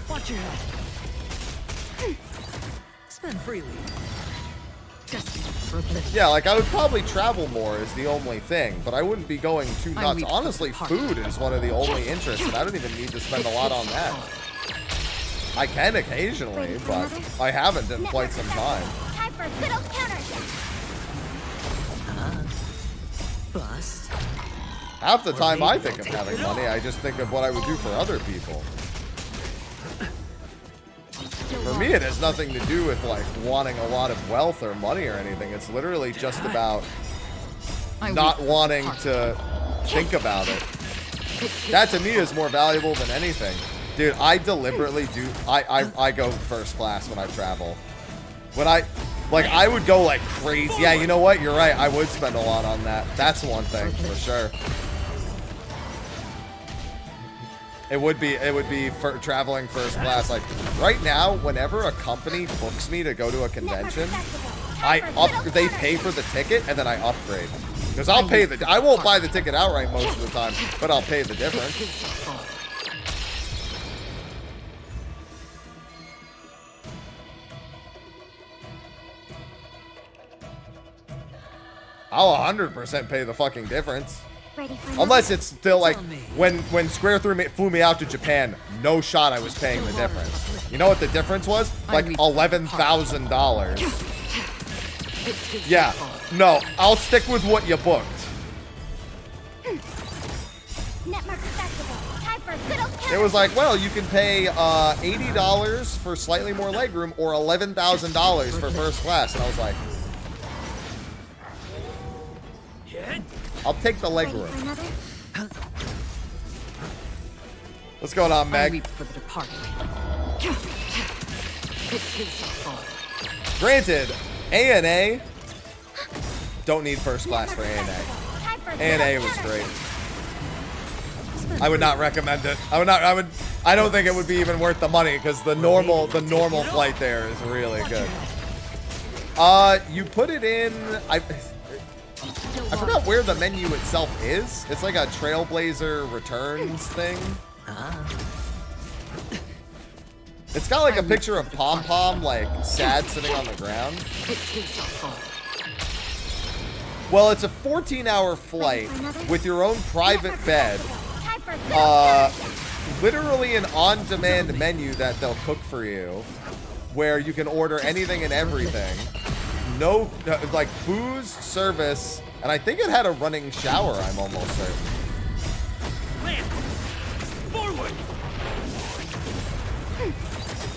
Watch your head. Spend freely. Yeah, like, I would probably travel more is the only thing, but I wouldn't be going too nuts. Honestly, food is one of the only interests, and I don't even need to spend a lot on that. I can occasionally, but I haven't in quite some time. Time for a good old counter. Bust. Half the time I think of having money, I just think of what I would do for other people. For me, it has nothing to do with like wanting a lot of wealth or money or anything. It's literally just about not wanting to think about it. That to me is more valuable than anything. Dude, I deliberately do. I go first class when I travel. When I would go like crazy. Yeah, you know what? You're right. I would spend a lot on that. That's one thing for sure. It would be for traveling first class. Like right now, whenever a company books me to go to a convention, they pay for the ticket and then I upgrade. Because I won't buy the ticket outright most of the time, but I'll pay the difference. I'll 100% pay the fucking difference. Unless it's still like when Square flew me out to Japan, no shot I was paying the difference. You know what the difference was? Like $11,000. Yeah, no, I'll stick with what you booked. It was like, well, you can pay $80 for slightly more legroom or $11,000 for first class, and I was like, I'll take the legroom. What's going on, Meg? Granted, ANA don't need first class for ANA. ANA was great. I would not recommend it. I don't think it would be even worth the money because the normal flight there is really good. You put it in. I forgot where the menu itself is. It's like a Trailblazer Returns thing. It's got like a picture of Pom Pom, like sad, sitting on the ground. Well, it's a 14-hour flight with your own private bed. Literally an on-demand menu that they'll cook for you, where you can order anything and everything. No, like booze, service, and I think it had a running shower, I'm almost certain. Forward!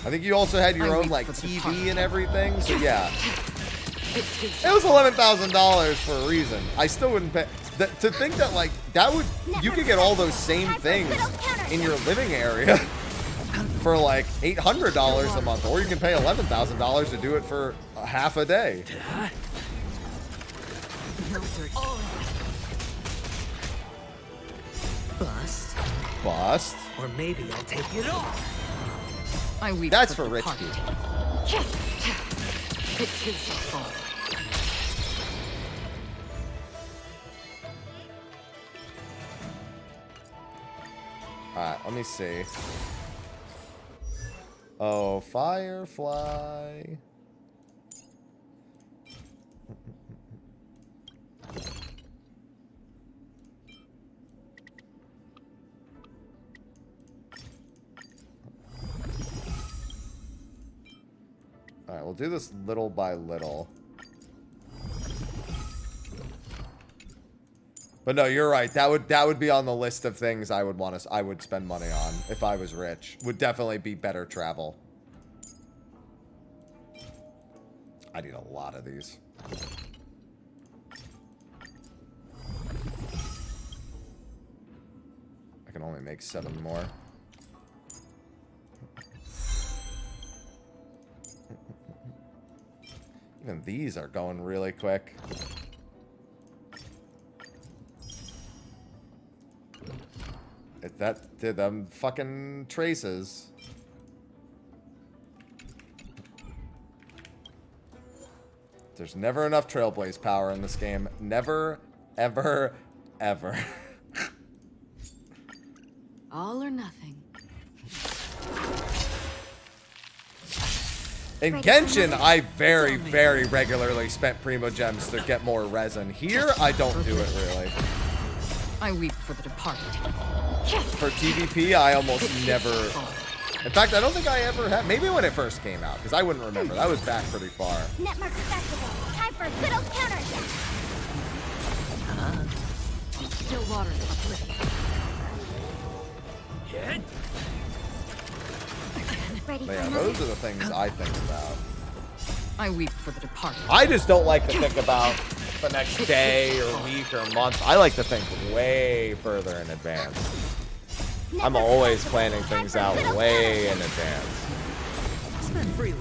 I think you also had your own like TV and everything, so yeah. It was $11,000 for a reason. I still wouldn't pay. To think that like that would, you could get all those same things in your living area for like $800 a month, or you can pay $11,000 to do it for half a day. Bust. Bust. Or maybe I'll take it off. That's for rich people. Alright, let me see. Oh, Firefly. Alright, we'll do this little by little. But no, you're right. That would be on the list of things I would spend money on if I was rich. Would definitely be better travel. I need a lot of these. I can only make 7 more. Even these are going really quick. If that did them fucking traces. There's never enough Trailblaze power in this game. Never, ever, ever. All or nothing. In Genshin, I very, very regularly spent Primo Gems to get more resin. Here, I don't do it really. I weep for the departed. For TVP, I almost never... In fact, I don't think I ever had... Maybe when it first came out, because I wouldn't remember. That was back pretty far. Network Festival. Time for a good old counterattack. Still water Hit. Ready But yeah, those are the things I think about. I weep for the departed. I just don't like to think about the next day or week or month. I like to think way further in advance. I'm always planning things out way in advance. Spend freely.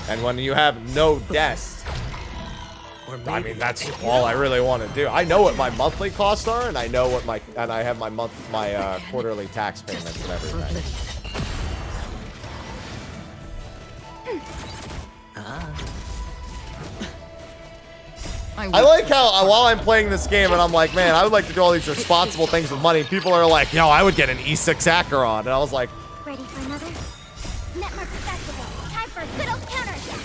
And when you have no debt, I mean, that's all I really want to do. I know what my monthly costs are, and I know what I have my quarterly tax payments and everything. I like how while I'm playing this game and I'm like, man, I would like to do all these responsible things with money. People are like, yo, I would get an E6 Acheron. And I was like, ready for another? Network Festival. Time for a good old counterattack.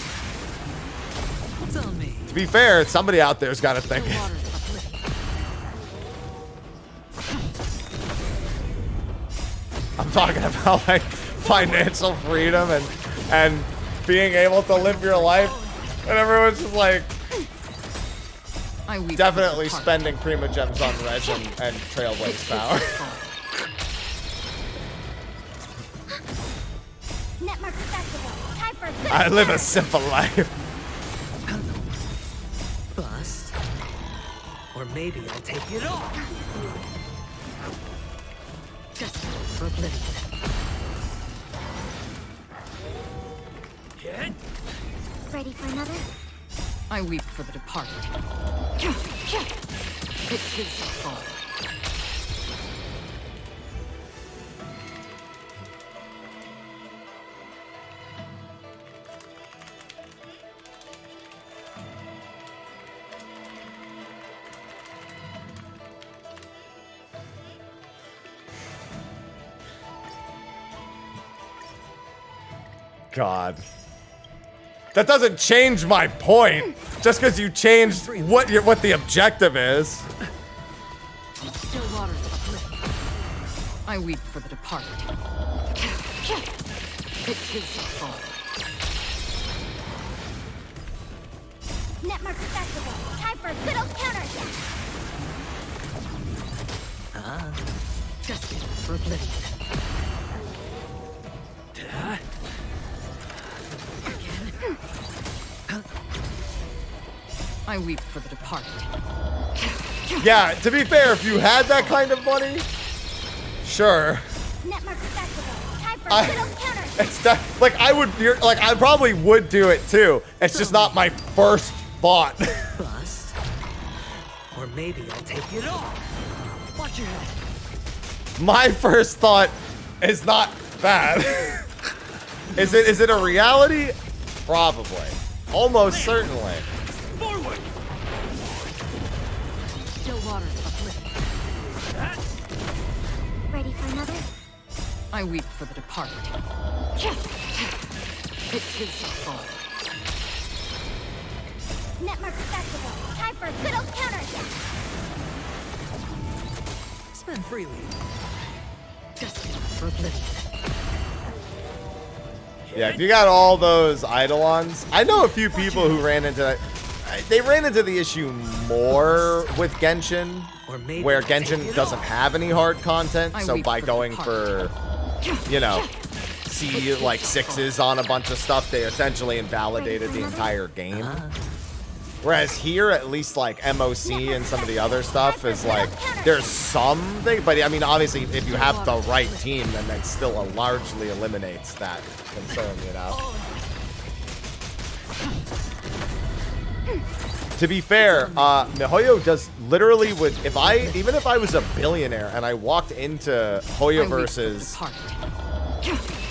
What's on me? to be fair, somebody out there's got to think it. I'm talking about like financial freedom and being able to live your life. And everyone's just like, definitely spending Prima Gems on resin and Trailblaze power. I live a simple life. Bust. Or maybe I'll take it off. Hit. Ready for another? I weep for the departed. It is your fault. God. That doesn't change my point. Just because you changed what the objective is. Still waters I weep for the departed. It is your fault. Netmark Festival. Time for a good old counter. Justice for oblivion. I weep for the departed. Yeah, to be fair, if you had that kind of money, sure. Netmark Festival. Time for a good old counter. It's not, like I probably would do it too. It's just not my first thought. Bust. Or maybe I'll take it all. Watch your head. My first thought is not bad. Is it a reality? Probably. Almost certainly. Forward. Still waters Ready for another? I weep for the departed. It is your fault. Netmark Festival. Time for a good old counter. Spend freely. Justice for oblivion. Yeah, if you got all those Eidolons, I know a few people who ran into that. They ran into the issue more with Genshin, where Genshin doesn't have any hard content. So by going for, you know, C like 6s on a bunch of stuff, they essentially invalidated the entire game. Whereas here, at least like MOC and some of the other stuff is like, there's something, but I mean, obviously, if you have the right team, then that still largely eliminates that concern, you know? To be fair, MiHoYo does literally would, even if I was a billionaire and I walked into Hoyoverse's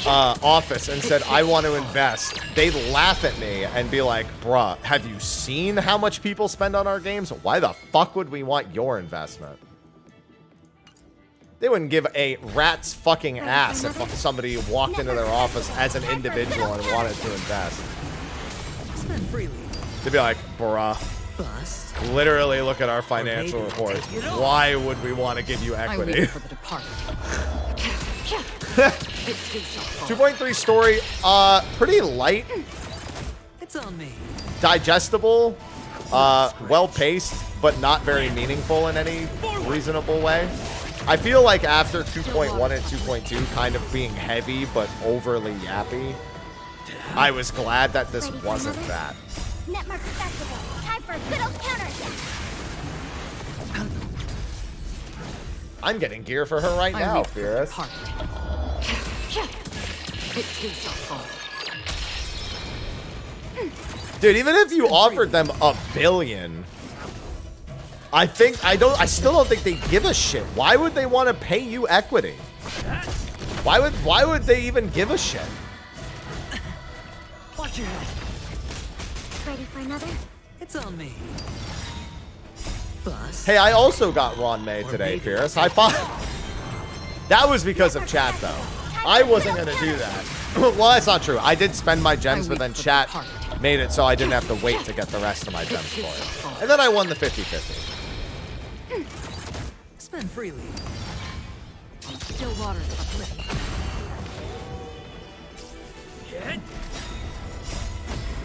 office and said, I want to invest, they'd laugh at me and be like, bruh, have you seen how much people spend on our games? Why the fuck would we want your investment? They wouldn't give a rat's fucking ass if somebody walked into their office as an individual and wanted to invest. Spend freely. They'd be like, bruh, Bust. literally look at our financial reports. Why would we want to give you equity? 2.3 story, pretty light. It's on me. Digestible, well-paced, but not very meaningful in any reasonable way. I feel like after 2.1 and 2.2 kind of being heavy but overly yappy, I was glad that this wasn't that. Netmark Festival. Time for a good old counter. I'm getting gear for her right now, Fierce. Dude, even if you offered them $1 billion, I still don't think they give a shit. Why would they want to pay you equity? Why would they even give a shit? Watch your head. Ready for another? It's on me. Bust. Hey, I also got Ron May today, Fierce. I thought that was because of chat, though. I wasn't gonna do that. Well, that's not true. I did spend my gems, but then chat made it so I didn't have to wait to get the rest of my gems for it. And then I won the 50-50. Spend freely. Still waters Get.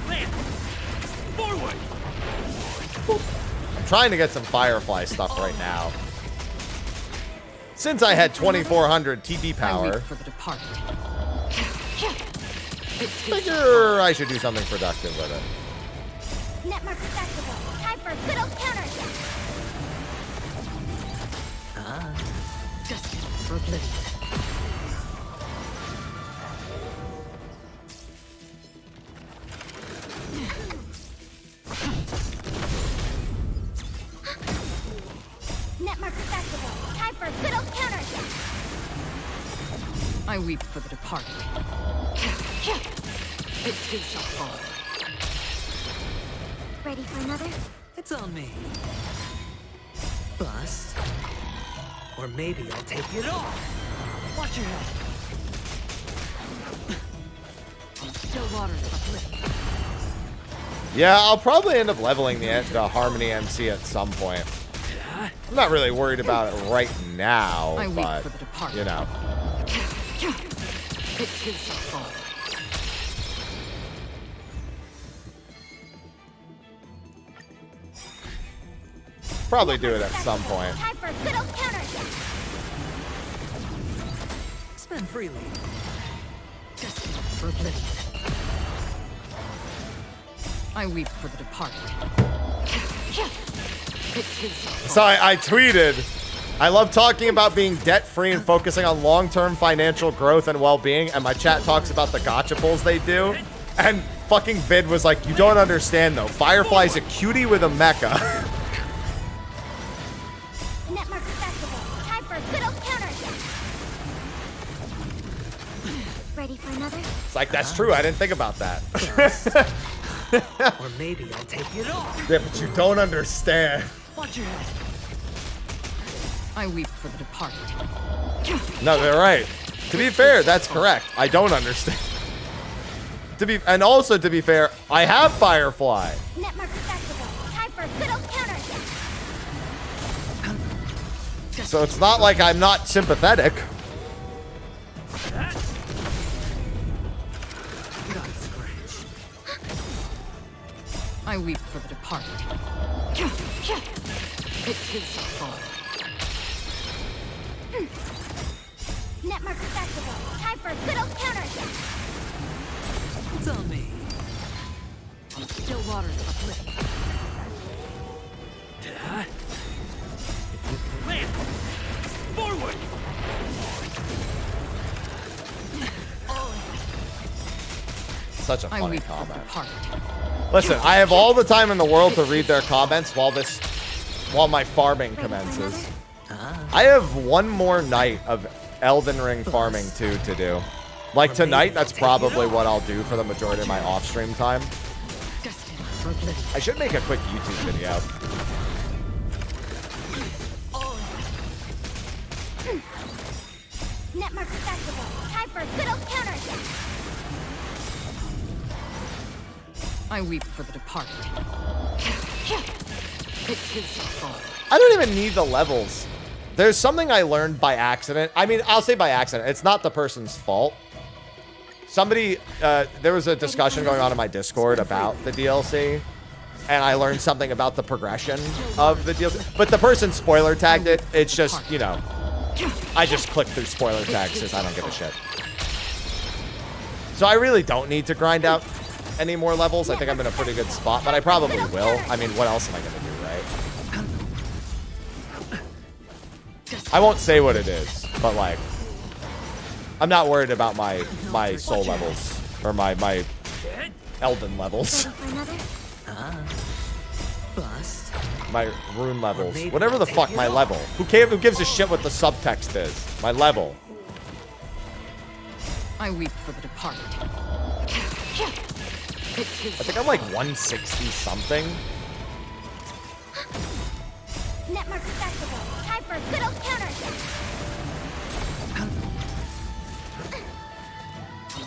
Land. Forward. I'm trying to get some Firefly stuff right now. Since I had 2400 TP power, figure I should do something productive with it. Netmark Festival. Time for a good old counter. Justice for oblivion. Netmark Festival. Time for a good old counter. I weep for the departed. It is your fault. Ready for another? It's on me. Bust. Or maybe I'll take it all. Watch your head. Yeah, I'll probably end up leveling the Harmony MC at some point. I'm not really worried about it right now, but, you know. Probably do it at some point. Time for a good old counter. Spend freely. For oblivion. I weep for the departed. So I tweeted, I love talking about being debt-free and focusing on long-term financial growth and well-being, and my chat talks about the gacha pulls they do, and fucking Vid was like, you don't understand though, Firefly's a cutie with a mecha. Netmark Festival. Time for a good old counter. Ready for another? It's like, that's true, I didn't think about that. Or maybe I'll take it off. Yeah, but you don't understand. Watch your head. I weep for the departed. No, they're right. To be fair, that's correct. I don't understand. And also to be fair, I have Firefly. Netmark Festival. Time for a good old counter. So it's not like I'm not sympathetic. I weep for the departed. It is a fall. Netmark Festival. Time for a good old counter. It's on me. Still waters uplift. Land! Forward! Such a funny comment. Departed. Listen, I have all the time in the world to read their comments while my farming commences. I have one more night of Elden Ring farming to do. Like tonight, that's probably what I'll do for the majority of my off-stream time. I should make a quick YouTube video. Netmark Festival. Time for a good old counter. I weep for the departed. It is a fall. I don't even need the levels. There's something I learned by accident. I mean, I'll say by accident. It's not the person's fault. Somebody, there was a discussion going on in my Discord about the DLC, and I learned something about the progression of the DLC. But the person spoiler tagged it. It's just, you know, I just clicked through spoiler tags because I don't give a shit. So I really don't need to grind out any more levels. I think I'm in a pretty good spot, but I probably will. I mean, what else am I going to do, right? I won't say what it is, but like, I'm not worried about my soul levels or my Elden levels. My rune levels. Whatever the fuck my level. Who gives a shit what the subtext is? My level. I weep for the departed. I think I'm like 160 something. Netmark Festival. Time for a good old counter.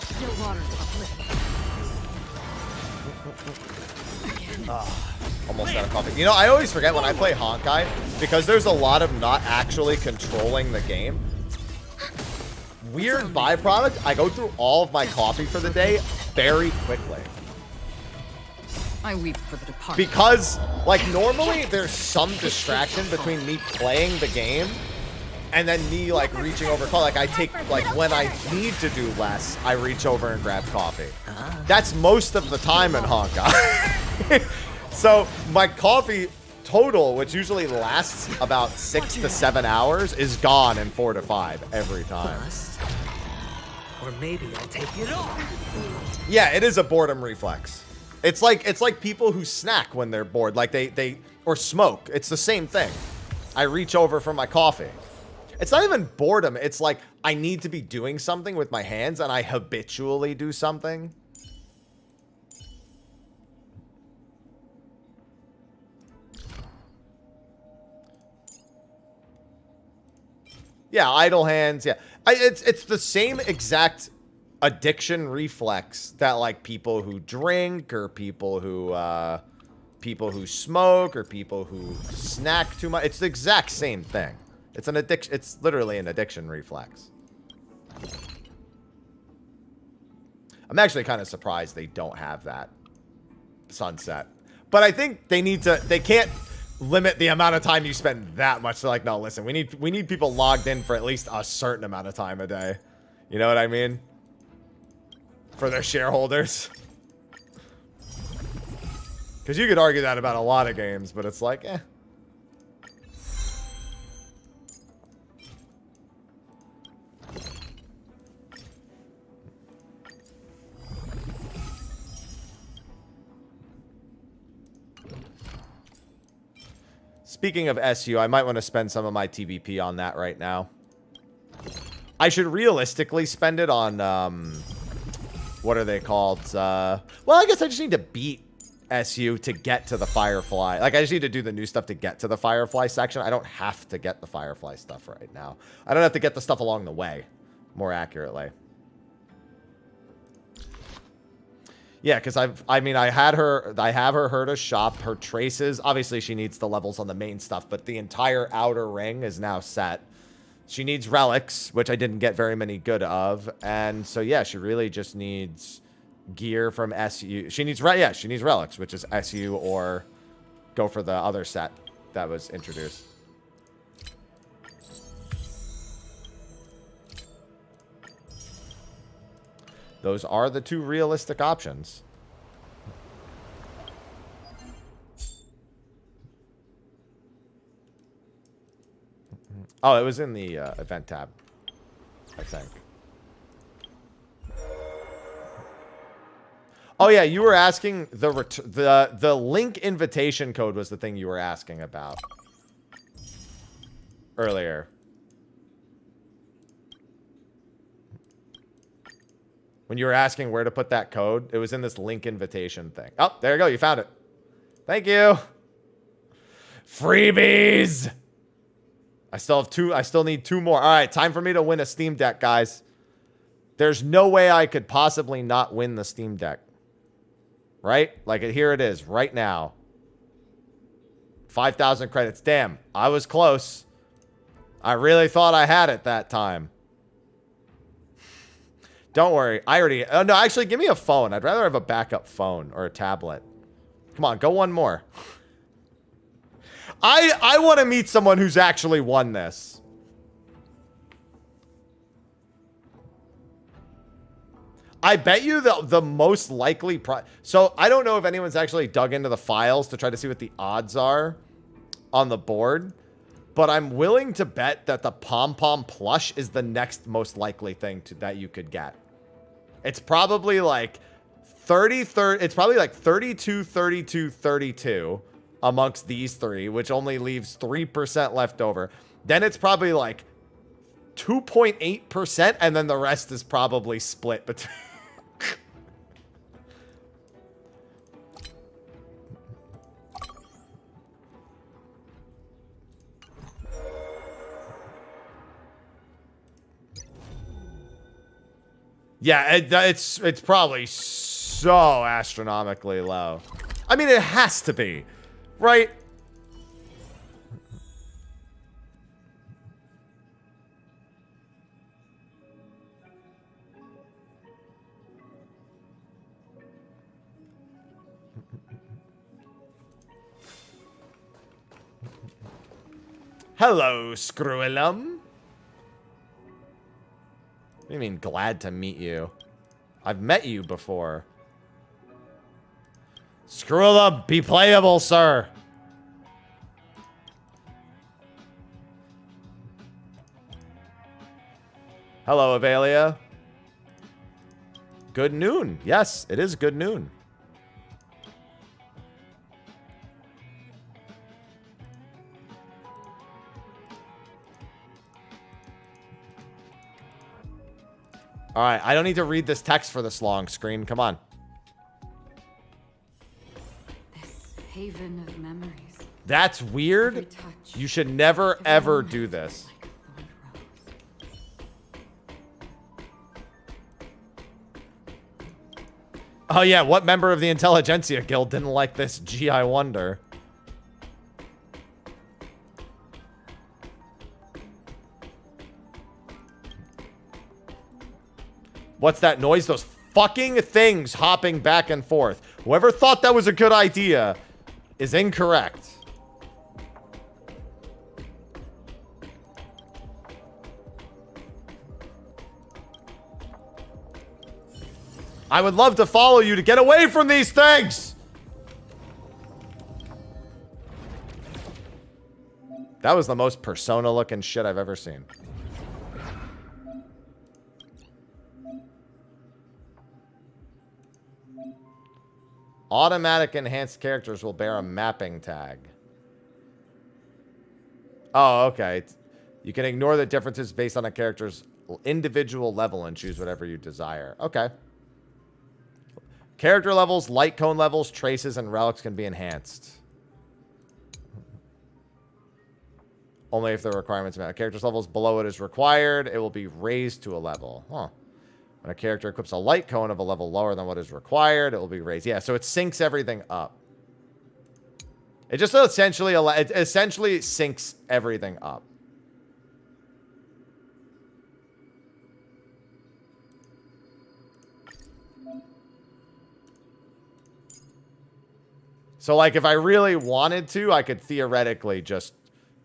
Still waters uplift. Almost out of coffee. You know, I always forget when I play Honkai, because there's a lot of not actually controlling the game. Weird byproduct, I go through all of my coffee for the day very quickly. I weep for the departed. Because, like, normally there's some distraction between me playing the game and then me, like, reaching over. Like, I take, like, when I need to do less, I reach over and grab coffee. That's most of the time in Honkai. So, my coffee total, which usually lasts about 6 to 7 hours, is gone in 4 to 5 every time. Or maybe I'll take it off. Yeah, it is a boredom reflex. It's like people who snack when they're bored, like they or smoke. It's the same thing. I reach over for my coffee. It's not even boredom. It's like I need to be doing something with my hands, and I habitually do something. Yeah, idle hands. Yeah, it's the same exact addiction reflex that like people who drink or people who smoke or people who snack too much. It's the exact same thing. It's an addiction. It's literally an addiction reflex. I'm actually kind of surprised they don't have that sunset. But I think they need to, they can't limit the amount of time you spend that much. They're like, no, listen, we need people logged in for at least a certain amount of time a day. You know what I mean? For their shareholders. Because you could argue that about a lot of games, but it's like, eh. Speaking of SU, I might want to spend some of my TBP on that right now. I should realistically spend it on, what are they called? Well, I guess I just need to beat SU to get to the Firefly. Like, I just need to do the new stuff to get to the Firefly section. I don't have to get the Firefly stuff right now. I don't have to get the stuff along the way, more accurately. Yeah, because I have her to shop her traces. Obviously, she needs the levels on the main stuff, but the entire outer ring is now set. She needs relics, which I didn't get very many good of. And so, yeah, she really just needs gear from SU. She needs relics, which is SU, or go for the other set that was introduced. Those are the two realistic options. Oh, it was in the event tab, I think. Oh yeah, you were asking the link invitation code was the thing you were asking about earlier. When you were asking where to put that code, it was in this link invitation thing. Oh, there you go. You found it. Thank you. Freebies. I still have two. I still need two more. All right, time for me to win a Steam Deck, guys. There's no way I could possibly not win the Steam Deck. Right? Like, here it is right now. 5,000 credits. Damn, I was close. I really thought I had it that time. Don't worry. I already... Oh, no, actually, give me a phone. I'd rather have a backup phone or a tablet. Come on, go one more. I want to meet someone who's actually won this. I bet you the most likely... So, I don't know if anyone's actually dug into the files to try to see what the odds are on the board. But I'm willing to bet that the Pom-Pom plush is the next most likely thing that you could get. It's probably like 30, it's probably like 32, 32, 32 amongst these three, which only leaves 3% left over. Then it's probably like 2.8%, and then the rest is probably split between... Yeah, it's probably so astronomically low. I mean, it has to be, right? Hello, Screwilum. What do you mean, glad to meet you? I've met you before. Screwilum, be playable, sir. Hello, Avalia. Good noon. Yes, it is good noon. All right, I don't need to read this text for this long screen. Come on. This haven of memories. That's weird. You should never, ever do this. Oh yeah, what member of the Intelligentsia Guild didn't like this? Gee, I wonder. What's that noise? Those fucking things hopping back and forth. Whoever thought that was a good idea is incorrect. I would love to follow you to get away from these things. That was the most Persona looking shit I've ever seen. Automatic enhanced characters will bear a mapping tag. Oh, okay. You can ignore the differences based on a character's individual level and choose whatever you desire. Okay. Character levels, light cone levels, traces, and relics can be enhanced. Only if the requirements met. A character's levels below it is required, it will be raised to a level. Huh. When a character equips a light cone of a level lower than what is required, it will be raised. Yeah, so it syncs everything up. It just essentially syncs everything up. So, like, if I really wanted to, I could theoretically just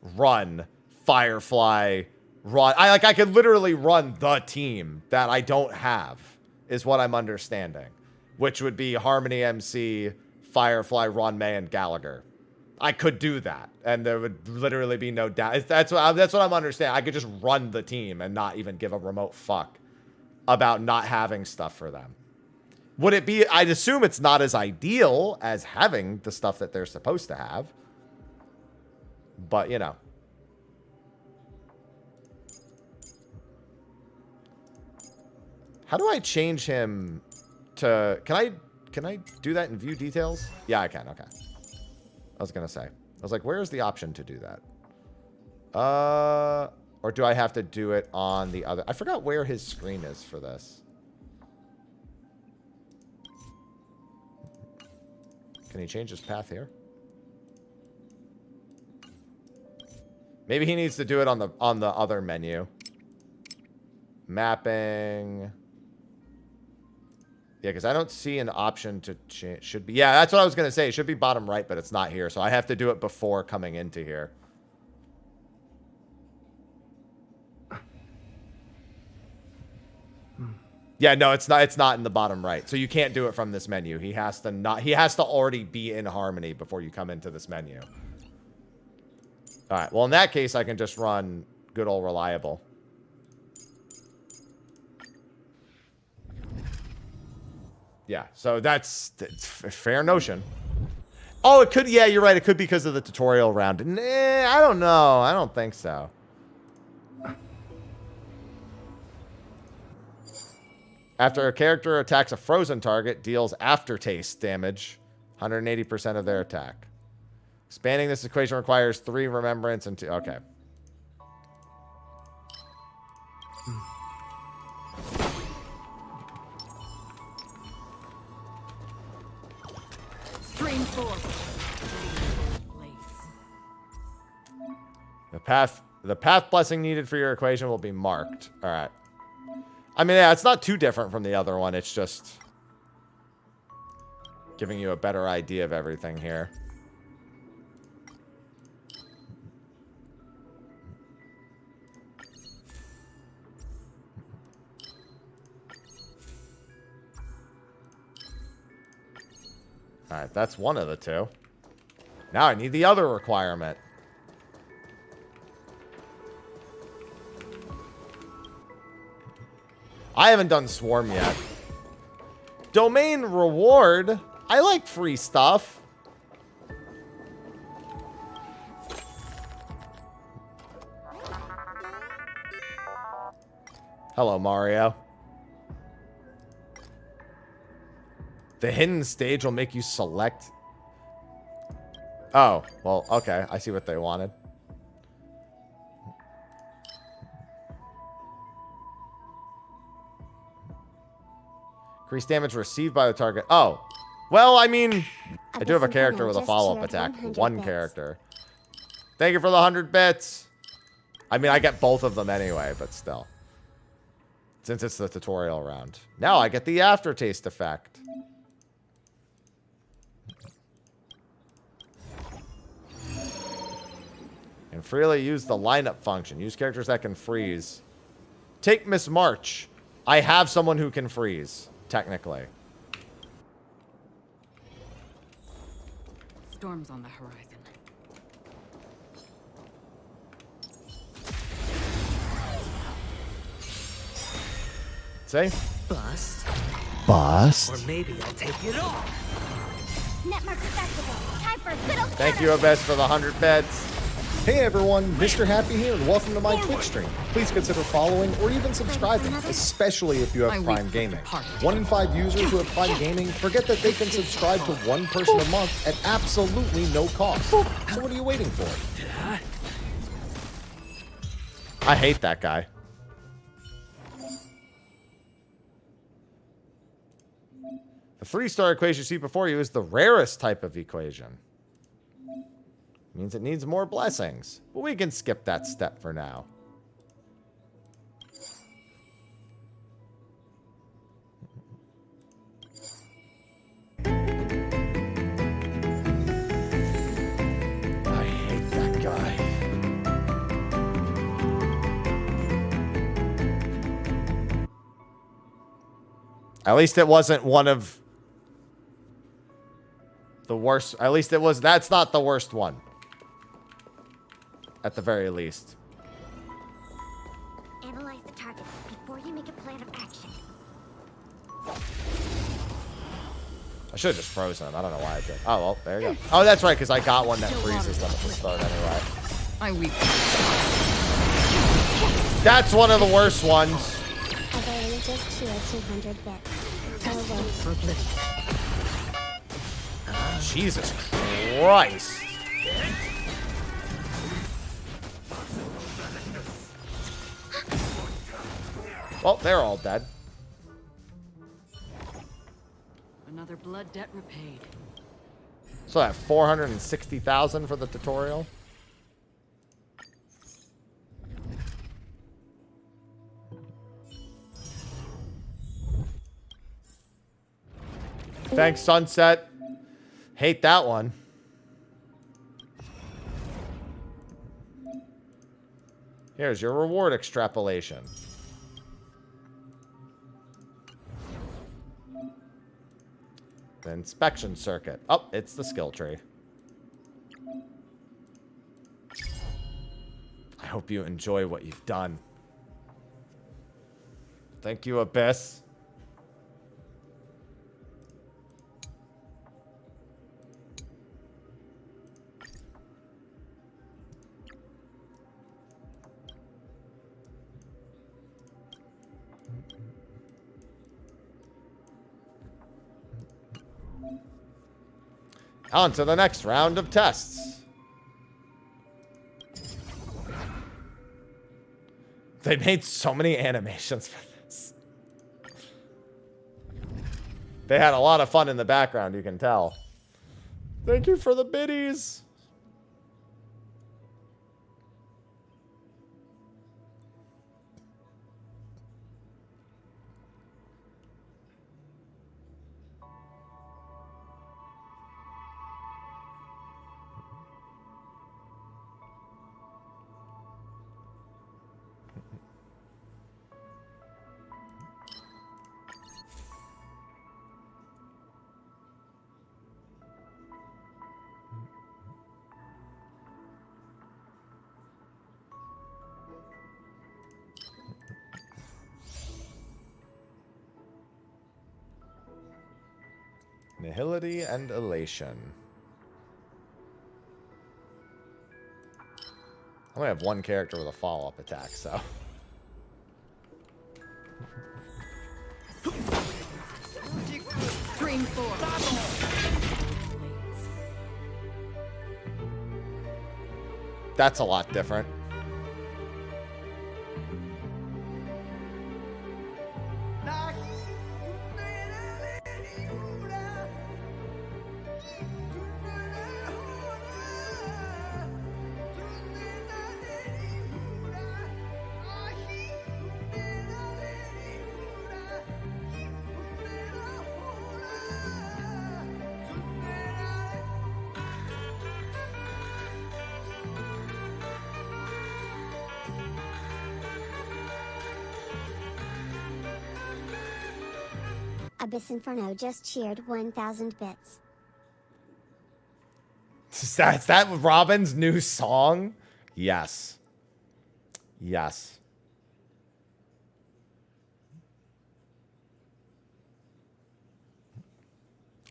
run Firefly, I could literally run the team that I don't have, is what I'm understanding. Which would be Harmony MC, Firefly, Ron May, and Gallagher. I could do that, and there would literally be no doubt. That's what I'm understanding. I could just run the team and not even give a remote fuck about not having stuff for them. Would it be... I'd assume it's not as ideal as having the stuff that they're supposed to have. But, you know. How do I change him to... Can I do that in view details? Yeah, I can. Okay. I was going to say. I was like, where's the option to do that? Or do I have to do it on the other... I forgot where his screen is for this. Can he change his path here? Maybe he needs to do it on the other menu. Mapping. Yeah, because I don't see an option to change. Should be. Yeah, that's what I was going to say. It should be bottom right, but it's not here. So I have to do it before coming into here. Yeah, no, it's not in the bottom right. So you can't do it from this menu. He has to already be in Harmony before you come into this menu. All right. Well, in that case, I can just run good old reliable. Yeah, so that's a fair notion. Oh, it could. Yeah, you're right. It could be because of the tutorial round. Nah, I don't know. I don't think so. After a character attacks a frozen target, deals aftertaste damage, 180% of their attack. Expanding this equation requires 3 remembrance and 2. Okay. Stream force. The path blessing needed for your equation will be marked. All right. I mean, yeah, it's not too different from the other one. It's just giving you a better idea of everything here. All right, that's one of the two. Now I need the other requirement. I haven't done Swarm yet. Domain reward. I like free stuff. Hello, Mario. The hidden stage will make you select. Oh, well, okay. I see what they wanted. Increase damage received by the target. Oh. Well, I mean, I do have a character with a follow-up attack. One character. Thank you for the 100 bits. I mean, I get both of them anyway, but still. Since it's the tutorial round. Now I get the aftertaste effect. And freely use the lineup function. Use characters that can freeze. Take Miss March. I have someone who can freeze, technically. Storm's on the horizon. See? Bust. Bust. Or maybe I'll take it all. Netmark Festival. Time for a good old Thank you, Abyss, for the 100 bits. Hey everyone, Mr. Happy here, and welcome to my Twitch stream. Please consider following or even subscribing, especially if you have Prime Gaming. 1 in 5 users who have Prime Gaming forget that they can subscribe to one person a month at absolutely no cost. So what are you waiting for? I hate that guy. The 3-star equation you see before you is the rarest type of equation. Means it needs more blessings. But we can skip that step for now. I hate that guy. At least it wasn't one of the worst. At least it was. That's not the worst one. At the very least. Analyze the targets before you make a plan of action. I should have just frozen him. I don't know why I did. Oh, well, there you go. Oh, that's right, because I got one that freezes them at the start anyway. I weep. That's one of the worst ones. Although just cheer 200 bits. Jesus Christ. Well, they're all dead. Another blood debt repaid. So that 460,000 for the tutorial. Thanks, Sunset. Hate that one. Here's your reward extrapolation. The inspection circuit. Oh, it's the skill tree. I hope you enjoy what you've done. Thank you, Abyss. On to the next round of tests. They made so many animations for this. They had a lot of fun in the background, you can tell. Thank you for the biddies. Nihility and elation. I only have one character with a follow-up attack, so. Dream 4. That's a lot different. Abyss Inferno just cheered 1,000 bits. Is that Robin's new song? Yes. Yes.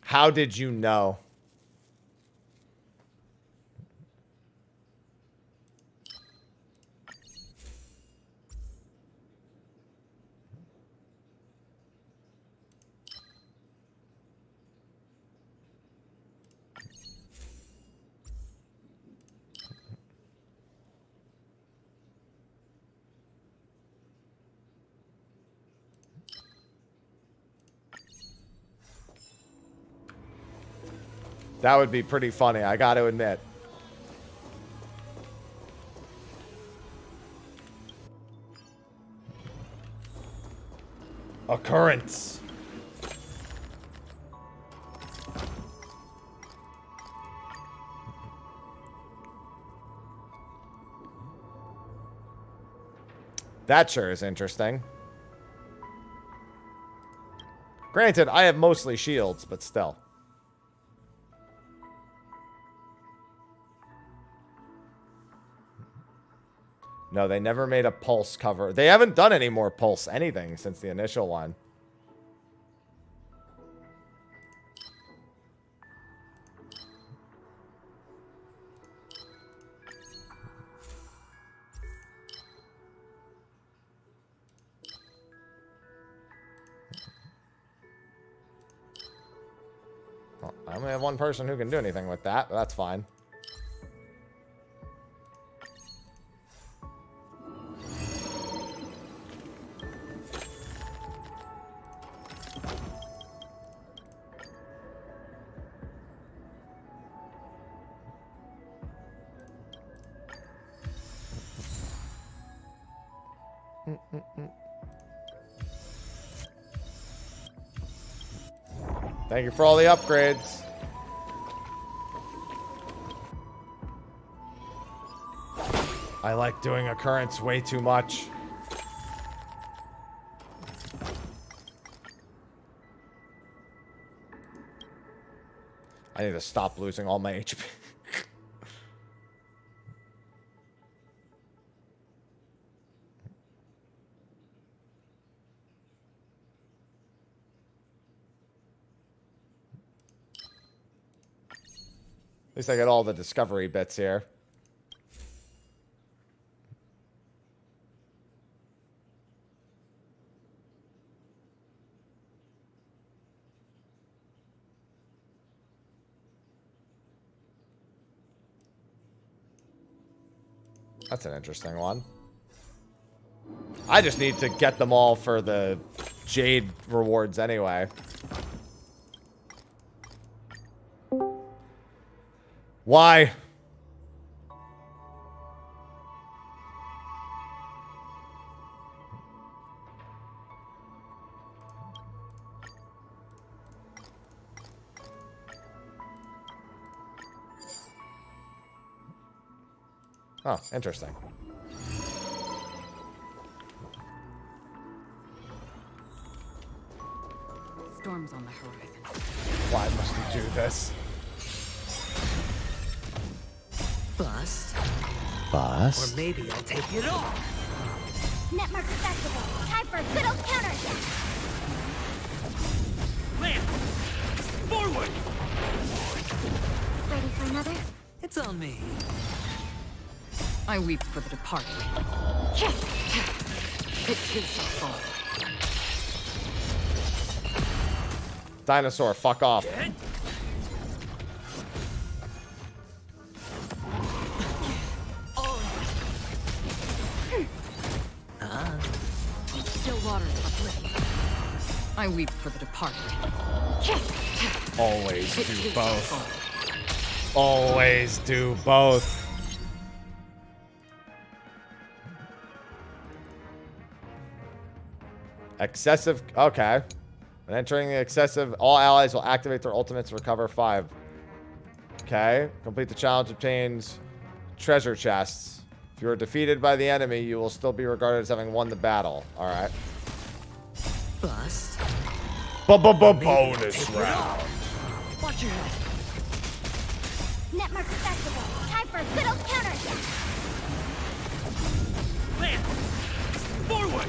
How did you know? That would be pretty funny, I got to admit. Occurrence. That sure is interesting. Granted, I have mostly shields, but still. No, they never made a Pulse cover. They haven't done any more Pulse anything since the initial one. Well, I only have one person who can do anything with that, but that's fine. Thank you for all the upgrades. I like doing occurrence way too much. I need to stop losing all my HP. At least I get all the discovery bits here. That's an interesting one. I just need to get them all for the Jade rewards anyway. Why? Oh, interesting. Storm's on the horizon. Why must we do this? Bust. Bust? Or maybe I'll take it off. Netmark Festival. Time for a good old counterattack. Lamp! Forward! Ready for another? It's on me. I weep for the departed. It too shall fall. Dinosaur, fuck off. Still waters uplift. I weep for the departed. Always do both. Always do both. Excessive. Okay. When entering the excessive, all allies will activate their ultimates to recover 5. Okay. Complete the challenge obtains treasure chests. If you are defeated by the enemy, you will still be regarded as having won the battle. Alright. Bust. Bonus round. Watch your head. Netmark Festival. Time for a good old counterattack. Land. Forward.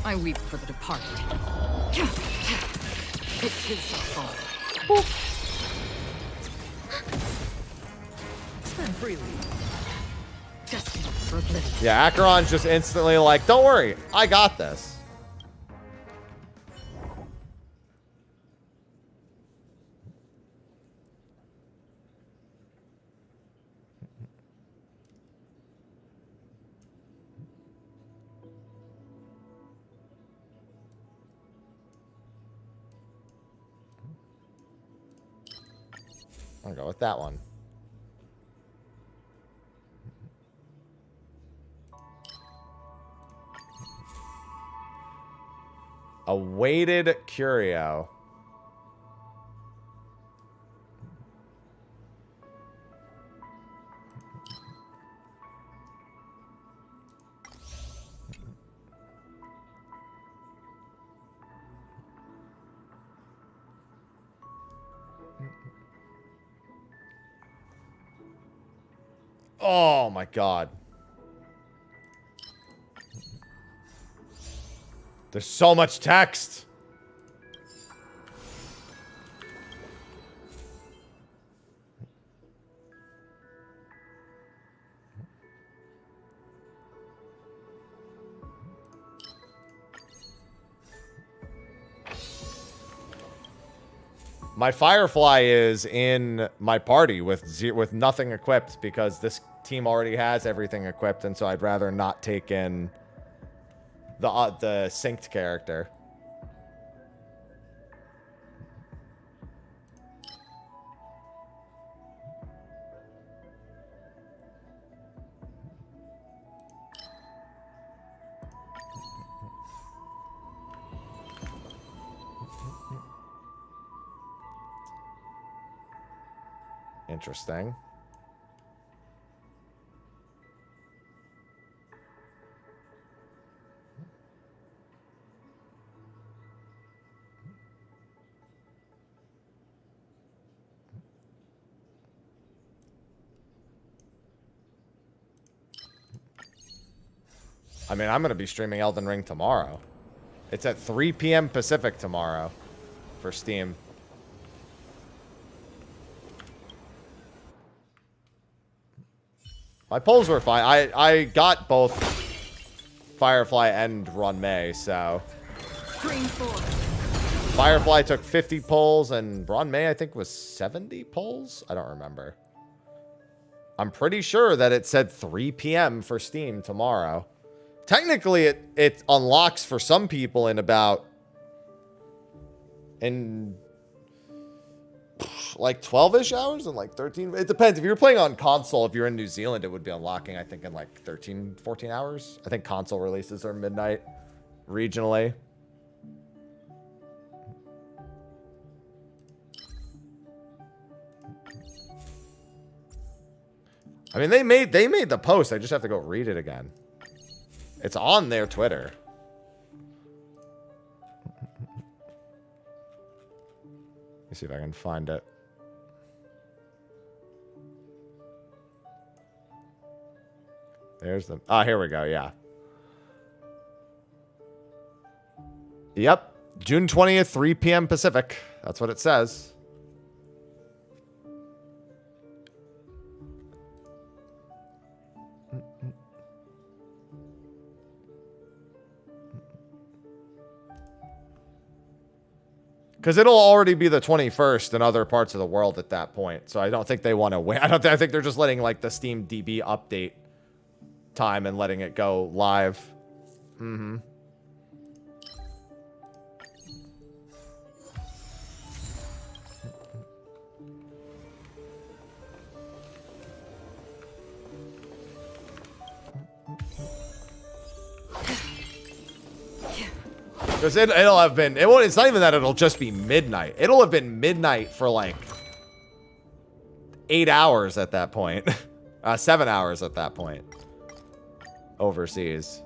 I weep for the departed. It is the fall. Spend freely. Destined for oblivion. Yeah, Acheron's just instantly like, don't worry, I got this. I'll go with that one. A weighted curio. Oh my god. There's so much text. My Firefly is in my party with nothing equipped because this team already has everything equipped, and so I'd rather not take in the synced character. Interesting. I mean, I'm going to be streaming Elden Ring tomorrow. It's at 3 p.m. Pacific tomorrow for Steam. My polls were fine. I got both Firefly and Run May, so... Firefly took 50 polls, and Run May, I think, was 70 polls? I don't remember. I'm pretty sure that it said 3 p.m. for Steam tomorrow. Technically, it unlocks for some people in about... in... like 12-ish hours and like 13. It depends. If you're playing on console, if you're in New Zealand, it would be unlocking, I think, in like 13, 14 hours. I think console releases are midnight regionally. I mean, they made the post. I just have to go read it again. It's on their Twitter. Let me see if I can find it. There's the... Ah, here we go, yeah. Yep. June 20th, 3 p.m. Pacific. That's what it says. Because it'll already be the 21st in other parts of the world at that point. So I don't think they want to wait. I think they're just letting like the Steam DB update time and letting it go live. Mm-hmm. Because it'll have been, it's not even that it'll just be midnight. It'll have been midnight for like 8 hours at that point. 7 hours at that point. Overseas.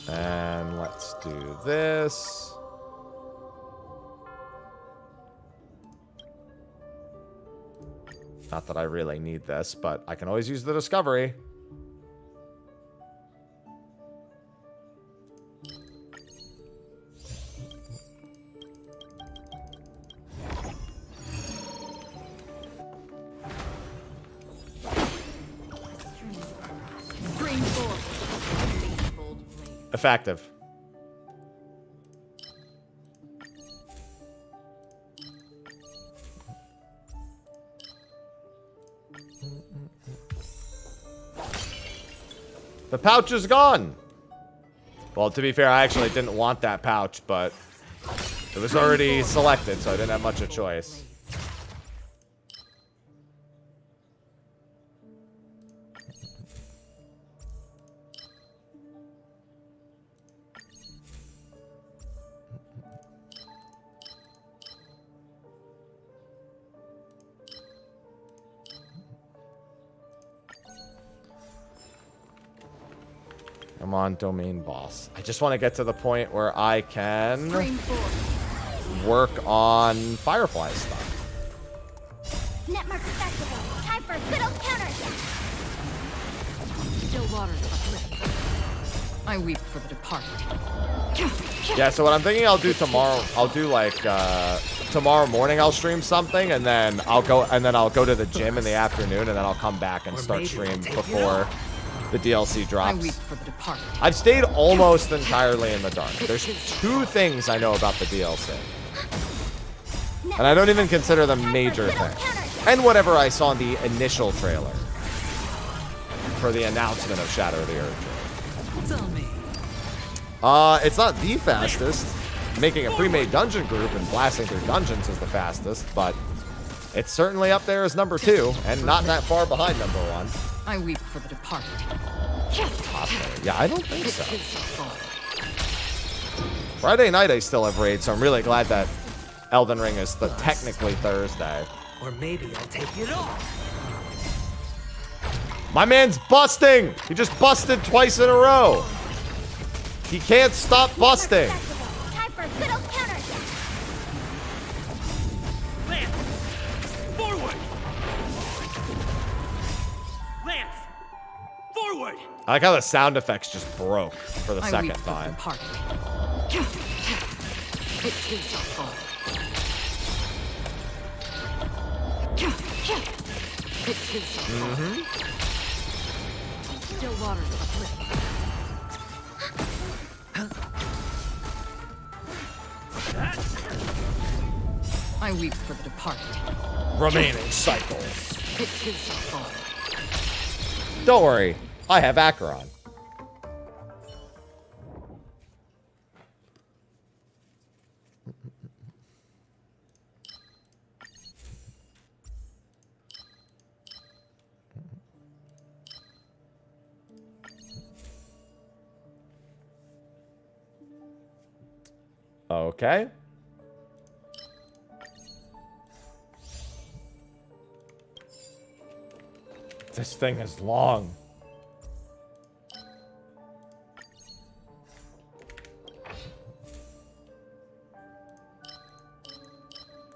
And let's do this. Not that I really need this, but I can always use the discovery. Effective. The pouch is gone. Well, to be fair, I actually didn't want that pouch, but it was already selected, so I didn't have much of a choice. Come on, domain boss. I just want to get to the point where I can work on Firefly stuff. Netmark Festival. Time for a good old counterattack. Still waters uplifted. I weep for the departed. Yeah, so what I'm thinking I'll do tomorrow, I'll do like tomorrow morning I'll stream something, and then I'll go to the gym in the afternoon, and then I'll come back and start stream before the DLC drops. I've stayed almost entirely in the dark. There's 2 things I know about the DLC. And I don't even consider them major things. And whatever I saw in the initial trailer for the announcement of Shadow of the Earth. Tell me. It's not the fastest. Making a pre-made dungeon group and blasting through dungeons is the fastest, but it's certainly up there as number 2, and not that far behind number 1. I weep for the departed. Top there. Yeah, I don't think so. Friday night I still have raids, so I'm really glad that Elden Ring is technically Thursday. Or maybe I'll take it off. My man's busting! He just busted twice in a row. He can't stop busting. Time for a good old counterattack. Lance! Forward! Lance! Forward! I like how the sound effects just broke for the second time. Mm-hmm. Still waters uplifted. I weep for the departed. Remaining cycles. Don't worry, I have Acheron. Okay. This thing is long.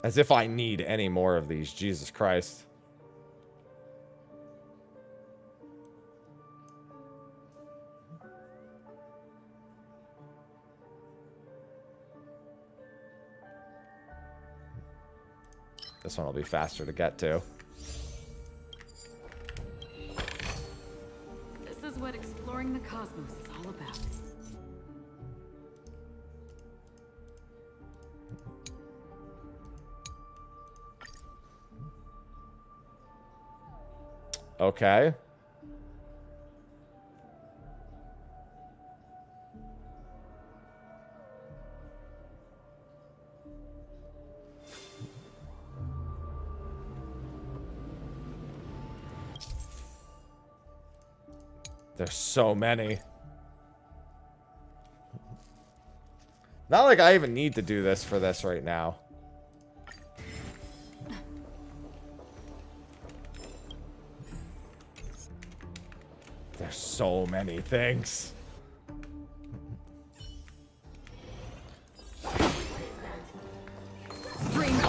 As if I need any more of these, Jesus Christ. This one will be faster to get to. This is what exploring the cosmos is all about. Okay. There's so many. Not like I even need to do this for this right now. There's so many things.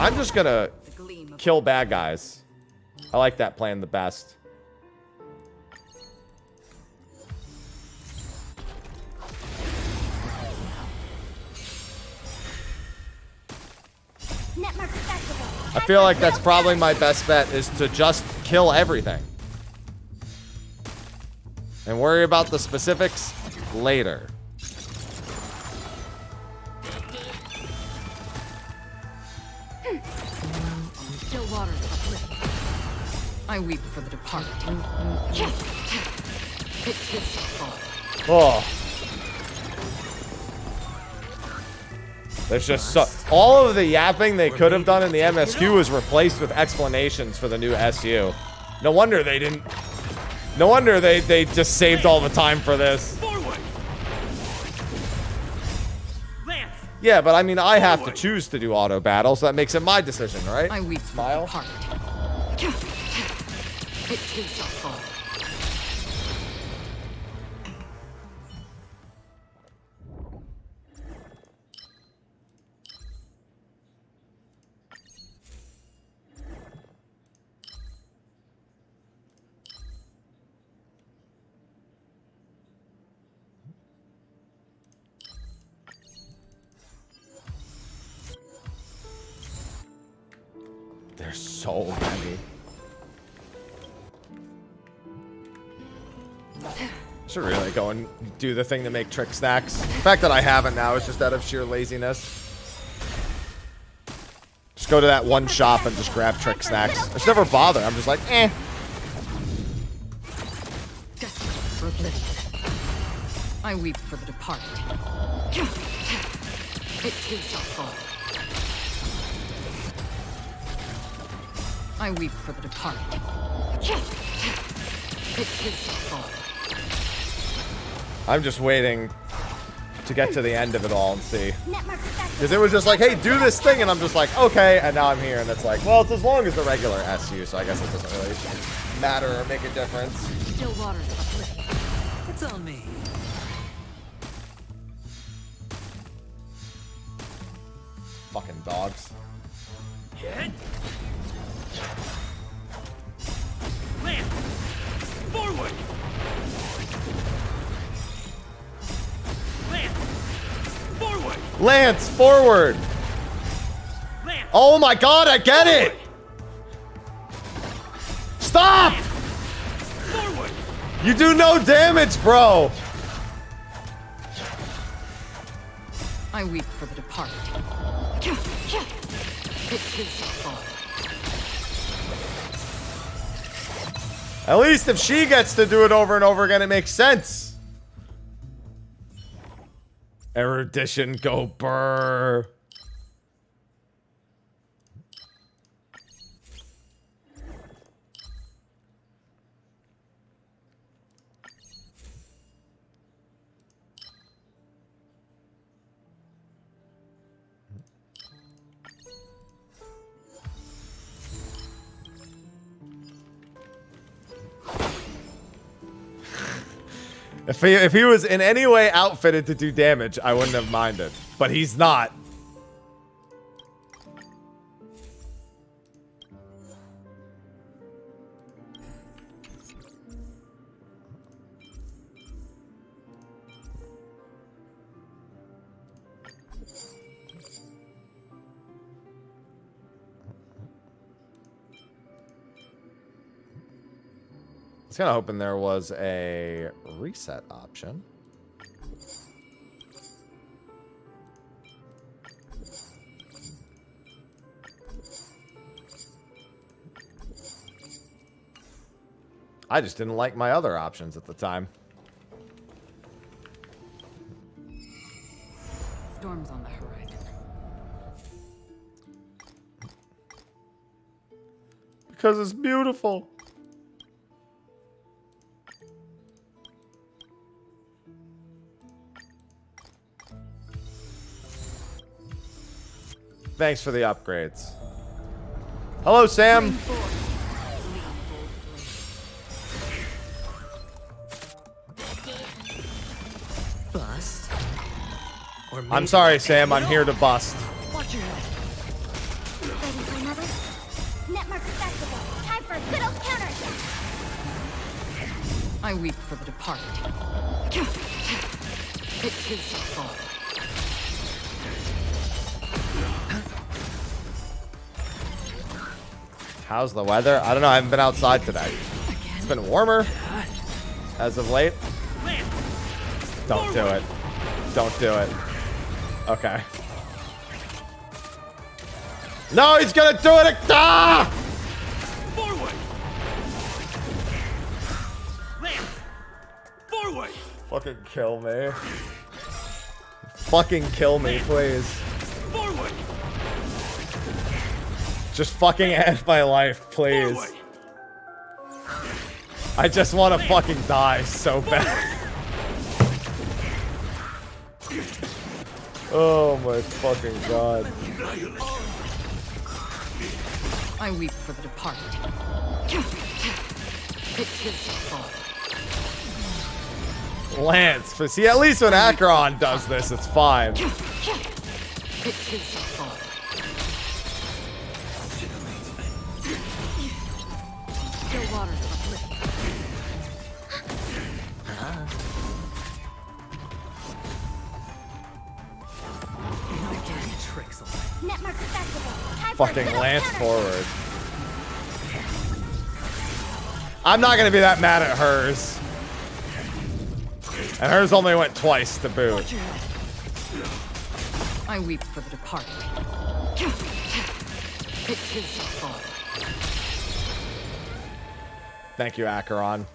I'm just gonna kill bad guys. I like that plan the best. I feel like that's probably my best bet, is to just kill everything. And worry about the specifics later. Still waters uplift. I weep for the departed. It too shall fall. Oh. There's just so... All of the yapping they could have done in the MSQ was replaced with explanations for the new SU. No wonder they didn't... No wonder they just saved all the time for this. Yeah, but I mean, I have to choose to do auto battle, so that makes it my decision, right? I weep. Smile. It too shall fall. There's so many. Should really go and do the thing to make trick snacks. The fact that I haven't now is just out of sheer laziness. Just go to that one shop and just grab trick snacks. I just never bother. I'm just like, eh. For oblivion. I weep for the departed. It too shall fall. I weep for the departed. It too shall fall. I'm just waiting to get to the end of it all and see. Because it was just like, hey, do this thing, and I'm just like, okay, and now I'm here, and it's like, well, it's as long as the regular SU, so I guess it doesn't really matter or make a difference. Still waters uplift. It's on me. Fucking dogs. Hit. Land. Forward. Land. Forward. Lance, forward. Land. Oh my god, I get it. Stop. Forward. You do no damage, bro. I weep for the departed. It too shall fall. At least if she gets to do it over and over again, it makes sense. Erudition, go burr. If he was in any way outfitted to do damage, I wouldn't have minded. But he's not. I was kind of hoping there was a reset option. I just didn't like my other options at the time. Storms on the horizon. Because it's beautiful. Thanks for the upgrades. Hello, Sam. Bust? Or I'm sorry, Sam. I'm here to bust. Watch your head. Time for a good old counterattack. I weep for the departed. It is the fall. How's the weather? I don't know. I haven't been outside today. It's been warmer as of late. Don't do it. Don't do it. Okay. No, he's gonna do it. Ah! Forward! Lance! Forward! Fucking kill me. Fucking kill me, please. Forward! Just fucking end my life, please. I just want to fucking die so bad. Oh my fucking god. I weep for the departed. It is the fall. Lance, but see, at least when Acheron does this, it's fine. It is the fall. Still waters uplift. Netmark Festival. Time for a Fucking good old Lance counterattack. forward. I'm not gonna be that mad at hers. And hers only went twice to boot. I weep for the departed. It is the fall. Thank you, Acheron.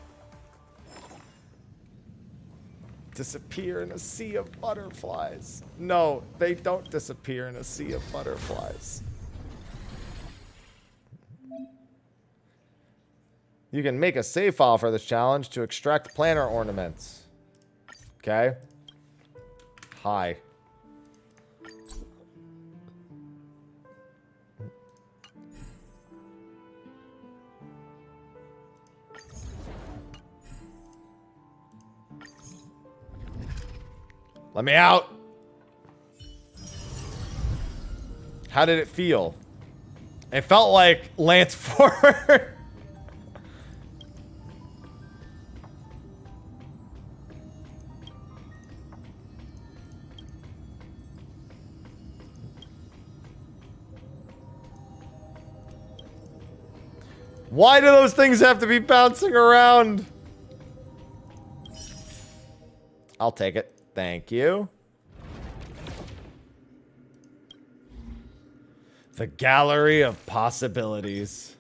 Disappear in a sea of butterflies. No, they don't disappear in a sea of butterflies. You can make a save file for this challenge to extract planner ornaments. Okay. Hi. Let me out. How did it feel? It felt like Lance forward. Why do those things have to be bouncing around? I'll take it. Thank you. The gallery of possibilities.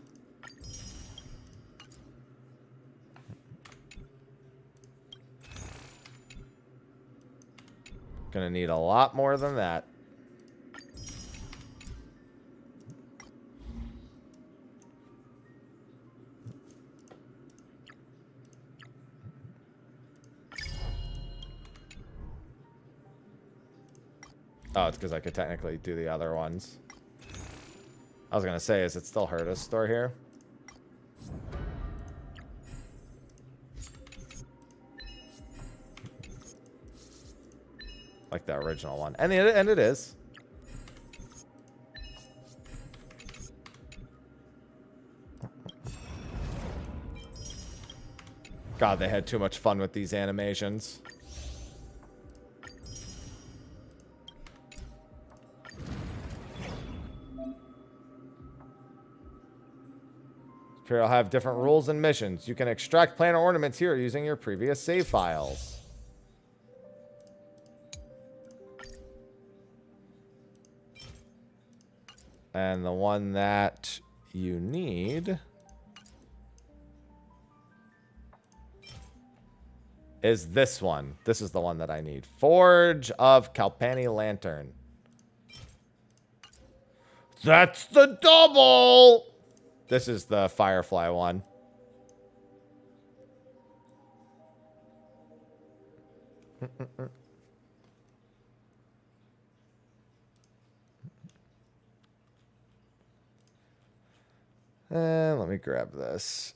Gonna need a lot more than that. Oh, it's because I could technically do the other ones. I was going to say, is it still Herta's store here? Like the original one. And it is. God, they had too much fun with these animations. Here I'll have different rules and missions. You can extract planner ornaments here using your previous save files. And the one that you need is this one. This is the one that I need. Forge of Kalpani Lantern. That's the double! This is the Firefly one. And let me grab this.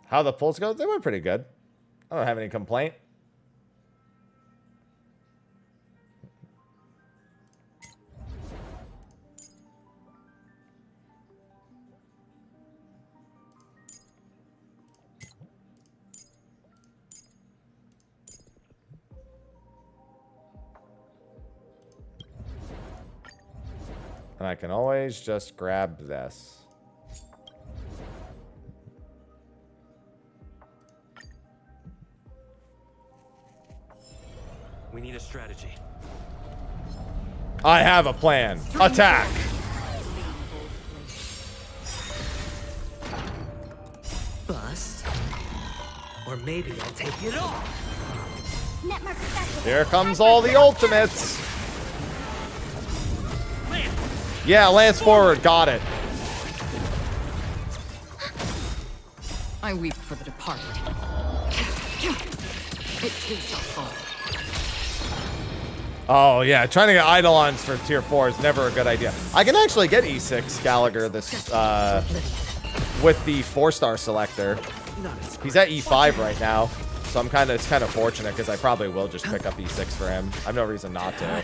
How the pulls go? They went pretty good. I don't have any complaint. And I can always just grab this. We need a strategy. I have a plan. Attack! Bust. Or maybe I'll take it off. Here comes all the ultimates. Yeah, lance forward. Got it. I weep for the departed. It too shall fall. Oh, yeah. Trying to get Eidolons for tier 4 is never a good idea. I can actually get E6 Gallagher this with the 4-star selector. He's at E5 right now. So it's kind of fortunate because I probably will just pick up E6 for him. I have no reason not to.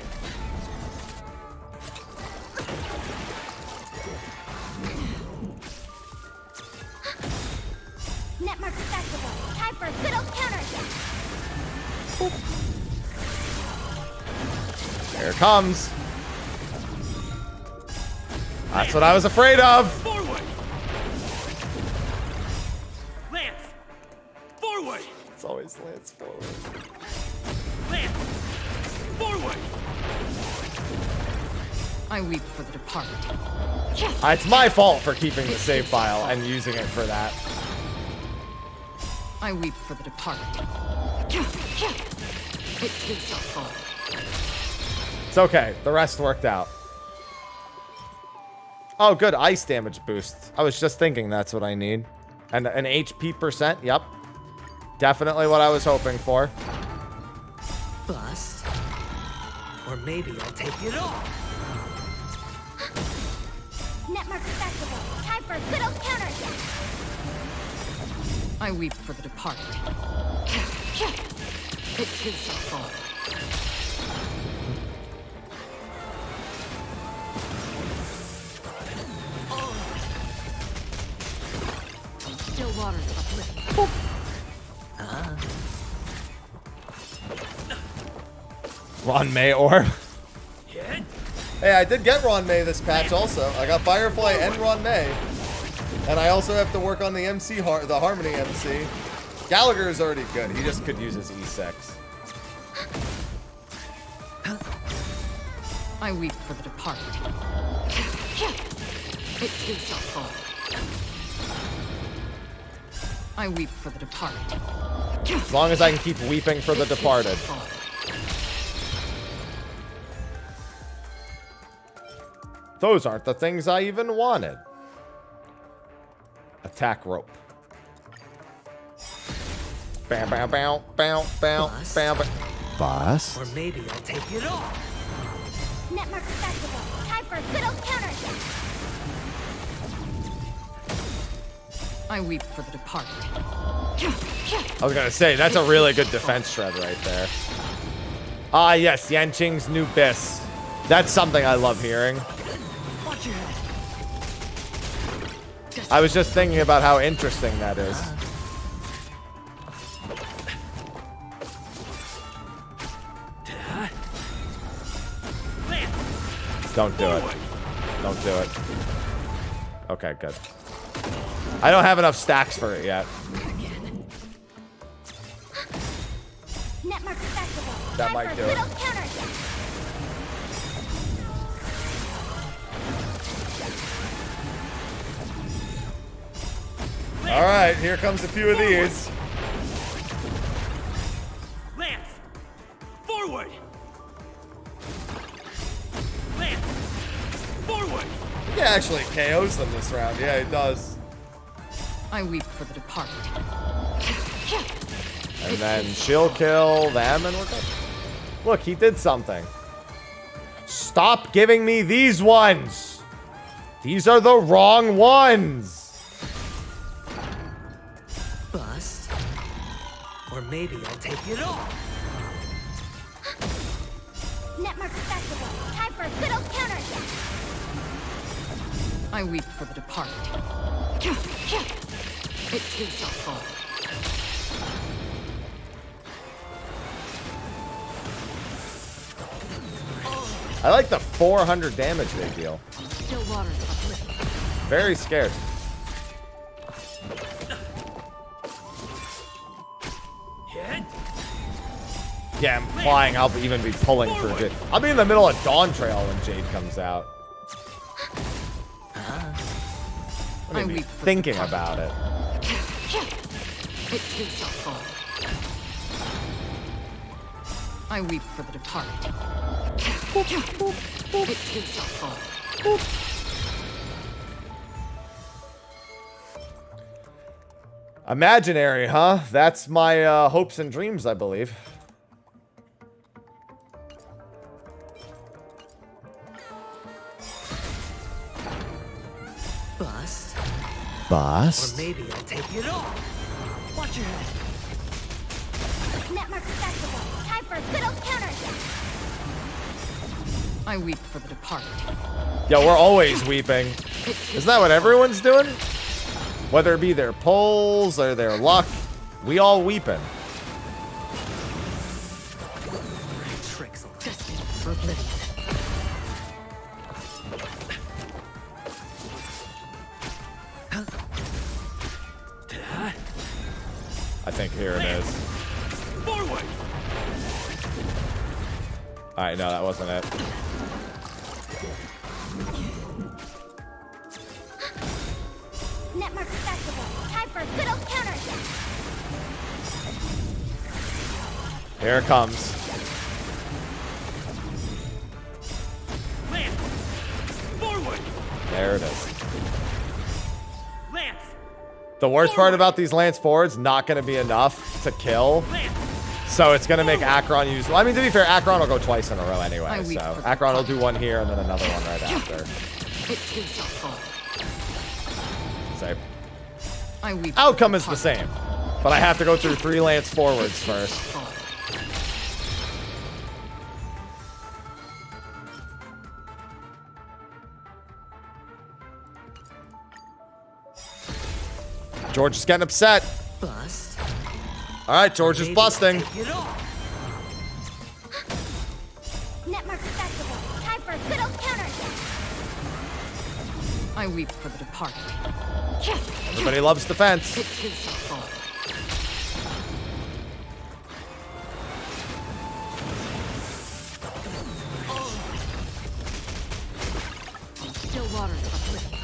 Netmark Festival. Time for a good old counterattack. Here it comes. That's what I was afraid of. Forward. Lance. Forward. It's always lance forward. Lance. Forward. I weep for the departed. It's my fault for keeping the save file and using it for that. I weep for the departed. It too shall fall. It's okay. The rest worked out. Oh, good. Ice damage boost. I was just thinking that's what I need. And an HP percent. Yep. Definitely what I was hoping for. Bust. Or maybe I'll take it off. Netmark Festival. Time for a good old counterattack. I weep for the departed. It too shall fall. Still waters uplifting. Ron May orb. Hey, I did get Ron May this patch also. I got Firefly and Ron May. And I also have to work on the MC, the Harmony MC. Gallagher is already good. He just could use his E6. I weep for the departed. It too shall fall. I weep for the departed. As long as I can keep weeping for the departed. Those aren't the things I even wanted. Attack rope. Bam, bam, bam, bam, bam, bam, bam. Bust. Or maybe I'll take it off. Netmark Festival. Time for a good old counterattack. I weep for the departed. I was gonna say, that's a really good defense shred right there. Ah, yes, Yanqing's new Biss. That's something I love hearing. I was just thinking about how interesting that is. Don't do it. Don't do it. Okay, good. I don't have enough stacks for it yet. Netmark Festival. That might do it. All right, here comes a few of these. Lance. Forward. Lance. Forward. He actually KOs them this round. Yeah, he does. I weep for the departed. And then she'll kill them and we're good. Look, he did something. Stop giving me these ones. These are the wrong ones. Bust. Or maybe I'll take it all. Netmark Festival. Time for a good old counterattack. I weep for the departed. It too shall fall. I like the 400 damage they deal. Still waters uplifted. Very scared. Yeah, implying I'll even be pulling for Jade. I'll be in the middle of Dawn Trail when Jade comes out. I mean, thinking about it. It too shall fall. I weep for the departed. It too shall fall. Imaginary, huh? That's my hopes and dreams, I believe. Bust. Bust. Or maybe I'll take it all. Watch your head. Netmark Festival. Time for a good old counterattack. I weep for the departed. Yo, we're always weeping. Isn't that what everyone's doing? Whether it be their pulls or their luck, we all weeping. Tricks destined for oblivion. I think here it is. Forward. Alright, no, that wasn't it. Netmark Festival. Time for a good old counterattack. Here it comes. Lance. Forward. There it is. Lance. The worst part about these Lance forwards, not going to be enough to kill. So it's going to make Akron use... Well, I mean, to be fair, Akron will go twice in a row anyway. So Akron will do one here and then another one right after. It too shall fall. Same. I weep. Outcome is the same. But I have to go through 3 Lance forwards first. George is getting upset. Bust. All right, George is busting. Netmark Festival. Time for a good old counterattack. I weep for the departed. Everybody loves defense. It too shall fall. Still waters uplifted.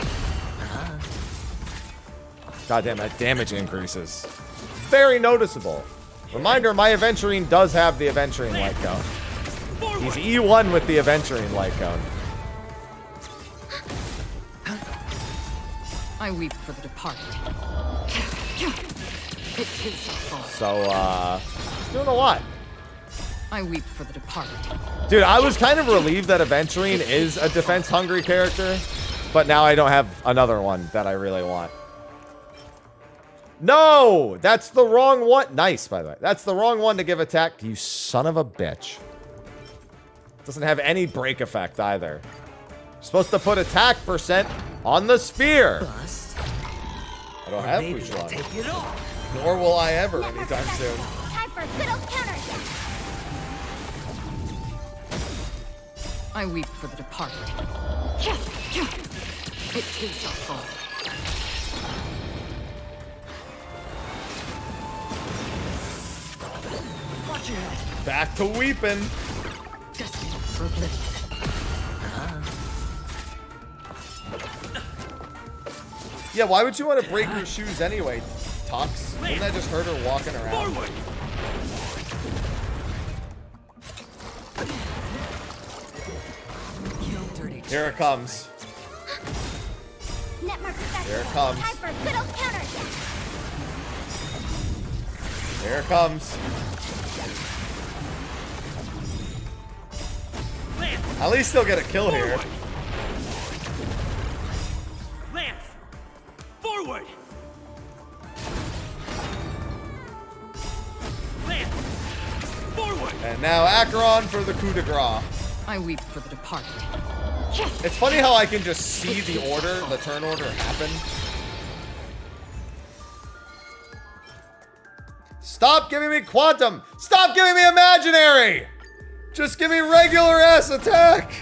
Goddamn, that damage increases. Very noticeable. Reminder, my Aventurine does have the Aventurine light cone. He's E1 with the Aventurine light cone. I weep for the departed. It too shall fall. So, he's doing a lot. I weep for the departed. Dude, I was kind of relieved that Aventurine is a defense-hungry character, but now I don't have another one that I really want. No! That's the wrong one. Nice, by the way. That's the wrong one to give attack to, you son of a bitch. Doesn't have any break effect either. You're supposed to put attack percent on the sphere. Bust. I don't have Fushlon. Take it all. Nor will I ever anytime soon. Time for a good old counterattack. I weep for the departed. It too shall fall. Watch your head. Back to weeping. Destined for oblivion. Yeah, why would you want to break her shoes anyway, Tux? Wouldn't that just hurt her walking around? Forward. Here it comes. Netmark Festival. Here it comes. Time for a good old counterattack. Here it comes. At least he'll get a kill here. Lance. Forward. And now Acheron for the coup de grace. I weep for the departed. It's funny how I can just see the order, the turn order happen. Stop giving me quantum! Stop giving me imaginary! Just give me regular ass attack!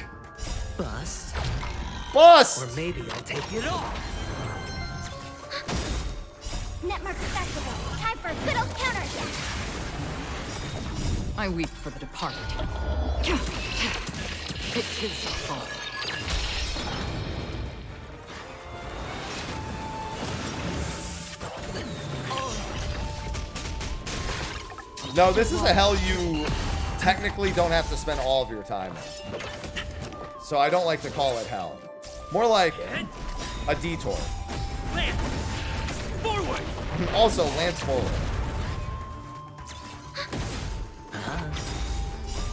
Bust. Bust! Or maybe I'll take it off. Netmark Festival. Time for a good old counterattack. I weep for the departed. It is the fall. No, this is a hell you technically don't have to spend all of your time in. So I don't like to call it hell. More like a detour. Lance! Forward! Also, Lance forward.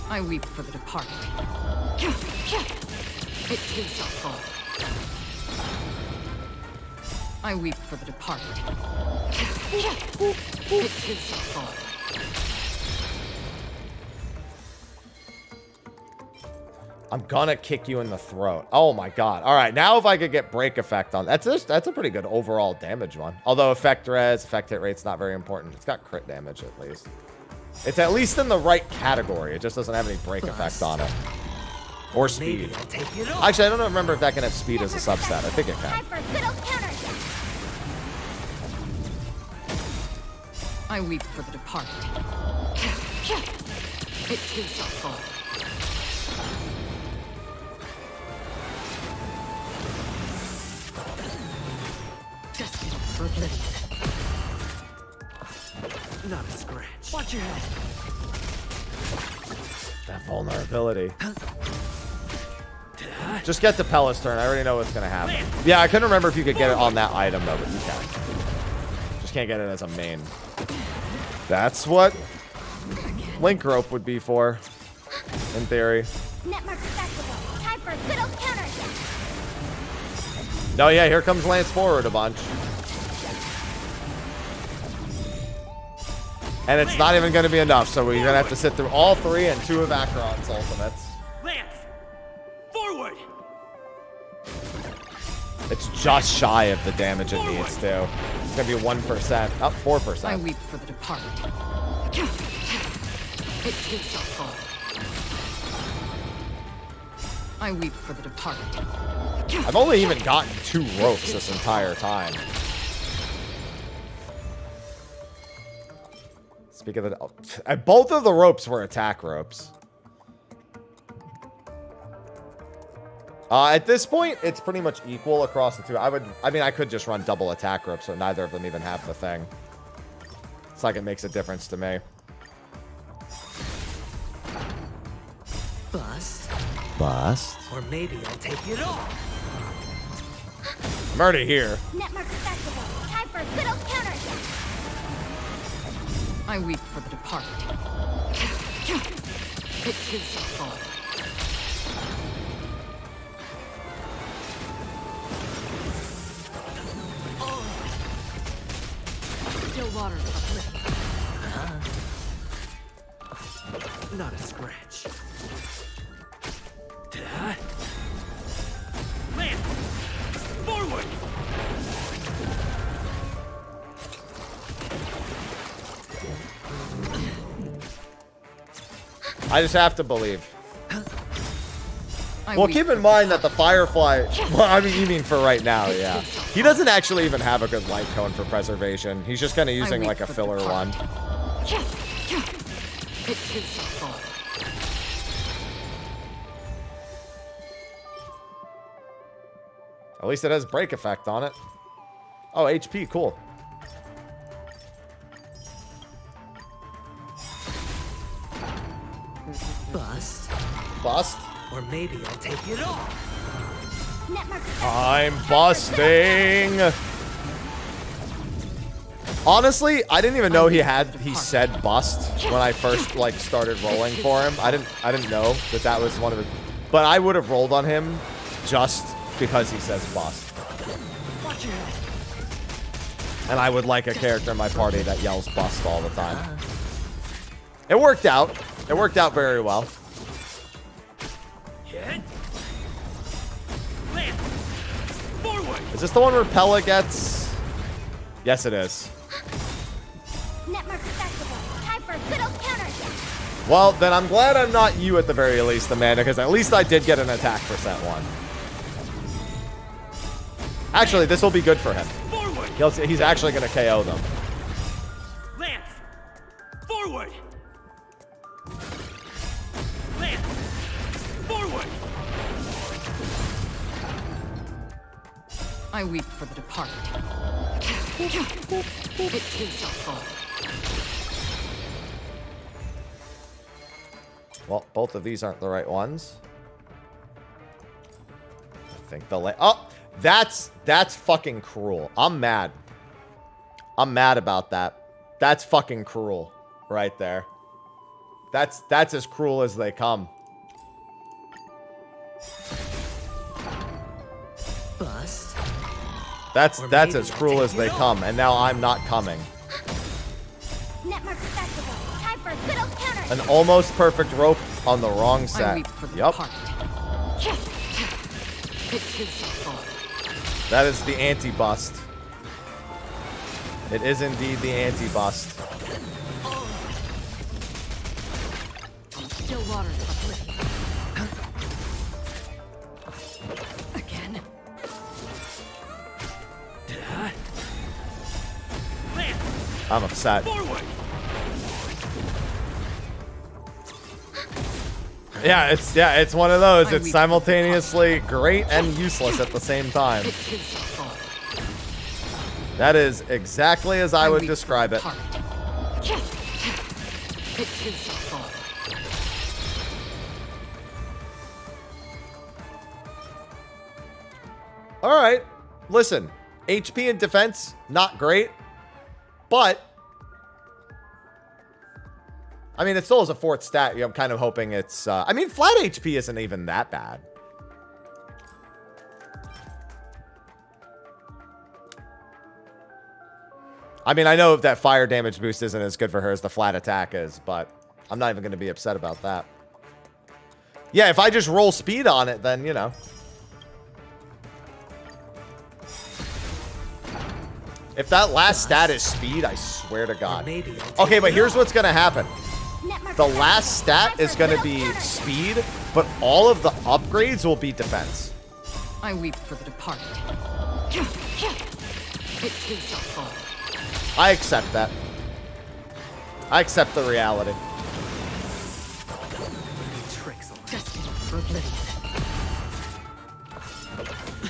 I weep for the departed. It is the fall. I weep for the departed. It is the fall. I'm gonna kick you in the throat. Oh my god. All right, now if I could get break effect on that's a pretty good overall damage one. Although effect res, effect hit rate's not very important. It's got crit damage at least. It's at least in the right category. It just doesn't have any break effect on it. Or speed. Actually, I don't remember if that can have speed as a substat. I think it can. Time for a good old counterattack. I weep for the departed. It is the fall. Destined for oblivion. Not a scratch. Watch your head. That vulnerability. Just get to Pella's turn. I already know what's gonna happen. Yeah, I couldn't remember if you could get it on that item though, but you can. Just can't get it as a main. That's what Link Rope would be for, in theory. Netmark Festival. Time for a good old counterattack. No, yeah, here comes Lance forward a bunch. And it's not even going to be enough, so we're going to have to sit through all three and two of Acheron's ultimates. Lance! Forward! It's just shy of the damage it needs to. It's going to be 1%. Up 4%. I weep for the departed. It is the fall. I weep for the departed. I've only even gotten 2 ropes this entire time. Speaking of the... both of the ropes were attack ropes. At this point, it's pretty much equal across the two. I mean, I could just run double attack ropes, so neither of them even have the thing. It's like it makes a difference to me. Bust. Bust. Or maybe I'll take it off. I'm already here. Netmark Festival. Time for a good old counterattack. I weep for the departed. It is the fall. Still water uplifted. Not a scratch. Lance! Forward! I just have to believe. Well, keep in mind that the Firefly... Well, I mean, you mean for right now, yeah. He doesn't actually even have a good light cone for preservation. He's just kind of using, like, a filler one. It is the fall. At least it has break effect on it. Oh, HP, cool. Bust. Bust. Or maybe I'll take it off. I'm busting. Honestly, I didn't even know he said bust when I first like started rolling for him. I didn't know that was one of his, but I would have rolled on him just because he says bust. And I would like a character in my party that yells bust all the time. It worked out. It worked out very well. Is this the one where Pella gets? Yes, it is. Netmark accessible. Time for a good old counter. Well, then I'm glad I'm not you at the very least, Amanda, because at least I did get an attack percent one. Actually, this will be good for him. He's actually going to KO them. Lance! Forward! Lance! Forward! I weep for the departed. It too shall fall. Well, both of these aren't the right ones. I think the oh, that's fucking cruel. I'm mad. I'm mad about that. That's fucking cruel right there. That's as cruel as they come. Bust. That's as cruel as they come, and now I'm not coming. Netmark accessible. Time for a good old counter. An almost perfect rope on the wrong I set. weep for the Yup. departed. It too shall fall. That is the anti-bust. It is indeed the anti-bust. Still waters uplifted. Again. I'm upset. Yeah, it's one of those. It's simultaneously great and useless at the same time. That is exactly as I would describe it. All right, listen, HP and defense, not great, but I mean, it still is a fourth stat. I'm kind of hoping it's, I mean, flat HP isn't even that bad. I mean, I know that fire damage boost isn't as good for her as the flat attack is, but I'm not even going to be upset about that. Yeah, if I just roll speed on it, then, you know. If that last stat is speed, I swear to God. Okay, but here's what's going to happen. The last stat is going to be speed, but all of the upgrades will be defense. I weep for the departed. It too shall fall. I accept that. I accept the reality.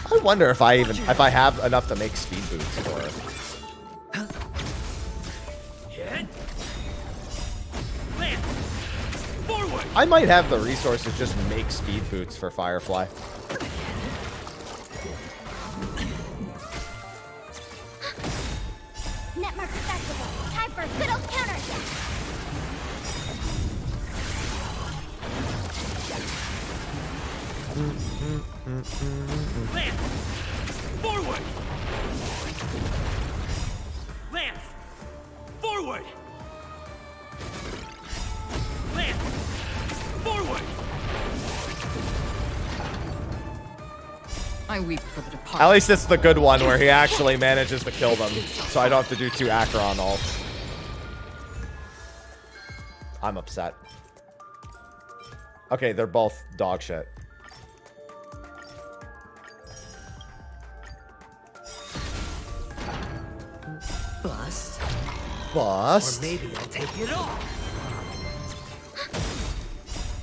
I wonder if I have enough to make speed boots for her. I might have the resources just make speed boots for Firefly. Netmark accessible. Time for a good old counter. Lance! Forward! Lance! Forward! Lance! Forward! I weep for the departed. At least it's the good one where he actually manages to kill them, so I don't have to do 2 Acheron ults. I'm upset. Okay, they're both dog shit. Bust. Bust. Or maybe I'll take it off.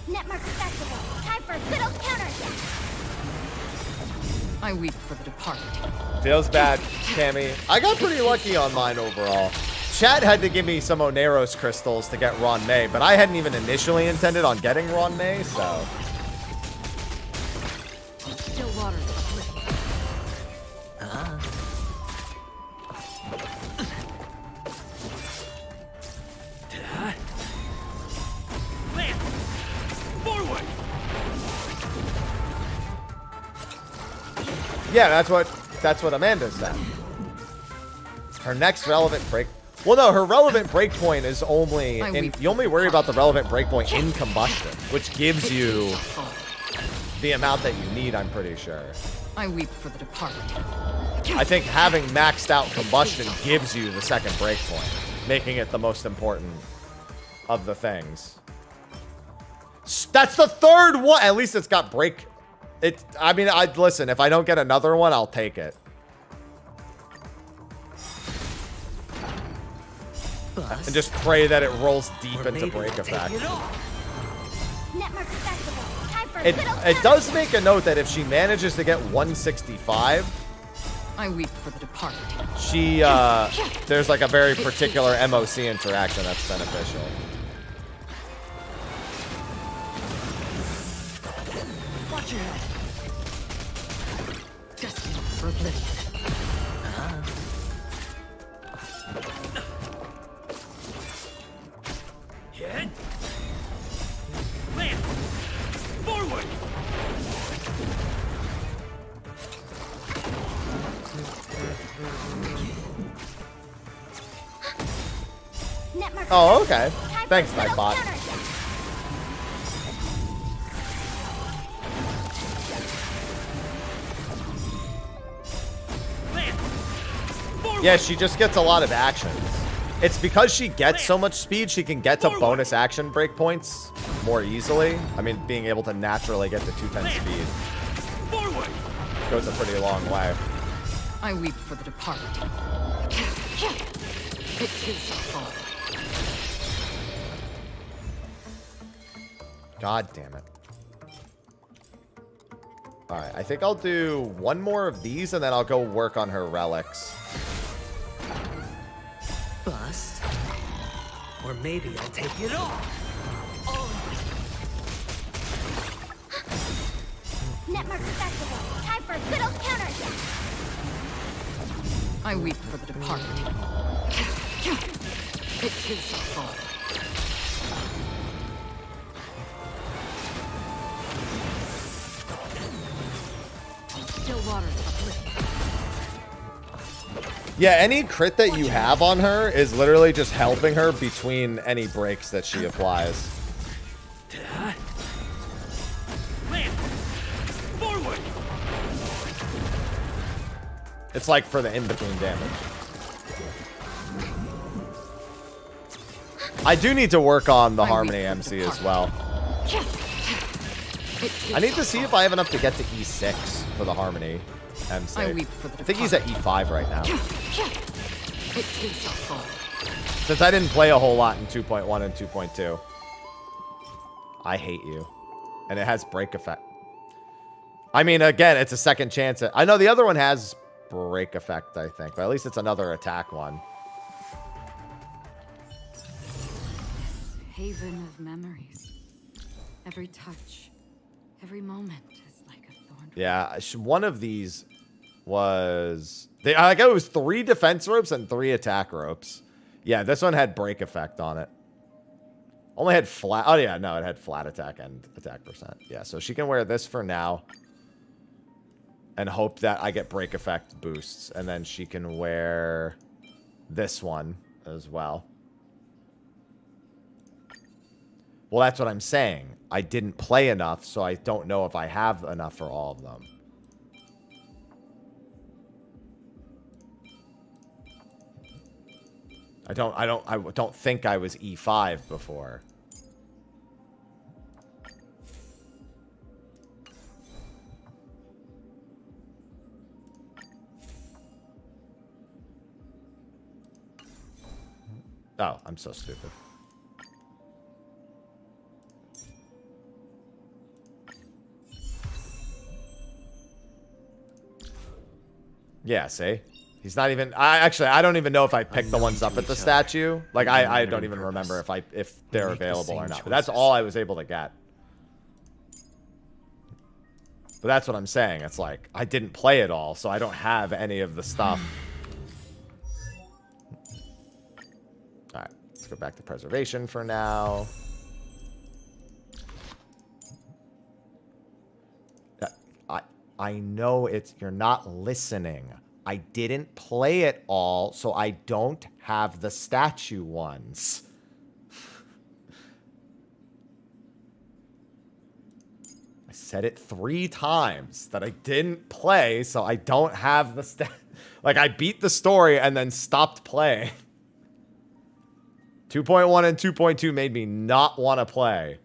Netmark accessible. Time for a good old counter. I weep for the departed. Feels bad, Cammy. I got pretty lucky on mine overall. Chat had to give me some Oneros crystals to get Ron May, but I hadn't even initially intended on getting Ron May, so. Still waters uplifted. Lance! Forward! Yeah, that's what Amanda said. Her next relevant break. Well, no, her relevant breakpoint is only... you only worry about the relevant breakpoint in combustion, which gives you the amount that you need, I'm pretty sure. I weep for the departed. I think having maxed out combustion gives you the second breakpoint, making it the most important of the things. That's the third one. At least it's got break. I mean, listen, if I don't get another one, I'll take it. And just pray that it rolls deep into break effect. It does make a note that if she manages to get 165, I weep for the departed. She there's like a very particular MOC interaction that's beneficial. Watch your head. Destined for oblivion. Head. Land. Forward. Oh, okay. Thanks, Nightbot. Yeah, she just gets a lot of actions. It's because she gets so much speed, she can get to bonus action breakpoints more easily. I mean, being able to naturally get to 210 speed goes a pretty long way. I weep for the departed. It is a fall. God damn it. Alright, I think I'll do one more of these and then I'll go work on her relics. Bust. Or maybe I'll take it off. Netmark Festival. Time for a good old counterattack. I weep for the departed. It is a fall. Still waters uplift. Yeah, any crit that you have on her is literally just helping her between any breaks that she applies. Forward. It's like for the in-between damage. I do need to work on the Harmony MC as well. I need to see if I have enough to get to E6 for the Harmony MC. I think he's at E5 right now. Since I didn't play a whole lot in 2.1 and 2.2. I hate you. And it has break effect. I mean, again, it's a second chance. I know the other one has break effect, I think. But at least it's another attack one. Haven of memories. Every touch, every moment is like a thorn. Yeah, one of these was... I think it was 3 defense ropes and 3 attack ropes. Yeah, this one had break effect on it. Only had flat... Oh, yeah, no, it had flat attack and attack percent. Yeah, so she can wear this for now. And hope that I get break effect boosts. And then she can wear this one as well. Well, that's what I'm saying. I didn't play enough, so I don't know if I have enough for all of them. I don't think I was E5 before. Oh, I'm so stupid. Yeah, see? He's not even... I don't even know if I picked the ones up at the statue. Like, I don't even remember if they're available or not. But that's all I was able to get. But that's what I'm saying. It's like, I didn't play it all, so I don't have any of the stuff. Alright, let's go back to preservation for now. I know it's... You're not listening. I didn't play it all, so I don't have the statue ones. I said it 3 times that I didn't play, so I don't have the like, I beat the story and then stopped playing. 2.1 and 2.2 made me not want to play.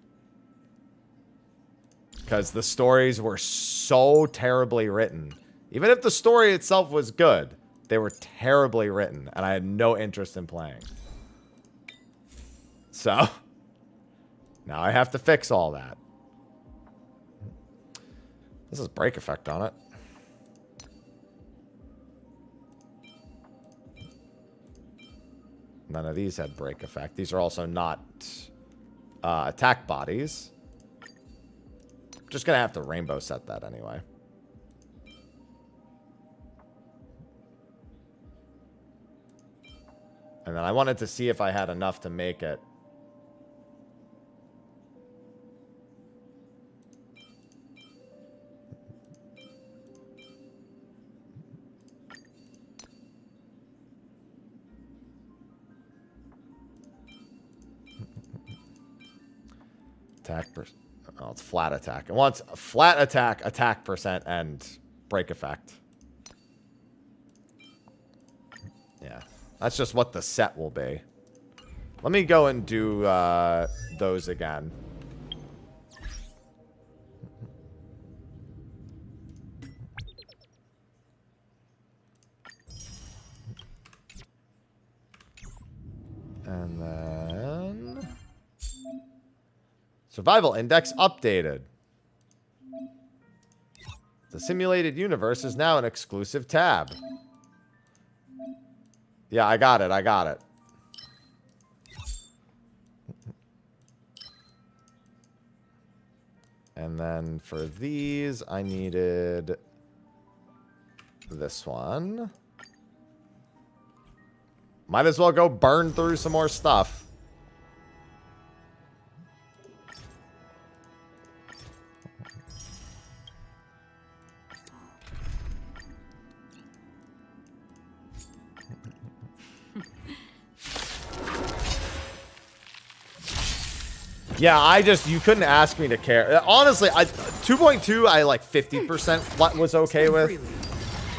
Because the stories were so terribly written. Even if the story itself was good, they were terribly written, and I had no interest in playing. So, now I have to fix all that. This is break effect on it. None of these had break effect. These are also not attack bodies. Just gonna have to rainbow set that anyway. And then I wanted to see if I had enough to make it. Attack percent. Oh, it's flat attack. It wants a flat attack percent, and break effect. Yeah. That's just what the set will be. Let me go and do those again. And then... Survival index updated. The simulated universe is now an exclusive tab. Yeah, I got it. I got it. And then for these, I needed this one. Might as well go burn through some more stuff. Yeah, you couldn't ask me to care. Honestly, 2.2, I like 50% was okay with.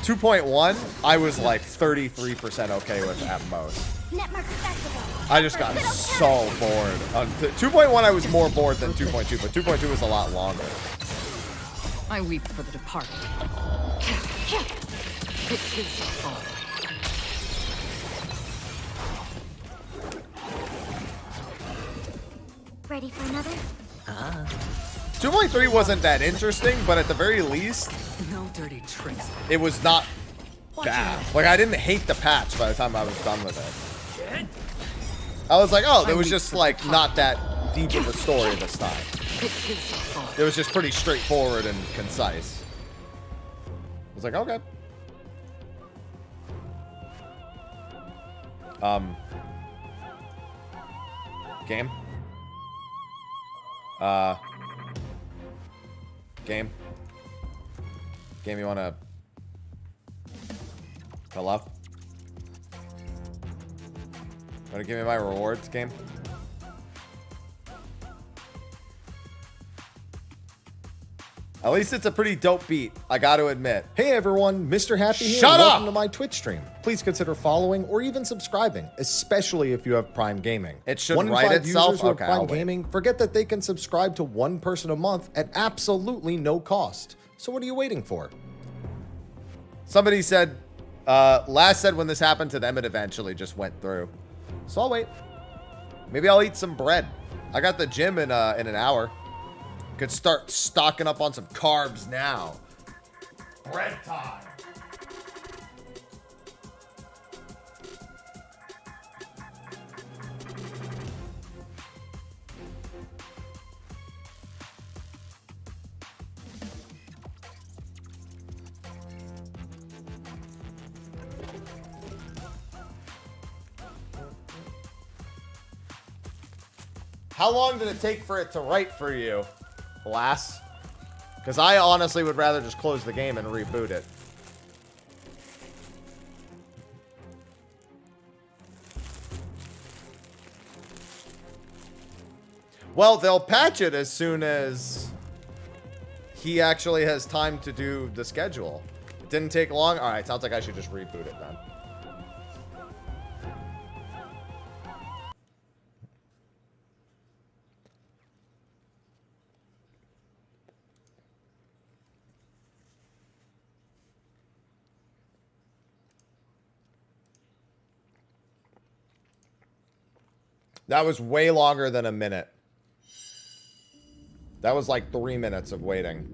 2.1, I was like 33% okay with at most. I just got so bored. 2.1, I was more bored than 2.2, but 2.2 was a lot longer. I weep for the departed. It is the fall. Ready for another? 2.3 wasn't that interesting, but at the very least, No dirty tricks. it was not bad. Like, I didn't hate the patch by the time I was done with it. I was like, oh, there was just, like, not that deep of a story this time. It was just pretty straightforward and concise. I was like, okay. Game? Game, you wanna... Hello? Wanna give me my rewards, game? At least it's a pretty dope beat, I gotta admit. Hey everyone, Mr. Happy here. Shut up! Welcome to my Twitch stream. Please consider following or even subscribing, especially if you have Prime Gaming. It should 1 in write 5 itself? users who have Okay, I'll Prime wait. Gaming forget that they can subscribe to one person a month at absolutely no cost. So what are you waiting for? Somebody said, last said when this happened to them, it eventually just went through. So I'll wait. Maybe I'll eat some bread. I got the gym in an hour. Could start stocking up on some carbs now. Bread time. How long did it take for it to write for you, lass? Because I honestly would rather just close the game and reboot it. Well, they'll patch it as soon as he actually has time to do the schedule. It didn't take long. All right, sounds like I should just reboot it then. That was way longer than a minute. That was like 3 minutes of waiting.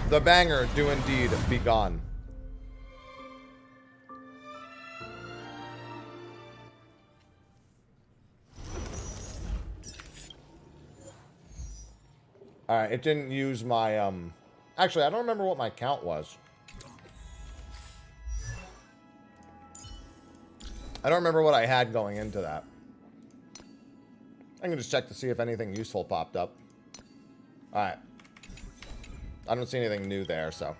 The banger do indeed be gone. Alright, it didn't use my, Actually, I don't remember what my count was. I don't remember what I had going into that. I can just check to see if anything useful popped up. Alright. I don't see anything new there, so.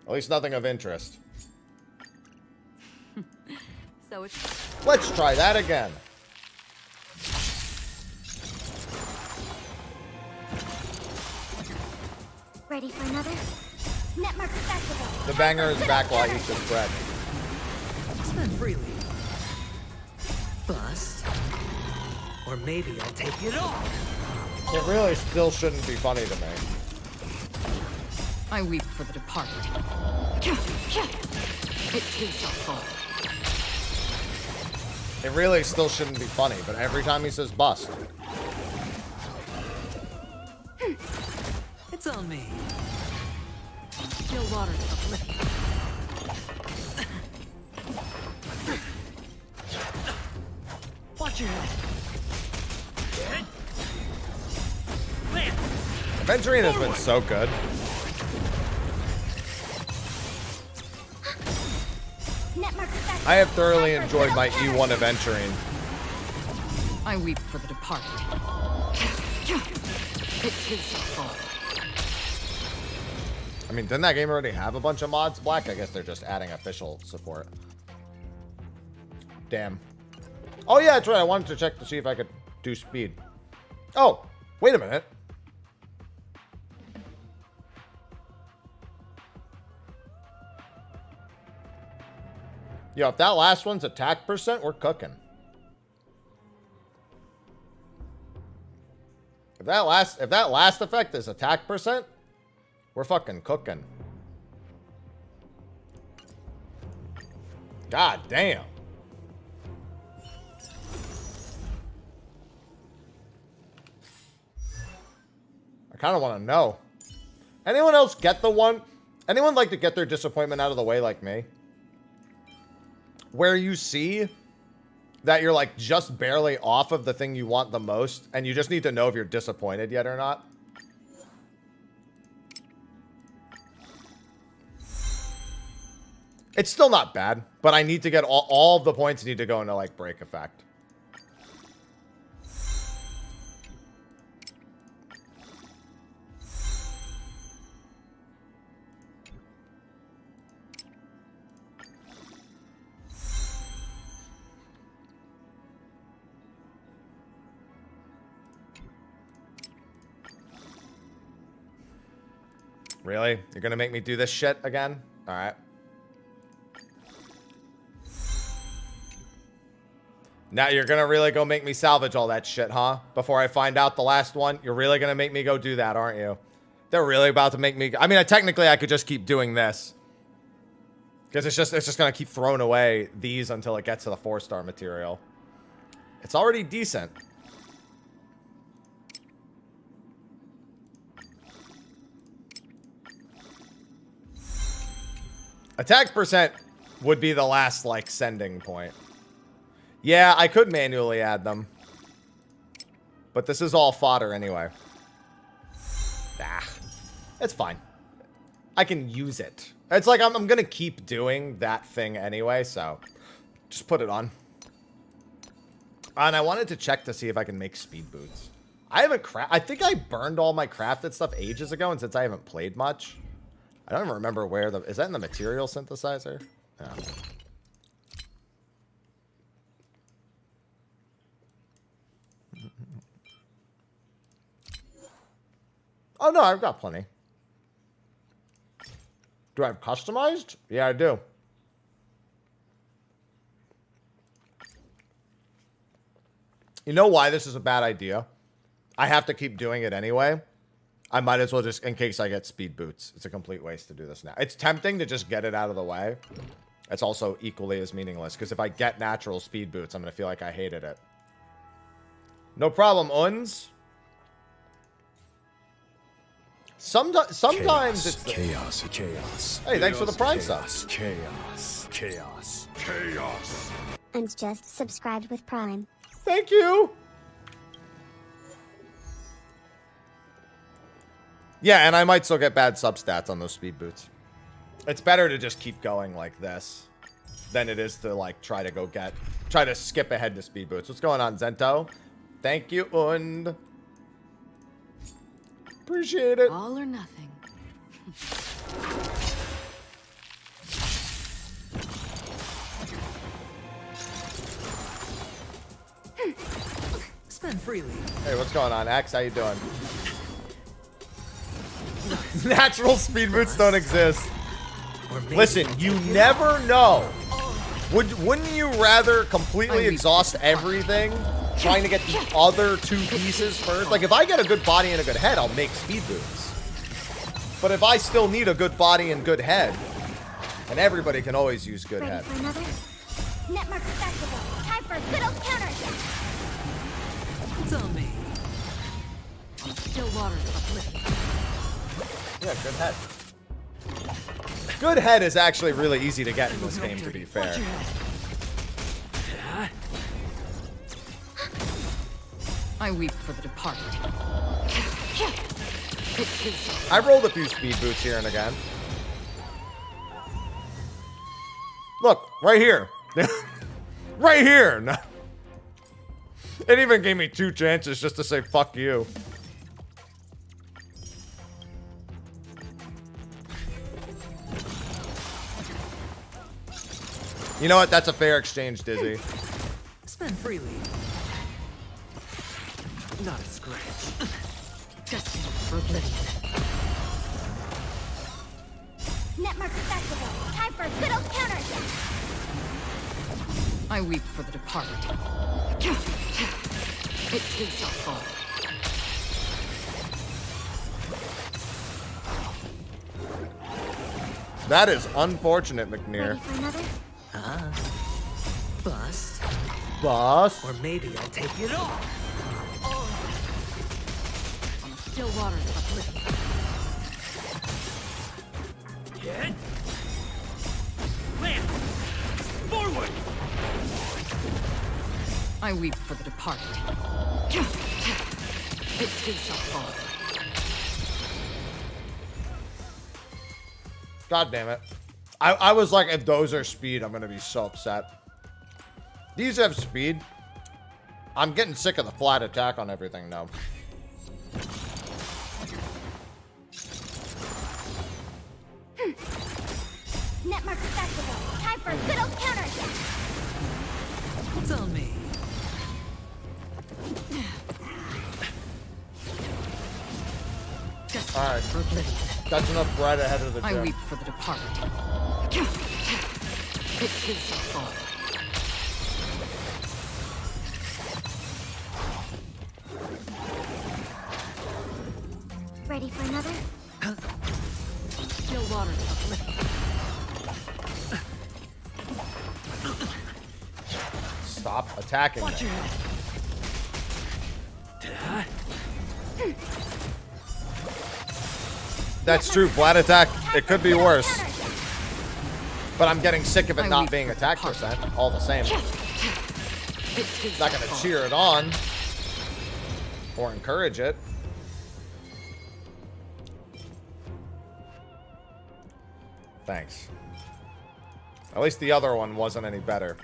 At least nothing of interest. So it's... Let's try that again. Ready for another? Netmark Festival. The banger is back while I eat this bread. Spend freely. Bust. Or maybe I'll take it off. It really still shouldn't be funny to me. I weep for the departed. It too shall fall. It really still shouldn't be funny, but every time he says bust. It's on me. Still water uplifted. Watch your head. Aventurine has been so good. I have thoroughly enjoyed my E1 Aventurine. I weep for the departed. It too shall fall. I mean, didn't that game already have a bunch of mods, Black? I guess they're just adding official support. Damn. Oh, yeah, that's right. I wanted to check to see if I could do speed. Oh, wait a minute. Yo, if that last one's attack percent, we're cooking. If that last effect is attack percent, we're fucking cooking. God damn. I kind of want to know. Anyone else get the one? Anyone like to get their disappointment out of the way like me? Where you see that you're like just barely off of the thing you want the most, and you just need to know if you're disappointed yet or not. It's still not bad, but I need to get all of the points need to go into like break effect. Really? You're gonna make me do this shit again? Alright. Now you're gonna really go make me salvage all that shit, huh? Before I find out the last one? You're really gonna make me go do that, aren't you? They're really about to make me... I mean, technically I could just keep doing this. Because it's just gonna keep throwing away these until it gets to the 4-star material. It's already decent. Attack percent would be the last, like, sending point. Yeah, I could manually add them. But this is all fodder anyway. Ah, it's fine. I can use it. It's like I'm going to keep doing that thing anyway, so just put it on. And I wanted to check to see if I can make speed boots. I haven't I think I burned all my crafted stuff ages ago, and since I haven't played much, I don't even remember where the... Is that in the material synthesizer? Yeah. Oh, no, I've got plenty. Do I have customized? Yeah, I do. You know why this is a bad idea? I have to keep doing it anyway. I might as well just, in case I get speed boots. It's a complete waste to do this now. It's tempting to just get it out of the way. It's also equally as meaningless, because if I get natural speed boots, I'm going to feel like I hated it. No problem, Uns. Sometimes it's the... Chaos. Hey, thanks for the Prime subs. Chaos. And just subscribed with Prime. Thank you. Yeah, and I might still get bad sub stats on those speed boots. It's better to just keep going like this than it is to like try to skip ahead to speed boots. What's going on, Zento? Thank you, Und. Appreciate it. All or nothing. Spend freely. Hey, what's going on, Axe? How you doing? Natural speed boots don't exist. Listen, you never know. Wouldn't you rather completely exhaust everything trying to get the other two pieces first? Like, if I get a good body and a good head, I'll make speed boots. But if I still need a good body and good head, and everybody can always use good head. For another Netmark Festival. Time for a good old counter. It's on me. Still waters uplifting. Yeah, good head. Good head is actually really easy to get in this game, to be fair. I weep for the departed. I rolled a few speed boots here and again. Look, right here. Right here. No. It even gave me 2 chances just to say fuck you. You know what? That's a fair exchange, Dizzy. Spend freely. Not a scratch. Destined for oblivion. Netmark Festival. Time for a good old counter. I weep for the departed. It too shall fall. That is unfortunate, McNear. Ready for another? Bust. Boss. Or maybe I'll take it off. On the still waters uplifting. Get. Land. Forward. I weep for the departed. It too shall fall. God damn it. I was like, if those are speed, I'm going to be so upset. These have speed. I'm getting sick of the flat attack on everything now. Netmark Festival. Time for a good old counter. It's on me. Alright. That's enough bread ahead of the gym. I weep for the departed. It too shall fall. Ready for another? Still waters uplifting. Stop attacking me. That's true. Flat attack, it could be worse. But I'm getting sick of it not being attack percent, all the same. Not gonna cheer it on. Or encourage it. Thanks. At least the other one wasn't any better.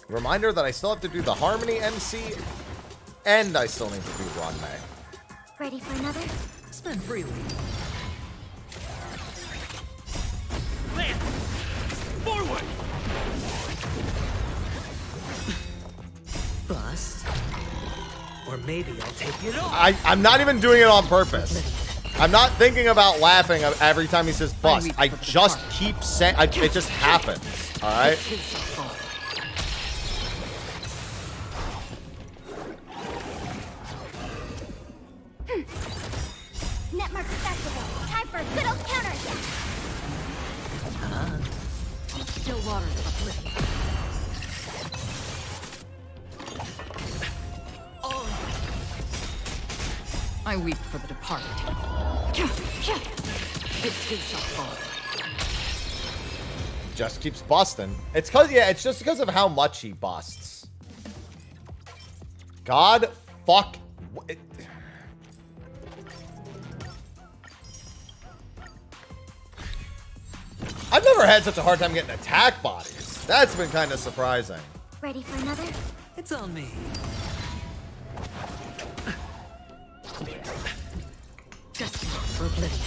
Reminder that I still have to do the Harmony MC, and I still need to do Run May. Ready for another? Spend freely. Forward! Bust. Or maybe I'll take it off. I'm not even doing it on purpose. I'm not thinking about laughing every time he says bust. I just keep saying, it just happens. All right? Netmark Festival. Time for a good old counterattack. Still water uplifting. I weep for the departed. It too shall fall. Just keeps busting. It's cause it's just because of how much he busts. God fuck. I've never had such a hard time getting attack bodies. That's been kind of surprising. Ready for another? It's on me. Destiny for oblivion.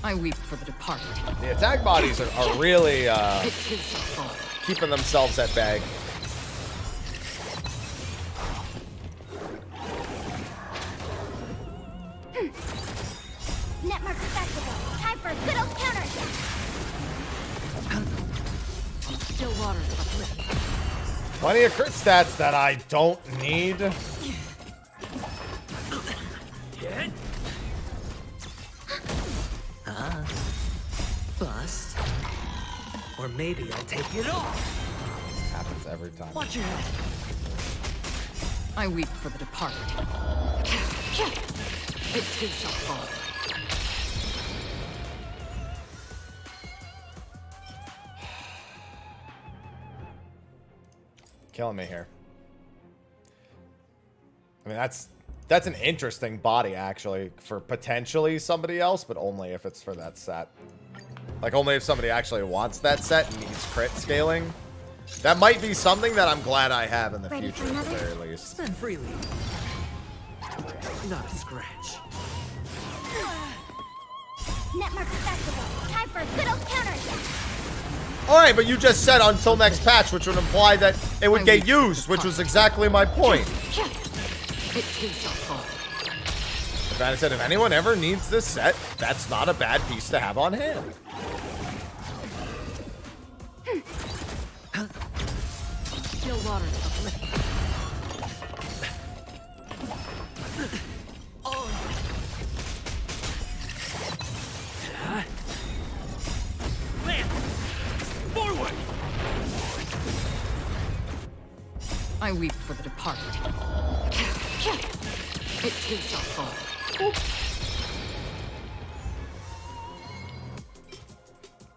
I weep for the departed. The attack bodies are really It too shall fall. keeping themselves at bay. Netmark Festival. Time for a good old counterattack. Still water uplifting. Plenty of crit stats that I don't need. Bust. Or maybe I'll take it off. Happens every time. Watch your head. I weep for the departed. It too shall fall. Killing me here. I mean, that's an interesting body, actually, for potentially somebody else, but only if it's for that set. Like, only if somebody actually wants that set and needs crit scaling. That might be something that I'm glad I have in the future, at the very least. Spend freely. Not a scratch. Netmark Festival. Time for a good old counterattack. Alright, but you just said until next patch, which would imply that it would get used, which was exactly my point. It too shall fall. If I said, if anyone ever needs this set, that's not a bad piece to have on hand. Still water uplifting. Forward! I weep for the departed. It too shall fall.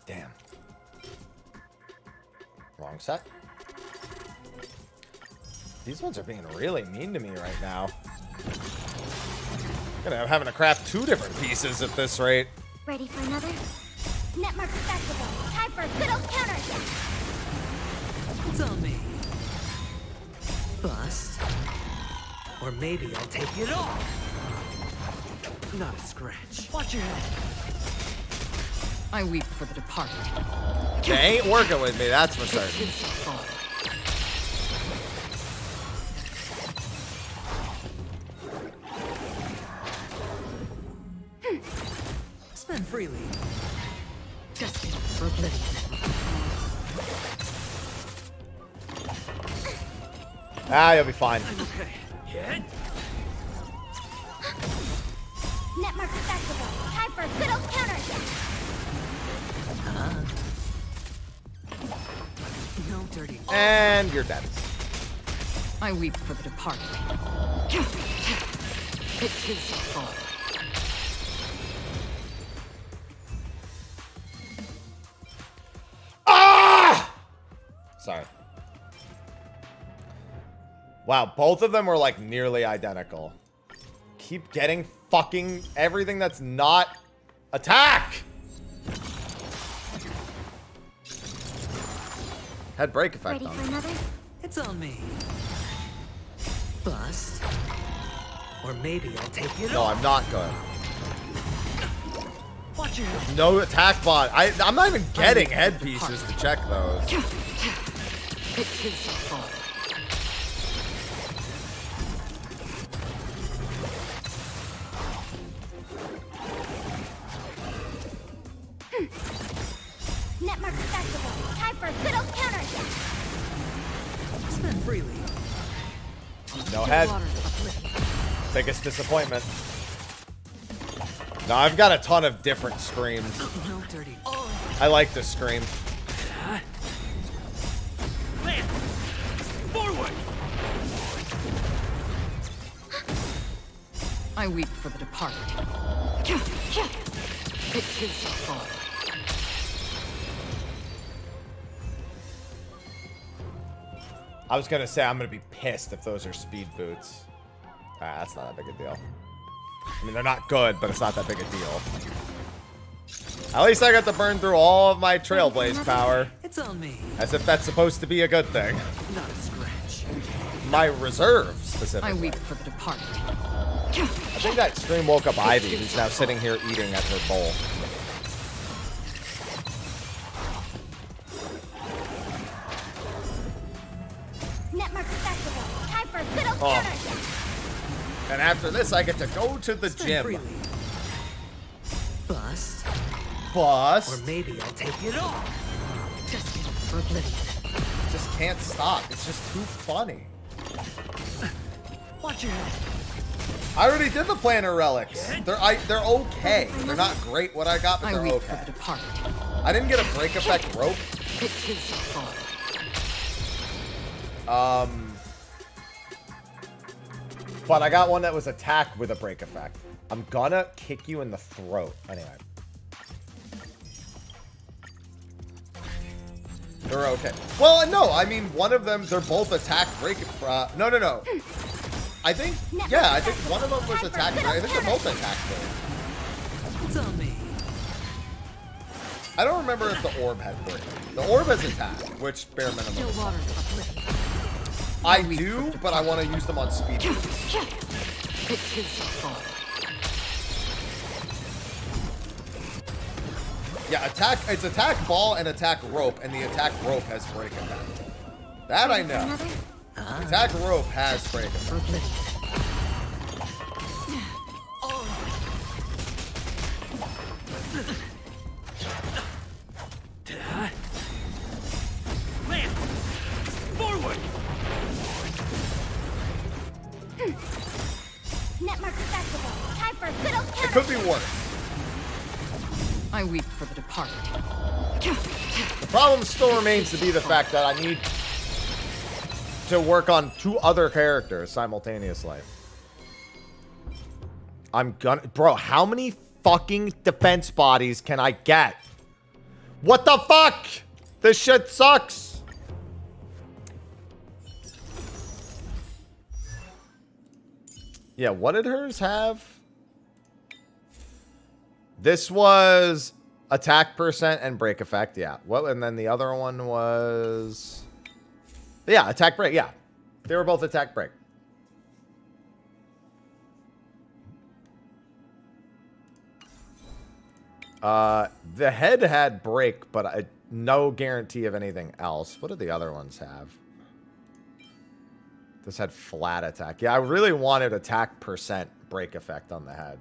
Damn. Wrong set. These ones are being really mean to me right now. I'm having to craft 2 different pieces at this rate. Ready for another? Netmark Festival. Time for a good old counterattack. It's on me. Bust. Or maybe I'll take it off. Not a scratch. Watch your head. I weep for the departed. They ain't working with me, that's for It certain. too shall fall. Spend freely. Destiny for oblivion. Ah, you'll be fine. Okay. Hit. Netmark Festival. Time for a good old counterattack. No dirty. And you're dead. I weep for the departed. It too shall fall. Ah! Sorry. Wow, both of them were like nearly identical. Keep getting fucking everything that's not attack. Had break effect Ready on for it. another? It's on me. Bust. Or maybe I'll take it No, off. I'm not good. Watch it. No attack bot. I'm not even getting headpieces to check those. Netmark Festival. Time for a good old counterattack. Spend freely. No head. Biggest disappointment. No, I've got a ton of different screams. No dirty. I like this scream. Man. Forward. I weep for the departed. It is the fall. I was gonna say I'm gonna be pissed if those are speed boots. Ah, that's not that big a deal. I mean, they're not good, but it's not that big a deal. At least I got to burn through all of my Trailblaze power. It's on me. As if that's supposed to be a good thing. Not a scratch. My reserve, specifically. I weep for the departed. I think that scream woke up Ivy, who's now sitting here eating at her bowl. Netmark Festival. Time for a good old counterattack. And after this, I get to go to the gym. Freely. Bust. Bust. Or maybe I'll take it off. Destined for oblivion. Just can't stop. It's just too funny. Watch your head. I already did the planner relics. They're okay. They're not great what I got, but I they're weep for okay. the departed. I didn't get a break effect rope. It is the fall. But I got one that was attack with a break effect. I'm gonna kick you in the throat. Anyway. They're okay. Well, no, I mean, one of them, they're both attack break. No. I think, yeah, I think one of them was attack break. I think they're both attack break. It's on me. I don't remember if the orb had break. The orb has attack, which bare minimum. Still water oblivion. I do, but I want to use them on speed boots. It is the fall. Yeah, attack. It's attack ball and attack rope, and the attack rope has break effect. That I know. Attack rope has break effect. Man. Forward. Netmark Festival. Time for a good old It counterattack. could be worse. I weep for the departed. The problem still remains to be the fact that I need to work on 2 other characters simultaneously. I'm gonna... Bro, how many fucking defense bodies can I get? What the fuck? This shit sucks. Yeah, what did hers have? This was attack percent and break effect. Yeah. What? And then the other one was... Yeah, attack break. Yeah. They were both attack break. The head had break, but no guarantee of anything else. What did the other ones have? This had flat attack. Yeah, I really wanted attack percent break effect on the head.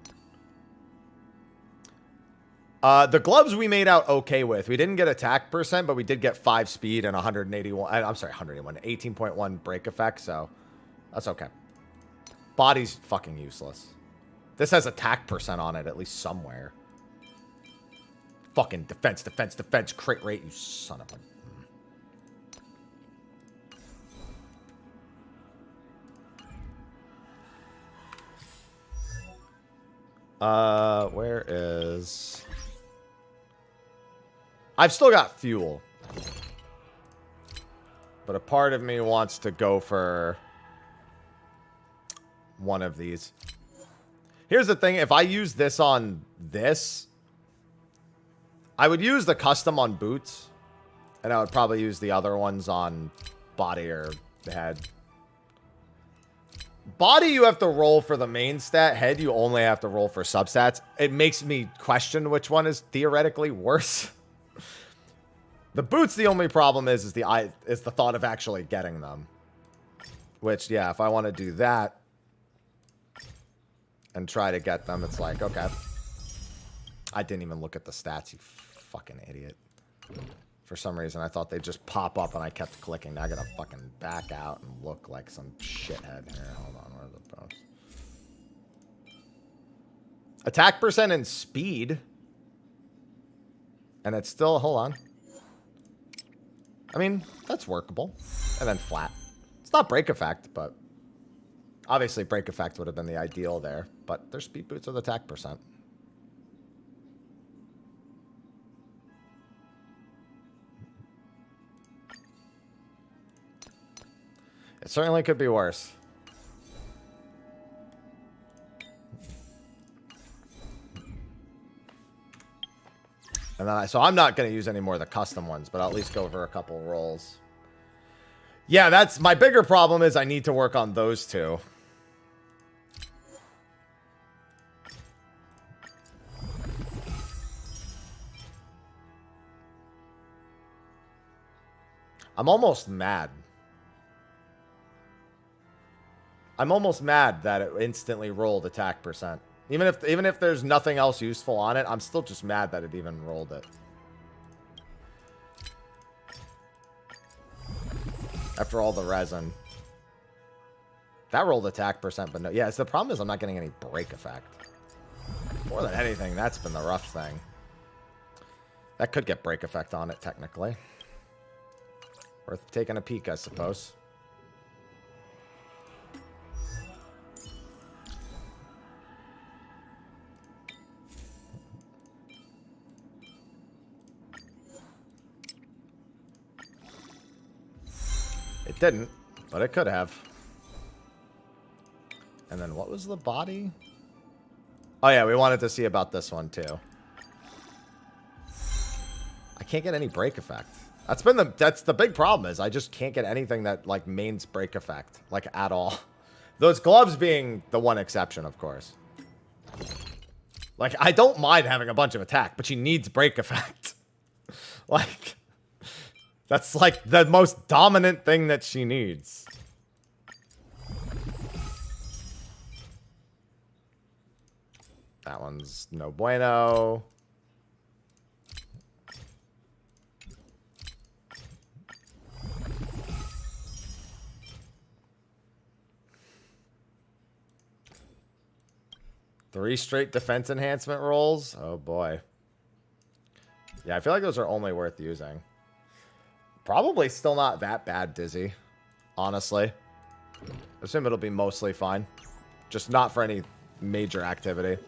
The gloves we made out okay with. We didn't get attack percent, but we did get 5 speed and 181. I'm sorry, 181. 18.1 break effect, so that's okay. Body's fucking useless. This has attack percent on it, at least somewhere. Fucking defense, defense, defense, crit rate, you son of a... Where is... I've still got fuel. But a part of me wants to go for one of these. Here's the thing. If I use this on this, I would use the custom on boots. And I would probably use the other ones on body or head. Body, you have to roll for the main stat. Head, you only have to roll for substats. It makes me question which one is theoretically worse. The boots, the only problem is the thought of actually getting them. Which, yeah, if I want to do that and try to get them, it's like, okay. I didn't even look at the stats, you fucking idiot. For some reason, I thought they'd just pop up and I kept clicking. Now I gotta fucking back out and look like some shithead here. Hold on, where are the bonus? Attack percent and speed. And it's still, hold on. I mean, that's workable. And then flat. It's not break effect, but obviously break effect would have been the ideal there. But their speed boots with attack percent. It certainly could be worse. And then so I'm not going to use any more of the custom ones, but I'll at least go over a couple rolls. Yeah, that's my bigger problem is I need to work on those two. I'm almost mad. I'm almost mad that it instantly rolled attack percent. Even if there's nothing else useful on it, I'm still just mad that it even rolled it. After all the resin. That rolled attack percent, but no. Yeah, the problem is I'm not getting any break effect. More than anything, that's been the rough thing. That could get break effect on it, technically. Worth taking a peek, I suppose. It didn't, but it could have. And then what was the body? Oh yeah, we wanted to see about this one too. I can't get any break effect. That's the big problem is I just can't get anything that like mains break effect like at all. Those gloves being the one exception, of course. Like I don't mind having a bunch of attack, but she needs break effect. Like that's like the most dominant thing that she needs. That one's no bueno. Three straight defense enhancement rolls. Oh boy. Yeah, I feel like those are only worth using. Probably still not that bad, Dizzy. Honestly. I assume it'll be mostly fine. Just not for any major activity.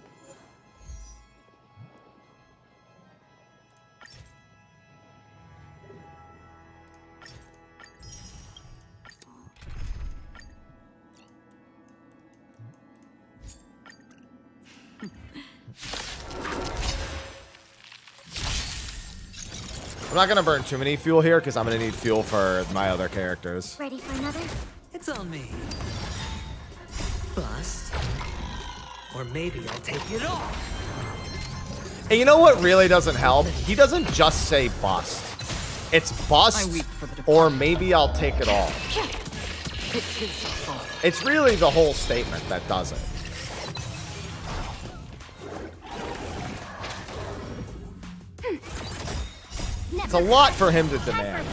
I'm not going to burn too many fuel here because I'm going to need fuel for my other characters. Ready for another? It's on me. Bust. Or maybe I'll take it off. And you know what really doesn't help? He doesn't just say bust. It's bust or maybe I'll take it off. It's really the whole statement that does it. It's a lot for him to demand.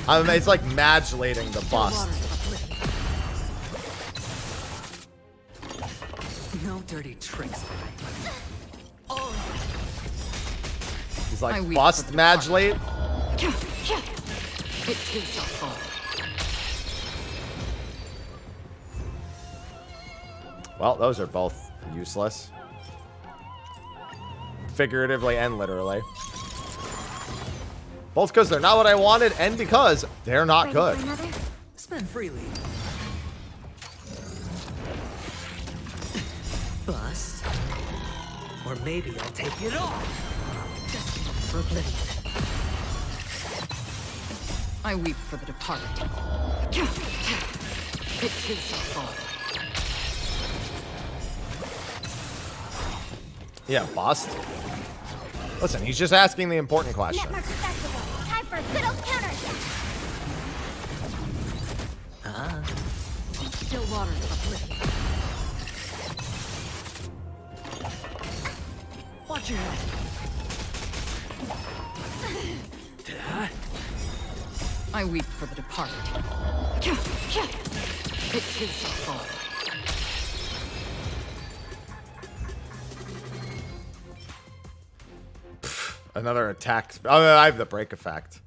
I mean, it's like modulating the bust. No dirty tricks. He's like, bust modulate. Well, those are both useless. Figuratively and literally. Both because they're not what I wanted and because they're not good. Spend freely. Bust. Or maybe I'll take it off. For oblivion. I weep for the departed. It is your fault. Yeah, bust. Listen, he's just asking the important question. Netmark Festival. Time for a good old counter. Still waters uplifting. Watch your head. I weep for the departed. It is your fault. Another attack. Oh, I have the break effect.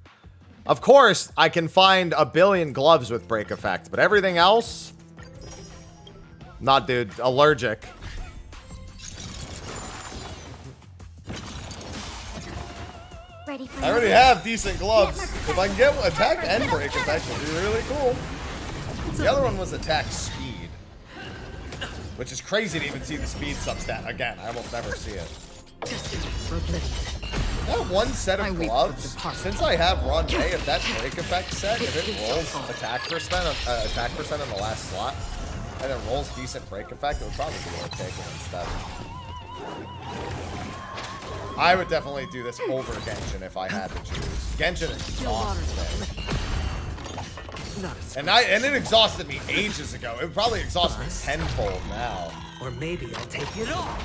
Of course, I can find a billion gloves with break effect, but everything else? Not, dude. Allergic. Ready for I already have decent gloves. If I can get attack and break effect, would be really cool. The other one was attack speed, which is crazy to even see the speed substat again. I almost never see it. That one set of gloves, since I run Ron May, if that break effect set, if it rolls attack percent in the last slot, and it rolls decent break effect, it would probably be worth taking instead. I would definitely do this over Genshin if I had to choose. Genshin exhausts me. And it exhausted me ages ago. It would probably exhaust me tenfold now. Or maybe I'll take it off.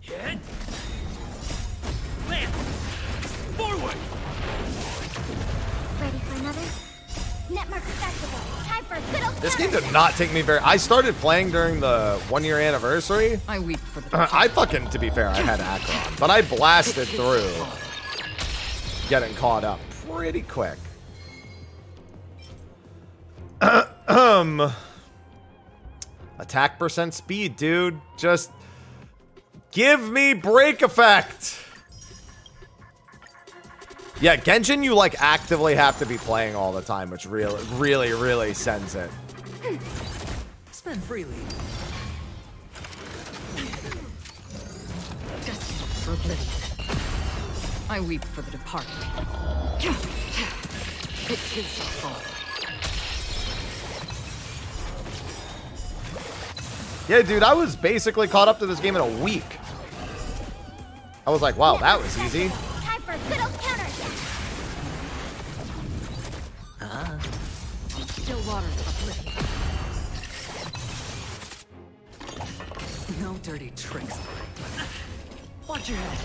Hit. Land. Forward. Ready for another? Netmark Festival. Time for a good old This game did not take me very... I started playing during the 1-year anniversary. I weep for the... I fucking, to be fair, I had Akron. But I blasted through getting caught up pretty quick. Attack percent speed, dude. Just give me break effect. Yeah, Genshin, you like actively have to be playing all the time, which really sends it. Spend freely. I weep for the departed. It is your fault. Yeah, dude, I was basically caught up to this game in a week. I was like, wow, that was easy. Time for a good old counter. Still waters uplifting. No dirty tricks. Watch your head.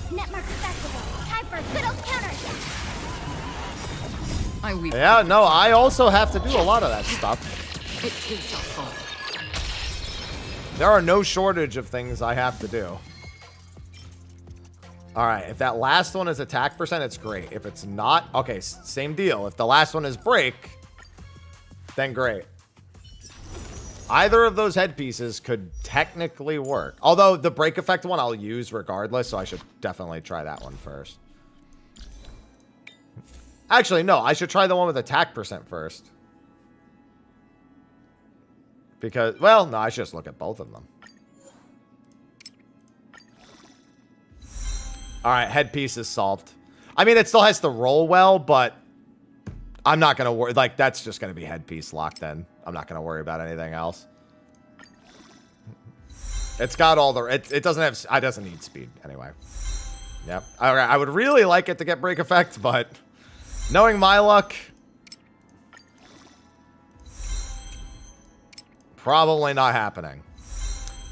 Netmark Festival. Time for a good old counter. I weep. Yeah, no, I also have to do a lot of that stuff. It is your fault. There are no shortage of things I have to do. All right, if that last one is attack percent, it's great. If it's not, okay, same deal. If the last one is break, then great. Either of those headpieces could technically work. Although the break effect one I'll use regardless, so I should definitely try that one first. Actually, no, I should try the one with attack percent first. Because, well, no, I should just look at both of them. All right, headpiece is solved. I mean, it still has to roll well, but I'm not going to worry. Like, that's just going to be headpiece locked in. I'm not going to worry about anything else. It's got all the... It doesn't have... It doesn't need speed anyway. Yep. All right, I would really like it to get break effect, but knowing my luck... Probably not happening.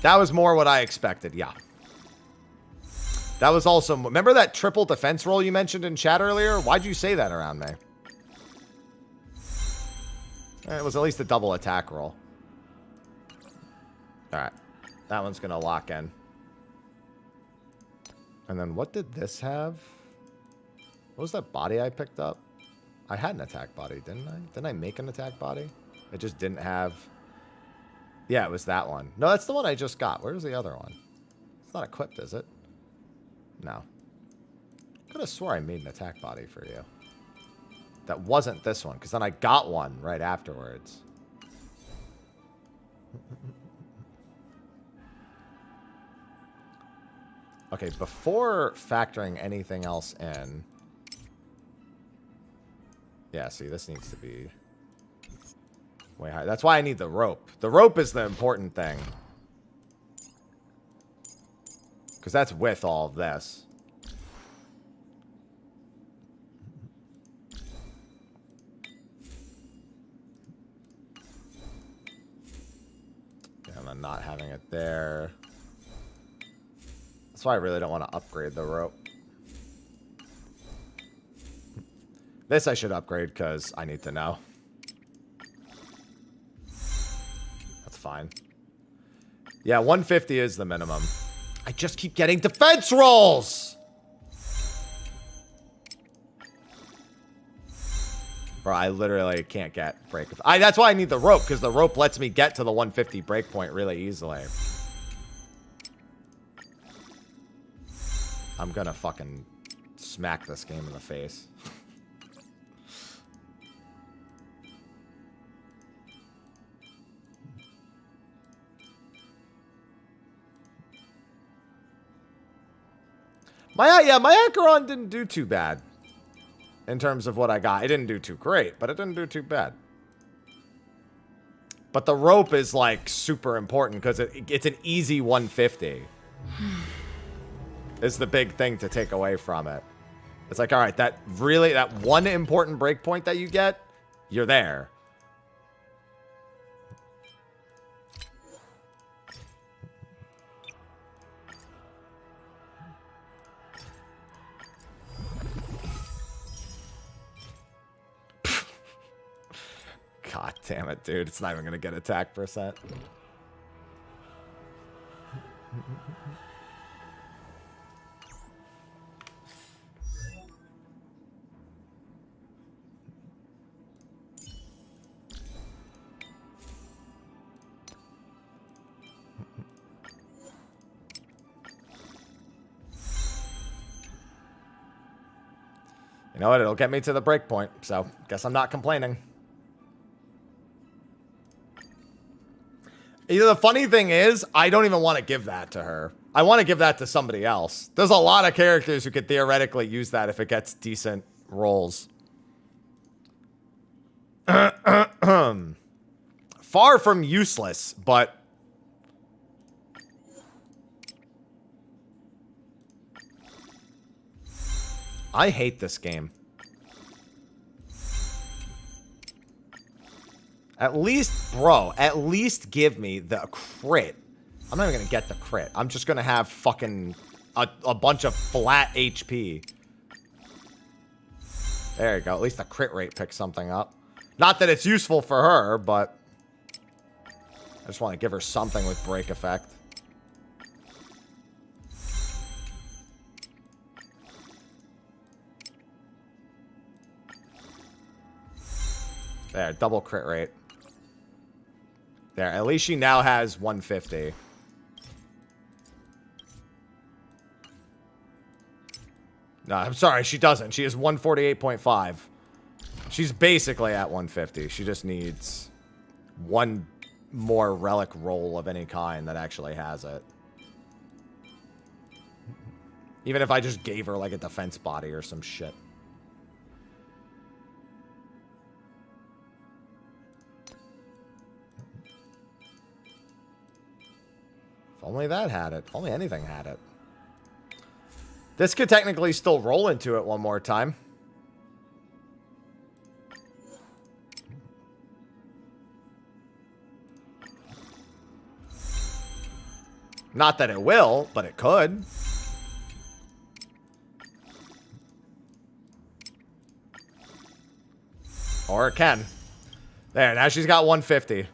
That was more what I expected, yeah. That was also... Remember that triple defense roll you mentioned in chat earlier? Why'd you say that around me? It was at least a double attack roll. Alright. That one's going to lock in. And then what did this have? What was that body I picked up? I had an attack body, didn't I? Didn't I make an attack body? It just didn't have... Yeah, it was that one. No, that's the one I just got. Where's the other one? It's not equipped, is it? No. Could have swore I made an attack body for you. That wasn't this one, because then I got one right afterwards. Okay, before factoring anything else in. Yeah, see, this needs to be way higher. That's why I need the rope. The rope is the important thing. Because that's with all of this. Yeah, and then not having it there. That's why I really don't want to upgrade the rope. This I should upgrade because I need to know. That's fine. Yeah, 150 is the minimum. I just keep getting defense rolls! Bro, I literally can't get break. That's why I need the rope, because the rope lets me get to the 150 breakpoint really easily. I'm gonna fucking smack this game in the face. My Acheron didn't do too bad. In terms of what I got. It didn't do too great, but it didn't do too bad. But the rope is, like, super important, because it's an easy 150. Is the big thing to take away from it. It's like, alright, that one important breakpoint that you get, you're there. God damn it, dude. It's not even going to get attack percent. You know what? It'll get me to the break point, so guess I'm not complaining. The funny thing is, I don't even want to give that to her. I want to give that to somebody else. There's a lot of characters who could theoretically use that if it gets decent rolls. Far from useless, but... I hate this game. At least, bro, at least give me the crit. I'm not even going to get the crit. I'm just going to have fucking a bunch of flat HP. There you go. At least the crit rate picks something up. Not that it's useful for her, but I just want to give her something with break effect. There, double crit rate. There, at least she now has 150. No, I'm sorry, she doesn't. She has 148.5. She's basically at 150. She just needs one more relic roll of any kind that actually has it. Even if I just gave her like a defense body or some shit. If only that had it. If only anything had it. This could technically still roll into it one more time. Not that it will, but it could. Or it can. There, now she's got 150.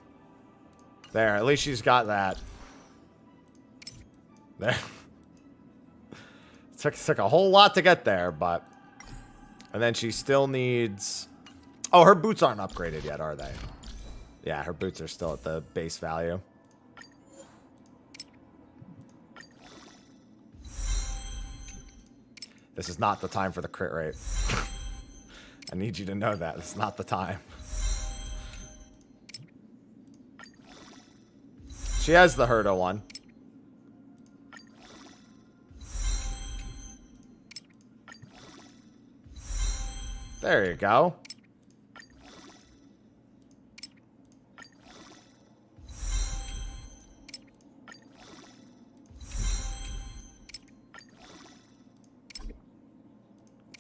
There, at least she's got that. There. Took a whole lot to get there, but... And then she still needs... Oh, her boots aren't upgraded yet, are they? Yeah, her boots are still at the base value. This is not the time for the crit rate. I need you to know that. It's not the time. She has the Herda one. There you go.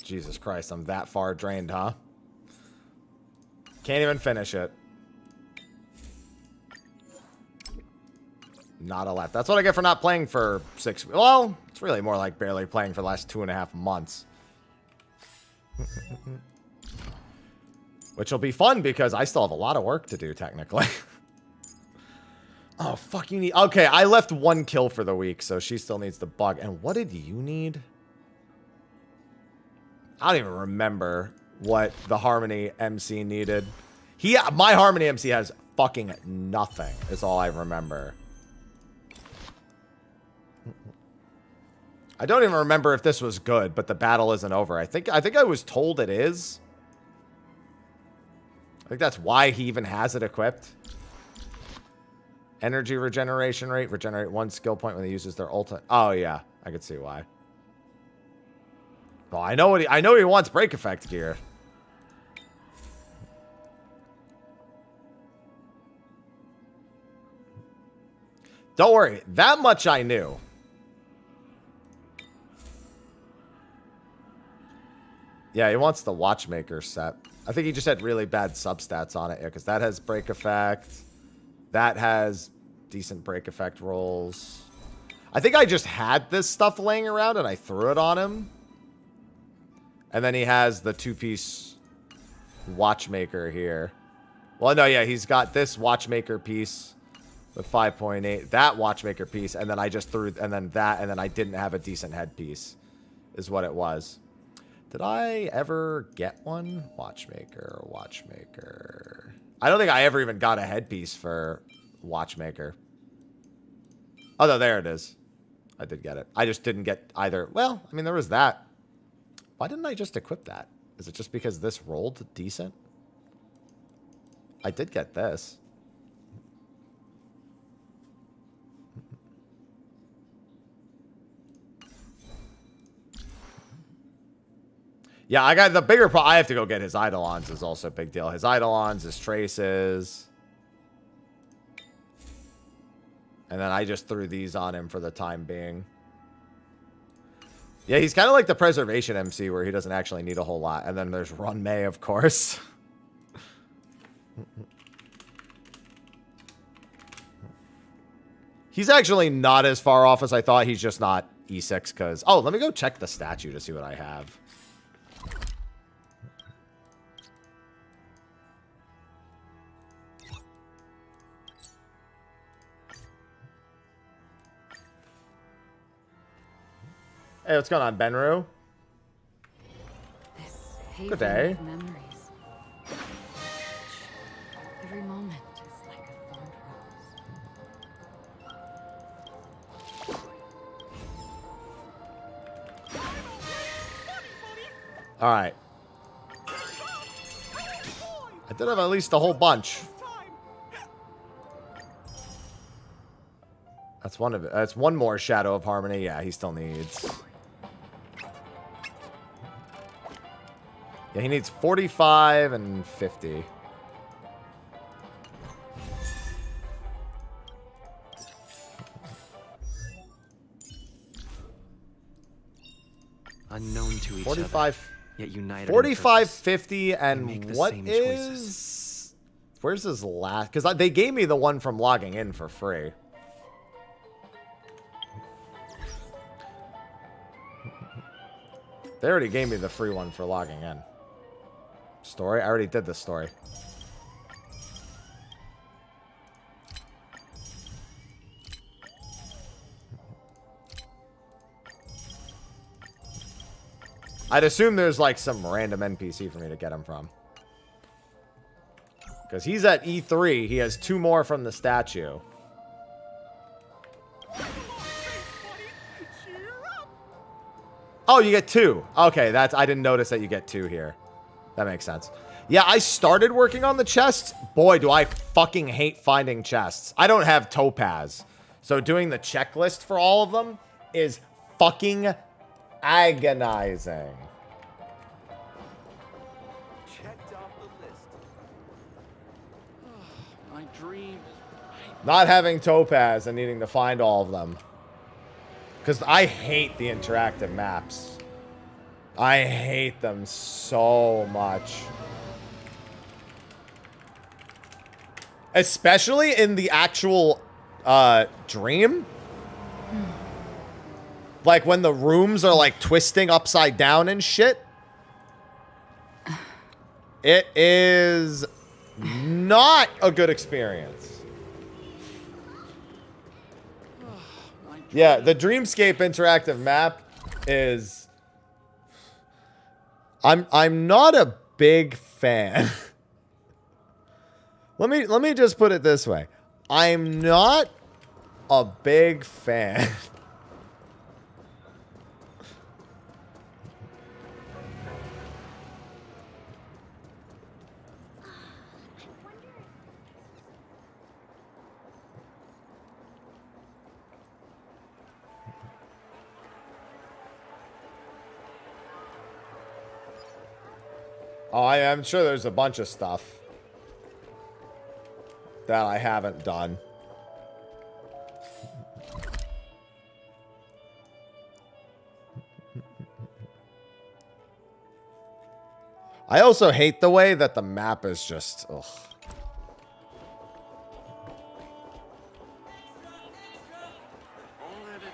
Jesus Christ, I'm that far drained, huh? Can't even finish it. Not a left. That's what I get for not playing for 6... Well, it's really more like barely playing for the last 2.5 months. Which will be fun because I still have a lot of work to do, technically. Oh, fuck, you need... Okay, I left 1 kill for the week, so she still needs the bug. And what did you need? I don't even remember what the Harmony MC needed. My Harmony MC has fucking nothing, is all I remember. I don't even remember if this was good, but the battle isn't over. I think I was told it is. I think that's why he even has it equipped. Energy regeneration rate. Regenerate 1 skill point when he uses their ultimate. Oh, yeah. I could see why. Well, I know he wants break effect gear. Don't worry. That much I knew. Yeah, he wants the Watchmaker set. I think he just had really bad substats on it. Yeah, because that has break effect. That has decent break effect rolls. I think I just had this stuff laying around and I threw it on him. And then he has the 2-piece Watchmaker here. Well, no, yeah, he's got this Watchmaker piece with 5.8. That Watchmaker piece. And then I just threw... And then that. And then I didn't have a decent headpiece. Is what it was. Did I ever get one? Watchmaker. I don't think I ever even got a headpiece for Watchmaker. Oh, no, there it is. I did get it. I just didn't get either. Well, I mean, there was that. Why didn't I just equip that? Is it just because this rolled decent? I did get this. Yeah, I got the bigger problem. I have to go get his Eidolons is also a big deal. His Eidolons, his Traces. And then I just threw these on him for the time being. Yeah, he's kind of like the Preservation MC where he doesn't actually need a whole lot. And then there's Run May, of course. He's actually not as far off as I thought. He's just not E6 because... Oh, let me go check the statue to see what I have. Hey, what's going on, Benru? Good day. Memories. Every moment is like a thorned rose. All right. I did have at least a whole bunch. That's one of it. That's one more Shadow of Harmony. Yeah, he still needs. Yeah, he needs 45 and 50. Unknown to each 45, other, yet united. 45, 50, and what is... Where's his last... Because they gave me the one from logging in for free. They already gave me the free one for logging in. Story? I already did the story. I'd assume there's like some random NPC for me to get him from. Because he's at E3. He has 2 more from the statue. Oh, you get 2. Okay, that's... I didn't notice that you get 2 here. That makes sense. Yeah, I started working on the chests. Boy, do I fucking hate finding chests. I don't have Topaz. So doing the checklist for all of them is fucking agonizing. Not having Topaz and needing to find all of them. Because I hate the interactive maps. I hate them so much. Especially in the actual dream. Like when the rooms are like twisting upside down and shit. It is not a good experience. Yeah, the Dreamscape interactive map is... I'm not a big fan. Let me just put it this way. I'm not a big fan. Oh, I'm sure there's a bunch of stuff that I haven't done. I also hate the way that the map is just... Ugh.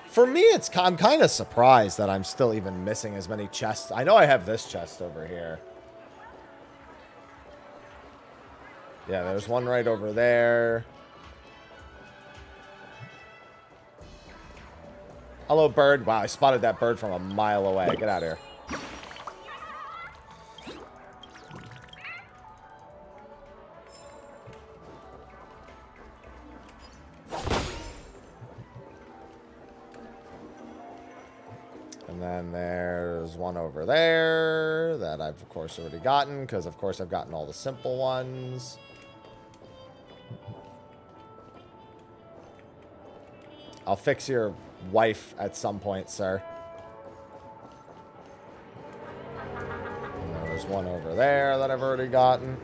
For me, I'm kind of surprised that I'm still even missing as many chests. I know I have this chest over here. Yeah, there's one right over there. Hello, bird. Wow, I spotted that bird from a mile away. Get out of here. And then there's one over there that I've, of course, already gotten, because, of course, I've gotten all the simple ones. I'll fix your wife at some point, sir. And there's one over there that I've already gotten.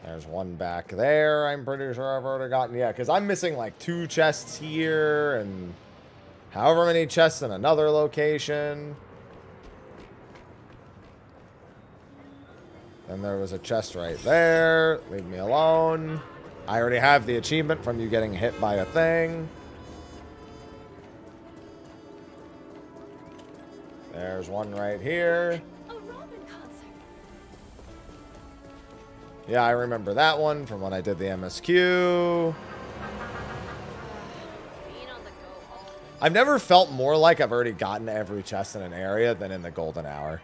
There's one back there I'm pretty sure I've already gotten. Yeah, because I'm missing like 2 chests here and however many chests in another location. And there was a chest right there. Leave me alone. I already have the achievement from you getting hit by a thing. There's one right here. Yeah, I remember that one from when I did the MSQ. I've never felt more like I've already gotten every chest in an area than in the golden hour.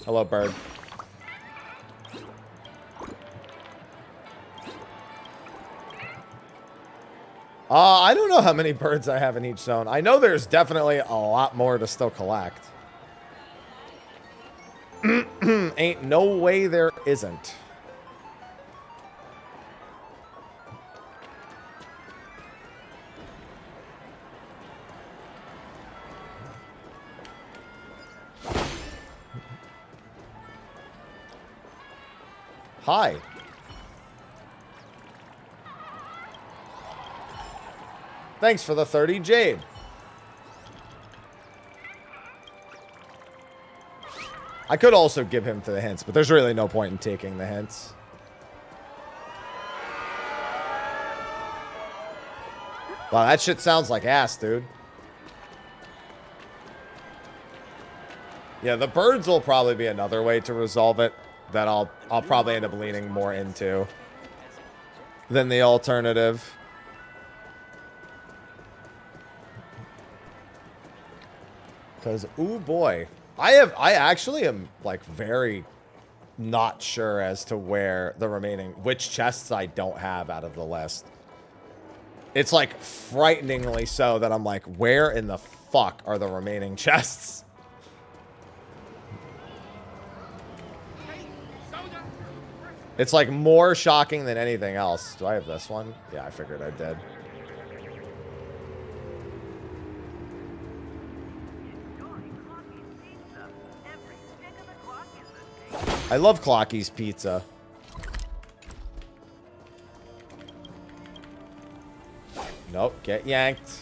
Hello, bird. I don't know how many birds I have in each zone. I know there's definitely a lot more to still collect. Ain't no way there isn't. Hi. Thanks for the 30 jade. I could also give him to the hints, but there's really no point in taking the hints. Wow, that shit sounds like ass, dude. Yeah, the birds will probably be another way to resolve it that I'll probably end up leaning more into than the alternative. Because, ooh boy, I actually am like very not sure as to where the remaining, which chests I don't have out of the list. It's like frighteningly so that I'm like, where in the fuck are the remaining chests? It's like more shocking than anything else. Do I have this one? Yeah, I figured I did. I love Clocky's Pizza. Nope, get yanked.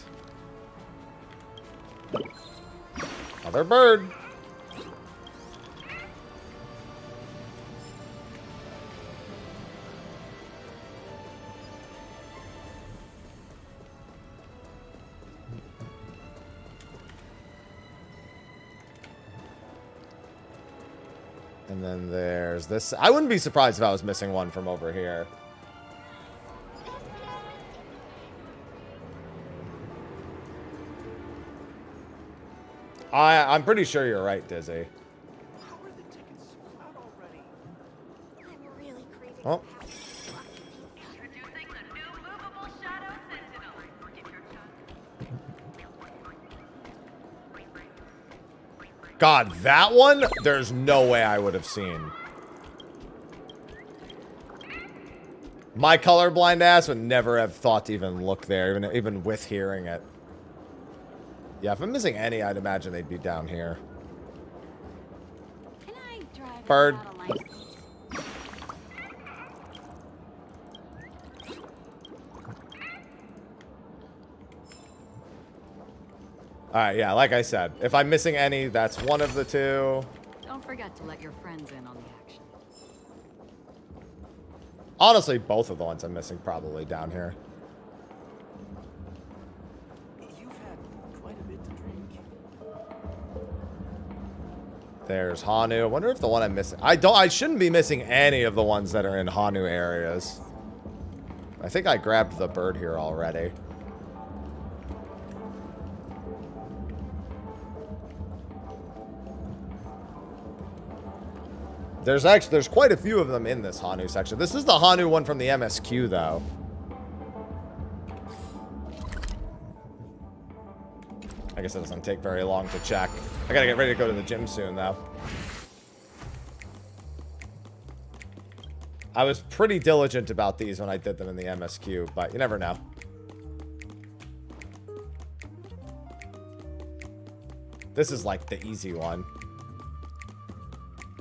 Other bird. And then there's this. I wouldn't be surprised if I was missing one from over here. I'm pretty sure you're right, Dizzy. Oh. God, that one, there's no way I would have seen. My colorblind ass would never have thought to even look there, even with hearing it. Yeah, if I'm missing any, I'd imagine they'd be down here. Can I drive Bird. without a license? Alright, yeah, like I said, if I'm missing any, that's one of the two. Don't forget to let your friends in on the action. Honestly, both of the ones I'm missing probably down here. You've had quite a bit to drink. There's Hanu. I wonder if the one I'm missing... I shouldn't be missing any of the ones that are in Hanu areas. I think I grabbed the bird here already. There's quite a few of them in this Hanu section. This is the Hanu one from the MSQ, though. I guess it doesn't take very long to check. I gotta get ready to go to the gym soon, though. I was pretty diligent about these when I did them in the MSQ, but you never know. This is like the easy one.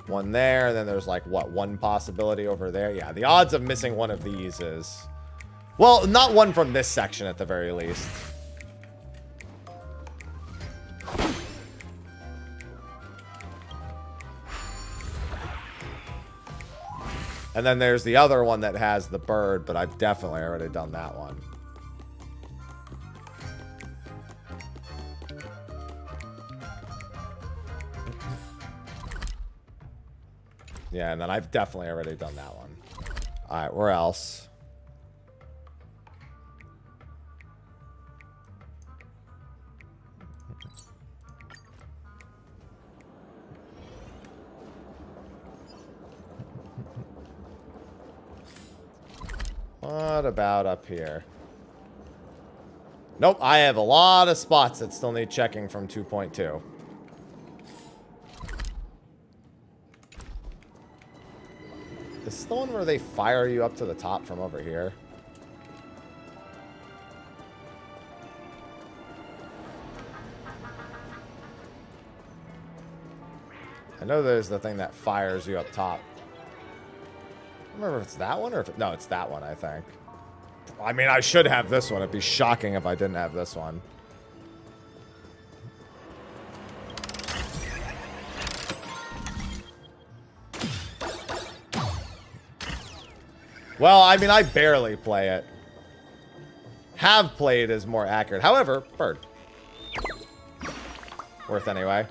One there, and then there's like, what, one possibility over there? Yeah, the odds of missing one of these is... Well, not one from this section at the very least. And then there's the other one that has the bird, but I've definitely already done that one. Yeah, and then I've definitely already done that one. Alright, where else? What about up here? Nope, I have a lot of spots that still need checking from 2.2. This is the one where they fire you up to the top from over here. I know there's the thing that fires you up top. I don't remember if it's that one or if no, it's that one, I think. I mean, I should have this one. It'd be shocking if I didn't have this one. Well, I mean, I barely play it. Have played is more accurate. However, bird. Worth anyway.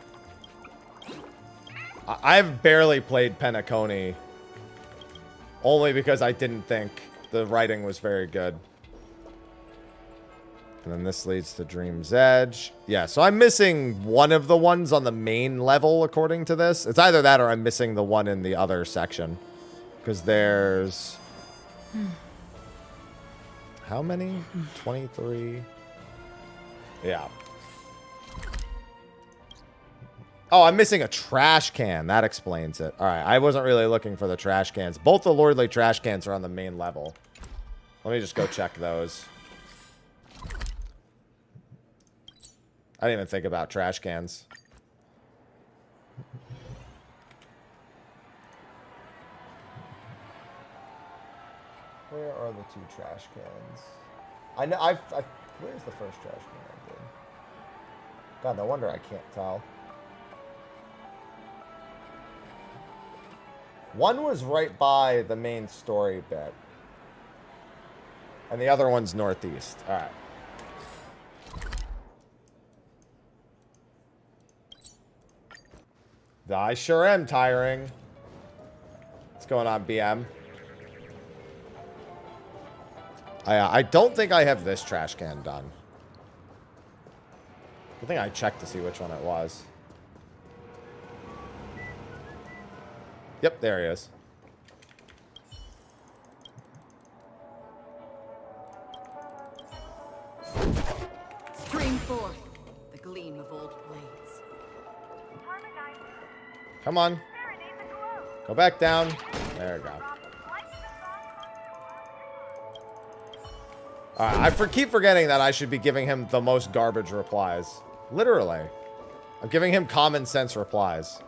I've barely played Penacony. Only because I didn't think the writing was very good. And then this leads to Dream's Edge. Yeah, so I'm missing one of the ones on the main level, according to this. It's either that or I'm missing the one in the other section. Because there's... How many? 23. Yeah. Oh, I'm missing a trash can. That explains it. All right, I wasn't really looking for the trash cans. Both the Lordly trash cans are on the main level. Let me just go check those. I didn't even think about trash cans. Where are the 2 trash cans? I know. Where's the first trash can I did? God, no wonder I can't tell. One was right by the main story bit. And the other one's northeast. Alright. I sure am tiring. What's going on, BM? I don't think I have this trash can done. I think I checked to see which one it was. Yep, there he is. Stream forth the gleam of old blades. Come on. Go back down. There we go. Alright, I keep forgetting that I should be giving him the most garbage replies. Literally. I'm giving him common sense replies.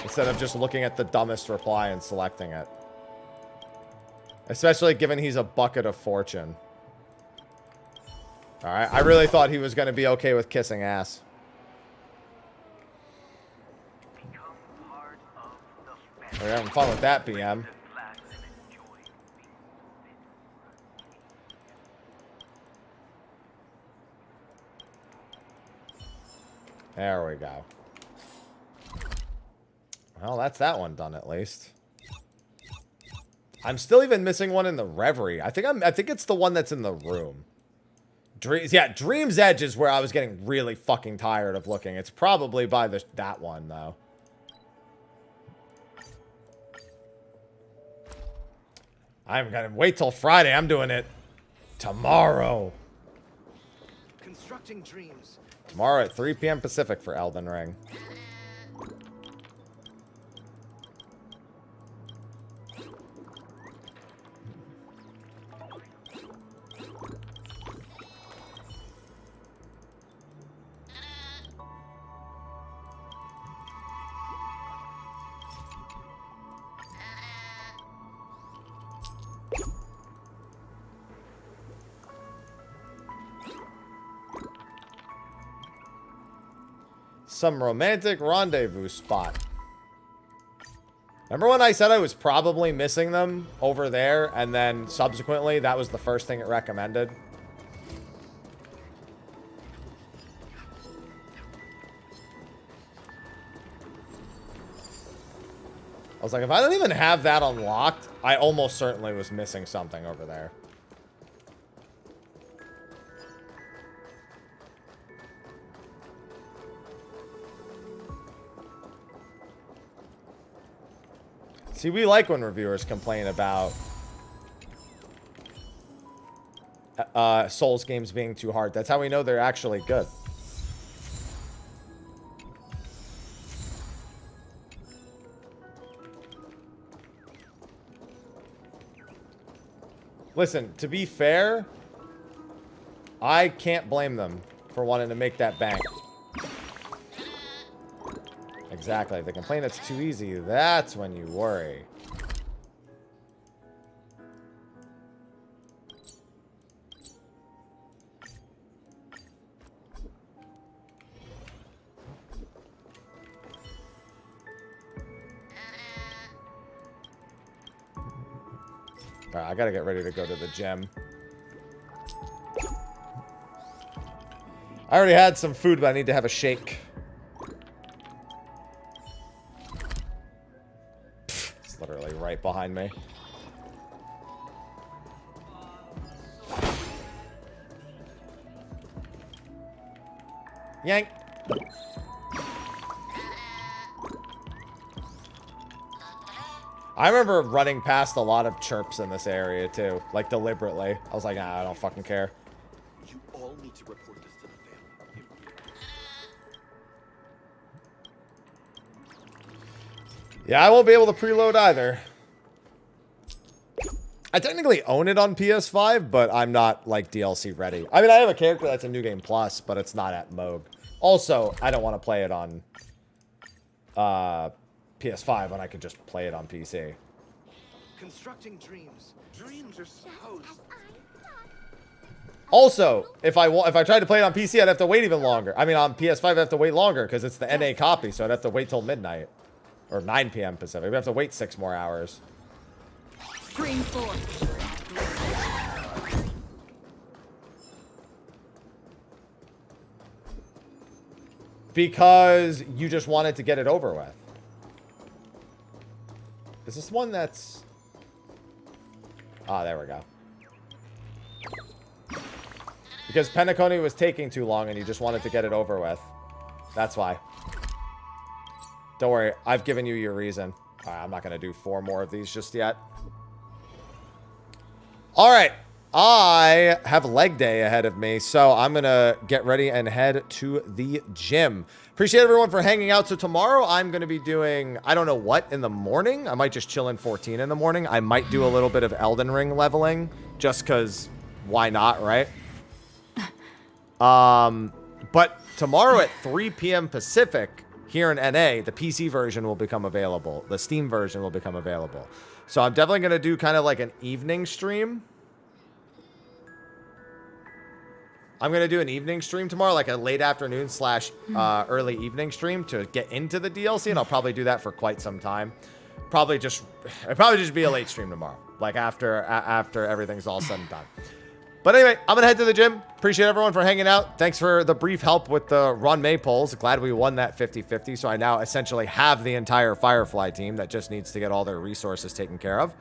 Instead of just looking at the dumbest reply and selecting it. Especially given he's a bucket of fortune. Alright, I really thought he was going to be okay with kissing ass. We're having fun with that, BM. There we go. Well, that's that one done at least. I'm still even missing one in the Reverie. I think it's the one that's in the room. Dream's Edge is where I was getting really fucking tired of looking. It's probably by that one though. I'm gonna wait till Friday. I'm doing it tomorrow. Constructing dreams. Tomorrow at 3 p.m. Pacific for Elden Ring. Some romantic rendezvous spot. Remember when I said I was probably missing them over there, and then subsequently that was the first thing it recommended? I was like, if I don't even have that unlocked, I almost certainly was missing something over there. See, we like when reviewers complain about Souls games being too hard. That's how we know they're actually good. Listen, to be fair, I can't blame them for wanting to make that bank. Exactly. If they complain it's too easy, that's when you worry. Alright, I gotta get ready to go to the gym. I already had some food, but I need to have a shake. It's literally right behind me. Yank. I remember running past a lot of chirps in this area too, like deliberately. I was like, nah, I don't fucking care. You all need to report this to the family. Yeah, I won't be able to preload either. I technically own it on PS5, but I'm not, like, DLC ready. I mean, I have a character that's a New Game Plus, but it's not at Moog. Also, I don't want to play it on PS5 when I could just play it on PC. Constructing dreams. Dreams are supposed. Also, if I tried to play it on PC, I'd have to wait even longer. I mean, on PS5, I'd have to wait longer because it's the NA copy, so I'd have to wait till midnight. Or 9 p.m. Pacific. We'd have to wait 6 more hours. Stream forth. Because you just wanted to get it over with. Is this one that's... Ah, there we go. Because Penacony was taking too long and you just wanted to get it over with. That's why. Don't worry, I've given you your reason. I'm not going to do 4 more of these just yet. Alright, I have leg day ahead of me, so I'm going to get ready and head to the gym. Appreciate everyone for hanging out. So tomorrow I'm going to be doing, I don't know what, in the morning. I might just chill in 14 in the morning. I might do a little bit of Elden Ring leveling, just because why not, right? But tomorrow at 3 p.m. Pacific, here in NA, the PC version will become available. The Steam version will become available. So I'm definitely going to do kind of like an evening stream. I'm going to do an evening stream tomorrow, like a late afternoon / early evening stream to get into the DLC, and I'll probably do that for quite some time. It'll probably just be a late stream tomorrow, like after everything's all said and done. But anyway, I'm going to head to the gym. Appreciate everyone for hanging out. Thanks for the brief help with the Run May polls. Glad we won that 50-50. So I now essentially have the entire Firefly team that just needs to get all their resources taken care of.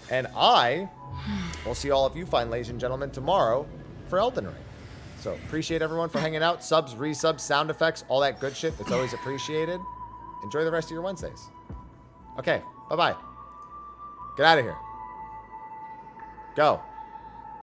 And I will see all of you fine ladies and gentlemen tomorrow for Elden Ring. So appreciate everyone for hanging out. Subs, resubs, sound effects, all that good shit. It's always appreciated. Enjoy the rest of your Wednesdays. Okay, bye-bye. Get out of here. Go.